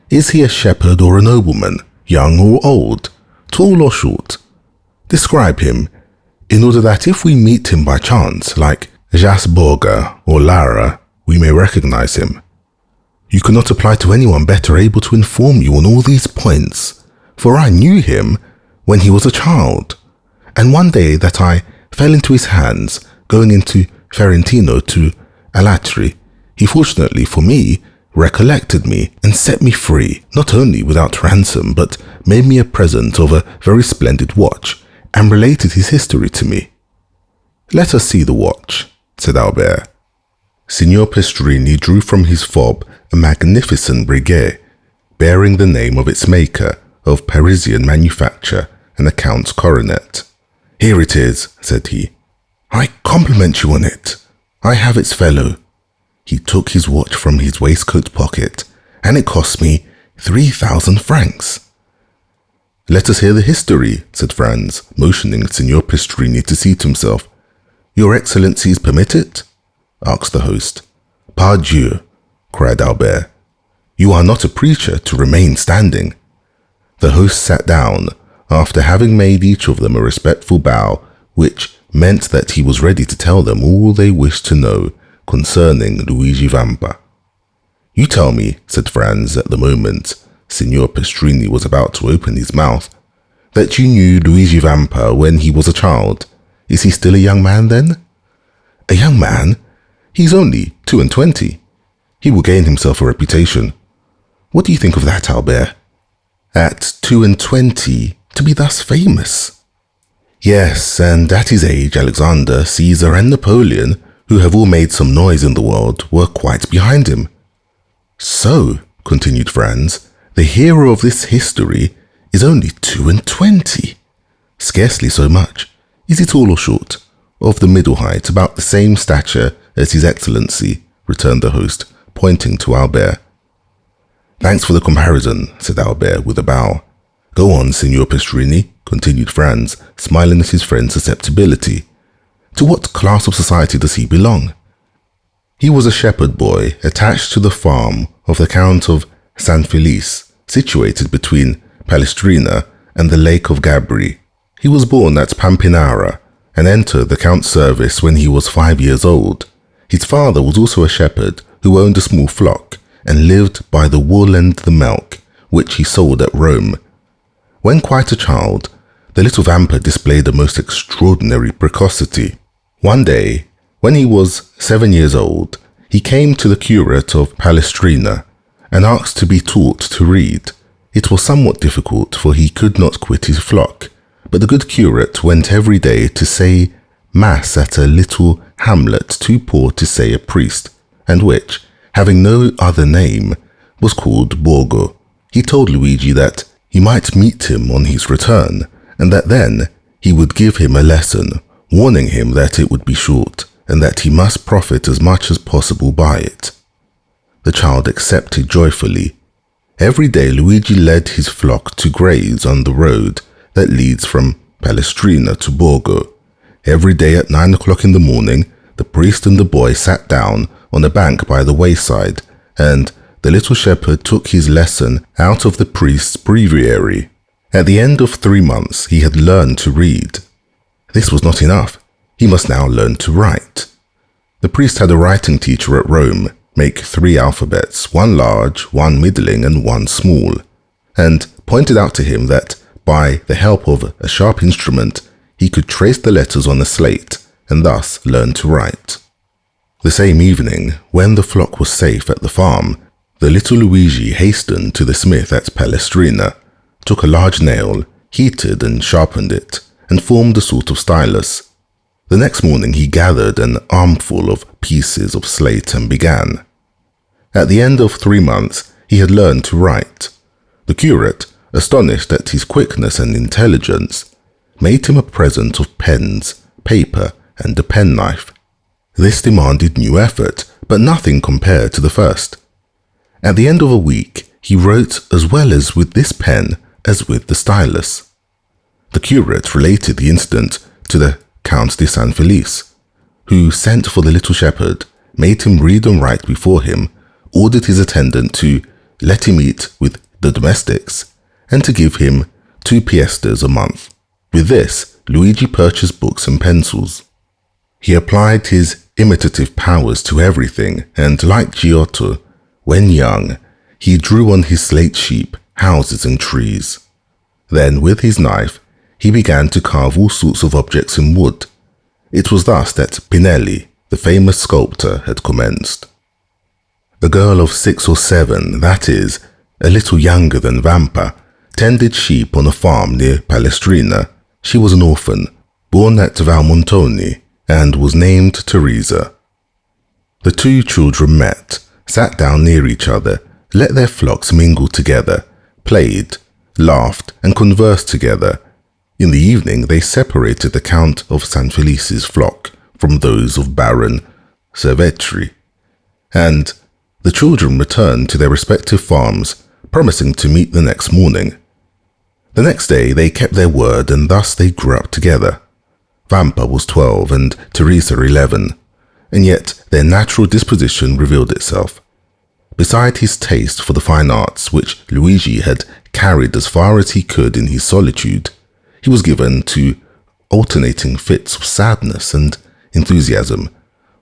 Is he a shepherd or a nobleman, young or old, tall or short? Describe him, in order that if we meet him by chance, like Jas Borga or Lara, we may recognize him. You cannot apply to anyone better able to inform you on all these points, for I knew him when he was a child, and one day that I fell into his hands going into Ferentino to Alatri, he fortunately for me recollected me and set me free, not only without ransom, but made me a present of a very splendid watch, and related his history to me." "Let us see the watch," said Albert. Signor Pestrini drew from his fob a magnificent breguet, bearing the name of its maker, of Parisian manufacture, and a count's coronet. "Here it is," said he. "I compliment you on it. I have its fellow." He took his watch from his waistcoat pocket, and it cost me 3,000 francs. "Let us hear the history," said Franz, motioning Signor Pestrini to seat himself. "Your Excellencies permit it?" asked the host. "Pardieu," cried Albert. "You are not a preacher to remain standing." The host sat down, after having made each of them a respectful bow, which meant that he was ready to tell them all they wished to know concerning Luigi Vampa. "You tell me," said Franz at the moment Signor Pestrini was about to open his mouth, "that you knew Luigi Vampa when he was a child. Is he still a young man then?" "A young man? He's only 22. He will gain himself a reputation. What do you think of that, Albert? At 22, to be thus famous?" "Yes, and at his age, Alexander, Caesar, and Napoleon, who have all made some noise in the world, were quite behind him." "So," continued Franz, "the hero of this history is only 22. Scarcely so much. Is he tall or short? Of the middle height, about the same stature as His Excellency," returned the host, pointing to Albert. "Thanks for the comparison," said Albert with a bow. "Go on, Signor Pestrini," continued Franz, smiling at his friend's susceptibility. "To what class of society does he belong?" "He was a shepherd boy attached to the farm of the Count of San Felice, situated between Palestrina and the Lake of Gabri. He was born at Pampinara and entered the Count's service when he was 5 years old. His father was also a shepherd who owned a small flock and lived by the wool and the milk, which he sold at Rome. When quite a child, the little Vampa displayed a most extraordinary precocity. One day, when he was 7 years old, he came to the curate of Palestrina and asked to be taught to read. It was somewhat difficult, for he could not quit his flock, but the good curate went every day to say mass at a little hamlet too poor to say a priest, and which, having no other name, was called Borgo. He told Luigi that he might meet him on his return, and that then he would give him a lesson, warning him that it would be short, and that he must profit as much as possible by it. The child accepted joyfully. Every day Luigi led his flock to graze on the road that leads from Palestrina to Borgo. Every day at 9 o'clock in the morning, the priest and the boy sat down on a bank by the wayside, and the little shepherd took his lesson out of the priest's breviary. At the end of 3 months, he had learned to read. This was not enough. He must now learn to write. The priest had a writing teacher at Rome make 3 alphabets, one large, one middling, and one small, and pointed out to him that by the help of a sharp instrument, he could trace the letters on a slate and thus learn to write. The same evening, when the flock was safe at the farm, the little Luigi hastened to the smith at Palestrina, took a large nail, heated and sharpened it, and formed a sort of stylus. The next morning he gathered an armful of pieces of slate and began. At the end of 3 months, he had learned to write. The curate, astonished at his quickness and intelligence, made him a present of pens, paper, and a penknife. This demanded new effort, but nothing compared to the first. At the end of a week, he wrote as well as with this pen as with the stylus. The curate related the incident to the Count de San Felice, who sent for the little shepherd, made him read and write before him, ordered his attendant to let him eat with the domestics, and to give him 2 piastres a month. With this, Luigi purchased books and pencils. He applied his imitative powers to everything, and like Giotto, when young, he drew on his slate sheep, houses and trees. Then, with his knife, he began to carve all sorts of objects in wood. It was thus that Pinelli, the famous sculptor, had commenced. A girl of 6 or 7, that is, a little younger than Vampa, tended sheep on a farm near Palestrina. She was an orphan, born at Valmontone, and was named Teresa. The 2 children met, sat down near each other, let their flocks mingle together, played, laughed, and conversed together. In the evening they separated the Count of San Felice's flock from those of Baron Cervetri, and the children returned to their respective farms, promising to meet the next morning. The next day they kept their word, and thus they grew up together. Vampa was 12 and Teresa 11, and yet their natural disposition revealed itself. Beside his taste for the fine arts, which Luigi had carried as far as he could in his solitude, he was given to alternating fits of sadness and enthusiasm,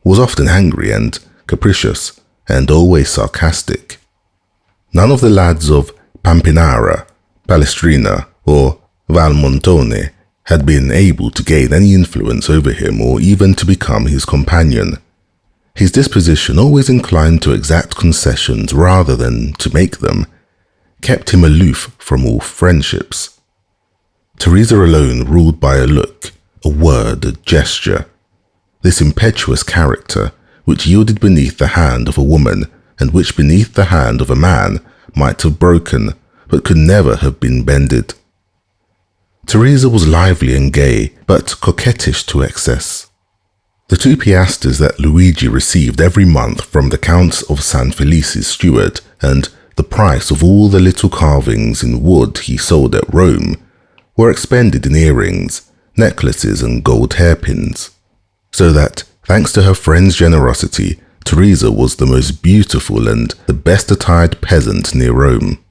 was often angry and capricious, and always sarcastic. None of the lads of Pampinara, Palestrina, or Valmontone had been able to gain any influence over him or even to become his companion. His disposition, always inclined to exact concessions rather than to make them, kept him aloof from all friendships. Teresa alone ruled by a look, a word, a gesture. This impetuous character, which yielded beneath the hand of a woman and which beneath the hand of a man might have broken but could never have been bended. Teresa was lively and gay, but coquettish to excess. The 2 piastres that Luigi received every month from the Count of San Felice's steward, and the price of all the little carvings in wood he sold at Rome, were expended in earrings, necklaces and gold hairpins, so that, thanks to her friend's generosity, Teresa was the most beautiful and the best attired peasant near Rome.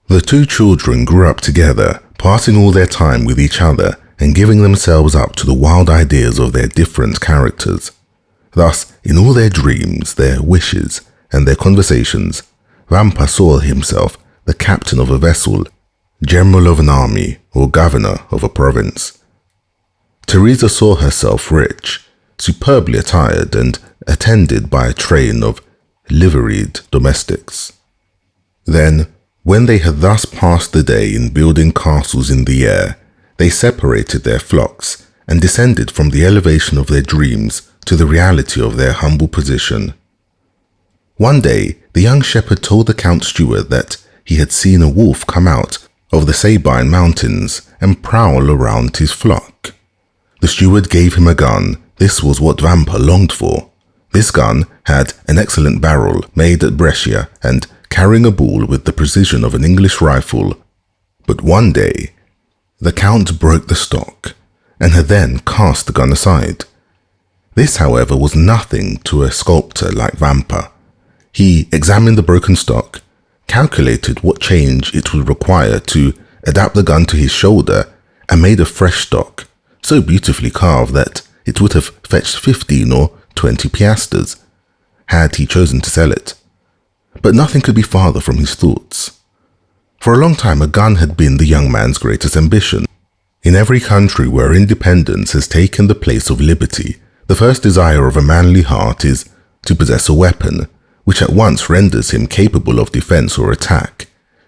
The 2 children grew up together, passing all their time with each other and giving themselves up to the wild ideas of their different characters. Thus, in all their dreams, their wishes, and their conversations, Vampa saw himself the captain of a vessel, general of an army, or governor of a province. Teresa saw herself rich, superbly attired, and attended by a train of liveried domestics. Then, when they had thus passed the day in building castles in the air, they separated their flocks and descended from the elevation of their dreams to the reality of their humble position. One day, the young shepherd told the Count's steward that he had seen a wolf come out of the Sabine mountains and prowl around his flock. The steward gave him a gun. This was what Vampa longed for. This gun had an excellent barrel made at Brescia and carrying a ball with the precision of an English rifle. But one day, the Count broke the stock and had then cast the gun aside. This, however, was nothing to a sculptor like Vampa. He examined the broken stock, calculated what change it would require to adapt the gun to his shoulder, and made a fresh stock, so beautifully carved that it would have fetched 15 or 20 piastres, had he chosen to sell it. But nothing could be farther from his thoughts. For a long time a gun had been the young man's greatest ambition. In every country where independence has taken the place of liberty, the first desire of a manly heart is to possess a weapon, which at once renders him capable of defense or attack,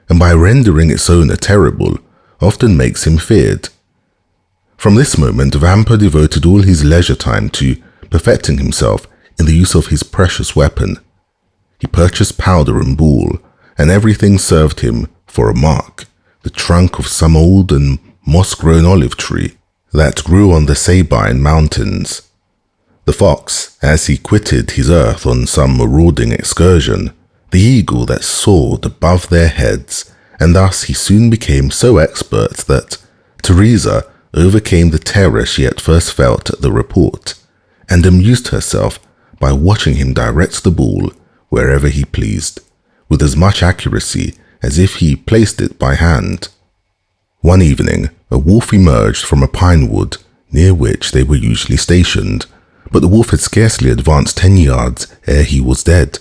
and by rendering its owner terrible, often makes him feared. From this moment, Vampa devoted all his leisure time to perfecting himself in the use of his precious weapon. He purchased powder and ball, and everything served him for a mark, the trunk of some old and moss-grown olive tree that grew on the Sabine mountains. The fox, as he quitted his earth on some marauding excursion, the eagle that soared above their heads, and thus he soon became so expert that Teresa overcame the terror she at first felt at the report, and amused herself by watching him direct the ball wherever he pleased, with as much accuracy as if he placed it by hand. One evening, a wolf emerged from a pine wood near which they were usually stationed, but the wolf had scarcely advanced 10 yards ere he was dead.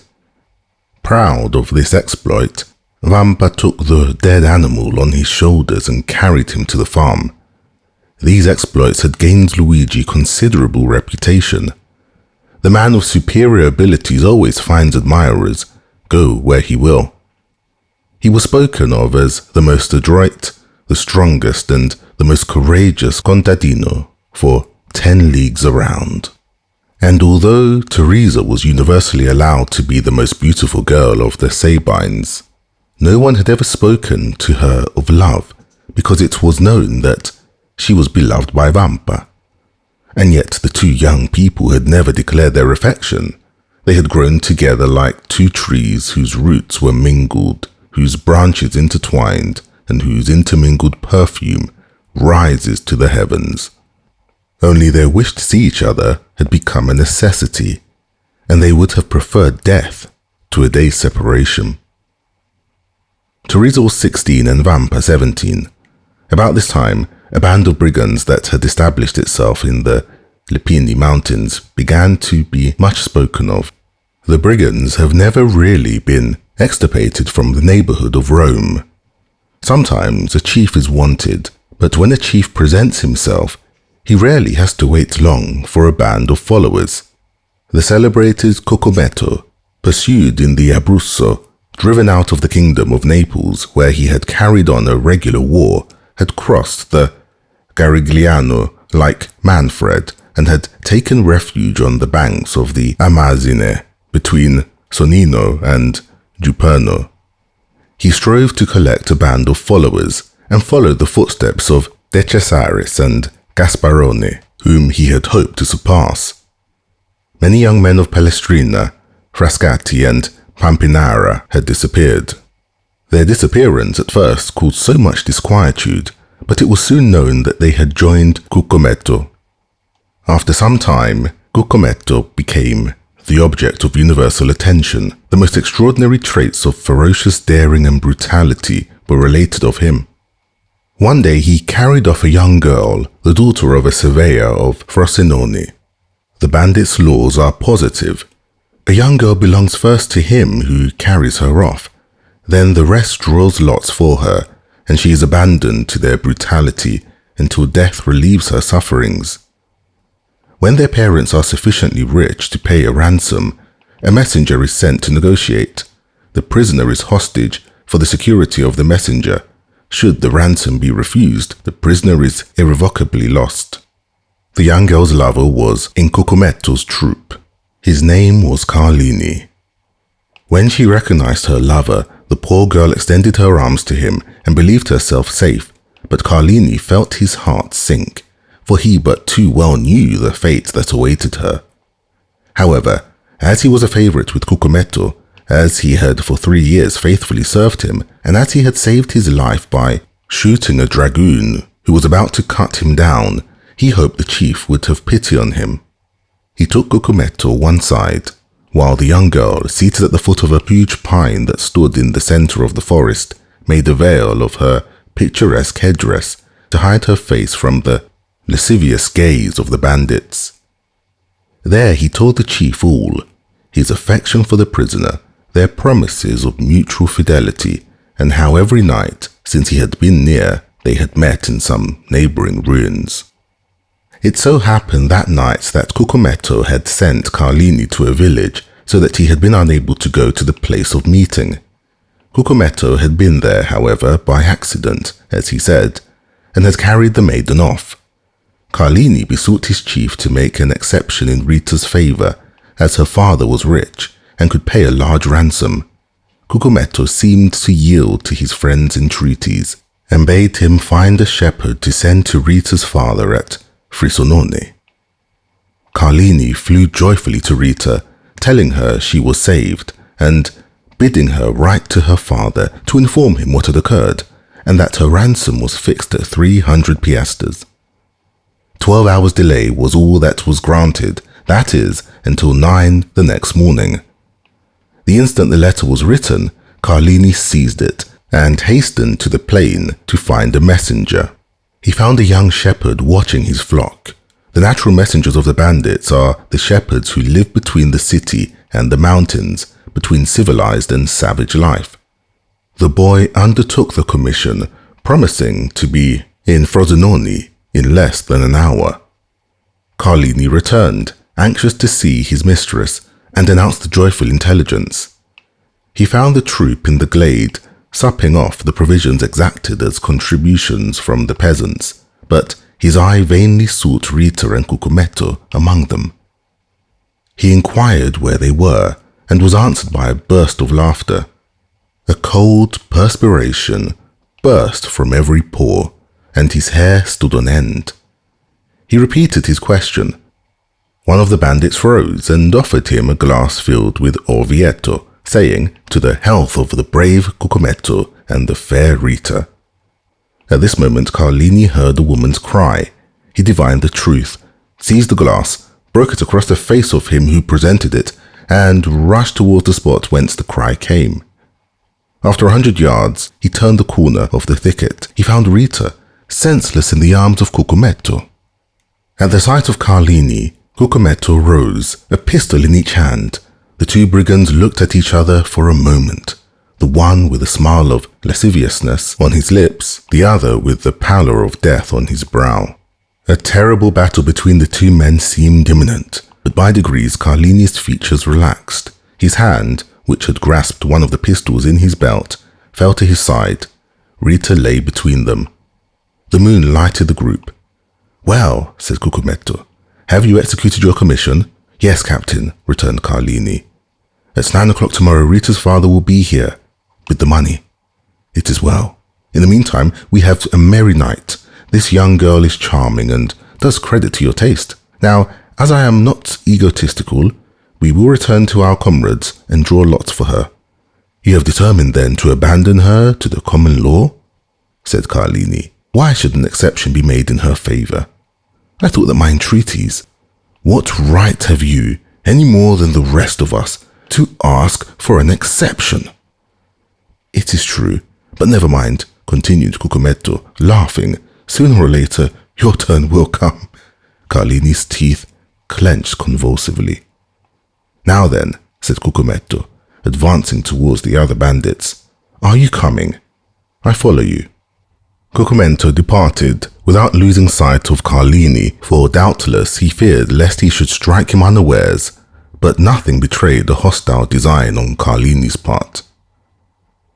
Proud of this exploit, Vampa took the dead animal on his shoulders and carried him to the farm. These exploits had gained Luigi considerable reputation. The man of superior abilities always finds admirers, go where he will. He was spoken of as the most adroit, the strongest, and the most courageous contadino for 10 leagues around. And although Teresa was universally allowed to be the most beautiful girl of the Sabines, no one had ever spoken to her of love, because it was known that she was beloved by Vampa. And yet the two young people had never declared their affection. They had grown together like two trees whose roots were mingled, whose branches intertwined, and whose intermingled perfume rises to the heavens. Only their wish to see each other had become a necessity, and they would have preferred death to a day's separation. Teresa was 16 and Vampa 17. About this time, a band of brigands that had established itself in the Lepini Mountains began to be much spoken of. The brigands have never really been extirpated from the neighborhood of Rome. Sometimes a chief is wanted, but when a chief presents himself, he rarely has to wait long for a band of followers. The celebrated Cucumetto, pursued in the Abruzzo, driven out of the kingdom of Naples where he had carried on a regular war, had crossed the Garigliano like Manfred and had taken refuge on the banks of the Amazine between Sonnino and Juperno. He strove to collect a band of followers and followed the footsteps of De Cesaris and Gasparone, whom he had hoped to surpass. Many young men of Palestrina, Frascati and Pampinara had disappeared. Their disappearance at first caused so much disquietude, but it was soon known that they had joined Cucumetto. After some time, Cucumetto became the object of universal attention. The most extraordinary traits of ferocious daring and brutality were related of him. One day he carried off a young girl, the daughter of a surveyor of Frosinone. The bandits' laws are positive. A young girl belongs first to him who carries her off. Then the rest draws lots for her, and she is abandoned to their brutality until death relieves her sufferings. When their parents are sufficiently rich to pay a ransom, a messenger is sent to negotiate. The prisoner is hostage for the security of the messenger. Should the ransom be refused, the prisoner is irrevocably lost. The young girl's lover was in Cucumetto's troop. His name was Carlini. When she recognized her lover, the poor girl extended her arms to him and believed herself safe, but Carlini felt his heart sink, for he but too well knew the fate that awaited her. However, as he was a favorite with Cucumetto, as he had for 3 years faithfully served him, and as he had saved his life by shooting a dragoon who was about to cut him down, he hoped the chief would have pity on him. He took Cucumetto one side, while the young girl, seated at the foot of a huge pine that stood in the center of the forest, made a veil of her picturesque headdress to hide her face from the lascivious gaze of the bandits. There he told the chief all, his affection for the prisoner, their promises of mutual fidelity, and how every night, since he had been near, they had met in some neighboring ruins. It so happened that night that Cucumetto had sent Carlini to a village so that he had been unable to go to the place of meeting. Cucumetto had been there, however, by accident, as he said, and had carried the maiden off. Carlini besought his chief to make an exception in Rita's favor, as her father was rich and could pay a large ransom. Cucumetto seemed to yield to his friend's entreaties and bade him find a shepherd to send to Rita's father at Frisonone. Carlini flew joyfully to Rita, telling her she was saved and bidding her write to her father to inform him what had occurred and that her ransom was fixed at 300 piastres. 12 hours delay was all that was granted, that is, until 9 the next morning. The instant the letter was written, Carlini seized it and hastened to the plain to find a messenger. He found a young shepherd watching his flock. The natural messengers of the bandits are the shepherds who live between the city and the mountains, between civilized and savage life. The boy undertook the commission, promising to be in Frosinone in less than an hour. Carlini returned, anxious to see his mistress, and announced the joyful intelligence. He found the troop in the glade, supping off the provisions exacted as contributions from the peasants, but his eye vainly sought Rita and Cucumetto among them. He inquired where they were, and was answered by a burst of laughter. A cold perspiration burst from every pore, and his hair stood on end. He repeated his question. One of the bandits rose and offered him a glass filled with Orvieto, saying, "To the health of the brave Cucumetto and the fair Rita." At this moment Carlini heard a woman's cry. He divined the truth, seized the glass, broke it across the face of him who presented it, and rushed towards the spot whence the cry came. After 100 yards, he turned the corner of the thicket. He found Rita, senseless in the arms of Cucumetto. At the sight of Carlini, Cucumetto rose, a pistol in each hand. The two brigands looked at each other for a moment, the one with a smile of lasciviousness on his lips, the other with the pallor of death on his brow. A terrible battle between the two men seemed imminent, but by degrees Carlini's features relaxed. His hand, which had grasped one of the pistols in his belt, fell to his side. Rita lay between them. The moon lighted the group. "Well," said Cucumetto, "have you executed your commission?" "Yes, Captain," returned Carlini. "At 9 o'clock tomorrow Rita's father will be here, with the money." "It is well. In the meantime, we have a merry night. This young girl is charming and does credit to your taste. Now, as I am not egotistical, we will return to our comrades and draw lots for her." "You have determined then to abandon her to the common law?" said Carlini. "Why should an exception be made in her favor? I thought that my entreaties— What right have you, any more than the rest of us, to ask for an exception?" "It is true, but never mind," continued Cucumetto, laughing. "Sooner or later, your turn will come." Carlini's teeth clenched convulsively. "Now then," said Cucumetto, advancing towards the other bandits, "are you coming? I follow you." Cucumetto departed without losing sight of Carlini, for doubtless he feared lest he should strike him unawares, but nothing betrayed a hostile design on Carlini's part.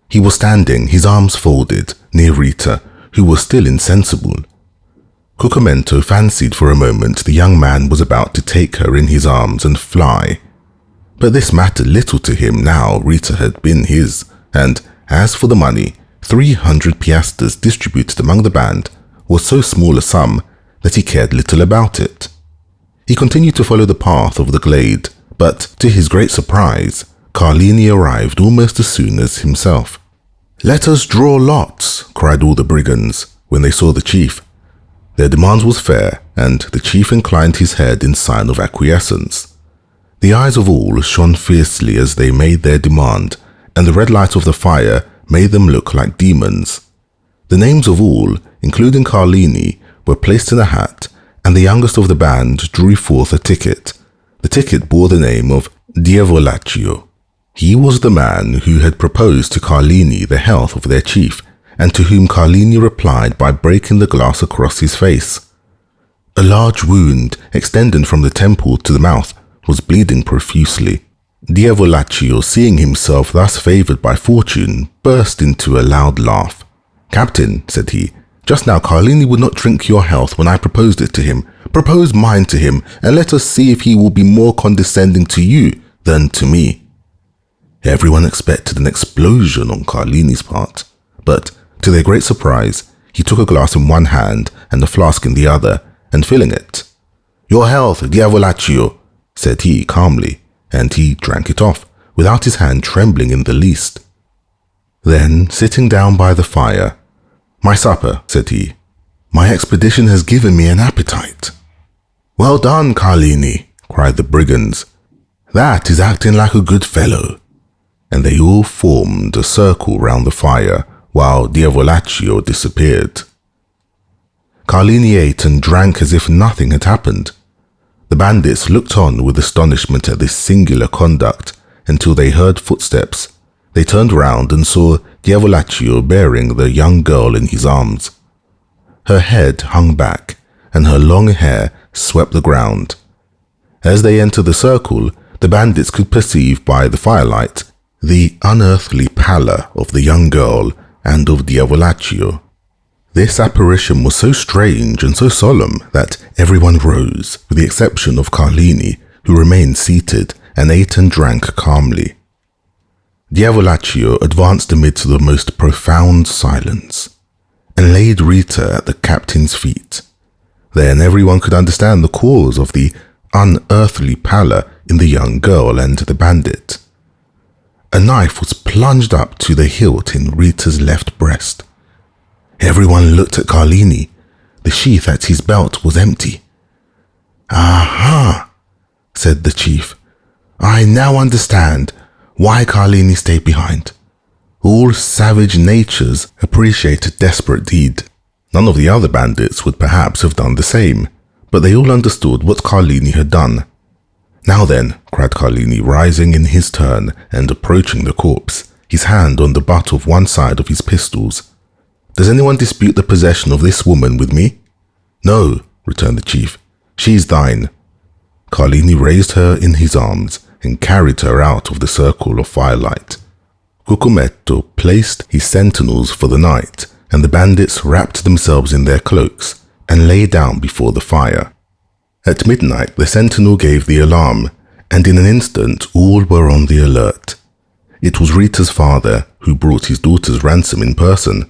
He was standing, his arms folded, near Rita, who was still insensible. Cucumetto fancied for a moment the young man was about to take her in his arms and fly. But this mattered little to him now Rita had been his, and as for the money, 300 piastres distributed among the band was so small a sum that he cared little about it. He continued to follow the path of the glade, but to his great surprise, Carlini arrived almost as soon as himself. "Let us draw lots," cried all the brigands when they saw the chief. Their demand was fair, and the chief inclined his head in sign of acquiescence. The eyes of all shone fiercely as they made their demand, and the red light of the fire made them look like demons. The names of all, including Carlini, were placed in a hat, and the youngest of the band drew forth a ticket. The ticket bore the name of Diavolaccio. He was the man who had proposed to Carlini the health of their chief, and to whom Carlini replied by breaking the glass across his face. A large wound, extending from the temple to the mouth, was bleeding profusely. Diavolaccio, seeing himself thus favored by fortune, burst into a loud laugh. "Captain," said he, Just now Carlini would not drink your health when I proposed it to him. Propose mine to him, and let us see if he will be more condescending to you than to me." Everyone expected an explosion on Carlini's part, but to their great surprise, he took a glass in one hand and a flask in the other, and filling it, "Your health, Diavolaccio," said he calmly, and he drank it off, without his hand trembling in the least. Then, sitting down by the fire, "My supper," said he. "My expedition has given me an appetite." "Well done, Carlini," cried the brigands. "That is acting like a good fellow." And they all formed a circle round the fire, while Diavolaccio disappeared. Carlini ate and drank as if nothing had happened. The bandits looked on with astonishment at this singular conduct until they heard footsteps. They turned round and saw Diavolaccio bearing the young girl in his arms. Her head hung back, and her long hair swept the ground. As they entered the circle, the bandits could perceive by the firelight the unearthly pallor of the young girl and of Diavolaccio. This apparition was so strange and so solemn that everyone rose, with the exception of Carlini, who remained seated and ate and drank calmly. Diavolaccio advanced amidst the most profound silence, and laid Rita at the captain's feet. Then everyone could understand the cause of the unearthly pallor in the young girl and the bandit. A knife was plunged up to the hilt in Rita's left breast. Everyone looked at Carlini. The sheath at his belt was empty. "Aha," said the chief. "I now understand why Carlini stayed behind. All savage natures appreciate a desperate deed. None of the other bandits would perhaps have done the same, but they all understood what Carlini had done. Now then," cried Carlini, rising in his turn and approaching the corpse, his hand on the butt of one side of his pistols. "Does anyone dispute the possession of this woman with me?" "No," returned the chief. "She's thine." Carlini raised her in his arms and carried her out of the circle of firelight. Cucumetto placed his sentinels for the night, and the bandits wrapped themselves in their cloaks and lay down before the fire. At midnight the sentinel gave the alarm, and in an instant all were on the alert. It was Rita's father who brought his daughter's ransom in person.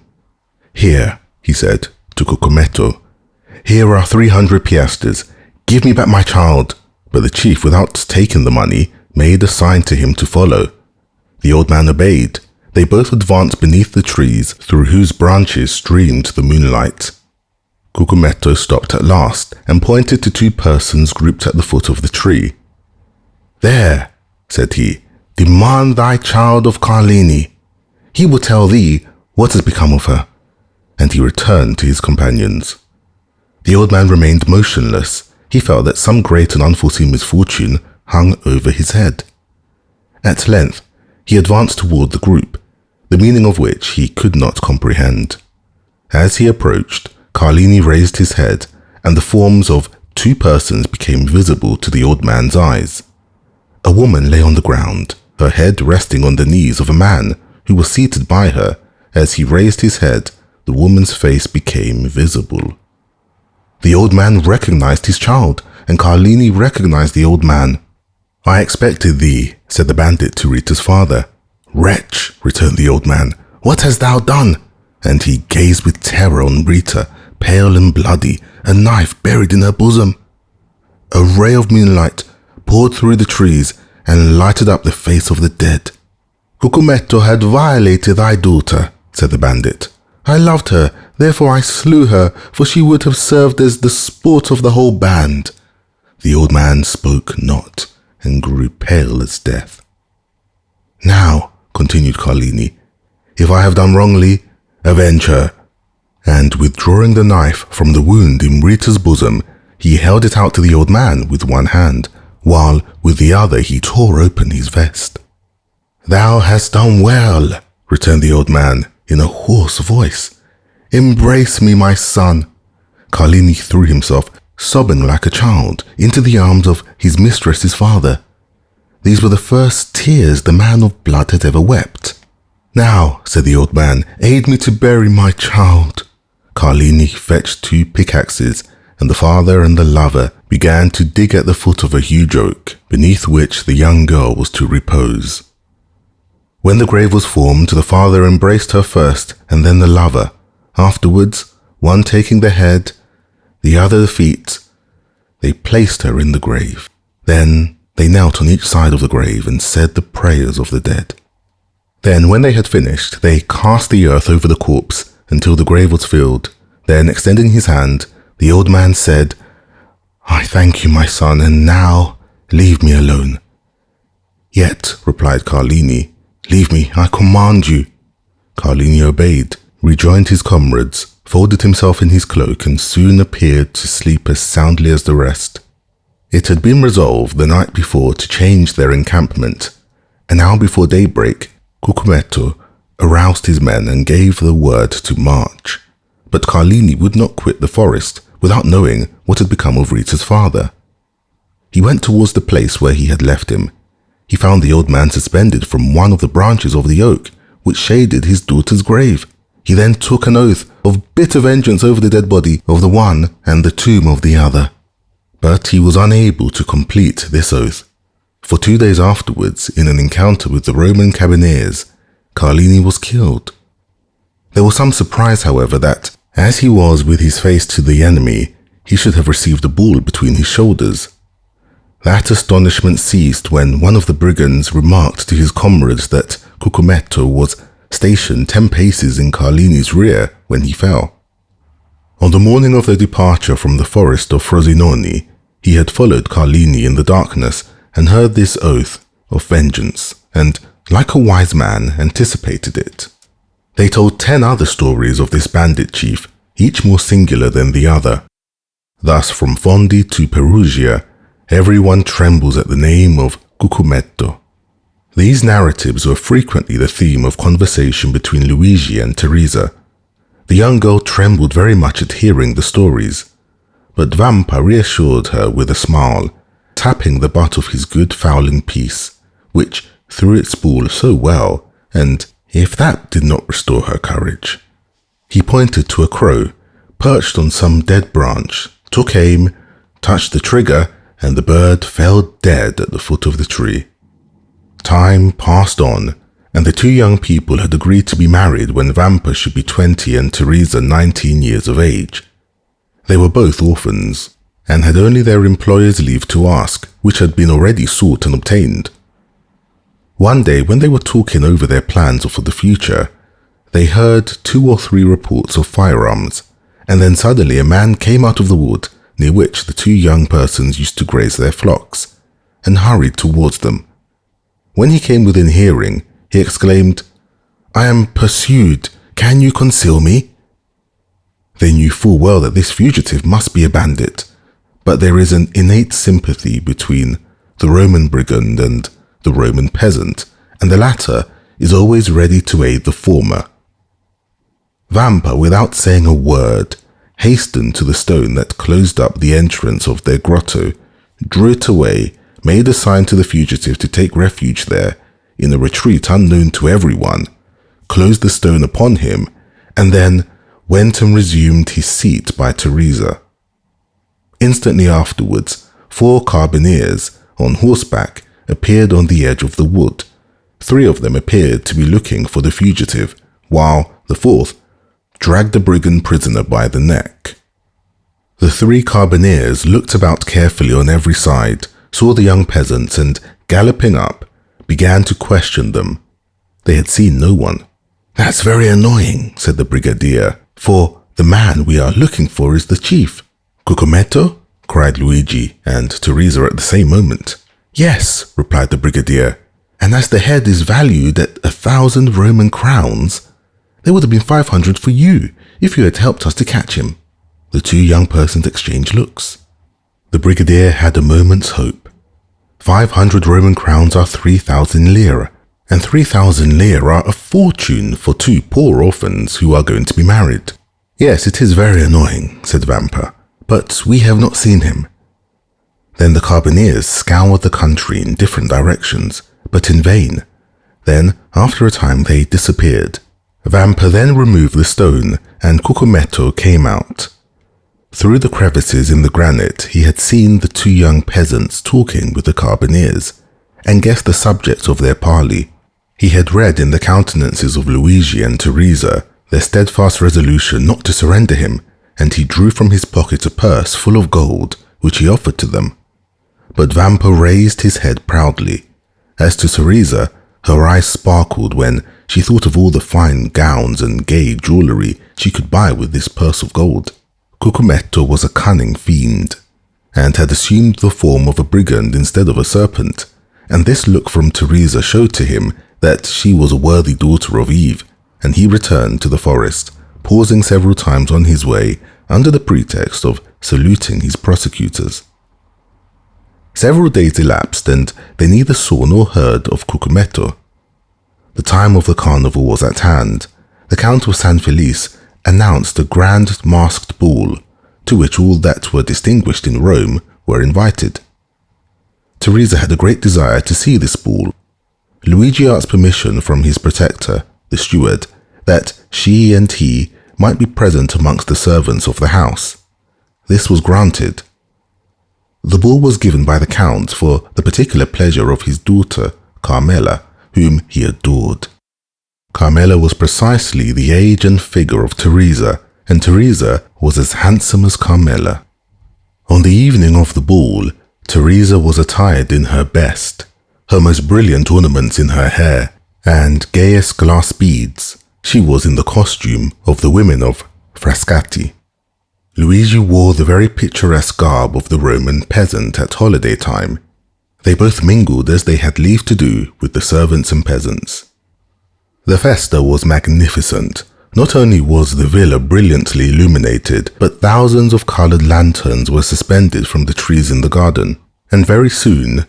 "Here," he said to Cucumetto, "here are 300 piastres. Give me back my child." But the chief, without taking the money, made a sign to him to follow. The old man obeyed. They both advanced beneath the trees, through whose branches streamed the moonlight. Cucumetto stopped at last and pointed to two persons grouped at the foot of the tree. "There," said he, "demand thy child of Carlini. He will tell thee what has become of her." And he returned to his companions. The old man remained motionless. He felt that some great and unforeseen misfortune hung over his head. At length, he advanced toward the group, the meaning of which he could not comprehend. As he approached, Carlini raised his head, and the forms of two persons became visible to the old man's eyes. A woman lay on the ground, her head resting on the knees of a man who was seated by her. As he raised his head, the woman's face became visible. The old man recognized his child, and Carlini recognized the old man. "I expected thee," said the bandit to Rita's father. "Wretch," returned the old man, "what hast thou done?" And he gazed with terror on Rita, pale and bloody, a knife buried in her bosom. A ray of moonlight poured through the trees and lighted up the face of the dead. "Cucumetto had violated thy daughter," said the bandit. "I loved her, therefore I slew her, for she would have served as the sport of the whole band." The old man spoke not, and grew pale as death. "Now," continued Carlini, "if I have done wrongly, avenge her." And withdrawing the knife from the wound in Rita's bosom, he held it out to the old man with one hand, while with the other he tore open his vest. "Thou hast done well," returned the old man in a hoarse voice. "Embrace me, my son." Carlini threw himself, sobbing like a child, into the arms of his mistress's father. These were the first tears the man of blood had ever wept. "Now," said the old man, "aid me to bury my child." Carlini fetched 2 pickaxes, and the father and the lover began to dig at the foot of a huge oak, beneath which the young girl was to repose. When the grave was formed, the father embraced her first, and then the lover. Afterwards, one taking the head, the other the feet, they placed her in the grave. Then they knelt on each side of the grave and said the prayers of the dead. Then, when they had finished, they cast the earth over the corpse until the grave was filled. Then, extending his hand, the old man said, "I thank you, my son, and now leave me alone." "Yet," replied Carlini, "leave me, I command you." Carlini obeyed, rejoined his comrades, folded himself in his cloak, and soon appeared to sleep as soundly as the rest. It had been resolved the night before to change their encampment. An hour before daybreak, Cucumetto aroused his men and gave the word to march. But Carlini would not quit the forest without knowing what had become of Rita's father. He went towards the place where he had left him. He found the old man suspended from one of the branches of the oak, which shaded his daughter's grave. He then took an oath of bitter vengeance over the dead body of the one and the tomb of the other. But he was unable to complete this oath. For 2 days afterwards, in an encounter with the Roman Carbineers, Carlini was killed. There was some surprise, however, that, as he was with his face to the enemy, he should have received a ball between his shoulders. That astonishment ceased when one of the brigands remarked to his comrades that Cucumetto was stationed 10 paces in Carlini's rear when he fell. On the morning of their departure from the forest of Frosinone, he had followed Carlini in the darkness and heard this oath of vengeance, and, like a wise man, anticipated it. They told 10 other stories of this bandit chief, each more singular than the other. Thus, from Fondi to Perugia, everyone trembles at the name of Cucumetto. These narratives were frequently the theme of conversation between Luigi and Teresa. The young girl trembled very much at hearing the stories, but Vampa reassured her with a smile, tapping the butt of his good fowling piece, which threw its ball so well, and if that did not restore her courage. He pointed to a crow, perched on some dead branch, took aim, touched the trigger, and the bird fell dead at the foot of the tree. Time passed on, and the 2 young people had agreed to be married when Vampa should be 20 and Teresa 19 years of age. They were both orphans, and had only their employer's leave to ask, which had been already sought and obtained. One day, when they were talking over their plans for the future, they heard 2 or 3 reports of firearms, and then suddenly a man came out of the wood near which the 2 young persons used to graze their flocks, and hurried towards them. When he came within hearing, he exclaimed, "I am pursued. Can you conceal me?" They knew full well that this fugitive must be a bandit, but there is an innate sympathy between the Roman brigand and the Roman peasant, and the latter is always ready to aid the former. Vampa, without saying a word, hastened to the stone that closed up the entrance of their grotto, drew it away, made a sign to the fugitive to take refuge there, in a retreat unknown to everyone, closed the stone upon him, and then went and resumed his seat by Teresa. Instantly afterwards, 4 carbineers on horseback appeared on the edge of the wood. 3 of them appeared to be looking for the fugitive, while the 4th dragged the brigand prisoner by the neck. The 3 carbineers looked about carefully on every side, saw the young peasants, and, galloping up, began to question them. They had seen no one. "That's very annoying," said the brigadier, "for the man we are looking for is the chief." "Cucumetto?" cried Luigi and Teresa at the same moment. "Yes," replied the brigadier, "and as the head is valued at 1,000 Roman crowns, there would have been 500 for you if you had helped us to catch him." The 2 young persons exchanged looks. The brigadier had a moment's hope. 500 Roman crowns are 3,000 lire, and 3,000 lire are a fortune for 2 poor orphans who are going to be married. "Yes, it is very annoying," said Vampa, "but we have not seen him." Then the carbineers scoured the country in different directions, but in vain. Then, after a time, they disappeared, Vampa then removed the stone, and Cucumetto came out. Through the crevices in the granite, he had seen the two young peasants talking with the carbineers, and guessed the subject of their parley. He had read in the countenances of Luigi and Teresa their steadfast resolution not to surrender him, and he drew from his pocket a purse full of gold, which he offered to them. But Vampa raised his head proudly. As to Teresa, her eyes sparkled when she thought of all the fine gowns and gay jewellery she could buy with this purse of gold. Cucumetto was a cunning fiend, and had assumed the form of a brigand instead of a serpent, and this look from Teresa showed to him that she was a worthy daughter of Eve, and he returned to the forest, pausing several times on his way under the pretext of saluting his prosecutors. Several days elapsed, and they neither saw nor heard of Cucumetto. The time of the carnival was at hand. The Count of San Felice announced a grand masked ball, to which all that were distinguished in Rome were invited. Teresa had a great desire to see this ball. Luigi asked permission from his protector, the steward, that she and he might be present amongst the servants of the house. This was granted. The ball was given by the Count for the particular pleasure of his daughter, Carmela, whom he adored. Carmela was precisely the age and figure of Teresa, and Teresa was as handsome as Carmela. On the evening of the ball, Teresa was attired in her best, her most brilliant ornaments in her hair, and gayest glass beads. She was in the costume of the women of Frascati. Luigi wore the very picturesque garb of the Roman peasant at holiday time. They both mingled as they had leave to do with the servants and peasants. The festa was magnificent. Not only was the villa brilliantly illuminated, but thousands of coloured lanterns were suspended from the trees in the garden, and very soon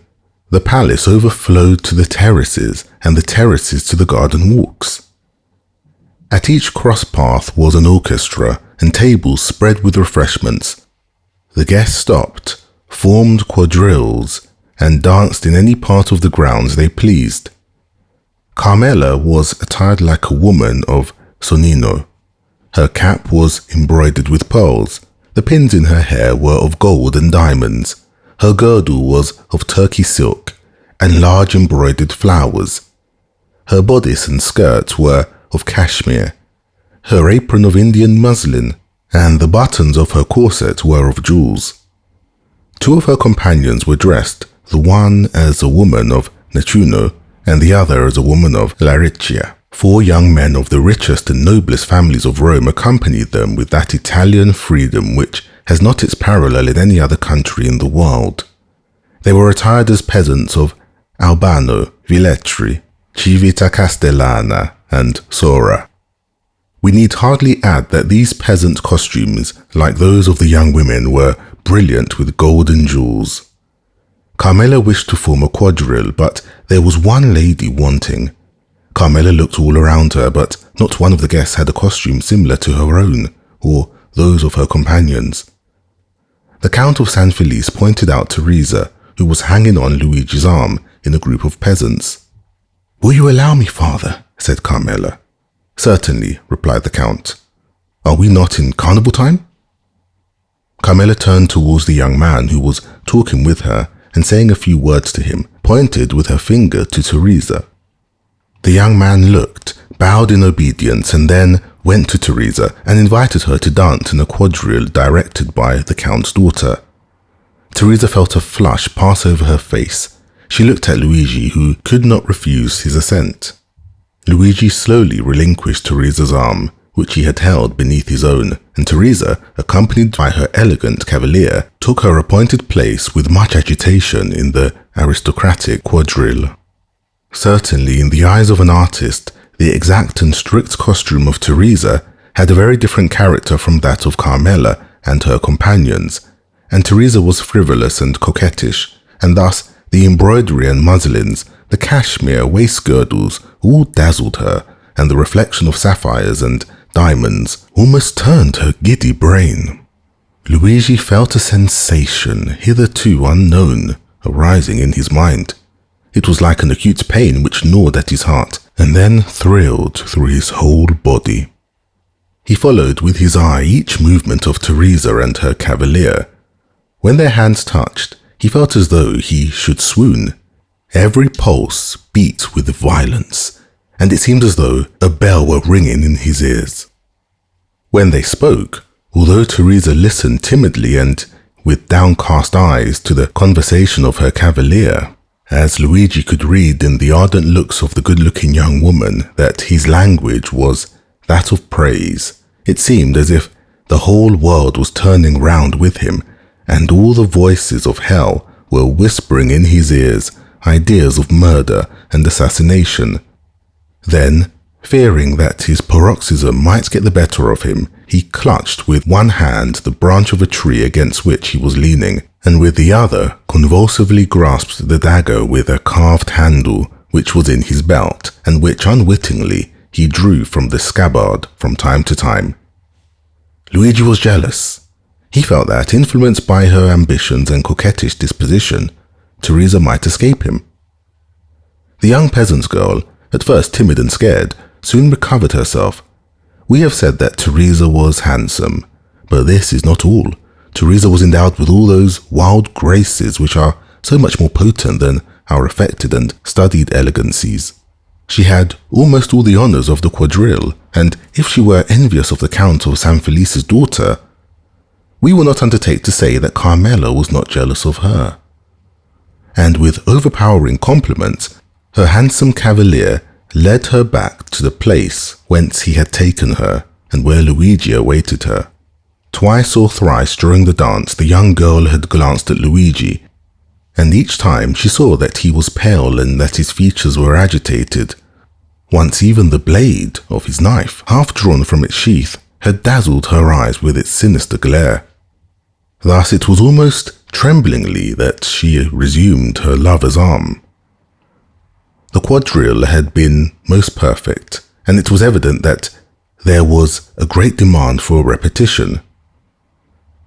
the palace overflowed to the terraces and the terraces to the garden walks. At each cross path was an orchestra and tables spread with refreshments. The guests stopped, formed quadrilles, and danced in any part of the grounds they pleased. Carmela was attired like a woman of Sonnino. Her cap was embroidered with pearls. The pins in her hair were of gold and diamonds. Her girdle was of Turkey silk and large embroidered flowers. Her bodice and skirt were of cashmere, her apron of Indian muslin, and the buttons of her corset were of jewels. Two of her companions were dressed, the one as a woman of Nettuno and the other as a woman of Laricia. 4 young men of the richest and noblest families of Rome accompanied them with that Italian freedom which has not its parallel in any other country in the world. They were attired as peasants of Albano, Villetri, Civita Castellana, and Sora. We need hardly add that these peasant costumes, like those of the young women, were brilliant with gold and jewels. Carmela wished to form a quadrille, but there was one lady wanting. Carmela looked all around her, but not one of the guests had a costume similar to her own, or those of her companions. The Count of San Felice pointed out Teresa, who was hanging on Luigi's arm in a group of peasants. "Will you allow me, father?" said Carmela. "Certainly," replied the Count. "Are we not in carnival time?" Carmela turned towards the young man who was talking with her and saying a few words to him, pointed with her finger to Teresa. The young man looked, bowed in obedience, and then went to Teresa and invited her to dance in a quadrille directed by the Count's daughter. Teresa felt a flush pass over her face. She looked at Luigi, who could not refuse his assent. Luigi slowly relinquished Teresa's arm, which he had held beneath his own, and Teresa, accompanied by her elegant cavalier, took her appointed place with much agitation in the aristocratic quadrille. Certainly, in the eyes of an artist, the exact and strict costume of Teresa had a very different character from that of Carmela and her companions, and Teresa was frivolous and coquettish, and thus the embroidery and muslins, the cashmere waist girdles, all dazzled her, and the reflection of sapphires and diamonds almost turned her giddy brain. Luigi felt a sensation hitherto unknown arising in his mind. It was like an acute pain which gnawed at his heart, and then thrilled through his whole body. He followed with his eye each movement of Teresa and her cavalier. When their hands touched, he felt as though he should swoon. Every pulse beat with violence, and it seemed as though a bell were ringing in his ears. When they spoke, although Teresa listened timidly and with downcast eyes to the conversation of her cavalier, as Luigi could read in the ardent looks of the good-looking young woman that his language was that of praise, it seemed as if the whole world was turning round with him, and all the voices of hell were whispering in his ears ideas of murder and assassination. Then, fearing that his paroxysm might get the better of him, he clutched with one hand the branch of a tree against which he was leaning, and with the other convulsively grasped the dagger with a carved handle which was in his belt, and which unwittingly he drew from the scabbard from time to time. Luigi was jealous. He felt that, influenced by her ambitions and coquettish disposition, Teresa might escape him. The young peasant's girl, at first timid and scared, soon recovered herself. We have said that Teresa was handsome, but this is not all. Teresa was endowed with all those wild graces which are so much more potent than our affected and studied elegancies. She had almost all the honours of the quadrille, and if she were envious of the Count of San Felice's daughter, we will not undertake to say that Carmela was not jealous of her. And with overpowering compliments, her handsome cavalier led her back to the place whence he had taken her, and where Luigi awaited her. Twice or thrice during the dance the young girl had glanced at Luigi, and each time she saw that he was pale and that his features were agitated. Once even the blade of his knife, half drawn from its sheath, had dazzled her eyes with its sinister glare. Thus it was almost tremblingly that she resumed her lover's arm. The quadrille had been most perfect, and it was evident that there was a great demand for repetition.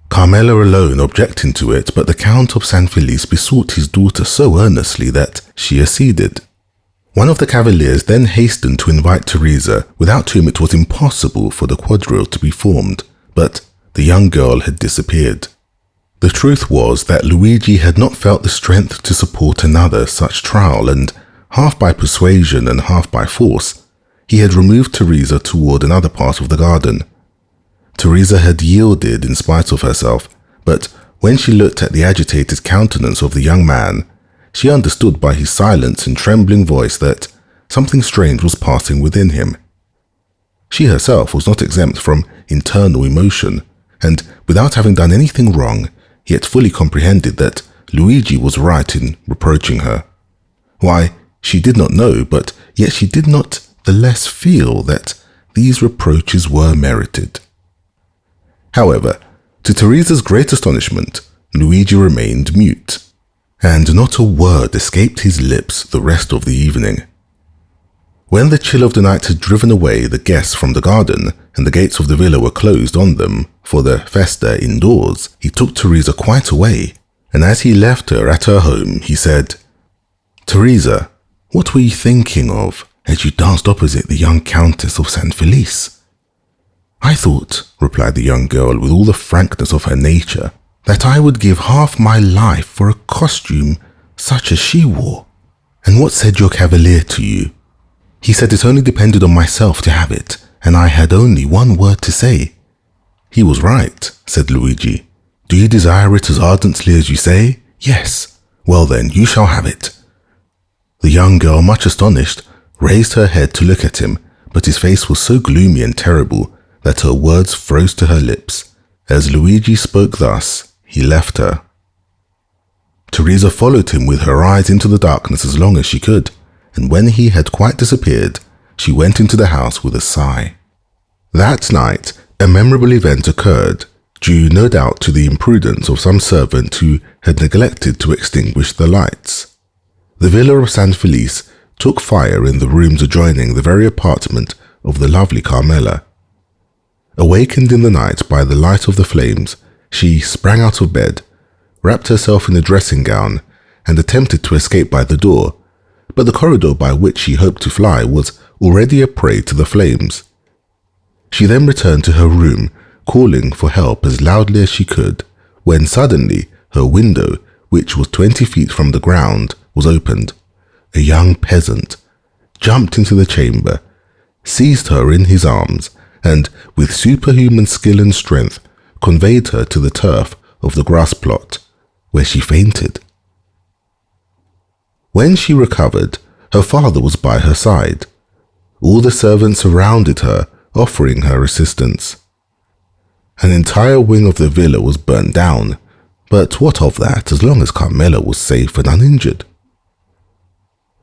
Carmela alone objecting to it, but the Count of San Felice besought his daughter so earnestly that she acceded. One of the cavaliers then hastened to invite Teresa, without whom it was impossible for the quadrille to be formed, but the young girl had disappeared. The truth was that Luigi had not felt the strength to support another such trial, and half by persuasion and half by force, he had removed Teresa toward another part of the garden. Teresa had yielded in spite of herself, but when she looked at the agitated countenance of the young man, she understood by his silent and trembling voice that something strange was passing within him. She herself was not exempt from internal emotion, and without having done anything wrong, yet fully comprehended that Luigi was right in reproaching her. Why, she did not know, but yet she did not the less feel that these reproaches were merited. However, to Teresa's great astonishment, Luigi remained mute, and not a word escaped his lips the rest of the evening. When the chill of the night had driven away the guests from the garden, and the gates of the villa were closed on them for the festa indoors, he took Teresa quite away, and as he left her at her home, he said, "Teresa, what were you thinking of as you danced opposite the young Countess of San Felice?" "I thought," replied the young girl with all the frankness of her nature, "that I would give half my life for a costume such as she wore." "And what said your cavalier to you?" "He said it only depended on myself to have it, and I had only one word to say." "He was right," said Luigi. "Do you desire it as ardently as you say?" "Yes." "Well then, you shall have it." The young girl, much astonished, raised her head to look at him, but his face was so gloomy and terrible that her words froze to her lips. As Luigi spoke thus, he left her. Teresa followed him with her eyes into the darkness as long as she could, and when he had quite disappeared, she went into the house with a sigh. That night, a memorable event occurred, due no doubt to the imprudence of some servant who had neglected to extinguish the lights. The villa of San Felice took fire in the rooms adjoining the very apartment of the lovely Carmela. Awakened in the night by the light of the flames, she sprang out of bed, wrapped herself in a dressing gown, and attempted to escape by the door, but the corridor by which she hoped to fly was already a prey to the flames. She then returned to her room, calling for help as loudly as she could, when suddenly her window, which was 20 feet from the ground, was opened. A young peasant jumped into the chamber, seized her in his arms, and, with superhuman skill and strength, conveyed her to the turf of the grass plot, where she fainted. When she recovered, her father was by her side. All the servants surrounded her, offering her assistance. An entire wing of the villa was burnt down, but what of that as long as Carmela was safe and uninjured?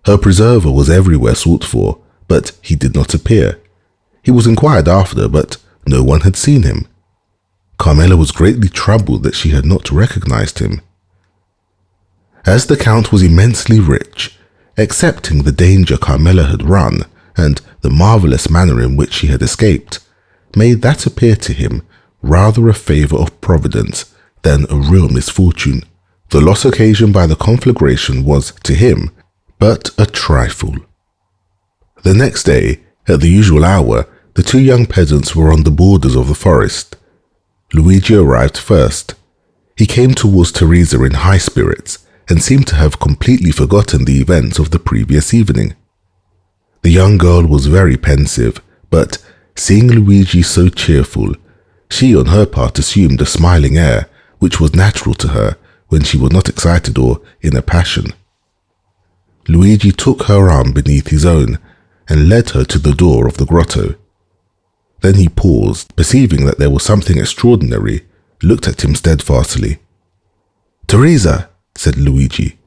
Her preserver was everywhere sought for, but he did not appear. He was inquired after, but no one had seen him. Carmela was greatly troubled that she had not recognized him. As the Count was immensely rich, accepting the danger Carmela had run and the marvelous manner in which she had escaped, made that appear to him rather a favor of Providence than a real misfortune. The loss occasioned by the conflagration was, to him, but a trifle. The next day, at the usual hour, the two young peasants were on the borders of the forest. Luigi arrived first. He came towards Teresa in high spirits and seemed to have completely forgotten the events of the previous evening. The young girl was very pensive, but seeing Luigi so cheerful, she on her part assumed a smiling air, which was natural to her when she was not excited or in a passion. Luigi took her arm beneath his own and led her to the door of the grotto. Then he paused, perceiving that there was something extraordinary, looked at him steadfastly. "Teresa," said Luigi,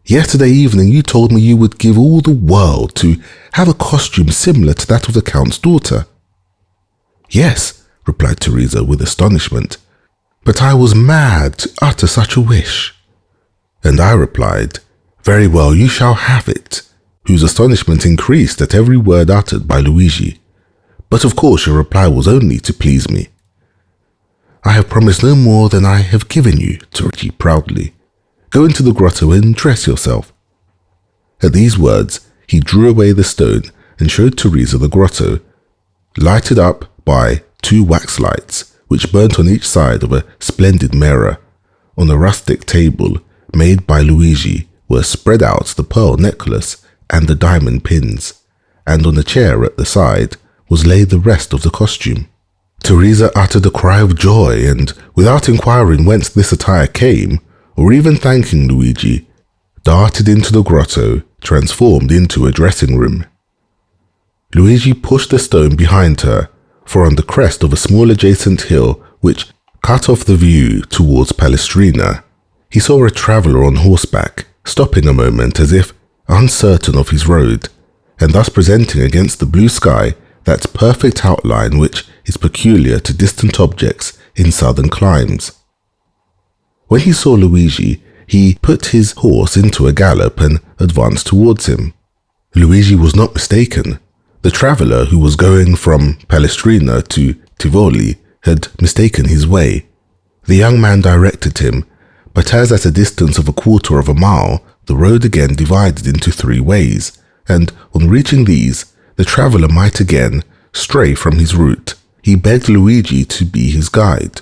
"yesterday evening you told me you would give all the world to have a costume similar to that of the Count's daughter." "Yes," replied Teresa with astonishment, "but I was mad to utter such a wish." And I replied, "Very well, you shall have it," whose astonishment increased at every word uttered by Luigi. "But of course your reply was only to please me." "I have promised no more than I have given you," Luigi proudly. "Go into the grotto and dress yourself." At these words, he drew away the stone and showed Teresa the grotto, lighted up by 2 wax lights, which burnt on each side of a splendid mirror. On a rustic table made by Luigi were spread out the pearl necklace and the diamond pins, and on a chair at the side was laid the rest of the costume. Teresa uttered a cry of joy, and without inquiring whence this attire came, or even thanking Luigi, darted into the grotto, transformed into a dressing room. Luigi pushed the stone behind her, for on the crest of a small adjacent hill which cut off the view towards Palestrina, he saw a traveller on horseback, stopping a moment as if uncertain of his road, and thus presenting against the blue sky that perfect outline which is peculiar to distant objects in southern climes. When he saw Luigi, he put his horse into a gallop and advanced towards him. Luigi was not mistaken. The traveller who was going from Palestrina to Tivoli had mistaken his way. The young man directed him, but as at a distance of 1/4 of a mile, the road again divided into 3 ways, and on reaching these, the traveller might again stray from his route. He begged Luigi to be his guide.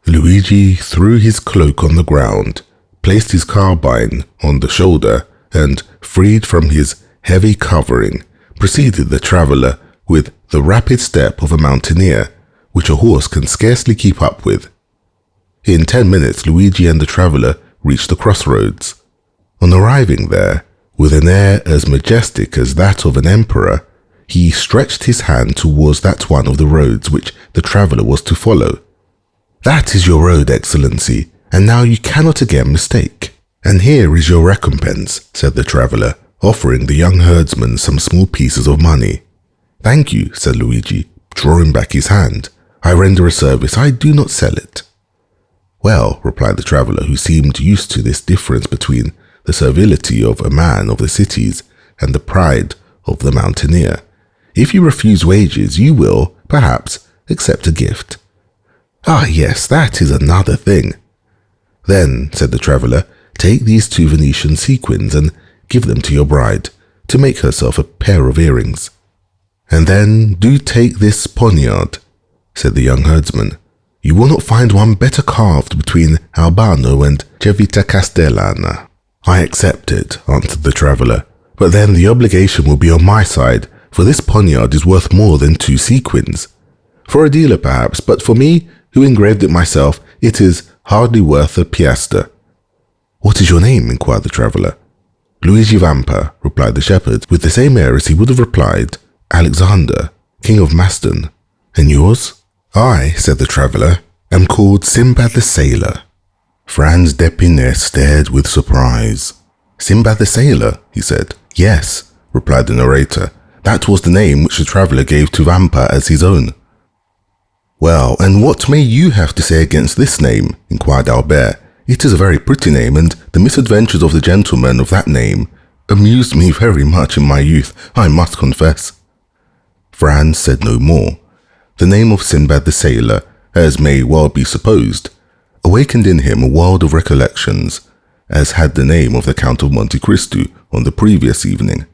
Luigi threw his cloak on the ground, placed his carbine on the shoulder, and, freed from his heavy covering, preceded the traveller with the rapid step of a mountaineer, which a horse can scarcely keep up with. In 10 minutes, Luigi and the traveller reached the crossroads. On arriving there, with an air as majestic as that of an emperor, he stretched his hand towards that one of the roads which the traveller was to follow. "That is your road, Excellency, and now you cannot again mistake. And here is your recompense," said the traveller, offering the young herdsman some small pieces of money. "Thank you," said Luigi, drawing back his hand. "I render a service, I do not sell it." "Well," replied the traveller, who seemed used to this difference between the servility of a man of the cities and the pride of the mountaineer, "if you refuse wages, you will, perhaps, accept a gift." "Ah, yes, that is another thing." "Then," said the traveller, "take these 2 Venetian sequins and give them to your bride, to make herself a pair of earrings." "And then do take this poniard," said the young herdsman. "You will not find one better carved between Albano and Civita Castellana." "I accept it," answered the traveller, "but then the obligation will be on my side, for this poniard is worth more than 2 sequins. For a dealer perhaps, but for me, who engraved it myself, it is hardly worth a piastre." "What is your name?" inquired the traveller. "Luigi Vampa," replied the shepherd, with the same air as he would have replied, "Alexandre, King of Maston." "And yours?" "I," said the traveller, "am called Sinbad the Sailor." Franz d'Epinay stared with surprise. "Sinbad the Sailor?" he said. "Yes," replied the narrator. "That was the name which the traveller gave to Vampa as his own." "Well, and what may you have to say against this name?" inquired Albert. "It is a very pretty name, and the misadventures of the gentleman of that name amused me very much in my youth, I must confess." Franz said no more. The name of Sinbad the Sailor, as may well be supposed, awakened in him a world of recollections, as had the name of the Count of Monte Cristo on the previous evening.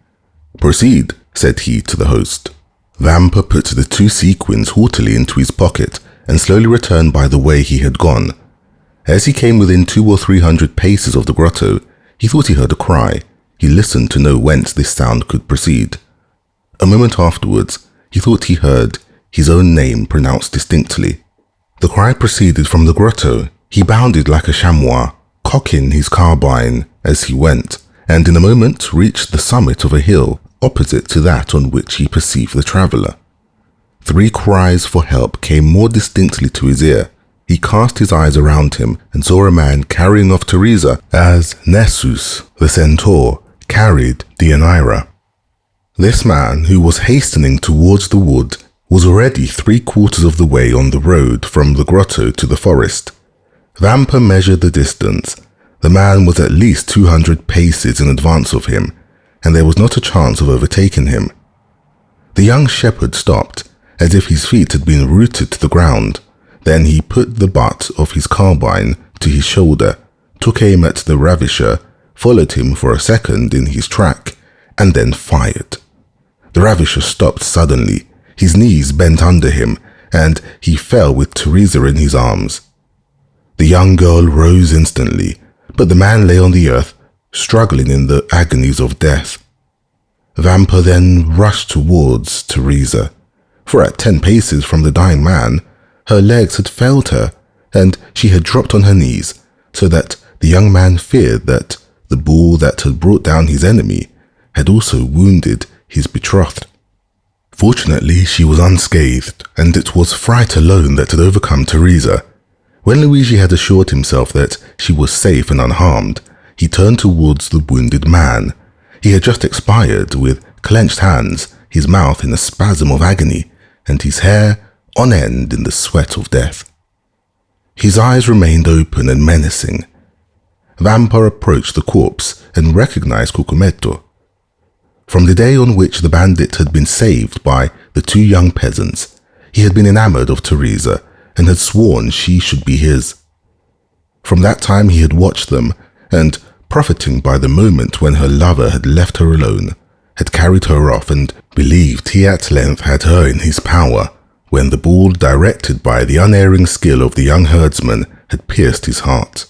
"Proceed," said he to the host. Vampa put the 2 sequins haughtily into his pocket and slowly returned by the way he had gone. As he came within 200 or 300 paces of the grotto, he thought he heard a cry. He listened to know whence this sound could proceed. A moment afterwards, he thought he heard his own name pronounced distinctly. The cry proceeded from the grotto. He bounded like a chamois, cocking his carbine as he went, and in a moment reached the summit of a hill opposite to that on which he perceived the traveller. 3 cries for help came more distinctly to his ear. He cast his eyes around him and saw a man carrying off Teresa as Nessus, the centaur, carried Deianira. This man, who was hastening towards the wood, was already 3/4 of the way on the road from the grotto to the forest. Vampa measured the distance. The man was at least 200 paces in advance of him, and there was not a chance of overtaking him. The young shepherd stopped, as if his feet had been rooted to the ground. Then he put the butt of his carbine to his shoulder, took aim at the ravisher, followed him for a second in his track, and then fired. The ravisher stopped suddenly. His knees bent under him, and he fell with Teresa in his arms. The young girl rose instantly, but the man lay on the earth, struggling in the agonies of death. Vampa then rushed towards Teresa, for at 10 paces from the dying man, her legs had failed her, and she had dropped on her knees, so that the young man feared that the ball that had brought down his enemy had also wounded his betrothed. Fortunately, she was unscathed, and it was fright alone that had overcome Teresa. When Luigi had assured himself that she was safe and unharmed, he turned towards the wounded man. He had just expired, with clenched hands, his mouth in a spasm of agony, and his hair on end in the sweat of death. His eyes remained open and menacing. Vampa approached the corpse and recognized Cucumetto. From the day on which the bandit had been saved by the 2 young peasants, he had been enamored of Teresa and had sworn she should be his. From that time he had watched them, and, profiting by the moment when her lover had left her alone, had carried her off and believed he at length had her in his power, when the ball directed by the unerring skill of the young herdsman had pierced his heart.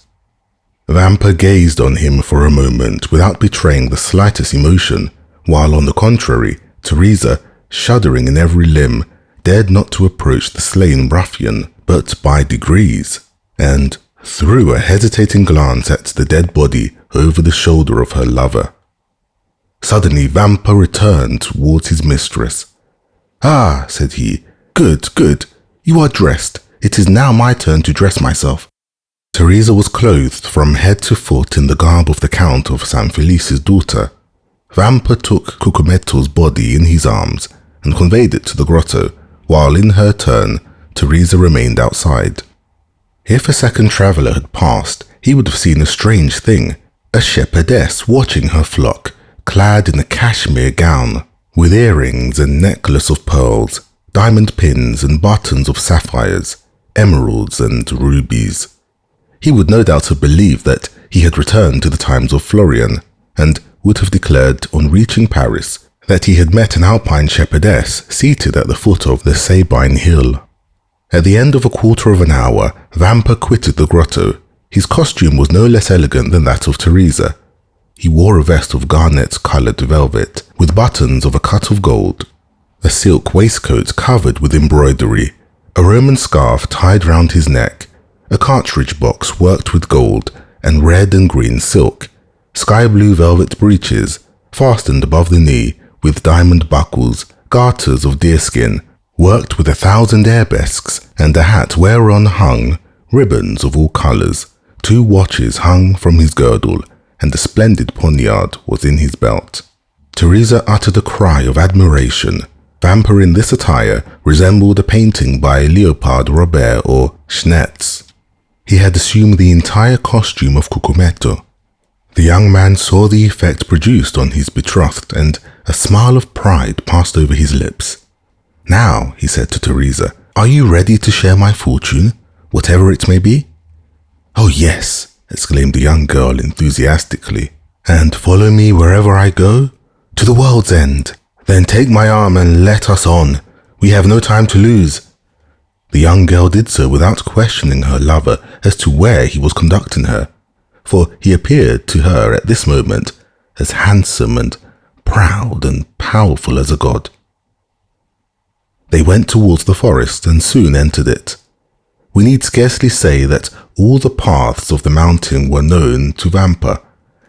Vampa gazed on him for a moment without betraying the slightest emotion, while on the contrary, Teresa, shuddering in every limb, dared not to approach the slain ruffian, but by degrees, and threw a hesitating glance at the dead body over the shoulder of her lover. Suddenly Vampa returned towards his mistress. "Ah," said he, "good, good. You are dressed. It is now my turn to dress myself." Teresa was clothed from head to foot in the garb of the Count of San Felice's daughter. Vampa took Cucumetto's body in his arms and conveyed it to the grotto, while in her turn, Teresa remained outside. If a second traveller had passed, he would have seen a strange thing, a shepherdess watching her flock, clad in a cashmere gown, with earrings and necklace of pearls, diamond pins and buttons of sapphires, emeralds and rubies. He would no doubt have believed that he had returned to the times of Florian, and would have declared on reaching Paris, that he had met an alpine shepherdess seated at the foot of the Sabine hill. At the end of a quarter of an hour, Vampa quitted the grotto. His costume was no less elegant than that of Teresa. He wore a vest of garnet-coloured velvet, with buttons of a cut of gold, a silk waistcoat covered with embroidery, a Roman scarf tied round his neck, a cartridge box worked with gold and red and green silk, sky-blue velvet breeches, fastened above the knee with diamond buckles, garters of deerskin, worked with 1,000 arabesques, and a hat whereon hung ribbons of all colours. 2 watches hung from his girdle, and a splendid poniard was in his belt. Teresa uttered a cry of admiration. Vampa in this attire resembled a painting by Leopard Robert or Schnetz. He had assumed the entire costume of Cucumetto. The young man saw the effect produced on his betrothed, and a smile of pride passed over his lips. "Now," he said to Teresa, "are you ready to share my fortune, whatever it may be?" "Oh yes," exclaimed the young girl enthusiastically. "And follow me wherever I go? To the world's end. Then take my arm and let us on. We have no time to lose." The young girl did so without questioning her lover as to where he was conducting her, for he appeared to her at this moment as handsome and proud and powerful as a god. They went towards the forest and soon entered it. We need scarcely say that all the paths of the mountain were known to Vampa.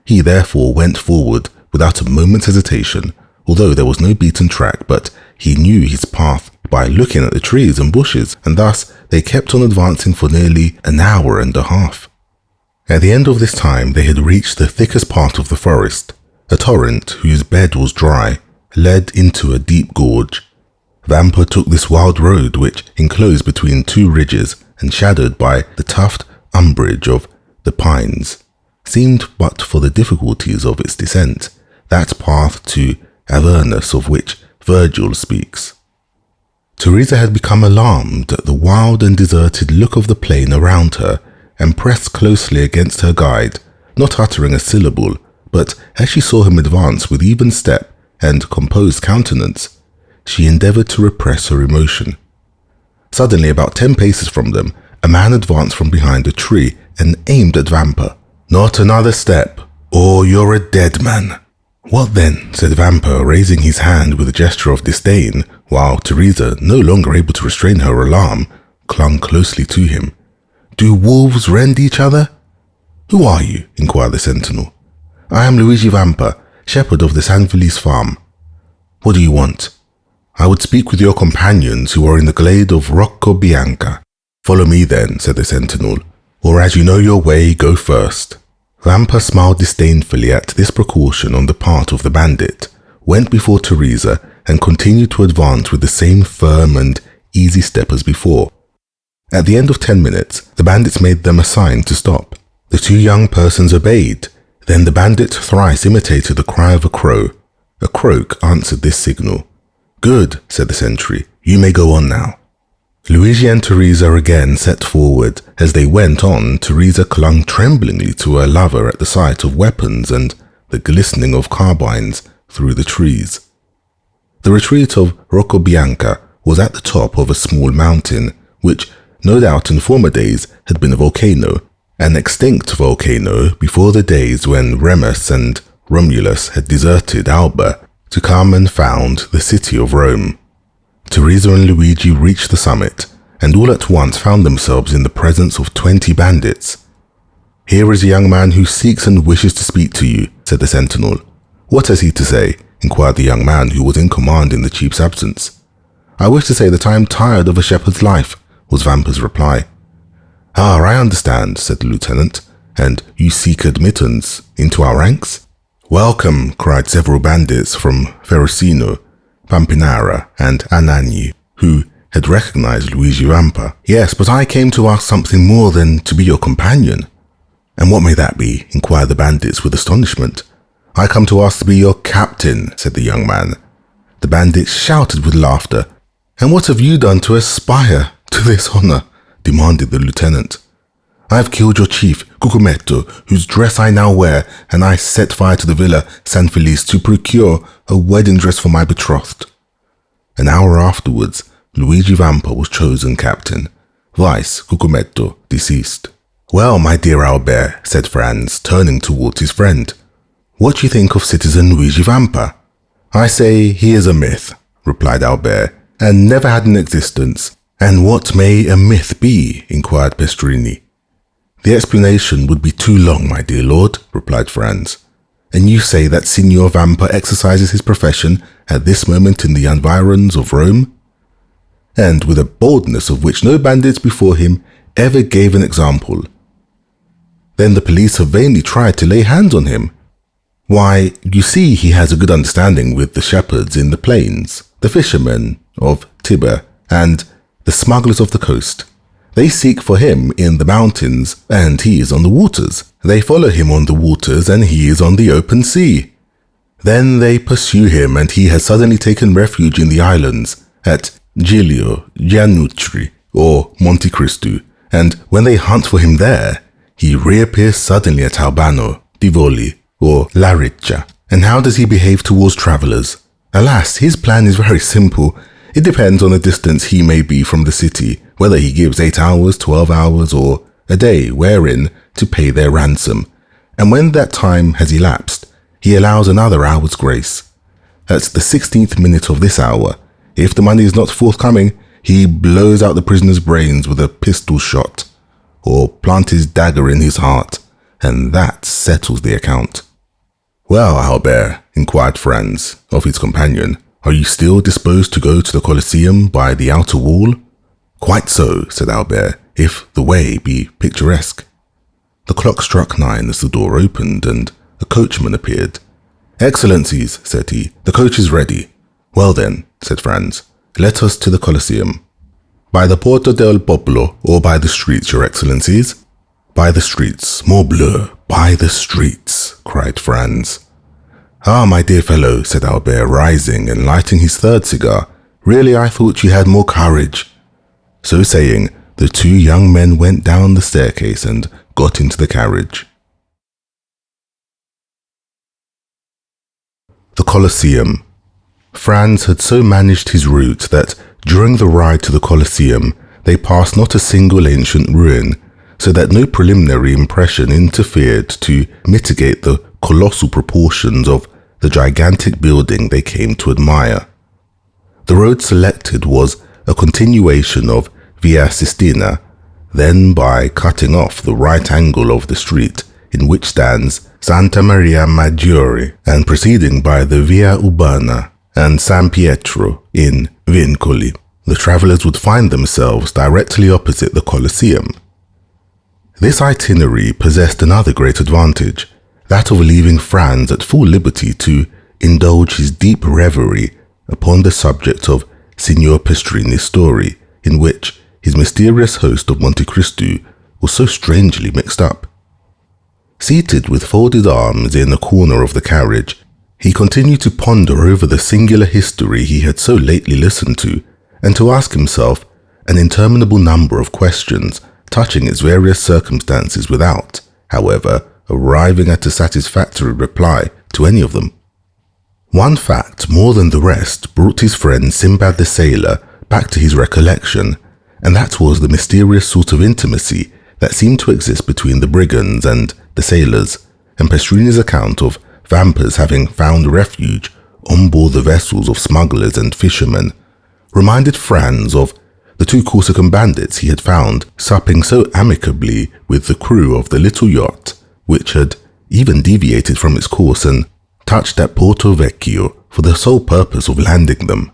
He therefore went forward without a moment's hesitation, although there was no beaten track, but he knew his path by looking at the trees and bushes, and thus they kept on advancing for nearly an hour and a half. At the end of this time they had reached the thickest part of the forest. A torrent, whose bed was dry, led into a deep gorge. Vampa took this wild road, which, enclosed between 2 ridges and shadowed by the tufted umbrage of the pines, seemed, but for the difficulties of its descent, that path to Avernus of which Virgil speaks. Teresa had become alarmed at the wild and deserted look of the plain around her, and pressed closely against her guide, not uttering a syllable, but as she saw him advance with even step and composed countenance, she endeavoured to repress her emotion. Suddenly, about 10 paces from them, a man advanced from behind a tree and aimed at Vampa. "Not another step, or you're a dead man." "What then?" said Vampa, raising his hand with a gesture of disdain, while Teresa, no longer able to restrain her alarm, clung closely to him. "Do wolves rend each other?" "Who are you?" inquired the sentinel. "I am Luigi Vampa, shepherd of the San Felice farm." "What do you want?" "I would speak with your companions who are in the glade of Rocco Bianca." "Follow me then," said the sentinel, "or as you know your way, go first." Vampa smiled disdainfully at this precaution on the part of the bandit, went before Teresa, and continued to advance with the same firm and easy step as before. At the end of 10 minutes, the bandits made them a sign to stop. The 2 young persons obeyed. Then the bandit thrice imitated the cry of a crow. A croak answered this signal. "Good," said the sentry. "You may go on now." Luigi and Teresa again set forward. As they went on, Teresa clung tremblingly to her lover at the sight of weapons and the glistening of carbines through the trees. The retreat of Rocco Bianca was at the top of a small mountain, which, no doubt in former days, had been a volcano, an extinct volcano before the days when Remus and Romulus had deserted Alba to come and found the city of Rome. Teresa and Luigi reached the summit, and all at once found themselves in the presence of 20 bandits. "Here is a young man who seeks and wishes to speak to you," said the sentinel. "What has he to say?" inquired the young man who was in command in the chief's absence. "I wish to say that I am tired of a shepherd's life," was Vampa's reply. "Ah, I understand," said the lieutenant. "And you seek admittance into our ranks?" "Welcome," cried several bandits from Ferrocino, Pampinara, and Anagni, who had recognized Luigi Vampa. "Yes, but I came to ask something more than to be your companion." "And what may that be?" inquired the bandits with astonishment. "I come to ask to be your captain," said the young man. The bandits shouted with laughter. "And what have you done to aspire to this honor?" demanded the lieutenant. I have killed your chief, Cucumetto, whose dress I now wear, and I set fire to the Villa San Felice to procure a wedding dress for my betrothed." An hour afterwards, Luigi Vampa was chosen captain. Vice Cucumetto deceased. "Well, my dear Albert," said Franz, turning towards his friend, "what do you think of citizen Luigi Vampa?" "I say he is a myth," replied Albert, "and never had an existence." "And what may a myth be?" inquired Pestrini. "The explanation would be too long, my dear lord," replied Franz. "And you say that Signor Vampa exercises his profession at this moment in the environs of Rome? And with a boldness of which no bandits before him ever gave an example. Then the police have vainly tried to lay hands on him. Why, you see he has a good understanding with the shepherds in the plains, the fishermen of Tiber, and the smugglers of the coast. They seek for him in the mountains, and he is on the waters. They follow him on the waters, and he is on the open sea. Then they pursue him, and he has suddenly taken refuge in the islands, at Giglio, Giannucci, or Monte Cristo, and when they hunt for him there, he reappears suddenly at Albano, Tivoli, or La Riccia. And how does he behave towards travellers? Alas, his plan is very simple. It depends on the distance he may be from the city, whether he gives 8 hours, 12 hours, or a day wherein to pay their ransom. And when that time has elapsed, he allows another hour's grace. At the 16th minute of this hour, if the money is not forthcoming, he blows out the prisoner's brains with a pistol shot, or plant his dagger in his heart, and that settles the account. "Well, Albert," inquired Franz of his companion, "are you still disposed to go to the Colosseum by the outer wall?" "Quite so," said Albert, "if the way be picturesque." The clock struck 9 as the door opened, and a coachman appeared. "Excellencies," said he, "the coach is ready." "Well then," said Franz, "let us to the Colosseum." "By the Porta del Popolo, or by the streets, your excellencies?" "By the streets, morbleu, by the streets," cried Franz. "Ah, my dear fellow," said Albert, rising and lighting his third cigar, "really I thought you had more courage." So saying, the two young men went down the staircase and got into the carriage. The Colosseum. Franz had so managed his route that during the ride to the Colosseum they passed not a single ancient ruin, so that no preliminary impression interfered to mitigate the colossal proportions of the gigantic building they came to admire. The road selected was a continuation of Via Sistina, then by cutting off the right angle of the street in which stands Santa Maria Maggiore, and proceeding by the Via Urbana and San Pietro in Vincoli, the travellers would find themselves directly opposite the Colosseum. This itinerary possessed another great advantage, that of leaving Franz at full liberty to indulge his deep reverie upon the subject of Signor Pestrini's story, in which his mysterious host of Monte Cristo was so strangely mixed up. Seated with folded arms in a corner of the carriage, he continued to ponder over the singular history he had so lately listened to, and to ask himself an interminable number of questions touching its various circumstances without, however, arriving at a satisfactory reply to any of them. One fact more than the rest brought his friend Sinbad the sailor back to his recollection, and that was the mysterious sort of intimacy that seemed to exist between the brigands and the sailors, and Pestrini's account of Vampa's having found refuge on board the vessels of smugglers and fishermen reminded Franz of the two Corsican bandits he had found supping so amicably with the crew of the little yacht, which had even deviated from its course and touched at Porto Vecchio for the sole purpose of landing them.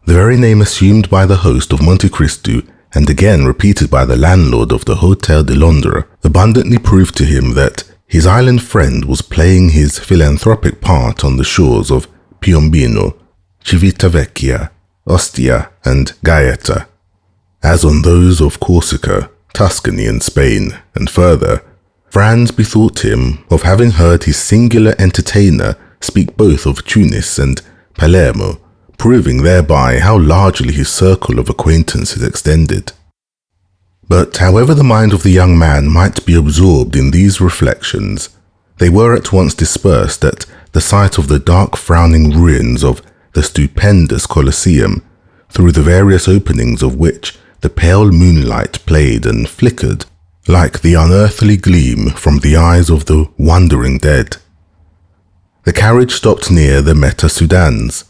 The very name assumed by the host of Monte Cristo and again repeated by the landlord of the Hotel de Londra abundantly proved to him that his island friend was playing his philanthropic part on the shores of Piombino, Civitavecchia, Ostia, and Gaeta, as on those of Corsica, Tuscany, and Spain, and further, Franz bethought him of having heard his singular entertainer speak both of Tunis and Palermo, proving thereby how largely his circle of acquaintances extended. But however the mind of the young man might be absorbed in these reflections, they were at once dispersed at the sight of the dark frowning ruins of the stupendous Colosseum, through the various openings of which the pale moonlight played and flickered like the unearthly gleam from the eyes of the wondering dead. The carriage stopped near the Meta Sudans.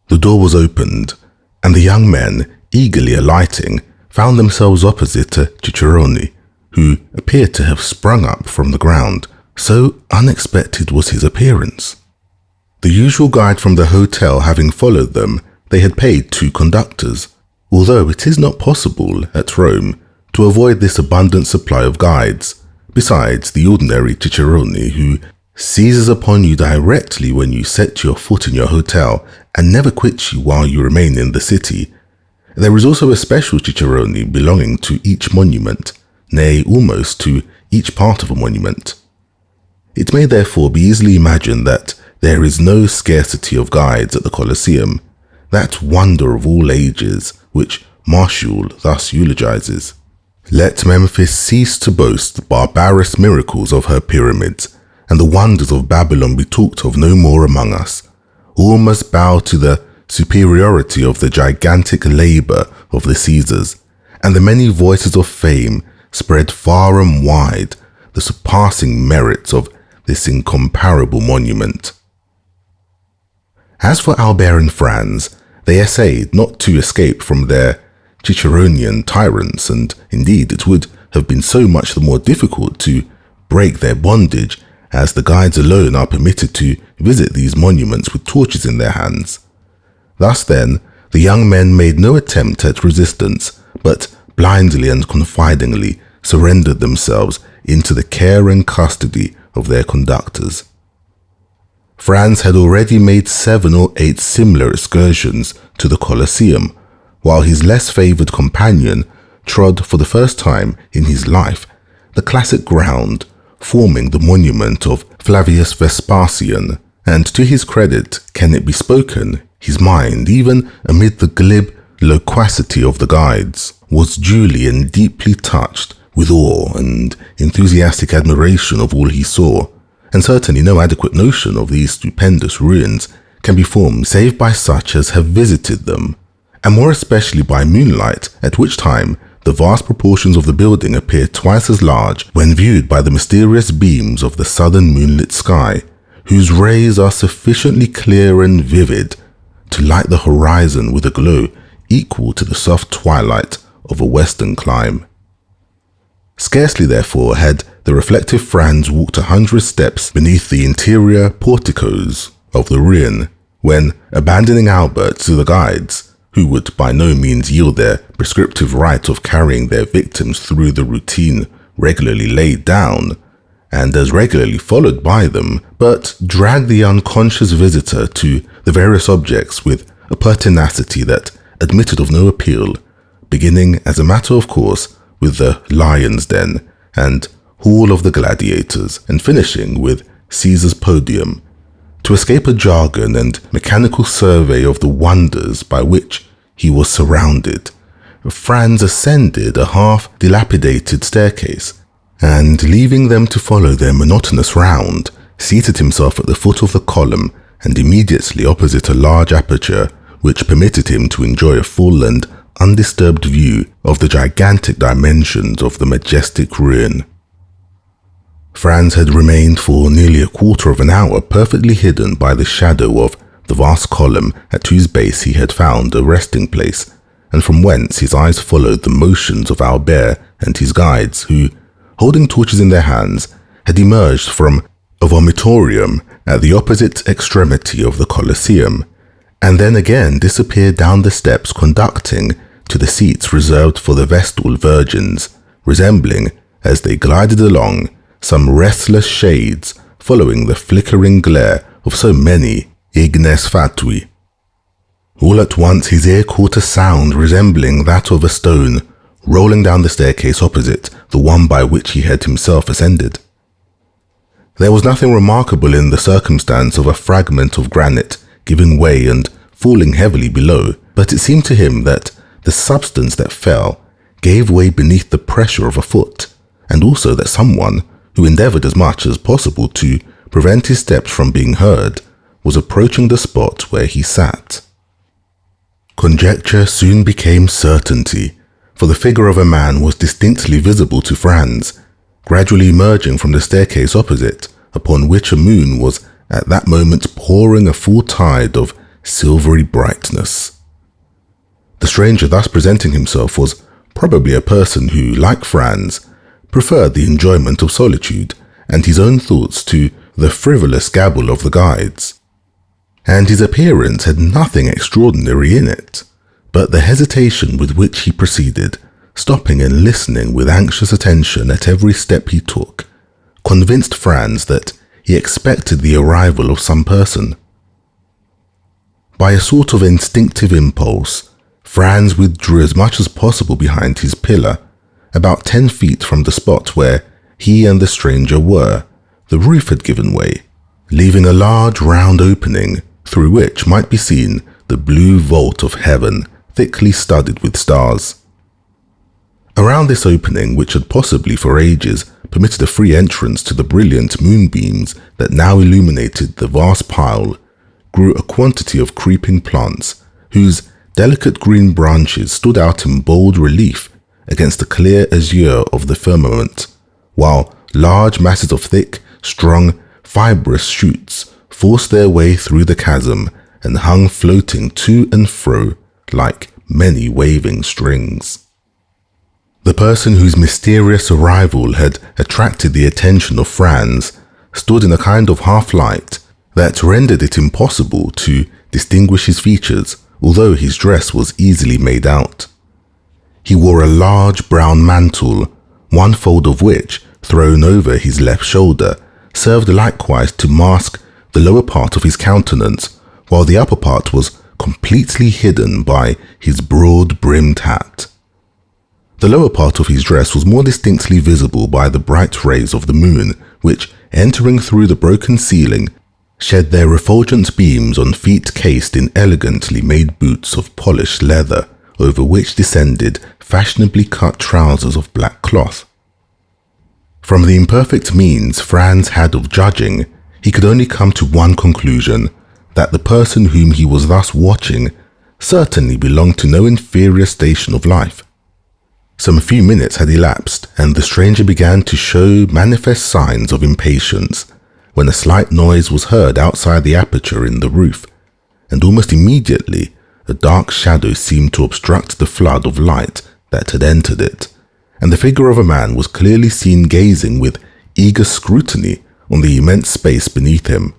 The door was opened, and the young men, eagerly alighting, found themselves opposite a cicerone, who appeared to have sprung up from the ground, so unexpected was his appearance. The usual guide from the hotel having followed them, they had paid 2 conductors, although it is not possible, at Rome, to avoid this abundant supply of guides, besides the ordinary cicerone who seizes upon you directly when you set your foot in your hotel and never quits you while you remain in the city. There is also a special cicerone belonging to each monument, nay, almost to each part of a monument. It may therefore be easily imagined that there is no scarcity of guides at the Colosseum, that wonder of all ages which Martial thus eulogizes. Let Memphis cease to boast the barbarous miracles of her pyramids, and the wonders of Babylon be talked of no more among us. All must bow to the superiority of the gigantic labor of the Caesars, and the many voices of fame spread far and wide the surpassing merits of this incomparable monument. As for Albert and Franz, they essayed not to escape from their Ciceronian tyrants, and indeed it would have been so much the more difficult to break their bondage, as the guides alone are permitted to visit these monuments with torches in their hands. Thus then, the young men made no attempt at resistance, but blindly and confidingly surrendered themselves into the care and custody of their conductors. Franz had already made 7 or 8 similar excursions to the Colosseum, while his less favoured companion trod for the first time in his life the classic ground forming the monument of Flavius Vespasian, and to his credit can it be spoken, his mind, even amid the glib loquacity of the guides, was duly and deeply touched with awe and enthusiastic admiration of all he saw, and certainly no adequate notion of these stupendous ruins can be formed save by such as have visited them, and more especially by moonlight, at which time the vast proportions of the building appear twice as large when viewed by the mysterious beams of the southern moonlit sky, whose rays are sufficiently clear and vivid to light the horizon with a glow equal to the soft twilight of a western clime. Scarcely, therefore, had the reflective Franz walked 100 steps beneath the interior porticos of the ruin, when, abandoning Albert to the guides, who would by no means yield their prescriptive right of carrying their victims through the routine regularly laid down, and as regularly followed by them, but dragged the unconscious visitor to the various objects with a pertinacity that admitted of no appeal, beginning as a matter of course with the Lion's Den and Hall of the Gladiators, and finishing with Caesar's Podium, to escape a jargon and mechanical survey of the wonders by which he was surrounded. Franz ascended a half-dilapidated staircase, and leaving them to follow their monotonous round, seated himself at the foot of the column and immediately opposite a large aperture which permitted him to enjoy a full and undisturbed view of the gigantic dimensions of the majestic ruin. Franz had remained for nearly a quarter of an hour perfectly hidden by the shadow of the vast column at whose base he had found a resting place, and from whence his eyes followed the motions of Albert and his guides, who, holding torches in their hands, had emerged from a vomitorium at the opposite extremity of the Colosseum, and then again disappeared down the steps conducting to the seats reserved for the Vestal virgins, resembling, as they glided along, some restless shades following the flickering glare of so many ignes fatui. All at once his ear caught a sound resembling that of a stone rolling down the staircase opposite the one by which he had himself ascended. There was nothing remarkable in the circumstance of a fragment of granite giving way and falling heavily below, but it seemed to him that the substance that fell gave way beneath the pressure of a foot, and also that someone, who endeavored as much as possible to prevent his steps from being heard, was approaching the spot where he sat. Conjecture soon became certainty, for the figure of a man was distinctly visible to Franz, gradually emerging from the staircase opposite, upon which a moon was at that moment pouring a full tide of silvery brightness. The stranger thus presenting himself was probably a person who, like Franz, preferred the enjoyment of solitude and his own thoughts to the frivolous gabble of the guides. And his appearance had nothing extraordinary in it, but the hesitation with which he proceeded, stopping and listening with anxious attention at every step he took, convinced Franz that he expected the arrival of some person. By a sort of instinctive impulse, Franz withdrew as much as possible behind his pillar. About 10 feet from the spot where he and the stranger were, the roof had given way, leaving a large round opening through which might be seen the blue vault of heaven, thickly studded with stars. Around this opening, which had possibly for ages permitted a free entrance to the brilliant moonbeams that now illuminated the vast pile, grew a quantity of creeping plants, whose delicate green branches stood out in bold relief against the clear azure of the firmament, while large masses of thick, strong, fibrous shoots forced their way through the chasm and hung floating to and fro like many waving strings. The person whose mysterious arrival had attracted the attention of Franz stood in a kind of half-light that rendered it impossible to distinguish his features, although his dress was easily made out. He wore a large brown mantle, one fold of which, thrown over his left shoulder, served likewise to mask the lower part of his countenance, while the upper part was completely hidden by his broad-brimmed hat. The lower part of his dress was more distinctly visible by the bright rays of the moon, which, entering through the broken ceiling, shed their refulgent beams on feet cased in elegantly made boots of polished leather, over which descended fashionably cut trousers of black cloth. From the imperfect means Franz had of judging, he could only come to one conclusion, that the person whom he was thus watching certainly belonged to no inferior station of life. Some few minutes had elapsed, and the stranger began to show manifest signs of impatience, when a slight noise was heard outside the aperture in the roof, and almost immediately a dark shadow seemed to obstruct the flood of light that had entered it, and the figure of a man was clearly seen gazing with eager scrutiny on the immense space beneath him.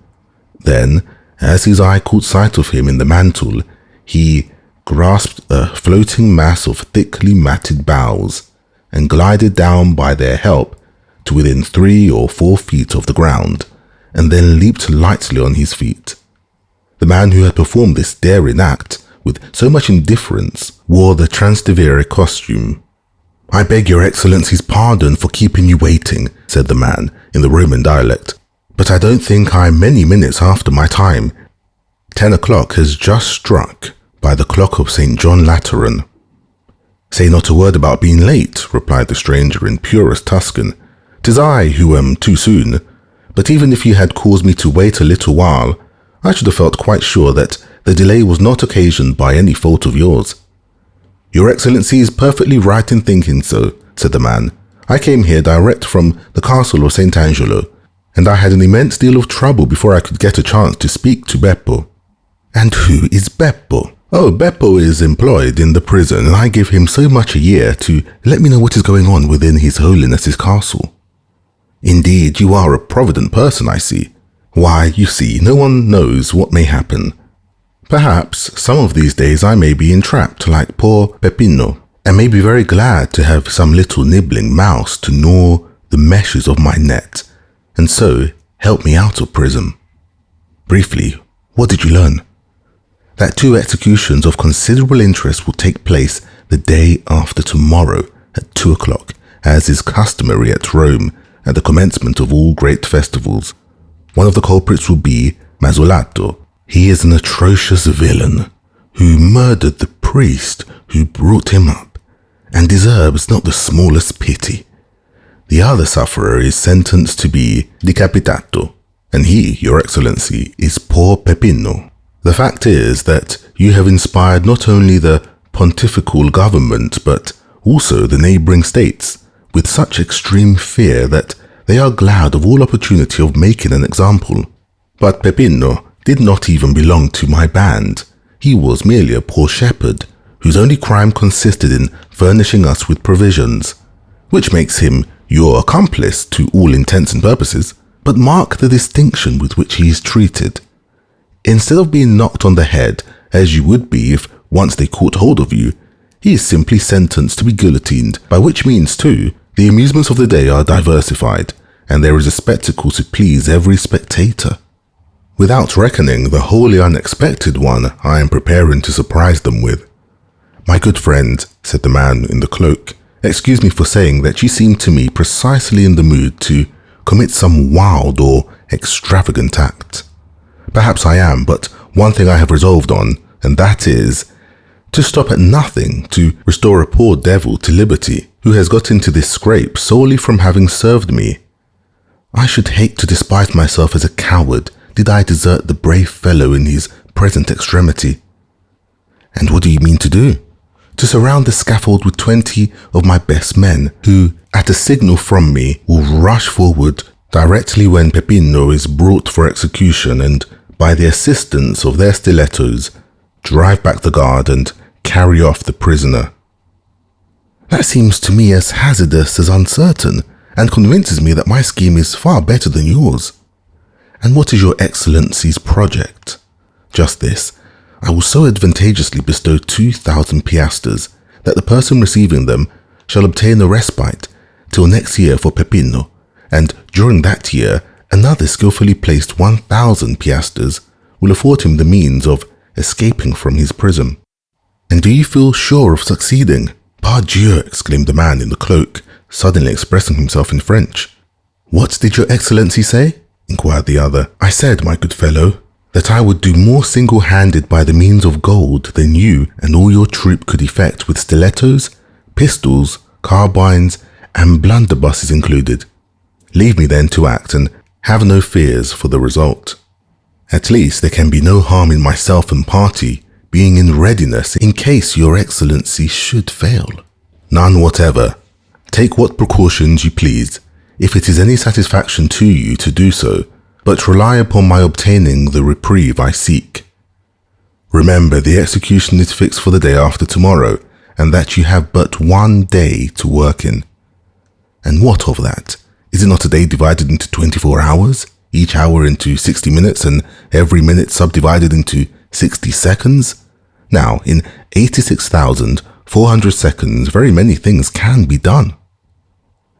Then, as his eye caught sight of him in the mantle, he grasped a floating mass of thickly matted boughs, and glided down by their help to within 3 or 4 feet of the ground, and then leaped lightly on his feet. The man who had performed this daring act with so much indifference wore the Trastevere costume. "I beg your excellency's pardon for keeping you waiting," said the man in the Roman dialect, "but I don't think I'm many minutes after my time. 10 o'clock has just struck by the clock of St. John Lateran." "Say not a word about being late," replied the stranger in purest Tuscan. "'Tis I who am too soon, but even if you had caused me to wait a little while, I should have felt quite sure that the delay was not occasioned by any fault of yours." "Your excellency is perfectly right in thinking so," said the man. "I came here direct from the castle of St. Angelo, and I had an immense deal of trouble before I could get a chance to speak to Beppo." "And who is Beppo?" "Oh, Beppo is employed in the prison, and I give him so much a year to let me know what is going on within His Holiness's castle." "Indeed, you are a provident person, I see." "Why, you see, no one knows what may happen. Perhaps some of these days I may be entrapped like poor Peppino, and may be very glad to have some little nibbling mouse to gnaw the meshes of my net, and so help me out of prison." "Briefly, what did you learn?" "That 2 executions of considerable interest will take place the day after tomorrow at 2 o'clock, as is customary at Rome at the commencement of all great festivals. One of the culprits will be Mazzolato. He is an atrocious villain who murdered the priest who brought him up, and deserves not the smallest pity. The other sufferer is sentenced to be decapitato, and he, Your Excellency, is poor Peppino. The fact is that you have inspired not only the pontifical government but also the neighbouring states with such extreme fear that they are glad of all opportunity of making an example. But Peppino did not even belong to my band. He was merely a poor shepherd, whose only crime consisted in furnishing us with provisions, which makes him your accomplice to all intents and purposes. But mark the distinction with which he is treated. Instead of being knocked on the head, as you would be if once they caught hold of you, he is simply sentenced to be guillotined, by which means too, the amusements of the day are diversified, and there is a spectacle to please every spectator. Without reckoning the wholly unexpected one I am preparing to surprise them with. My good friend, said the man in the cloak, excuse me for saying that you seem to me precisely in the mood to commit some wild or extravagant act. Perhaps I am, but one thing I have resolved on, and that is to stop at nothing to restore a poor devil to liberty who has got into this scrape solely from having served me. I should hate to despise myself as a coward did I desert the brave fellow in his present extremity. And what do you mean to do? To surround the scaffold with 20 of my best men, who, at a signal from me, will rush forward directly when Peppino is brought for execution and, by the assistance of their stilettos, drive back the guard and carry off the prisoner. That seems to me as hazardous as uncertain, and convinces me that my scheme is far better than yours. And what is your Excellency's project? Just this. I will so advantageously bestow 2,000 piastres that the person receiving them shall obtain a respite till next year for Peppino, and during that year another skillfully placed 1,000 piastres will afford him the means of escaping from his prison. And do you feel sure of succeeding? Pardieu, exclaimed the man in the cloak, suddenly expressing himself in French. What did your Excellency say? Inquired the other. I said, my good fellow, that I would do more single-handed by the means of gold than you and all your troop could effect with stilettos, pistols, carbines, and blunderbusses included. Leave me then to act, and have no fears for the result. At least there can be no harm in myself and party being in readiness in case your Excellency should fail. None whatever. Take what precautions you please, if it is any satisfaction to you to do so, but rely upon my obtaining the reprieve I seek. Remember, the execution is fixed for the day after tomorrow, and that you have but 1 day to work in. And what of that? Is it not a day divided into 24 hours, each hour into 60 minutes, and every minute subdivided into 60 seconds? Now, in 86,400 seconds, very many things can be done.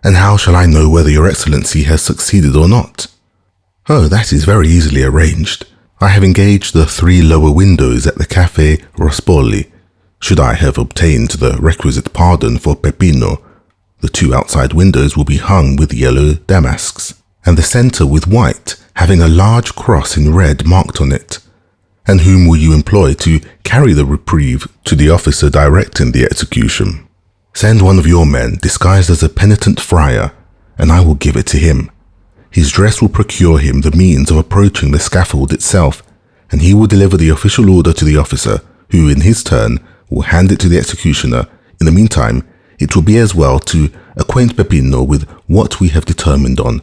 And how shall I know whether your Excellency has succeeded or not? Oh, that is very easily arranged. I have engaged the 3 lower windows at the Café Rospoli. Should I have obtained the requisite pardon for Peppino, the 2 outside windows will be hung with yellow damasks, and the centre with white, having a large cross in red marked on it. And whom will you employ to carry the reprieve to the officer directing the execution? Send one of your men disguised as a penitent friar, and I will give it to him. His dress will procure him the means of approaching the scaffold itself, and he will deliver the official order to the officer, who in his turn will hand it to the executioner. In the meantime, it will be as well to acquaint Peppino with what we have determined on,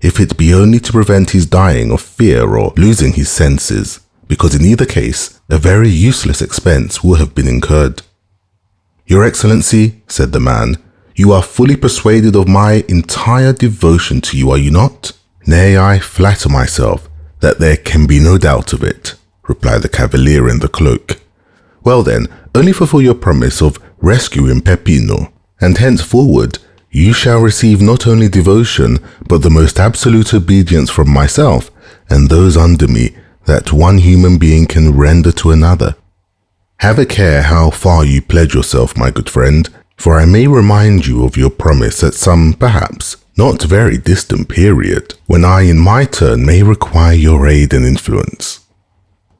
if it be only to prevent his dying of fear or losing his senses, because in either case a very useless expense will have been incurred. Your Excellency, said the man, you are fully persuaded of my entire devotion to you, are you not? Nay, I flatter myself that there can be no doubt of it, replied the cavalier in the cloak. Well then, only fulfill your promise of rescuing Peppino, and henceforward you shall receive not only devotion, but the most absolute obedience from myself and those under me that one human being can render to another. Have a care how far you pledge yourself, my good friend, for I may remind you of your promise at some, perhaps, not very distant period, when I in my turn may require your aid and influence.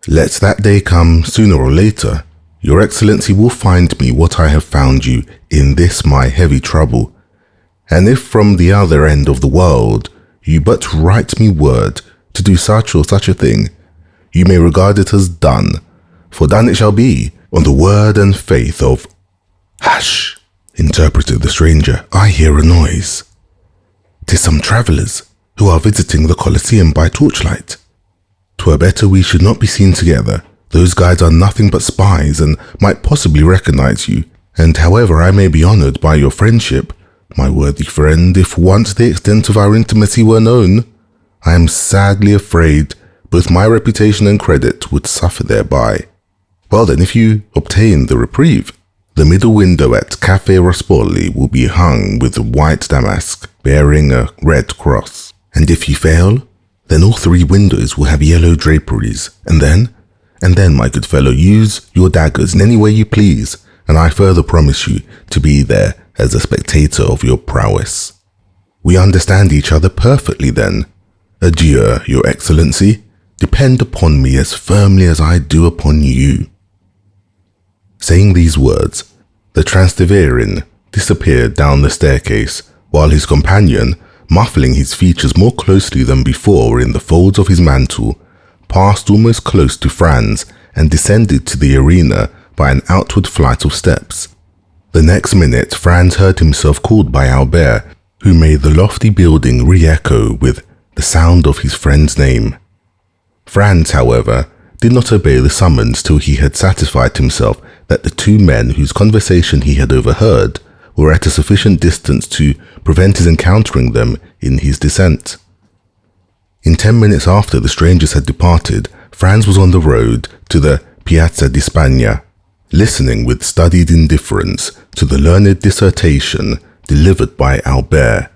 Let that day come sooner or later, Your Excellency will find me what I have found you in this my heavy trouble. And if from the other end of the world you but write me word to do such or such a thing, you may regard it as done, for done it shall be, on the word and faith of—" "Hush," interpreted the stranger. "I hear a noise. 'Tis some travellers who are visiting the Colosseum by torchlight. 'Twere better we should not be seen together. Those guides are nothing but spies and might possibly recognize you, and however I may be honoured by your friendship, my worthy friend, if once the extent of our intimacy were known, I am sadly afraid both my reputation and credit would suffer thereby. Well then, if you obtain the reprieve, the middle window at Café Rospoli will be hung with white damask bearing a red cross, and if you fail, then all 3 windows will have yellow draperies, and then, my good fellow, use your daggers in any way you please, and I further promise you to be there as a spectator of your prowess. We understand each other perfectly then. Adieu, Your Excellency. Depend upon me as firmly as I do upon you." Saying these words, the Transteverin disappeared down the staircase, while his companion, muffling his features more closely than before in the folds of his mantle, passed almost close to Franz and descended to the arena by an outward flight of steps. The next minute, Franz heard himself called by Albert, who made the lofty building re-echo with the sound of his friend's name. Franz, however, did not obey the summons till he had satisfied himself that the 2 men whose conversation he had overheard were at a sufficient distance to prevent his encountering them in his descent. In 10 minutes after the strangers had departed, Franz was on the road to the Piazza di Spagna, listening with studied indifference to the learned dissertation delivered by Albert,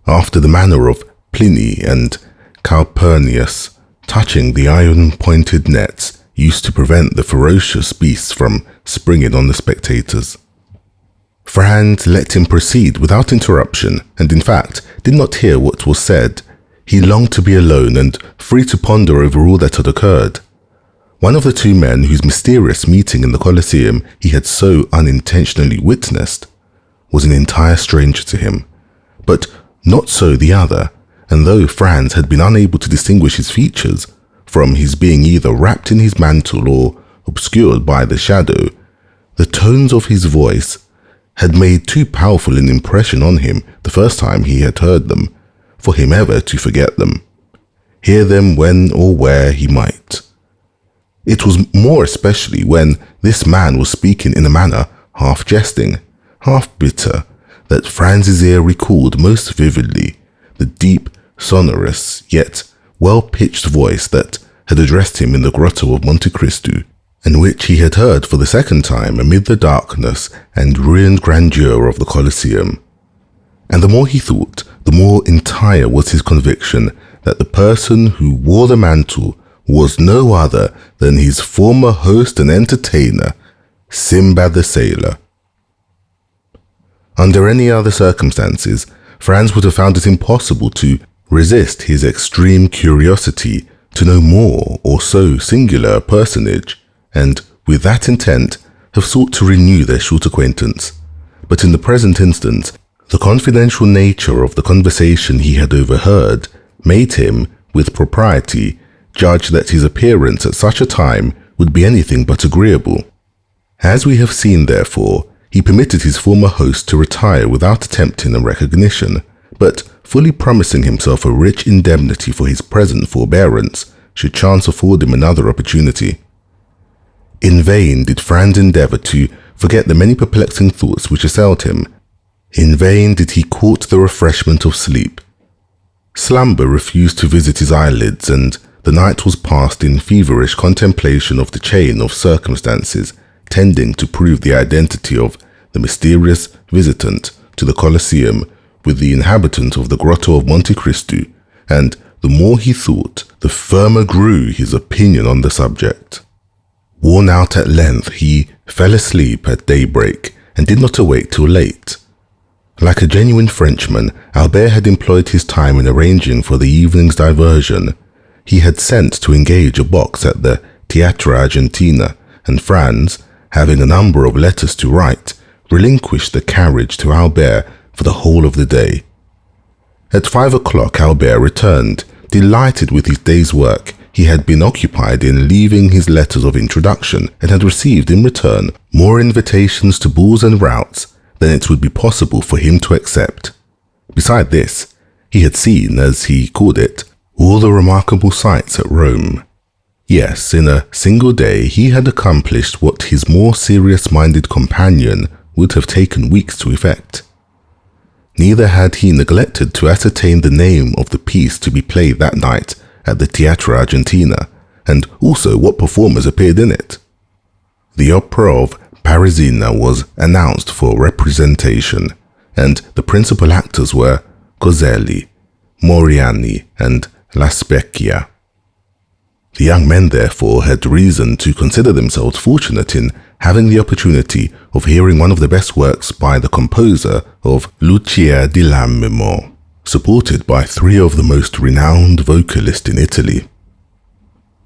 after the manner of Pliny and Calpurnius, touching the iron-pointed nets used to prevent the ferocious beasts from springing on the spectators. Franz let him proceed without interruption, and in fact did not hear what was said. He longed to be alone and free to ponder over all that had occurred. One of the 2 men whose mysterious meeting in the Colosseum he had so unintentionally witnessed was an entire stranger to him, but not so the other, and though Franz had been unable to distinguish his features from his being either wrapped in his mantle or obscured by the shadow, the tones of his voice had made too powerful an impression on him the first time he had heard them, for him ever to forget them, hear them when or where he might. It was more especially when this man was speaking in a manner half jesting, half bitter, that Franz's ear recalled most vividly the deep, sonorous, yet well-pitched voice that had addressed him in the grotto of Monte Cristo, and which he had heard for the second time amid the darkness and ruined grandeur of the Colosseum. And the more he thought, the more entire was his conviction that the person who wore the mantle was no other than his former host and entertainer, Sinbad the Sailor. Under any other circumstances, Franz would have found it impossible to resist his extreme curiosity to know more or so singular a personage, and with that intent have sought to renew their short acquaintance. But in the present instance, the confidential nature of the conversation he had overheard made him, with propriety, judge that his appearance at such a time would be anything but agreeable. As we have seen, therefore, he permitted his former host to retire without attempting a recognition, but fully promising himself a rich indemnity for his present forbearance, should chance afford him another opportunity. In vain did Franz endeavour to forget the many perplexing thoughts which assailed him. In vain did he court the refreshment of sleep. Slumber refused to visit his eyelids, and the night was passed in feverish contemplation of the chain of circumstances tending to prove the identity of the mysterious visitant to the Colosseum with the inhabitant of the grotto of Monte Cristo, and the more he thought, the firmer grew his opinion on the subject. Worn out at length, he fell asleep at daybreak and did not awake till late. Like a genuine Frenchman, Albert had employed his time in arranging for the evening's diversion. He had sent to engage a box at the Teatro Argentina, and Franz, having a number of letters to write, relinquished the carriage to Albert for the whole of the day. At 5 o'clock Albert returned, delighted with his day's work. He had been occupied in leaving his letters of introduction and had received in return more invitations to balls and routs than it would be possible for him to accept. Beside this, he had seen, as he called it, all the remarkable sights at Rome. Yes, in a single day he had accomplished what his more serious-minded companion would have taken weeks to effect. Neither had he neglected to ascertain the name of the piece to be played that night at the Teatro Argentina, and also what performers appeared in it. The opera of Parisina was announced for representation, and the principal actors were Coselli, Moriani, and La Specchia. The young men therefore had reason to consider themselves fortunate in having the opportunity of hearing one of the best works by the composer of Lucia di Lammermoor, supported by three of the most renowned vocalists in Italy.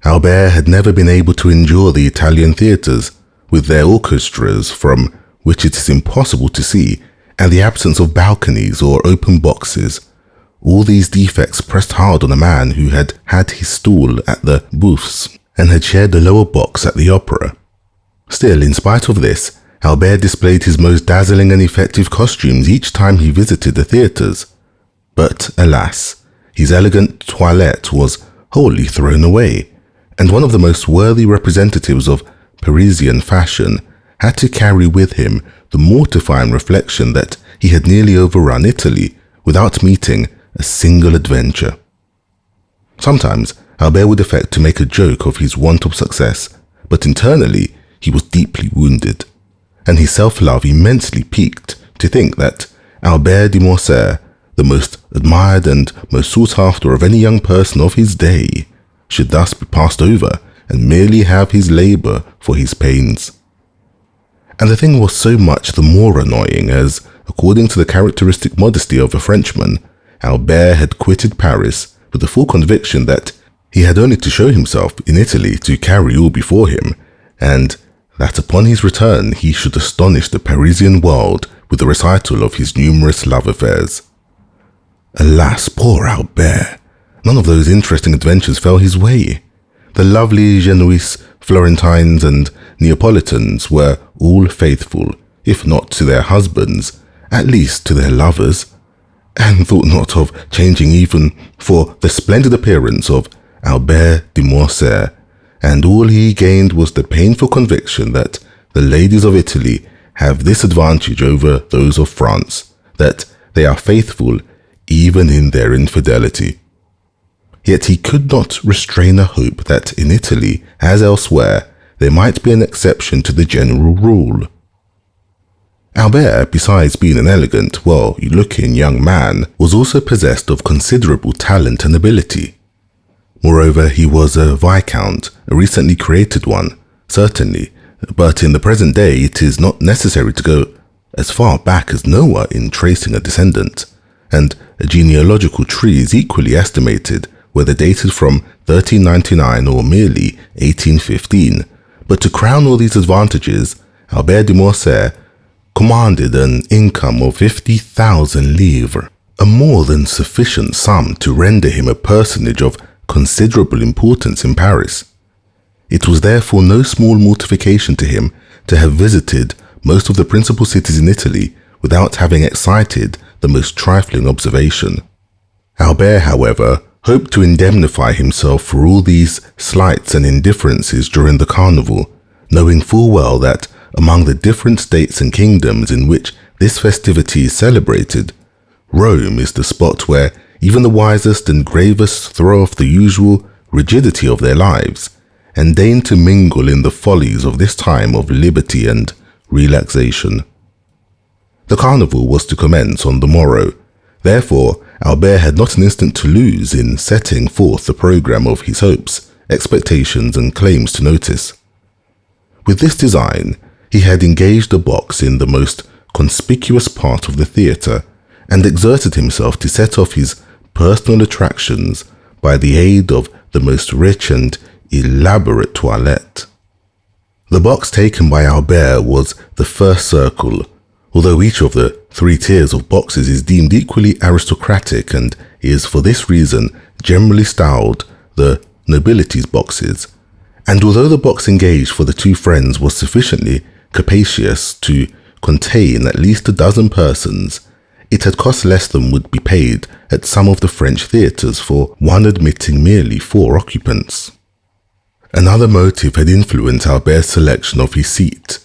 Albert had never been able to endure the Italian theatres, with their orchestras from which it is impossible to see, and the absence of balconies or open boxes. All these defects pressed hard on a man who had had his stall at the booths and had shared the lower box at the opera. Still, in spite of this, Albert displayed his most dazzling and effective costumes each time he visited the theatres. But, alas, his elegant toilette was wholly thrown away, and one of the most worthy representatives of Parisian fashion had to carry with him the mortifying reflection that he had nearly overrun Italy without meeting a single adventure. Sometimes Albert would affect to make a joke of his want of success, but internally he was deeply wounded, and his self-love immensely piqued to think that Albert de Morcerf, the most admired and most sought after of any young person of his day, should thus be passed over and merely have his labour for his pains. And the thing was so much the more annoying as, according to the characteristic modesty of a Frenchman, Albert had quitted Paris with the full conviction that he had only to show himself in Italy to carry all before him, and that upon his return he should astonish the Parisian world with the recital of his numerous love affairs. Alas, poor Albert! None of those interesting adventures fell his way. The lovely Genoese, Florentines, and Neapolitans were all faithful, if not to their husbands, at least to their lovers, and thought not of changing even for the splendid appearance of Albert de Morcerf, and all he gained was the painful conviction that the ladies of Italy have this advantage over those of France, that they are faithful even in their infidelity. Yet he could not restrain a hope that in Italy, as elsewhere, there might be an exception to the general rule. Albert, besides being an elegant, well-looking young man, was also possessed of considerable talent and ability. Moreover, he was a viscount, a recently created one, certainly, but in the present day it is not necessary to go as far back as Noah in tracing a descendant, and a genealogical tree is equally estimated, whether dated from 1399 or merely 1815. But to crown all these advantages, Albert de Morcerf commanded an income of 50,000 livres, a more than sufficient sum to render him a personage of considerable importance in Paris. It was therefore no small mortification to him to have visited most of the principal cities in Italy without having excited the most trifling observation. Albert, however, hoped to indemnify himself for all these slights and indifferences during the carnival, knowing full well that among the different states and kingdoms in which this festivity is celebrated, Rome is the spot where even the wisest and gravest throw off the usual rigidity of their lives and deign to mingle in the follies of this time of liberty and relaxation. The carnival was to commence on the morrow. Therefore, Albert had not an instant to lose in setting forth the programme of his hopes, expectations, and claims to notice. With this design, he had engaged a box in the most conspicuous part of the theatre, and exerted himself to set off his personal attractions by the aid of the most rich and elaborate toilette. The box taken by Albert was the first circle, although each of the 3 tiers of boxes is deemed equally aristocratic and is for this reason generally styled the nobility's boxes. And although the box engaged for the 2 friends was sufficiently capacious to contain at least a dozen persons, it had cost less than would be paid at some of the French theatres for one admitting merely 4 occupants. Another motive had influenced Albert's selection of his seat.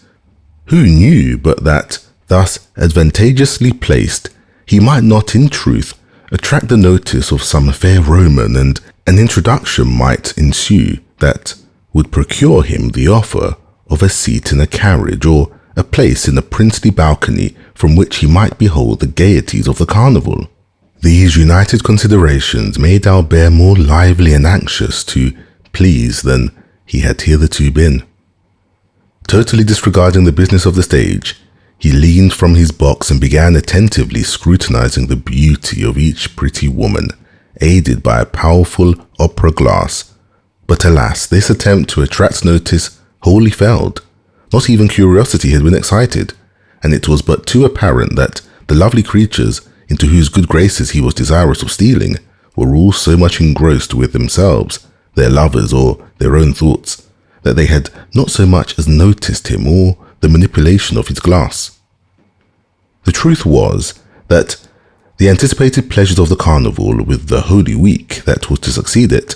Who knew but that, thus advantageously placed, he might not in truth attract the notice of some fair Roman, and an introduction might ensue that would procure him the offer of a seat in a carriage or a place in a princely balcony from which he might behold the gaieties of the carnival. These united considerations made Albert more lively and anxious to please than he had hitherto been. Totally disregarding the business of the stage, he leaned from his box and began attentively scrutinizing the beauty of each pretty woman, aided by a powerful opera glass. But alas, this attempt to attract notice wholly failed. Not even curiosity had been excited, and it was but too apparent that the lovely creatures into whose good graces he was desirous of stealing were all so much engrossed with themselves, their lovers, or their own thoughts, that they had not so much as noticed him or the manipulation of his glass. The truth was that the anticipated pleasures of the carnival, with the Holy Week that was to succeed it,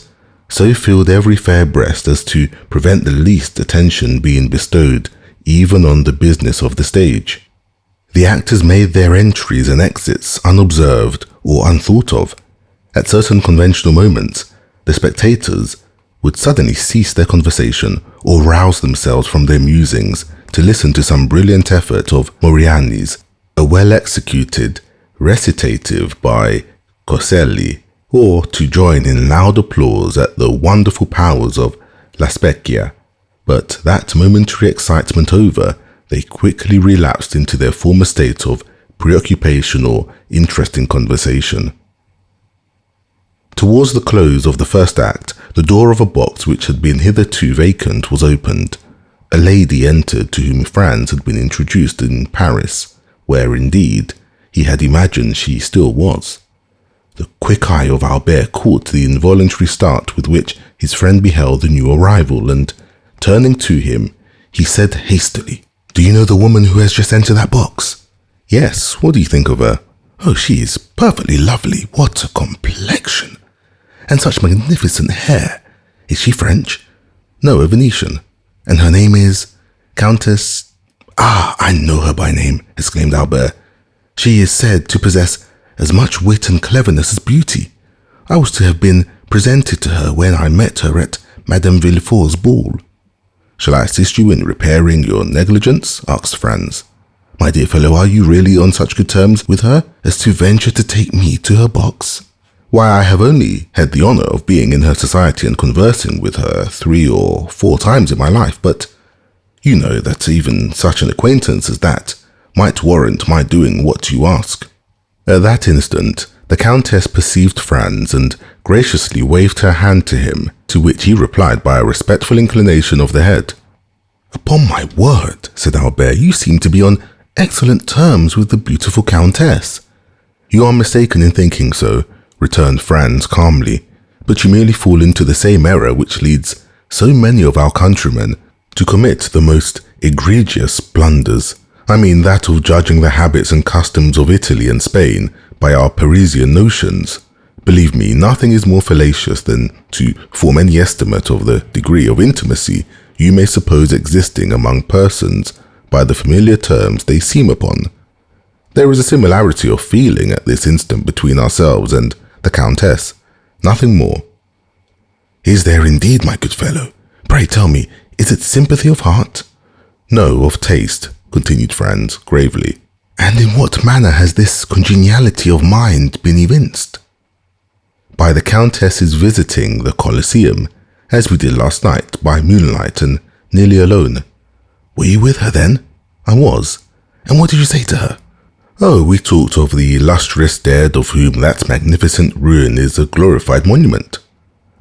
so filled every fair breast as to prevent the least attention being bestowed even on the business of the stage. The actors made their entries and exits unobserved or unthought of. At certain conventional moments, the spectators would suddenly cease their conversation or rouse themselves from their musings to listen to some brilliant effort of Moriani's, a well-executed recitative by Coselli, or to join in loud applause at the wonderful powers of La Specchia. But that momentary excitement over, they quickly relapsed into their former state of preoccupation or interest in conversation. Towards the close of the first act, the door of a box which had been hitherto vacant was opened. A lady entered to whom Franz had been introduced in Paris, where indeed he had imagined she still was. The quick eye of Albert caught the involuntary start with which his friend beheld the new arrival, and, turning to him, he said hastily, "Do you know the woman who has just entered that box?" "Yes, what do you think of her?" "Oh, she is perfectly lovely. What a complexion! And such magnificent hair. Is she French?" "No, a Venetian." "And her name is Countess—" "Ah, I know her by name," exclaimed Albert. "She is said to possess as much wit and cleverness as beauty. I was to have been presented to her when I met her at Madame Villefort's ball." "Shall I assist you in repairing your negligence?" asked Franz. "My dear fellow, are you really on such good terms with her as to venture to take me to her box?" "Why, I have only had the honor of being in her society and conversing with her 3 or 4 times in my life, but you know that even such an acquaintance as that might warrant my doing what you ask." At that instant, the Countess perceived Franz and graciously waved her hand to him, to which he replied by a respectful inclination of the head. "Upon my word," said Albert, "you seem to be on excellent terms with the beautiful Countess." "You are mistaken in thinking so," returned Franz calmly, "but you merely fall into the same error which leads so many of our countrymen to commit the most egregious blunders. I mean that of judging the habits and customs of Italy and Spain by our Parisian notions. Believe me, nothing is more fallacious than to form any estimate of the degree of intimacy you may suppose existing among persons by the familiar terms they seem upon. There is a similarity of feeling at this instant between ourselves and the Countess, nothing more." "Is there indeed, my good fellow? Pray tell me, is it sympathy of heart?" "No, of taste," continued Franz gravely. "And in what manner has this congeniality of mind been evinced?" "By the Countess's visiting the Colosseum, as we did last night, by moonlight and nearly alone." "Were you with her then?" "I was." "And what did you say to her?" "Oh, we talked of the illustrious dead of whom that magnificent ruin is a glorified monument."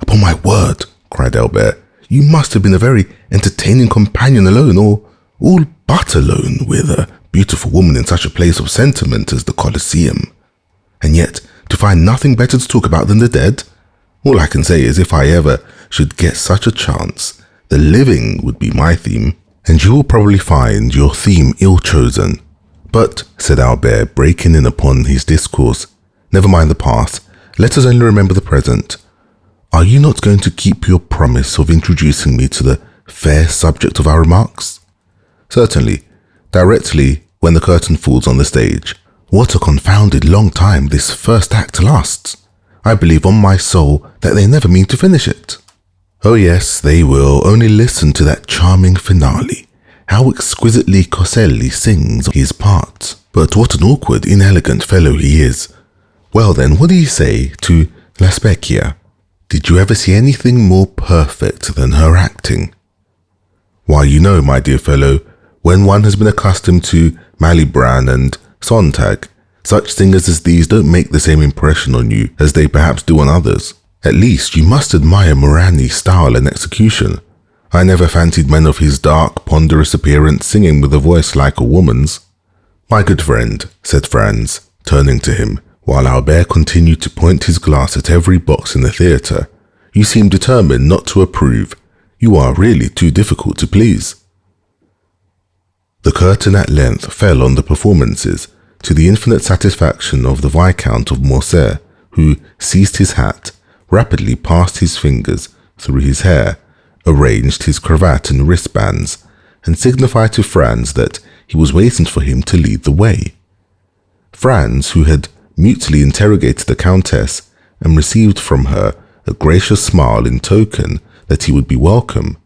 "Upon my word," cried Albert, You must have been a very entertaining companion alone, or all but alone, with a beautiful woman in such a place of sentiment as the Colosseum. And yet, to find nothing better to talk about than the dead? All I can say is if I ever should get such a chance, the living would be my theme, and you will probably find your theme ill-chosen. But, said Albert, breaking in upon his discourse, never mind the past, let us only remember the present. Are you not going to keep your promise of introducing me to the fair subject of our remarks? Certainly, directly when the curtain falls on the stage. What a confounded long time this first act lasts. I believe on my soul that they never mean to finish it. Oh yes, they will. Only listen to that charming finale. How exquisitely Coselli sings his part. But what an awkward, inelegant fellow he is. Well then, what do you say to La Specchia? Did you ever see anything more perfect than her acting? Why, you know, my dear fellow, when one has been accustomed to Malibran and Sontag, such singers as these don't make the same impression on you as they perhaps do on others. At least you must admire Morani's style and execution. I never fancied men of his dark, ponderous appearance singing with a voice like a woman's. My good friend, said Franz, turning to him, while Albert continued to point his glass at every box in the theatre. You seem determined not to approve. You are really too difficult to please. The curtain at length fell on the performances, to the infinite satisfaction of the Viscount of Morcerf, who seized his hat, rapidly passed his fingers through his hair, arranged his cravat and wristbands, and signified to Franz that he was waiting for him to lead the way. Franz, who had mutely interrogated the Countess and received from her a gracious smile in token that he would be welcome,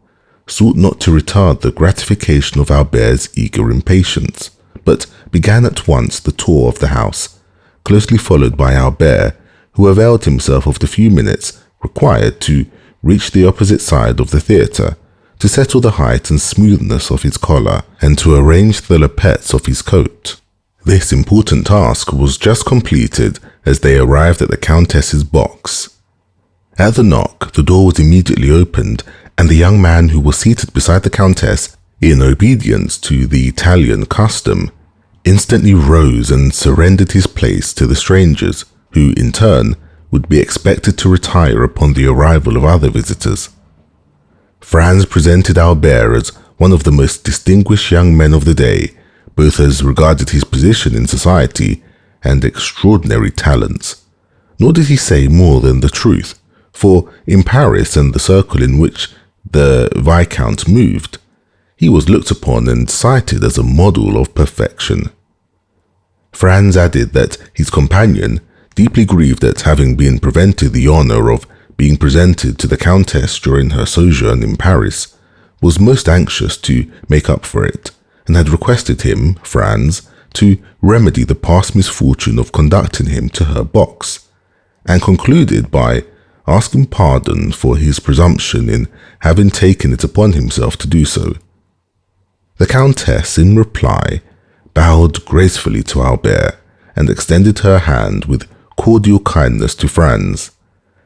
sought not to retard the gratification of Albert's eager impatience, but began at once the tour of the house, closely followed by Albert, who availed himself of the few minutes required to reach the opposite side of the theatre, to settle the height and smoothness of his collar, and to arrange the lappets of his coat. This important task was just completed as they arrived at the Countess's box. At the knock, the door was immediately opened, and the young man who was seated beside the Countess, in obedience to the Italian custom, instantly rose and surrendered his place to the strangers, who, in turn, would be expected to retire upon the arrival of other visitors. Franz presented Albert as one of the most distinguished young men of the day, both as regarded his position in society and extraordinary talents. Nor did he say more than the truth, for in Paris and the circle in which the Viscount moved, he was looked upon and cited as a model of perfection. Franz added that his companion, deeply grieved at having been prevented the honour of being presented to the Countess during her sojourn in Paris, was most anxious to make up for it, and had requested him, Franz, to remedy the past misfortune of conducting him to her box, and concluded by asking pardon for his presumption in having taken it upon himself to do so. The Countess, in reply, bowed gracefully to Albert, and extended her hand with cordial kindness to Franz.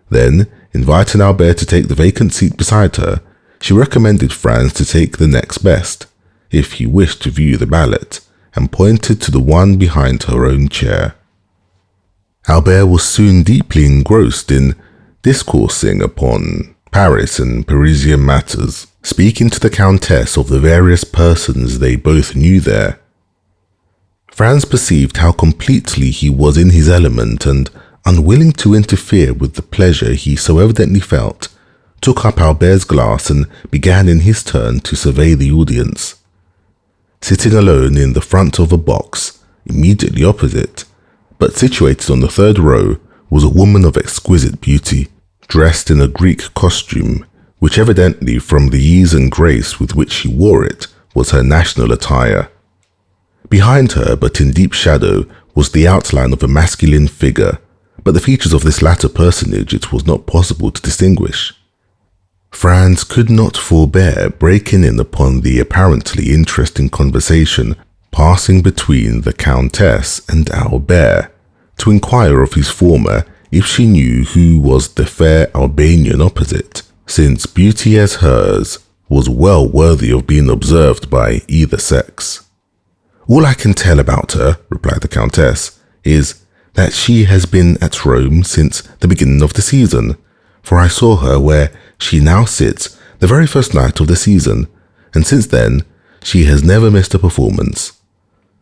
Then, inviting Albert to take the vacant seat beside her, she recommended Franz to take the next best, if he wished to view the ballot, and pointed to the one behind her own chair. Albert was soon deeply engrossed in discoursing upon Paris and Parisian matters, speaking to the Countess of the various persons they both knew there. Franz perceived how completely he was in his element, and, unwilling to interfere with the pleasure he so evidently felt, took up Albert's glass and began in his turn to survey the audience. Sitting alone in the front of a box, immediately opposite, but situated on the third row, was a woman of exquisite beauty, dressed in a Greek costume, which evidently, from the ease and grace with which she wore it, was her national attire. Behind her, but in deep shadow, was the outline of a masculine figure, but the features of this latter personage it was not possible to distinguish. Franz could not forbear breaking in upon the apparently interesting conversation passing between the Countess and Albert, to inquire of his former if she knew who was the fair Albanian opposite, since beauty as hers was well worthy of being observed by either sex. "All I can tell about her," replied the Countess, "is that she has been at Rome since the beginning of the season, for I saw her where she now sits the very first night of the season, and since then she has never missed a performance.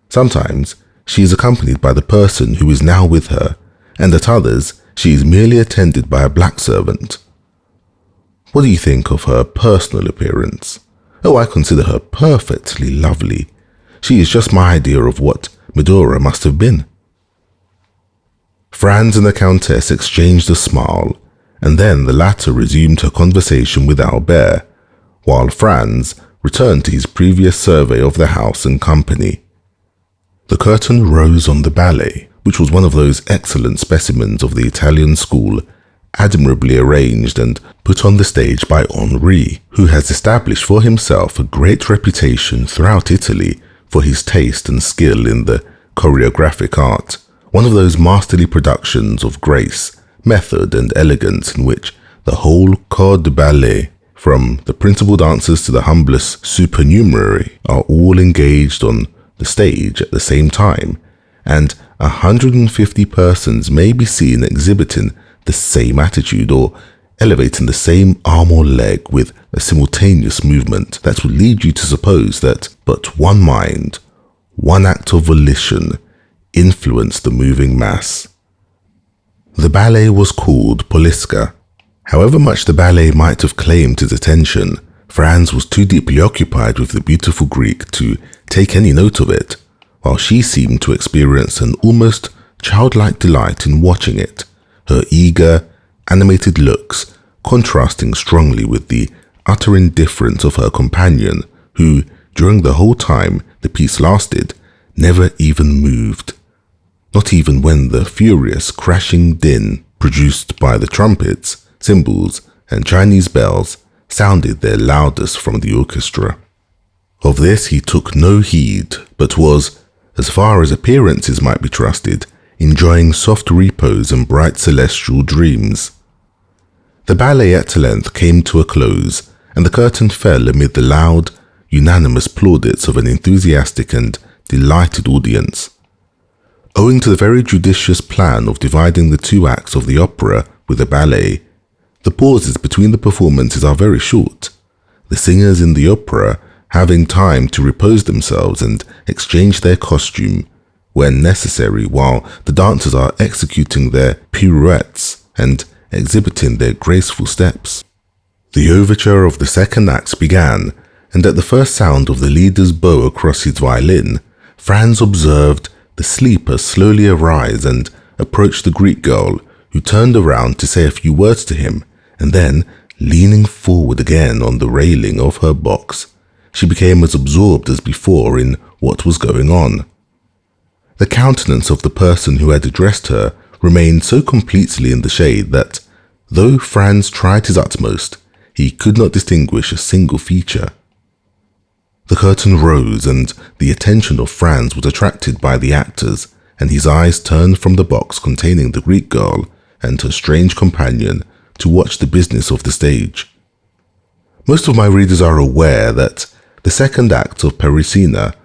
Sometimes she is accompanied by the person who is now with her, and at others she is merely attended by a black servant." "What do you think of her personal appearance?" "Oh, I consider her perfectly lovely. She is just my idea of what Medora must have been." Franz and the Countess exchanged a smile, and then the latter resumed her conversation with Albert, while Franz returned to his previous survey of the house and company. The curtain rose on the ballet, which was one of those excellent specimens of the Italian school, admirably arranged and put on the stage by Henri, who has established for himself a great reputation throughout Italy for his taste and skill in the choreographic art, one of those masterly productions of grace, method and elegance in which the whole corps de ballet, from the principal dancers to the humblest supernumerary, are all engaged on the stage at the same time, and 150 persons may be seen exhibiting the same attitude or elevating the same arm or leg with a simultaneous movement that would lead you to suppose that but one mind, one act of volition, influenced the moving mass. The ballet was called Poliska. However much the ballet might have claimed his attention, Franz was too deeply occupied with the beautiful Greek to take any note of it, while she seemed to experience an almost childlike delight in watching it, her eager, animated looks contrasting strongly with the utter indifference of her companion, who, during the whole time the piece lasted, never even moved. Not even when the furious crashing din produced by the trumpets, cymbals, and Chinese bells sounded their loudest from the orchestra. Of this he took no heed, but was, as far as appearances might be trusted, enjoying soft repose and bright celestial dreams. The ballet at length came to a close, and the curtain fell amid the loud, unanimous plaudits of an enthusiastic and delighted audience. Owing to the very judicious plan of dividing the two acts of the opera with the ballet, the pauses between the performances are very short, the singers in the opera having time to repose themselves and exchange their costume when necessary, while the dancers are executing their pirouettes and exhibiting their graceful steps. The overture of the second act began, and at the first sound of the leader's bow across his violin, Franz observed the sleeper slowly arise and approach the Greek girl, who turned around to say a few words to him, and then, leaning forward again on the railing of her box, she became as absorbed as before in what was going on. The countenance of the person who had addressed her remained so completely in the shade that, though Franz tried his utmost, he could not distinguish a single feature. The curtain rose, and the attention of Franz was attracted by the actors, and his eyes turned from the box containing the Greek girl and her strange companion to watch the business of the stage. Most of my readers are aware that the second act of Parisina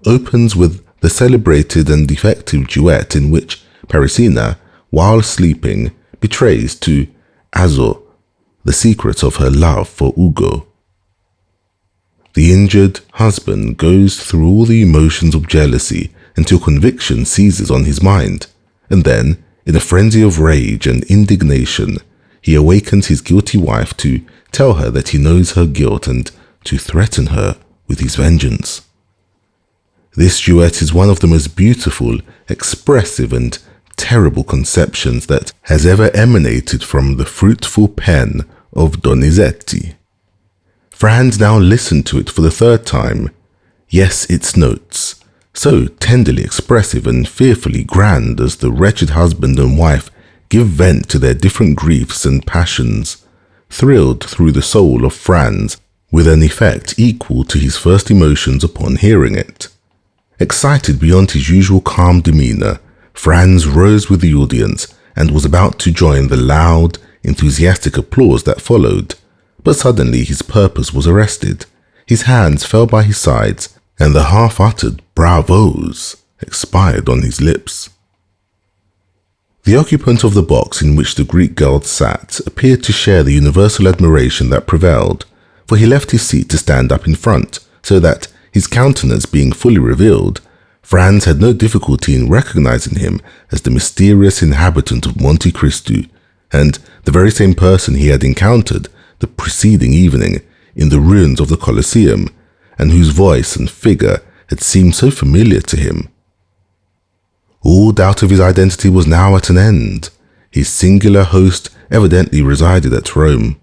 opens with the celebrated and effective duet in which Parisina, while sleeping, betrays to Azo the secret of her love for Ugo. The injured husband goes through all the emotions of jealousy until conviction seizes on his mind, and then, in a frenzy of rage and indignation, he awakens his guilty wife to tell her that he knows her guilt and to threaten her with his vengeance. This duet is one of the most beautiful, expressive, and terrible conceptions that has ever emanated from the fruitful pen of Donizetti. Franz now listened to it for the third time. Yes, its notes, so tenderly expressive and fearfully grand as the wretched husband and wife give vent to their different griefs and passions, thrilled through the soul of Franz with an effect equal to his first emotions upon hearing it. Excited beyond his usual calm demeanor, Franz rose with the audience and was about to join the loud, enthusiastic applause that followed, But suddenly his purpose was arrested. His hands fell by his sides, and the half-uttered bravos expired on his lips. The occupant of the box in which the Greek girl sat appeared to share the universal admiration that prevailed, for he left his seat to stand up in front, so that, his countenance being fully revealed, Franz had no difficulty in recognizing him as the mysterious inhabitant of Monte Cristo, and the very same person he had encountered the preceding evening in the ruins of the Colosseum, and whose voice and figure had seemed so familiar to him. All doubt of his identity was now at an end. His singular host evidently resided at Rome.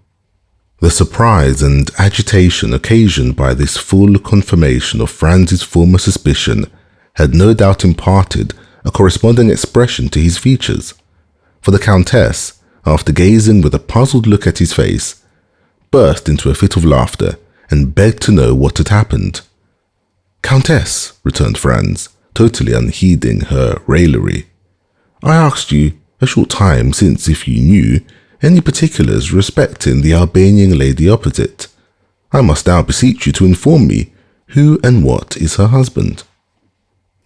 The surprise and agitation occasioned by this full confirmation of Franz's former suspicion had no doubt imparted a corresponding expression to his features, for the Countess, after gazing with a puzzled look at his face, burst into a fit of laughter and begged to know what had happened. "Countess," returned Franz, totally unheeding her raillery, "I asked you a short time since if you knew any particulars respecting the Albanian lady opposite. I must now beseech you to inform me who and what is her husband."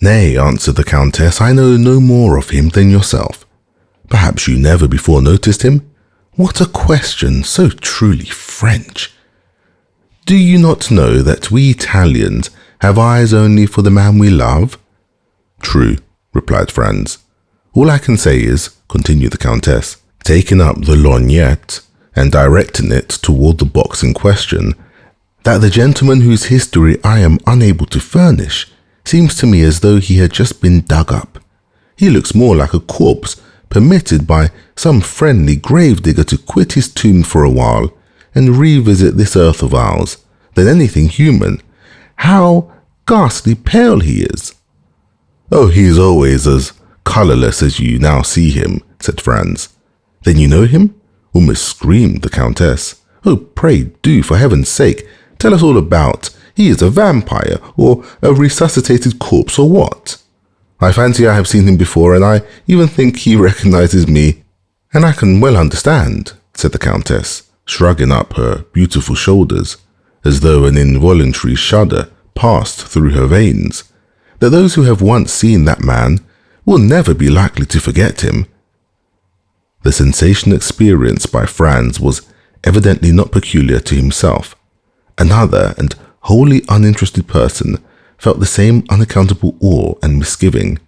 "Nay," answered the Countess, "I know no more of him than yourself. Perhaps you never before noticed him? What a question, so truly French! Do you not know that we Italians have eyes only for the man we love?" "True," replied Franz. "All I can say is," continued the Countess, taking up the lorgnette and directing it toward the box in question, "that the gentleman whose history I am unable to furnish seems to me as though he had just been dug up. He looks more like a corpse permitted by some friendly gravedigger to quit his tomb for a while and revisit this earth of ours than anything human. How ghastly pale he is!" "Oh, he is always as colourless as you now see him," said Franz. "Then you know him?" almost screamed the Countess. "Oh, pray do, for heaven's sake, tell us all about. He is a vampire, or a resuscitated corpse, or what? I fancy I have seen him before, and I even think he recognizes me." "And I can well understand," said the Countess, shrugging up her beautiful shoulders, as though an involuntary shudder passed through her veins, "that those who have once seen that man will never be likely to forget him." The sensation experienced by Franz was evidently not peculiar to himself. Another and wholly uninterested person felt the same unaccountable awe and misgiving.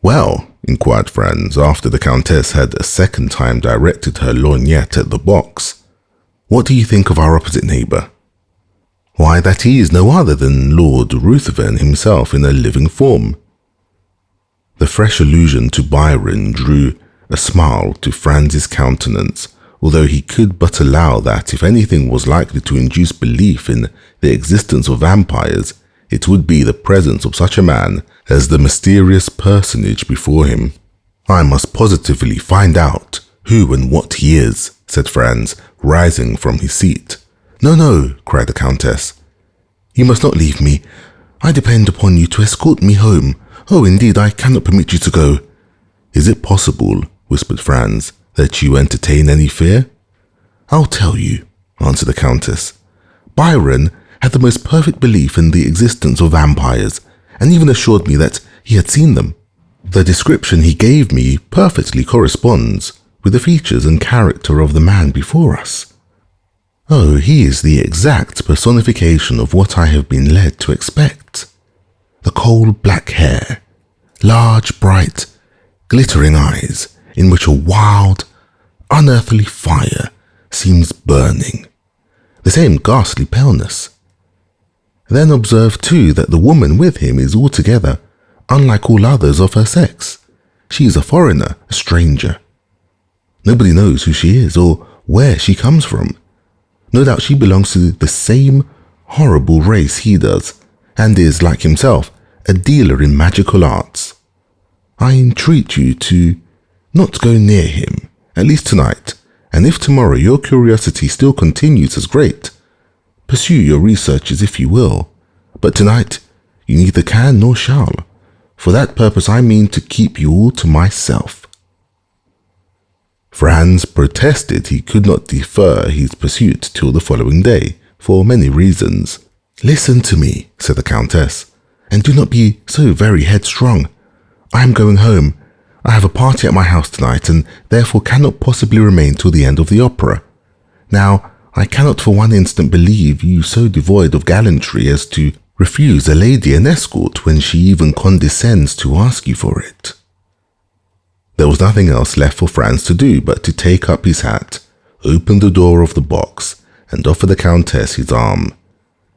"Well," inquired Franz, after the Countess had a second time directed her lorgnette at the box, "what do you think of our opposite neighbour?" "Why, that he is no other than Lord Ruthven himself in a living form." The fresh allusion to Byron drew a smile to Franz's countenance, although he could but allow that if anything was likely to induce belief in the existence of vampires, it would be the presence of such a man as the mysterious personage before him. "I must positively find out who and what he is," said Franz, rising from his seat. "No, no," cried the Countess. "You must not leave me. I depend upon you to escort me home. Oh, indeed, I cannot permit you to go." "Is it possible," whispered Franz, "that you entertain any fear?" "I'll tell you," answered the Countess. "Byron had the most perfect belief in the existence of vampires, and even assured me that he had seen them. The description he gave me perfectly corresponds with the features and character of the man before us. Oh, he is the exact personification of what I have been led to expect. The coal-black hair, large, bright, glittering eyes, in which a wild, unearthly fire seems burning. The same ghastly paleness. Then observe too that the woman with him is altogether unlike all others of her sex. She is a foreigner, a stranger. Nobody knows who she is or where she comes from. No doubt she belongs to the same horrible race he does, and is, like himself, a dealer in magical arts. I entreat you to not go near him, at least tonight, and if tomorrow your curiosity still continues as great, pursue your researches if you will, but tonight you neither can nor shall. For that purpose I mean to keep you all to myself." Franz protested he could not defer his pursuit till the following day, for many reasons. "Listen to me," said the Countess, "and do not be so very headstrong. I am going home. I have a party at my house tonight, and therefore cannot possibly remain till the end of the opera. Now, I cannot for one instant believe you so devoid of gallantry as to refuse a lady an escort when she even condescends to ask you for it." There was nothing else left for Franz to do but to take up his hat, open the door of the box, and offer the Countess his arm.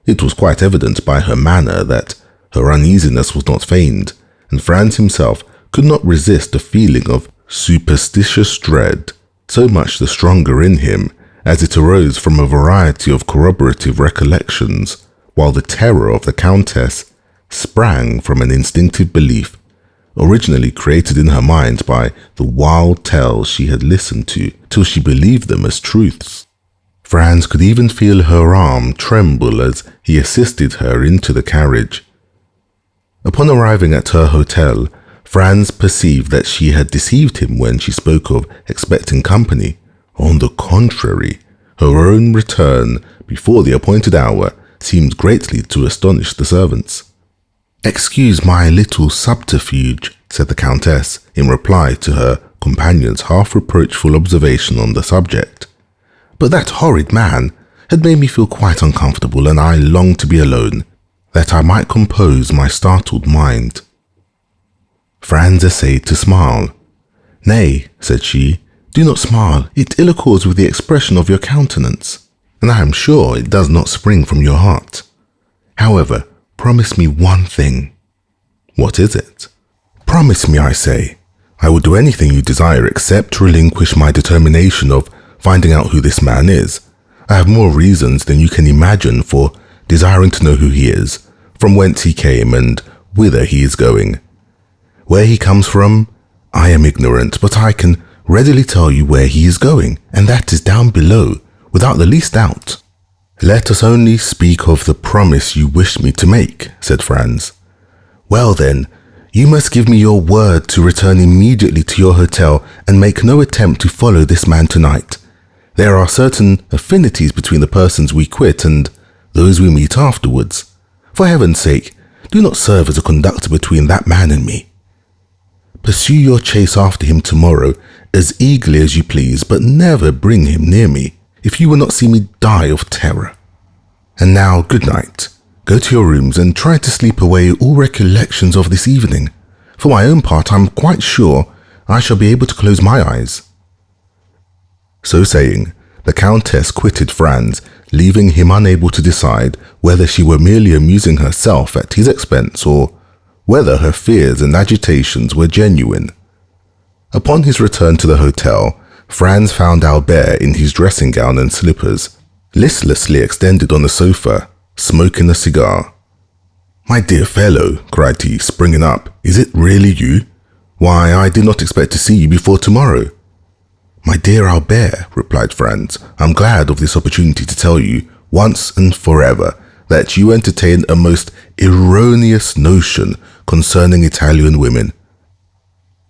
It was quite evident by her manner that her uneasiness was not feigned, and Franz himself could not resist a feeling of superstitious dread, so much the stronger in him as it arose from a variety of corroborative recollections, while the terror of the Countess sprang from an instinctive belief, originally created in her mind by the wild tales she had listened to till she believed them as truths. Franz could even feel her arm tremble as he assisted her into the carriage. Upon arriving at her hotel, Franz perceived that she had deceived him when she spoke of expecting company. On the contrary, her own return before the appointed hour seemed greatly to astonish the servants. "Excuse my little subterfuge," said the Countess, in reply to her companion's half-reproachful observation on the subject, "but that horrid man had made me feel quite uncomfortable, and I longed to be alone, that I might compose my startled mind." Franz essayed to smile. "Nay," said she, "do not smile. It ill accords with the expression of your countenance, and I am sure it does not spring from your heart. However, promise me one thing." "What is it?" "Promise me, I say. I will do anything you desire except relinquish my determination of finding out who this man is. I have more reasons than you can imagine for desiring to know who he is, from whence he came, and whither he is going. Where he comes from, I am ignorant, but I can readily tell you where he is going, and that is down below, without the least doubt." "Let us only speak of the promise you wish me to make," said Franz. "Well then, you must give me your word to return immediately to your hotel and make no attempt to follow this man tonight. There are certain affinities between the persons we quit and those we meet afterwards. For heaven's sake, do not serve as a conductor between that man and me. Pursue your chase after him tomorrow as eagerly as you please, but never bring him near me, if you will not see me die of terror. And now, good night. Go to your rooms and try to sleep away all recollections of this evening. For my own part, I'm quite sure I shall be able to close my eyes." So saying, the Countess quitted Franz, leaving him unable to decide whether she were merely amusing herself at his expense or whether her fears and agitations were genuine. Upon his return to the hotel, Franz found Albert in his dressing gown and slippers, listlessly extended on the sofa, smoking a cigar. "My dear fellow," cried he, springing up, "is it really you? Why, I did not expect to see you before tomorrow." "My dear Albert," replied Franz, "I'm glad of this opportunity to tell you, once and forever, that you entertain a most erroneous notion concerning Italian women.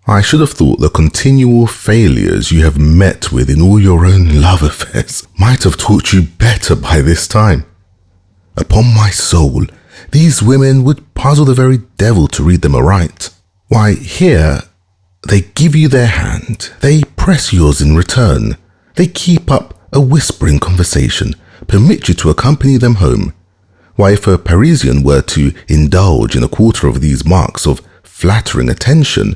I should have thought the continual failures you have met with in all your own love affairs might have taught you better by this time. Upon my soul, these women would puzzle the very devil to read them aright. Why, here, they give you their hand, they press yours in return, they keep up a whispering conversation, permit you to accompany them home. Why, if a Parisian were to indulge in a quarter of these marks of flattering attention,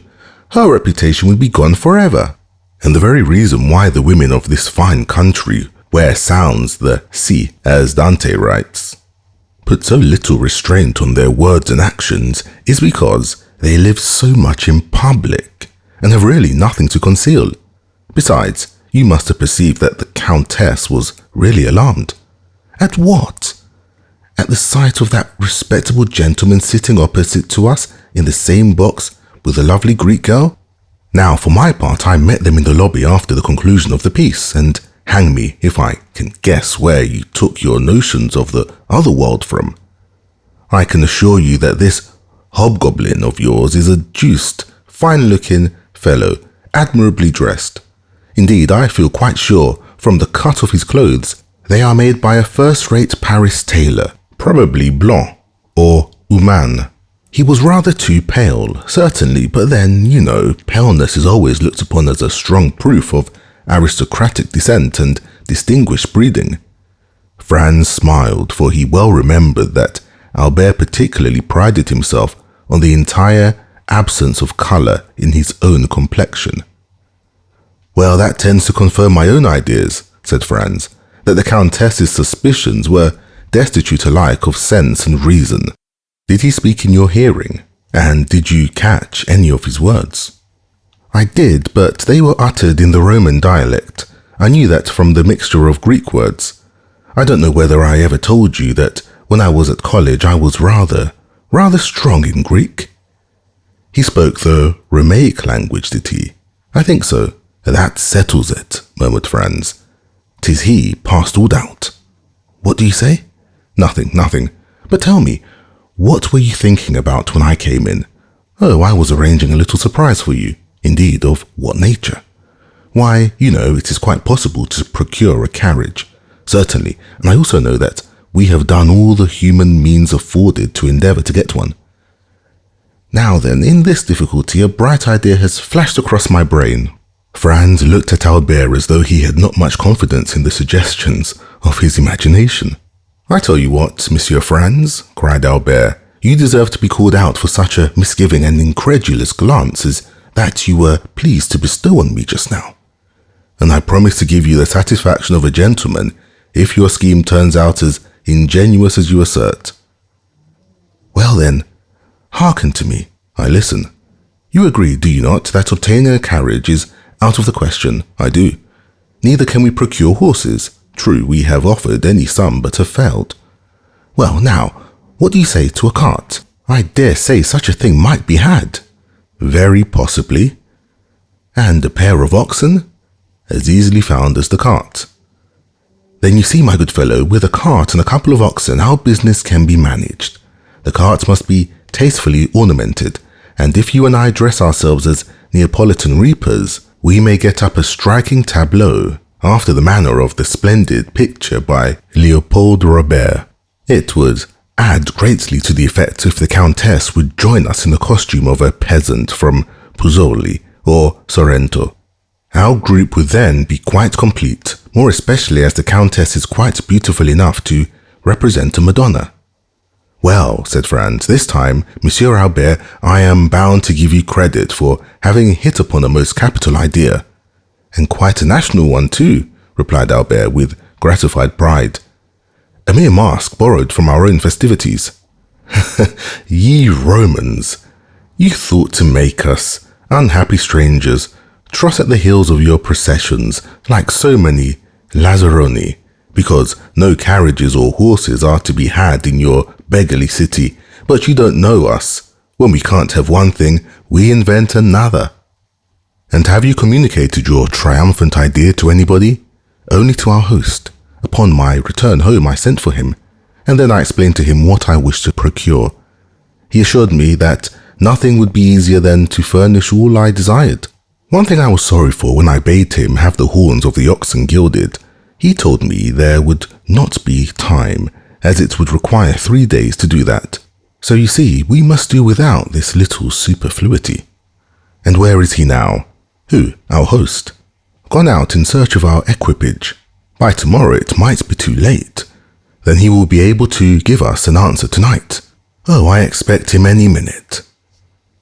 her reputation would be gone forever. And the very reason why the women of this fine country, where sounds the si, as Dante writes, put so little restraint on their words and actions is because they live so much in public and have really nothing to conceal. Besides, you must have perceived that the Countess was really alarmed. At what? At the sight of that respectable gentleman sitting opposite to us in the same box with the lovely Greek girl? Now, for my part, I met them in the lobby after the conclusion of the piece, and hang me if I can guess where you took your notions of the other world from. I can assure you that this hobgoblin of yours is a deuced, fine-looking fellow, admirably dressed. Indeed, I feel quite sure, from the cut of his clothes, they are made by a first-rate Paris tailor, probably Blanc or Human. He was rather too pale, certainly, but then, paleness is always looked upon as a strong proof of aristocratic descent and distinguished breeding. Franz smiled, for he well remembered that Albert particularly prided himself on the entire absence of colour in his own complexion. "Well, that tends to confirm my own ideas," said Franz, "that the Countess's suspicions were destitute alike of sense and reason. Did he speak in your hearing? And did you catch any of his words?" "I did, but they were uttered in the Roman dialect. I knew that from the mixture of Greek words. I don't know whether I ever told you that when I was at college I was rather strong in Greek." "He spoke the Romaic language, did he?" "I think so." "That settles it," murmured Franz. "'Tis he, past all doubt." "What do you say?" Nothing. But tell me, what were you thinking about when I came in?" "Oh, I was arranging a little surprise for you." "Indeed, of what nature?" "Why, it is quite possible to procure a carriage." "Certainly, and I also know that we have done all the human means afforded to endeavour to get one." "Now then, in this difficulty, a bright idea has flashed across my brain." Franz looked at Albert as though he had not much confidence in the suggestions of his imagination. "I tell you what, Monsieur Franz," cried Albert, "you deserve to be called out for such a misgiving and incredulous glance as that you were pleased to bestow on me just now. And I promise to give you the satisfaction of a gentleman if your scheme turns out as ingenuous as you assert." "Well then, hearken to me. I listen. You agree, do you not, that obtaining a carriage is out of the question?" "I do." "Neither can we procure horses. True, we have offered any sum but have failed." "Well, now, what do you say to a cart? I dare say such a thing might be had." "Very possibly." "And a pair of oxen?" "As easily found as the cart." "Then you see, my good fellow, with a cart and a couple of oxen our business can be managed. The cart must be tastefully ornamented, and if you and I dress ourselves as Neapolitan reapers, we may get up a striking tableau, after the manner of the splendid picture by Leopold Robert. It would add greatly to the effect if the Countess would join us in the costume of a peasant from Puzzoli or Sorrento. Our group would then be quite complete, more especially as the Countess is quite beautiful enough to represent a Madonna." "Well," said Franz, "this time, Monsieur Albert, I am bound to give you credit for having hit upon a most capital idea." "And quite a national one too," replied Albert with gratified pride. "A mere mask borrowed from our own festivities." "Ye Romans, you thought to make us, unhappy strangers, trot at the heels of your processions like so many Lazzaroni, because no carriages or horses are to be had in your beggarly city. But you don't know us. When we can't have one thing, we invent another." "And have you communicated your triumphant idea to anybody?" "Only to our host. Upon my return home I sent for him, and then I explained to him what I wished to procure. He assured me that nothing would be easier than to furnish all I desired. One thing I was sorry for when I bade him have the horns of the oxen gilded. He told me there would not be time, as it would require 3 days to do that. So you see, we must do without this little superfluity." "And where is he now?" "Who? Our host?" "Gone out in search of our equipage. By tomorrow it might be too late." "Then he will be able to give us an answer tonight." "Oh, I expect him any minute."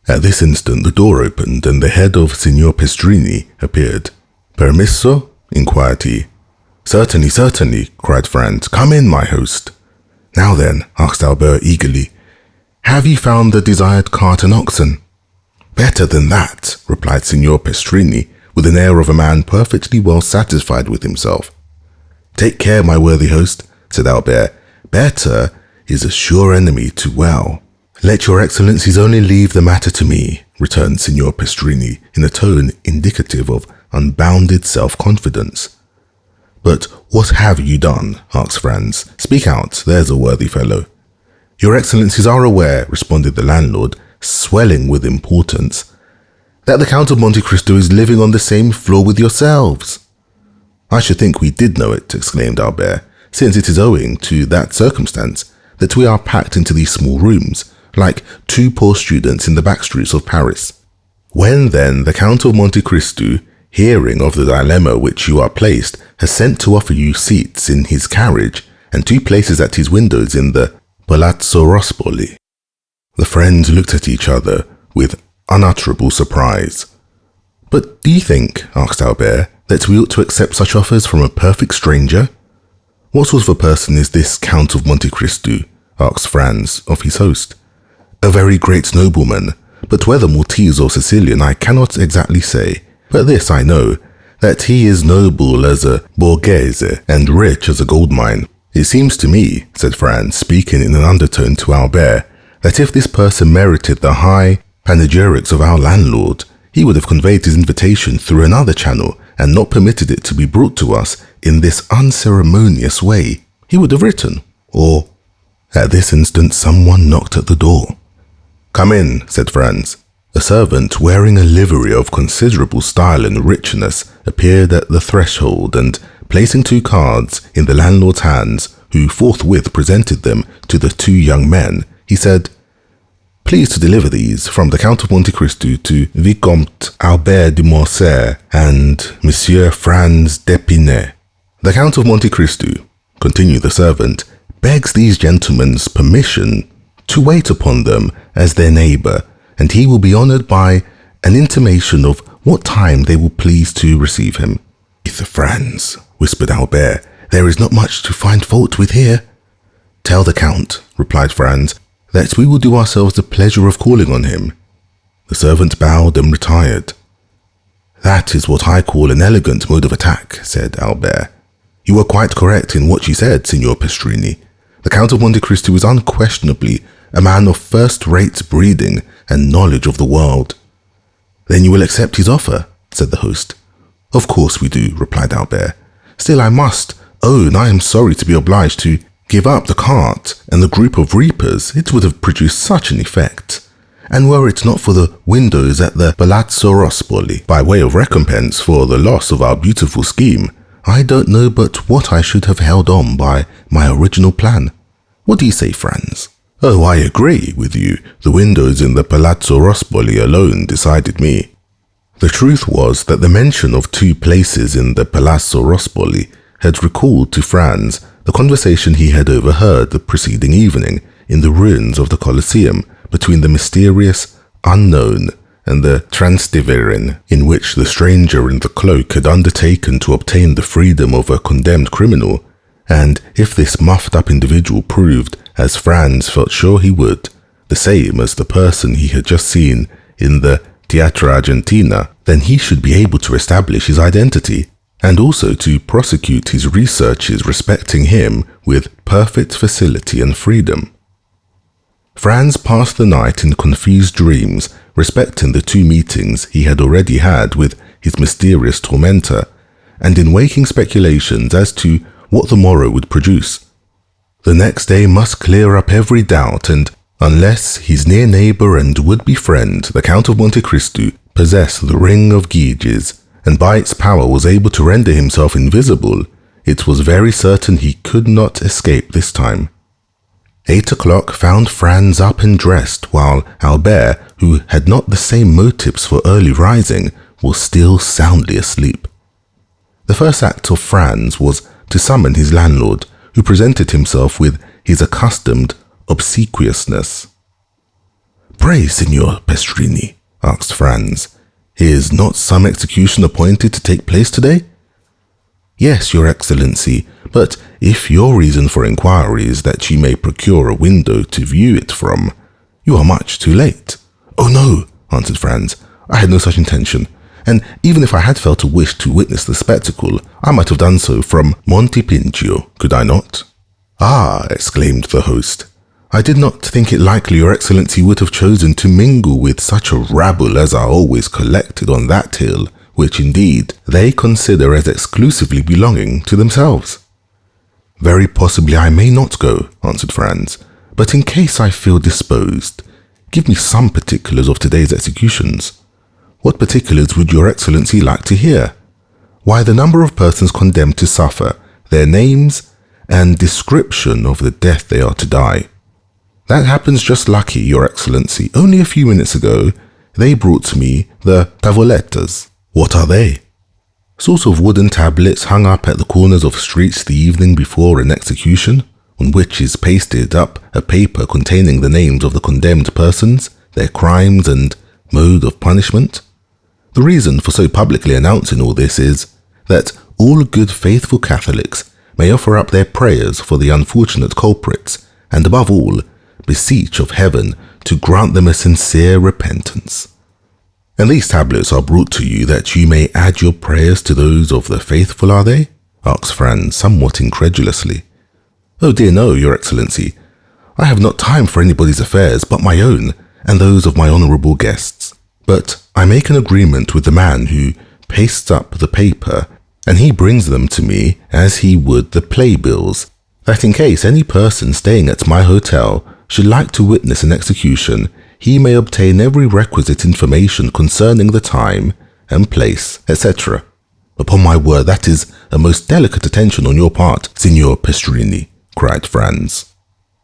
At this instant the door opened and the head of Signor Pestrini appeared. "Permesso?" inquired he. Certainly, cried Franz. "Come in, my host." "Now then," asked Albert eagerly, "have you found the desired cart and oxen?" "Better than that," replied Signor Pestrini, with an air of a man perfectly well satisfied with himself. "Take care, my worthy host," said Albert. "Better is a sure enemy to well." "Let your excellencies only leave the matter to me," returned Signor Pestrini in a tone indicative of unbounded self-confidence. "But what have you done?" asked Franz. "Speak out, there's a worthy fellow." "Your excellencies are aware," responded the landlord, swelling with importance, that the Count of Monte Cristo is living on the same floor with yourselves." "I should think we did know it," exclaimed Albert, "since it is owing to that circumstance that we are packed into these small rooms, like two poor students in the back streets of Paris. When then the Count of Monte Cristo, hearing of the dilemma which you are placed, has sent to offer you seats in his carriage and 2 places at his windows in the Palazzo Rospoli." The friends looked at each other with unutterable surprise. "But do you think," asked Albert, "that we ought to accept such offers from a perfect stranger?" "What sort of a person is this Count of Monte Cristo?" asked Franz of his host. "A very great nobleman, but whether Maltese or Sicilian I cannot exactly say. But this I know, that he is noble as a borghese and rich as a gold mine. It seems to me," said Franz, speaking in an undertone to Albert, "that if this person merited the high panegyrics of our landlord, he would have conveyed his invitation through another channel and not permitted it to be brought to us in this unceremonious way. He would have written, or..." At this instant someone knocked at the door. "Come in," said Franz. A servant wearing a livery of considerable style and richness appeared at the threshold and, placing 2 cards in the landlord's hands, who forthwith presented them to the 2 young men, he said, "Please to deliver these from the Count of Monte Cristo to Vicomte Albert de Morcerf and Monsieur Franz d'Épinay. The Count of Monte Cristo," continued the servant, "begs these gentlemen's permission to wait upon them as their neighbour, and he will be honoured by an intimation of what time they will please to receive him." "Franz," whispered Albert, "there is not much to find fault with here." "Tell the Count," replied Franz, "that we will do ourselves the pleasure of calling on him." The servant bowed and retired. "That is what I call an elegant mode of attack," said Albert. "You were quite correct in what you said, Signor Pastrini. The Count of Monte Cristo is unquestionably a man of first-rate breeding and knowledge of the world." "Then you will accept his offer?" said the host. "Of course we do," replied Albert. "Still I must own I am sorry to be obliged to give up the cart and the group of reapers. It would have produced such an effect. And were it not for the windows at the Palazzo Rospoli, by way of recompense for the loss of our beautiful scheme, I don't know but what I should have held on by my original plan. What do you say, Franz?" "Oh, I agree with you. The windows in the Palazzo Rospoli alone decided me." The truth was that the mention of 2 places in the Palazzo Rospoli had recalled to Franz the conversation he had overheard the preceding evening in the ruins of the Colosseum between the mysterious unknown and the Transteverin, in which the stranger in the cloak had undertaken to obtain the freedom of a condemned criminal, and if this muffed-up individual proved, as Franz felt sure he would, the same as the person he had just seen in the Teatro Argentina, then he should be able to establish his identity, and also to prosecute his researches respecting him with perfect facility and freedom. Franz passed the night in confused dreams respecting the 2 meetings he had already had with his mysterious tormentor, and in waking speculations as to what the morrow would produce. The next day must clear up every doubt, and unless his near neighbour and would-be friend, the Count of Monte Cristo, possessed the ring of Gyges, and by its power was able to render himself invisible, it was very certain he could not escape this time. 8 o'clock found Franz up and dressed, while Albert, who had not the same motives for early rising, was still soundly asleep. The first act of Franz was to summon his landlord, who presented himself with his accustomed obsequiousness. "Pray, Signor Pastrini," asked Franz, "is not some execution appointed to take place today?" "Yes, Your Excellency, but if your reason for inquiry is that you may procure a window to view it from, you are much too late." "Oh no," answered Franz, "I had no such intention, and even if I had felt a wish to witness the spectacle, I might have done so from Monte Pincio, could I not?" "Ah," exclaimed the host, "I did not think it likely Your Excellency would have chosen to mingle with such a rabble as are always collected on that hill, which indeed they consider as exclusively belonging to themselves." "Very possibly I may not go," answered Franz, "but in case I feel disposed, give me some particulars of today's executions." What particulars would your Excellency like to hear? Why, the number of persons condemned to suffer, their names, and description of the death they are to die. That happens just lucky, Your Excellency. Only a few minutes ago, they brought me the tavolettas. What are they? Sort of wooden tablets hung up at the corners of streets the evening before an execution, on which is pasted up a paper containing the names of the condemned persons, their crimes and mode of punishment. The reason for so publicly announcing all this is that all good faithful Catholics may offer up their prayers for the unfortunate culprits, and above all, beseech of heaven to grant them a sincere repentance. And these tablets are brought to you that you may add your prayers to those of the faithful, are they? Asked Franz somewhat incredulously. Oh dear no, Your Excellency. I have not time for anybody's affairs but my own and those of my honourable guests. But I make an agreement with the man who pastes up the paper, and he brings them to me as he would the playbills, that in case any person staying at my hotel should like to witness an execution, he may obtain every requisite information concerning the time and place, etc. Upon my word, that is a most delicate attention on your part, Signor Pestrini, cried Franz.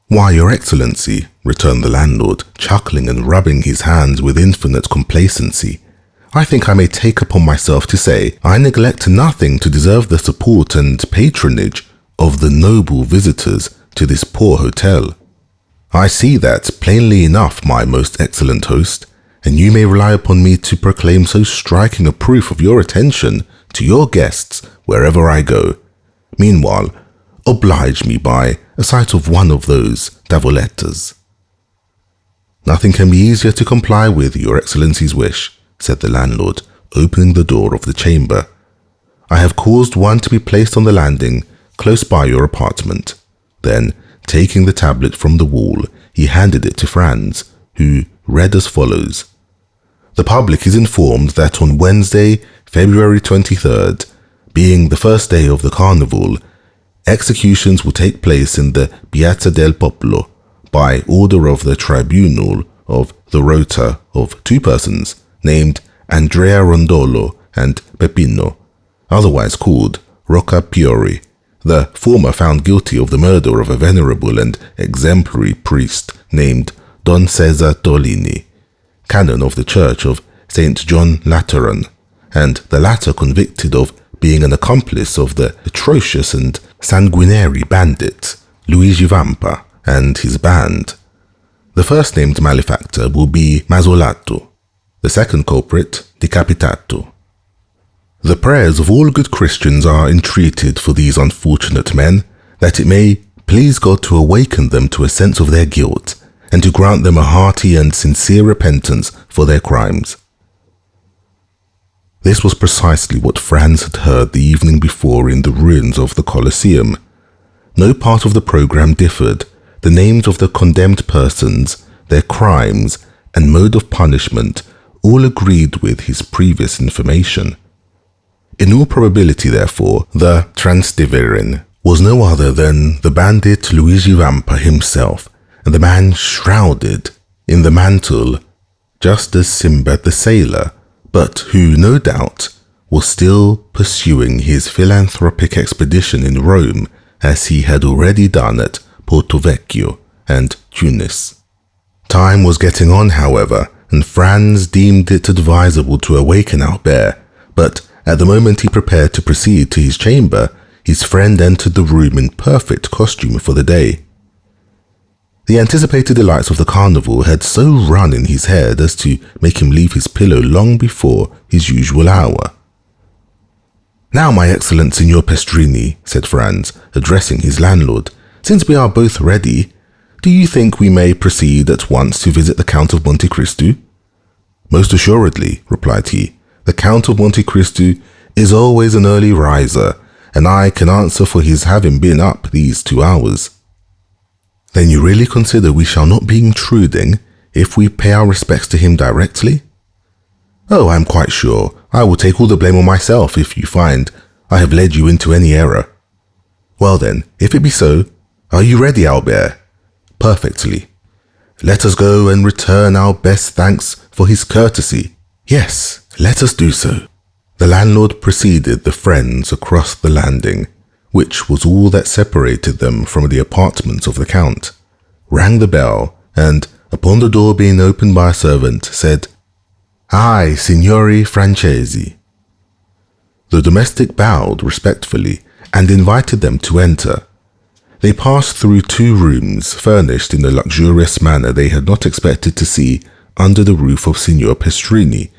Why, Your Excellency, returned the landlord, chuckling and rubbing his hands with infinite complacency, I think I may take upon myself to say I neglect nothing to deserve the support and patronage of the noble visitors to this poor hotel. I see that plainly enough, my most excellent host, and you may rely upon me to proclaim so striking a proof of your attention to your guests wherever I go. Meanwhile, oblige me by a sight of one of those tavolettas. Nothing can be easier to comply with, Your Excellency's wish, said the landlord, opening the door of the chamber. I have caused one to be placed on the landing close by your apartment. Then, taking the tablet from the wall, he handed it to Franz, who read as follows. The public is informed that on Wednesday, February 23rd, being the first day of the carnival, executions will take place in the Piazza del Popolo by order of the Tribunal of the Rota of two persons named Andrea Rondolo and Peppino, otherwise called Rocca Piori, the former found guilty of the murder of a venerable and exemplary priest named Don Cesar Tolini, canon of the Church of St. John Lateran, and the latter convicted of being an accomplice of the atrocious and sanguinary bandit Luigi Vampa and his band. The first named malefactor will be Mazzolato, the second culprit Decapitato. The prayers of all good Christians are entreated for these unfortunate men, that it may please God to awaken them to a sense of their guilt, and to grant them a hearty and sincere repentance for their crimes. This was precisely what Franz had heard the evening before in the ruins of the Colosseum. No part of the program differed. The names of the condemned persons, their crimes, and mode of punishment all agreed with his previous information. In all probability, therefore, the Transtiverin was no other than the bandit Luigi Vampa himself, and the man shrouded in the mantle, just as Sinbad the sailor, but who, no doubt, was still pursuing his philanthropic expedition in Rome, as he had already done at Porto Vecchio and Tunis. Time was getting on, however, and Franz deemed it advisable to awaken Albert, but at the moment he prepared to proceed to his chamber, his friend entered the room in perfect costume for the day. The anticipated delights of the carnival had so run in his head as to make him leave his pillow long before his usual hour. Now, my excellent Signor Pestrini, said Franz, addressing his landlord, since we are both ready, do you think we may proceed at once to visit the Count of Monte Cristo? Most assuredly, replied he. The Count of Monte Cristo is always an early riser, and I can answer for his having been up these 2 hours. Then you really consider we shall not be intruding if we pay our respects to him directly? Oh, I am quite sure. I will take all the blame on myself if you find I have led you into any error. Well then, if it be so, are you ready, Albert? Perfectly. Let us go and return our best thanks for his courtesy. Yes, Let us do so. The landlord preceded the friends across the landing, which was all that separated them from the apartments of the Count, rang the bell, and, upon the door being opened by a servant, said, "Aye, Signori Francesi." The domestic bowed respectfully and invited them to enter. They passed through 2 rooms furnished in a luxurious manner they had not expected to see under the roof of Signor Pestrini,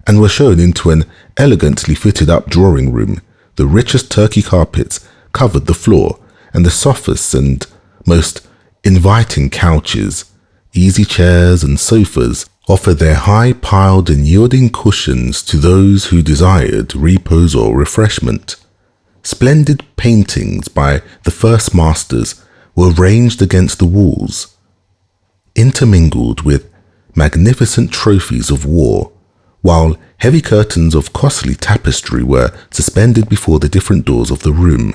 and were shown into an elegantly fitted-up drawing room. The richest Turkey carpets covered the floor, and the softest and most inviting couches, easy chairs and sofas offered their high-piled and yielding cushions to those who desired repose or refreshment. Splendid paintings by the first masters were ranged against the walls, intermingled with magnificent trophies of war, while heavy curtains of costly tapestry were suspended before the different doors of the room.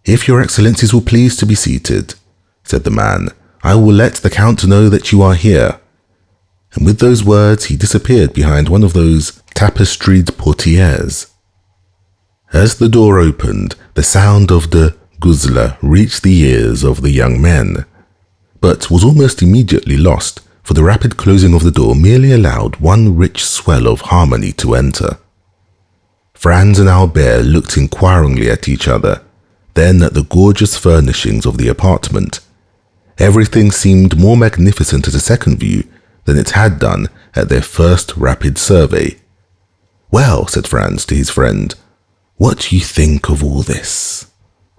"If your excellencies will please to be seated," said the man, "I will let the Count know that you are here." And with those words he disappeared behind one of those tapestried portieres. As the door opened, the sound of the guzla reached the ears of the young men, but was almost immediately lost, for the rapid closing of the door merely allowed one rich swell of harmony to enter. Franz and Albert looked inquiringly at each other, then at the gorgeous furnishings of the apartment. Everything seemed more magnificent at a second view than it had done at their first rapid survey. "Well," said Franz to his friend, "what do you think of all this?"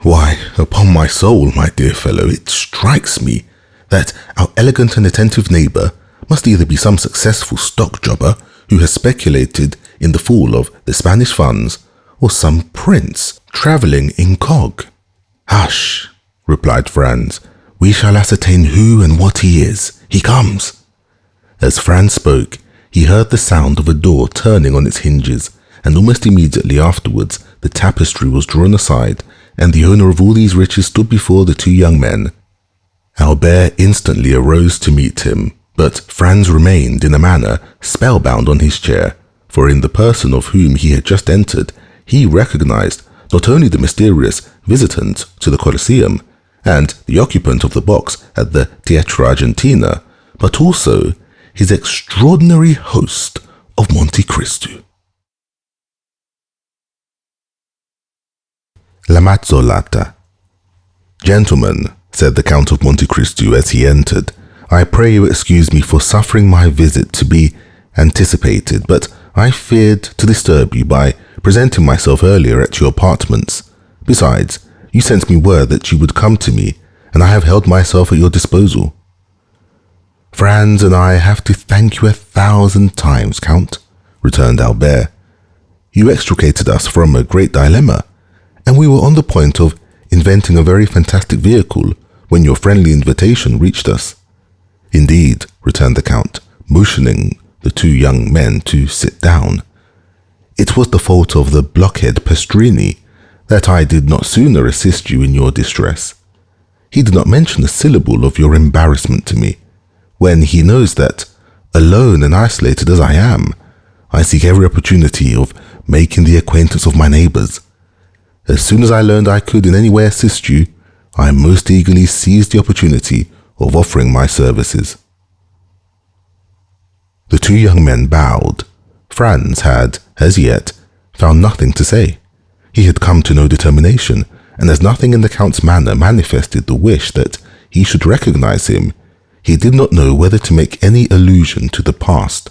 "Why, upon my soul, my dear fellow, it strikes me that our elegant and attentive neighbour must either be some successful stock jobber who has speculated in the fall of the Spanish funds, or some prince travelling incog." "Hush," replied Franz, "we shall ascertain who and what he is. He comes." As Franz spoke, he heard the sound of a door turning on its hinges, and almost immediately afterwards the tapestry was drawn aside, and the owner of all these riches stood before the 2 young men. Albert instantly arose to meet him, but Franz remained in a manner spellbound on his chair, for in the person of whom he had just entered, he recognized not only the mysterious visitant to the Colosseum and the occupant of the box at the Teatro Argentina, but also his extraordinary host of Monte Cristo. La Mazzolata. "Gentlemen," said the Count of Monte Cristo as he entered, "I pray you excuse me for suffering my visit to be anticipated, but I feared to disturb you by presenting myself earlier at your apartments. Besides, you sent me word that you would come to me, and I have held myself at your disposal." "Franz and I have to thank you 1,000 times, Count," returned Albert. "You extricated us from a great dilemma, and we were on the point of inventing a very fantastic vehicle when your friendly invitation reached us." "Indeed," returned the Count, motioning the 2 young men to sit down. "It was the fault of the blockhead Pestrini that I did not sooner assist you in your distress. He did not mention a syllable of your embarrassment to me, when he knows that, alone and isolated as I am, I seek every opportunity of making the acquaintance of my neighbours. As soon as I learned I could in any way assist you, I most eagerly seized the opportunity of offering my services." The 2 young men bowed. Franz had, as yet, found nothing to say. He had come to no determination, and as nothing in the Count's manner manifested the wish that he should recognize him, he did not know whether to make any allusion to the past,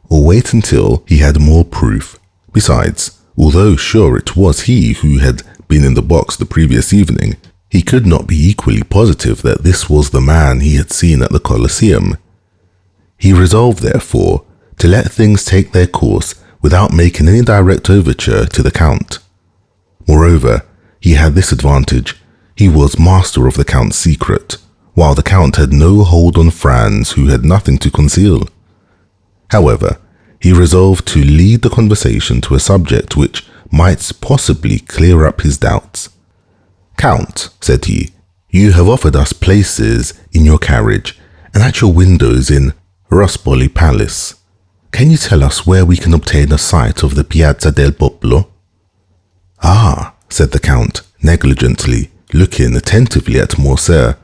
or wait until he had more proof. Besides, although sure it was he who had been in the box the previous evening, he could not be equally positive that this was the man he had seen at the Colosseum. He resolved, therefore, to let things take their course without making any direct overture to the Count. Moreover, he had this advantage: he was master of the Count's secret, while the Count had no hold on Franz, who had nothing to conceal. However, he resolved to lead the conversation to a subject which might possibly clear up his doubts. "Count," said he, "you have offered us places in your carriage and at your windows in Rospoli Palace. can you tell us where we can obtain a sight of the Piazza del Popolo?" "Ah," said the Count, negligently, looking attentively at Morcerf.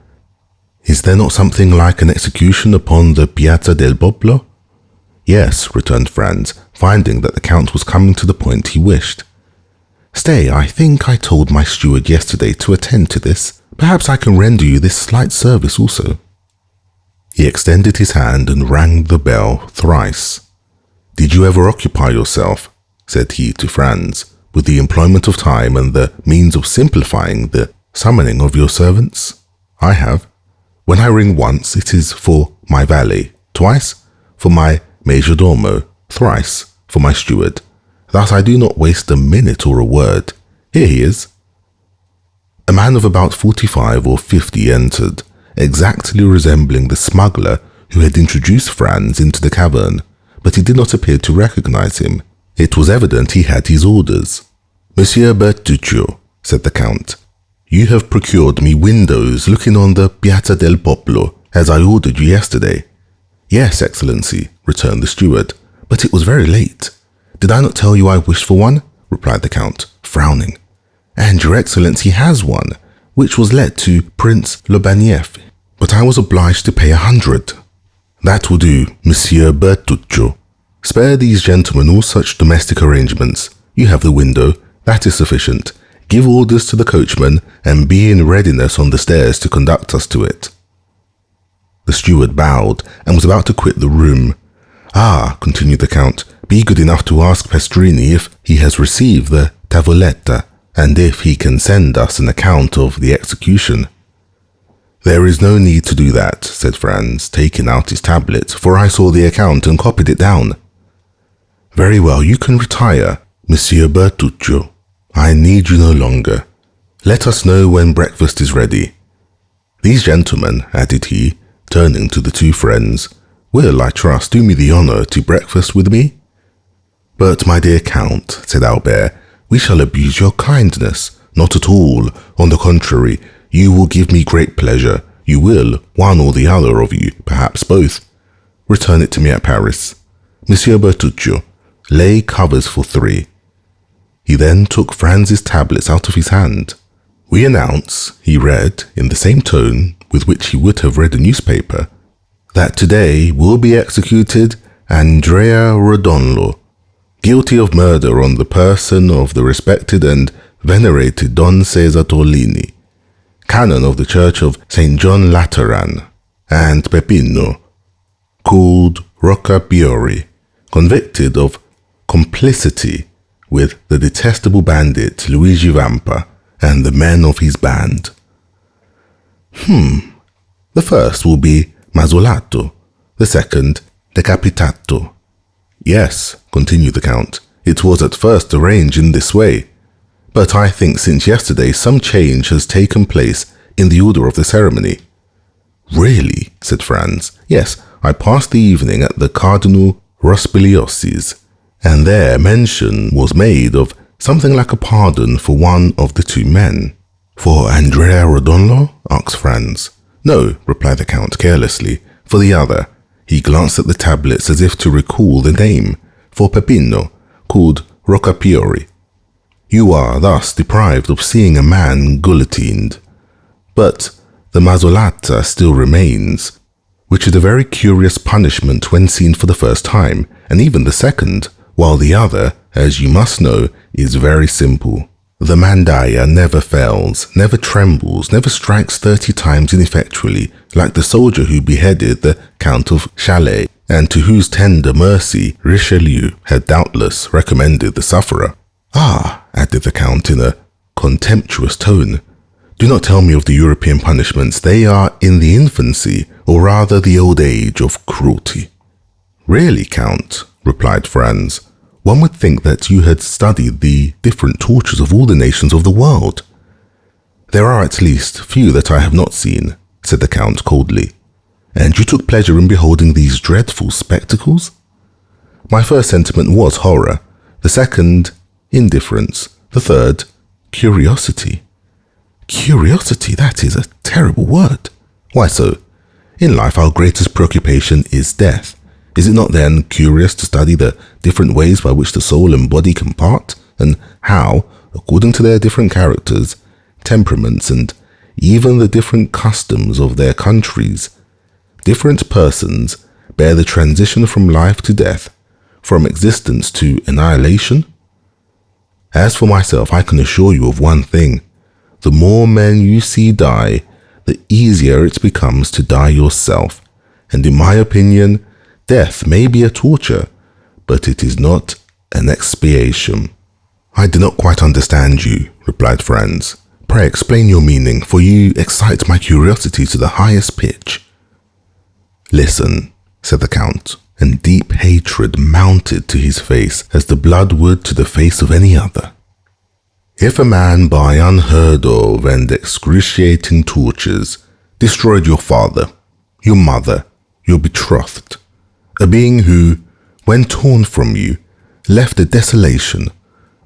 "Is there not something like an execution upon the Piazza del Popolo?" "Yes," returned Franz, finding that the Count was coming to the point he wished. "Stay, I think I told my steward yesterday to attend to this. Perhaps I can render you this slight service also." He extended his hand and rang the bell thrice. "Did you ever occupy yourself," said he to Franz, "with the employment of time and the means of simplifying the summoning of your servants?" "I have. When I ring once, it is for my valet, twice for my majordomo, thrice for my steward. Thus I do not waste a minute or a word. Here he is." A man of about 45 or 50 entered, exactly resembling the smuggler who had introduced Franz into the cavern, but he did not appear to recognize him. It was evident he had his orders. "Monsieur Bertuccio," said the Count, "you have procured me windows looking on the Piazza del Popolo, as I ordered you yesterday." "Yes, Excellency," returned the steward, "but it was very late." "Did I not tell you I wished for one?" replied the Count, frowning. "And your Excellency has one, which was let to Prince Lobanieff, but I was obliged to pay 100. "That will do, Monsieur Bertuccio. Spare these gentlemen all such domestic arrangements. You have the window, that is sufficient. Give orders to the coachman, and be in readiness on the stairs to conduct us to it." The steward bowed, and was about to quit the room. "Ah," continued the Count, "be good enough to ask Pastrini if he has received the tavoletta, and if he can send us an account of the execution." "There is no need to do that," said Franz, taking out his tablet, "for I saw the account and copied it down." "Very well, you can retire, Monsieur Bertuccio. I need you no longer. Let us know when breakfast is ready. These gentlemen," added he, turning to the two friends, "will, I trust, do me the honour to breakfast with me?" "But, my dear Count," said Albert, "we shall abuse your kindness. Not at all. On the contrary, you will give me great pleasure. You will, one or the other of you, perhaps both. Return it to me at Paris. Monsieur Bertuccio, lay covers for 3. He then took Franz's tablets out of his hand. "We announce," he read, in the same tone with which he would have read a newspaper, "that today will be executed Andrea Rodonlo, guilty of murder on the person of the respected and venerated Don Cesar Torlini, canon of the Church of St. John Lateran, and Peppino, called Roccapiori, convicted of complicity with the detestable bandit Luigi Vampa and the men of his band." The first will be mazzolato, the second decapitato. "Yes," continued the Count, "it was at first arranged in this way, but I think since yesterday some change has taken place in the order of the ceremony." "Really?" said Franz. "Yes, I passed the evening at the Cardinal Rospigliosi's, and there mention was made of something like a pardon for one of the 2 men." "For Andrea Rodonlo?" asked Franz. "No," replied the Count carelessly, "for the other." He glanced at the tablets as if to recall the name. "For Peppino, called Roccapiori. You are thus deprived of seeing a man guillotined. But the mazzolata still remains, which is a very curious punishment when seen for the first time, and even the second, while the other, as you must know, is very simple. The mandaia never fails, never trembles, never strikes 30 times ineffectually, like the soldier who beheaded the Count of Chalais, and to whose tender mercy Richelieu had doubtless recommended the sufferer." "Ah," added the Count in a contemptuous tone, "do not tell me of the European punishments. They are in the infancy, or rather the old age, of cruelty." "Really, Count," replied Franz, "one would think that you had studied the different tortures of all the nations of the world." "There are at least few that I have not seen," said the Count coldly. "And you took pleasure in beholding these dreadful spectacles?" "My first sentiment was horror, the second, indifference, the third, curiosity." "Curiosity, that is a terrible word." "Why so? In life our greatest preoccupation is death. Is it not then curious to study the different ways by which the soul and body can part, and how, according to their different characters, temperaments, and even the different customs of their countries, different persons bear the transition from life to death, from existence to annihilation? As for myself, I can assure you of one thing. The more men you see die, the easier it becomes to die yourself. And in my opinion, death may be a torture, but it is not an expiation. I do not quite understand you, replied Franz. Pray explain your meaning, for you excite my curiosity to the highest pitch. Listen, said the Count, and deep hatred mounted to his face as the blood would to the face of any other. If a man by unheard of and excruciating tortures destroyed your father, your mother, your betrothed, a being who, when torn from you, left a desolation,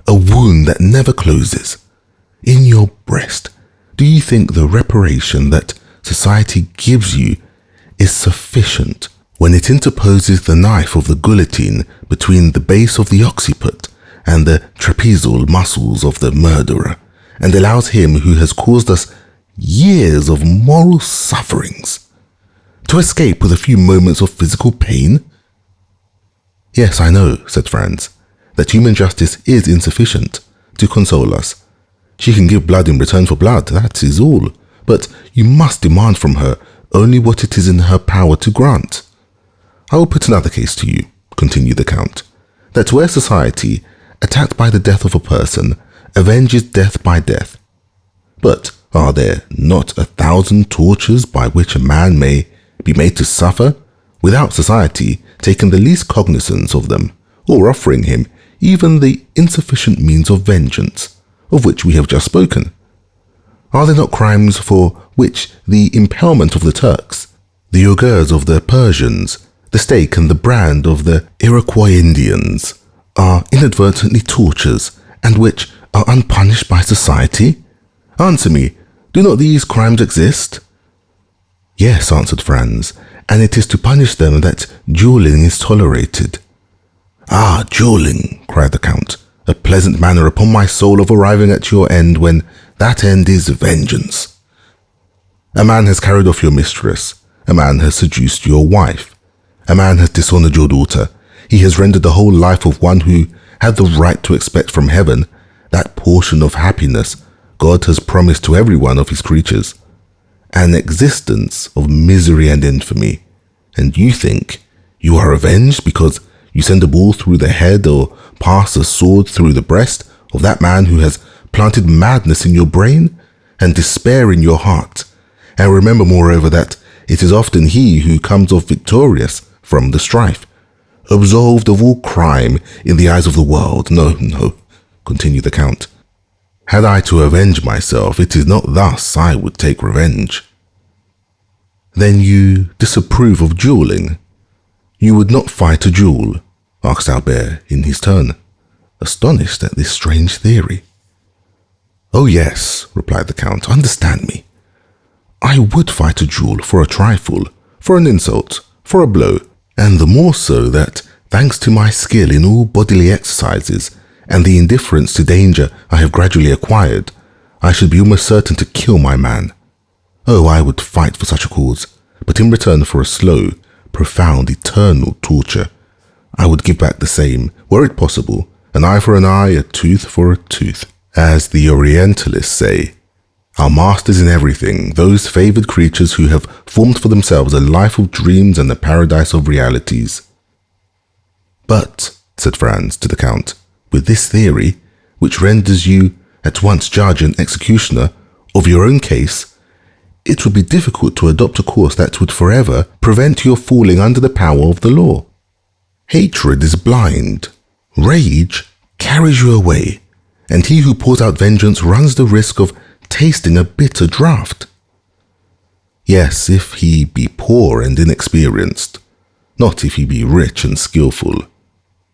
a wound that never closes, in your breast, do you think the reparation that society gives you is sufficient when it interposes the knife of the guillotine between the base of the occiput and the trapezial muscles of the murderer, and allows him who has caused us years of moral sufferings to escape with a few moments of physical pain? Yes, I know, said Franz, that human justice is insufficient to console us. She can give blood in return for blood, that is all, but you must demand from her only what it is in her power to grant. I will put another case to you, continued the Count, that where society, attacked by the death of a person, avenges death by death. But are there not 1,000 tortures by which a man may be made to suffer, without society taking the least cognizance of them, or offering him even the insufficient means of vengeance, of which we have just spoken? Are there not crimes for which the impalement of the Turks, the augurs of the Persians, the stake and the brand of the Iroquois Indians, are inadvertently tortures, and which are unpunished by society? Answer me, do not these crimes exist? Yes, answered Franz, and it is to punish them that duelling is tolerated. Ah, duelling, cried the Count, a pleasant manner upon my soul of arriving at your end when that end is vengeance. A man has carried off your mistress, a man has seduced your wife, a man has dishonored your daughter. He has rendered the whole life of one who had the right to expect from heaven that portion of happiness God has promised to every one of his creatures, an existence of misery and infamy. And you think you are avenged because you send a ball through the head or pass a sword through the breast of that man who has planted madness in your brain and despair in your heart. And remember, moreover, that it is often he who comes off victorious from the strife, absolved of all crime in the eyes of the world. No, continued the Count. Had I to avenge myself, it is not thus I would take revenge. Then you disapprove of duelling? You would not fight a duel? Asked Albert in his turn, astonished at this strange theory. Oh yes, replied the Count, understand me. I would fight a duel for a trifle, for an insult, for a blow, and the more so that, thanks to my skill in all bodily exercises and the indifference to danger I have gradually acquired, I should be almost certain to kill my man. Oh, I would fight for such a cause, but in return for a slow, profound, eternal torture, I would give back the same, were it possible, an eye for an eye, a tooth for a tooth. As the Orientalists say, our masters in everything, those favoured creatures who have formed for themselves a life of dreams and a paradise of realities. But, said Franz to the Count, with this theory, which renders you at once judge and executioner of your own case, it would be difficult to adopt a course that would forever prevent your falling under the power of the law. Hatred is blind. Rage carries you away, and he who pours out vengeance runs the risk of tasting a bitter draught. Yes, if he be poor and inexperienced, not if he be rich and skillful.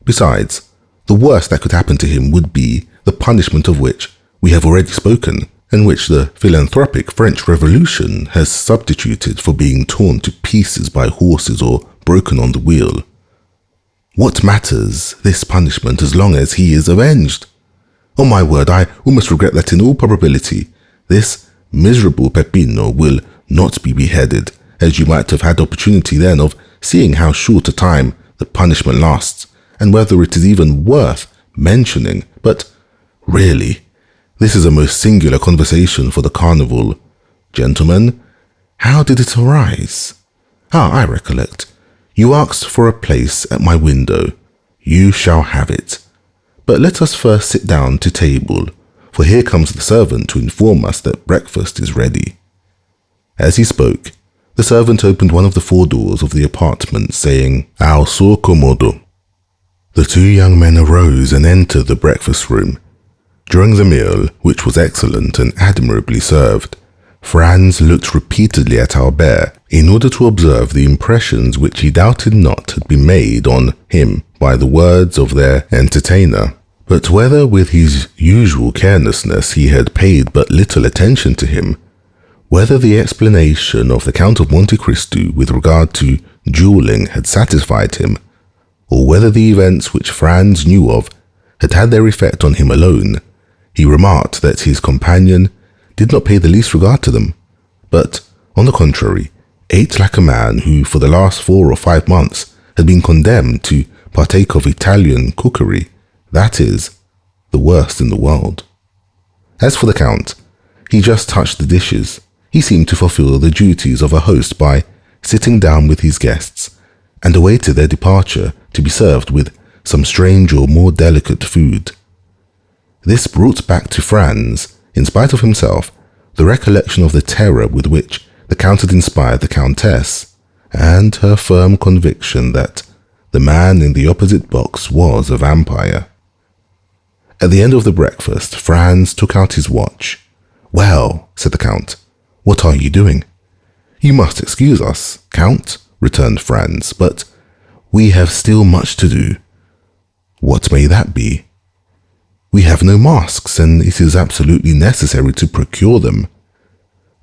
Besides, the worst that could happen to him would be the punishment of which we have already spoken, and which the philanthropic French Revolution has substituted for being torn to pieces by horses or broken on the wheel. What matters this punishment as long as he is avenged? On my word, I almost regret that in all probability, this miserable Peppino will not be beheaded, as you might have had opportunity then of seeing how short a time the punishment lasts, and whether it is even worth mentioning. But really, this is a most singular conversation for the carnival. Gentlemen, how did it arise? I recollect. You asked for a place at my window. You shall have it. But let us first sit down to table, for here comes the servant to inform us that breakfast is ready. As he spoke, the servant opened one of the 4 doors of the apartment, saying, "Al suo comodo." The 2 young men arose and entered the breakfast room. During the meal, which was excellent and admirably served, Franz looked repeatedly at Albert in order to observe the impressions which he doubted not had been made on him by the words of their entertainer. But whether with his usual carelessness he had paid but little attention to him, whether the explanation of the Count of Monte Cristo with regard to duelling had satisfied him, or whether the events which Franz knew of had had their effect on him alone, he remarked that his companion did not pay the least regard to them, but, on the contrary, ate like a man who for the last 4 or 5 months had been condemned to partake of Italian cookery, that is, the worst in the world. As for the Count, he just touched the dishes. He seemed to fulfill the duties of a host by sitting down with his guests, and awaited their departure to be served with some strange or more delicate food. This brought back to Franz, in spite of himself, the recollection of the terror with which the Count had inspired the Countess, and her firm conviction that the man in the opposite box was a vampire. At the end of the breakfast, Franz took out his watch. "Well," said the Count, "what are you doing?" "You must excuse us, Count," returned Franz, "but we have still much to do." "What may that be?" "We have no masks, and it is absolutely necessary to procure them."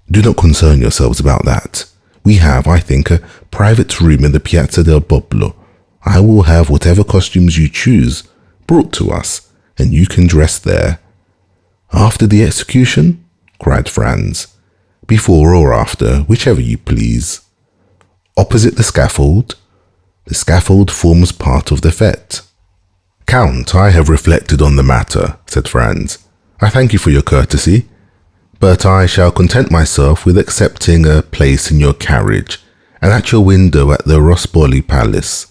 "Do not concern yourselves about that. We have, I think, a private room in the Piazza del Popolo. I will have whatever costumes you choose brought to us, and you can dress there." "After the execution?" cried Franz. "Before or after, whichever you please." "Opposite the scaffold?" "The scaffold forms part of the fete." "Count, I have reflected on the matter," said Franz. "I thank you for your courtesy, but I shall content myself with accepting a place in your carriage and at your window at the Rospoli Palace,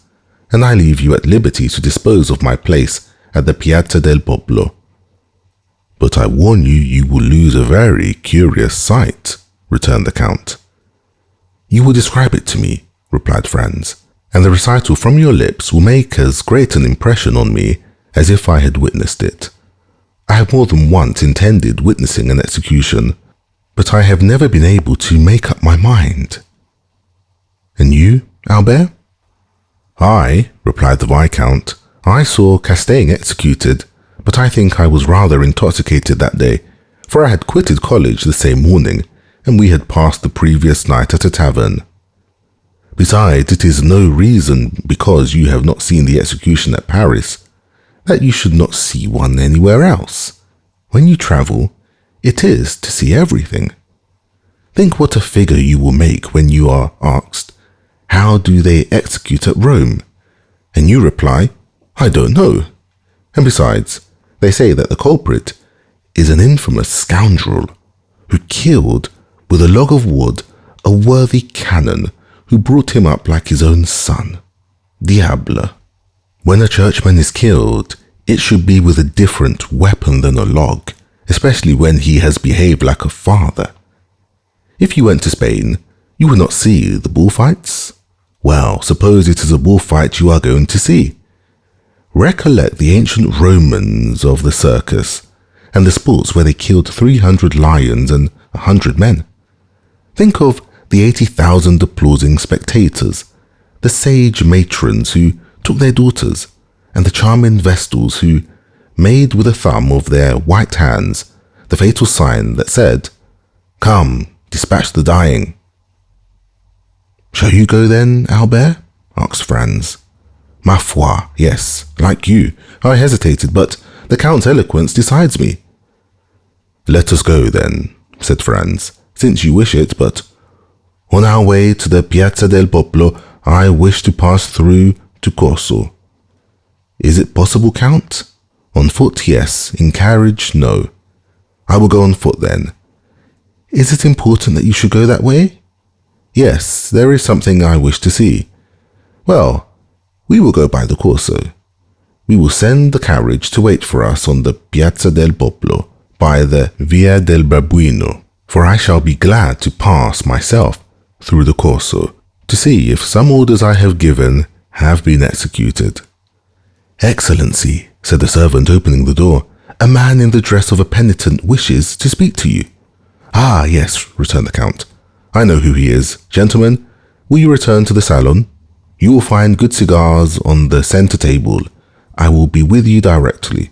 and I leave you at liberty to dispose of my place at the Piazza del Popolo." "But I warn you, you will lose a very curious sight," returned the Count. "You will describe it to me," replied Franz, "and the recital from your lips will make as great an impression on me as if I had witnessed it. I have more than once intended witnessing an execution, but I have never been able to make up my mind." "And you, Albert?" "I," replied the Viscount, "I saw Castaing executed, but I think I was rather intoxicated that day, for I had quitted college the same morning, and we had passed the previous night at a tavern. Besides, it is no reason, because you have not seen the execution at Paris, that you should not see one anywhere else. When you travel, it is to see everything. Think what a figure you will make when you are asked, 'How do they execute at Rome?' And you reply, 'I don't know.' And besides, they say that the culprit is an infamous scoundrel who killed with a log of wood a worthy canon who brought him up like his own son. Diable! When a churchman is killed, it should be with a different weapon than a log, especially when he has behaved like a father. If you went to Spain, you would not see the bullfights? Well, suppose it is a bullfight you are going to see. Recollect the ancient Romans of the circus, and the sports where they killed 300 lions and 100 men. Think of the 80,000 applauding spectators, the sage matrons who took their daughters, and the charming vestals who made with the thumb of their white hands the fatal sign that said, 'Come, dispatch the dying.'" "Shall you go then, Albert?" asked Franz. Ma foi, yes, like you. I hesitated, but the Count's eloquence decides me. Let us go, then, said Franz, since you wish it, but on our way to the Piazza del Popolo, I wish to pass through to Corso. Is it possible, Count? On foot, yes. In carriage, no. I will go on foot, then. Is it important that you should go that way? Yes, there is something I wish to see. Well, we will go by the Corso. We will send the carriage to wait for us on the Piazza del Popolo by the Via del Babuino, for I shall be glad to pass myself through the Corso to see if some orders I have given have been executed. Excellency, said the servant, opening the door, a man in the dress of a penitent wishes to speak to you. Ah, yes, returned the Count. I know who he is. Gentlemen, will you return to the salon? You will find good cigars on the centre table. I will be with you directly.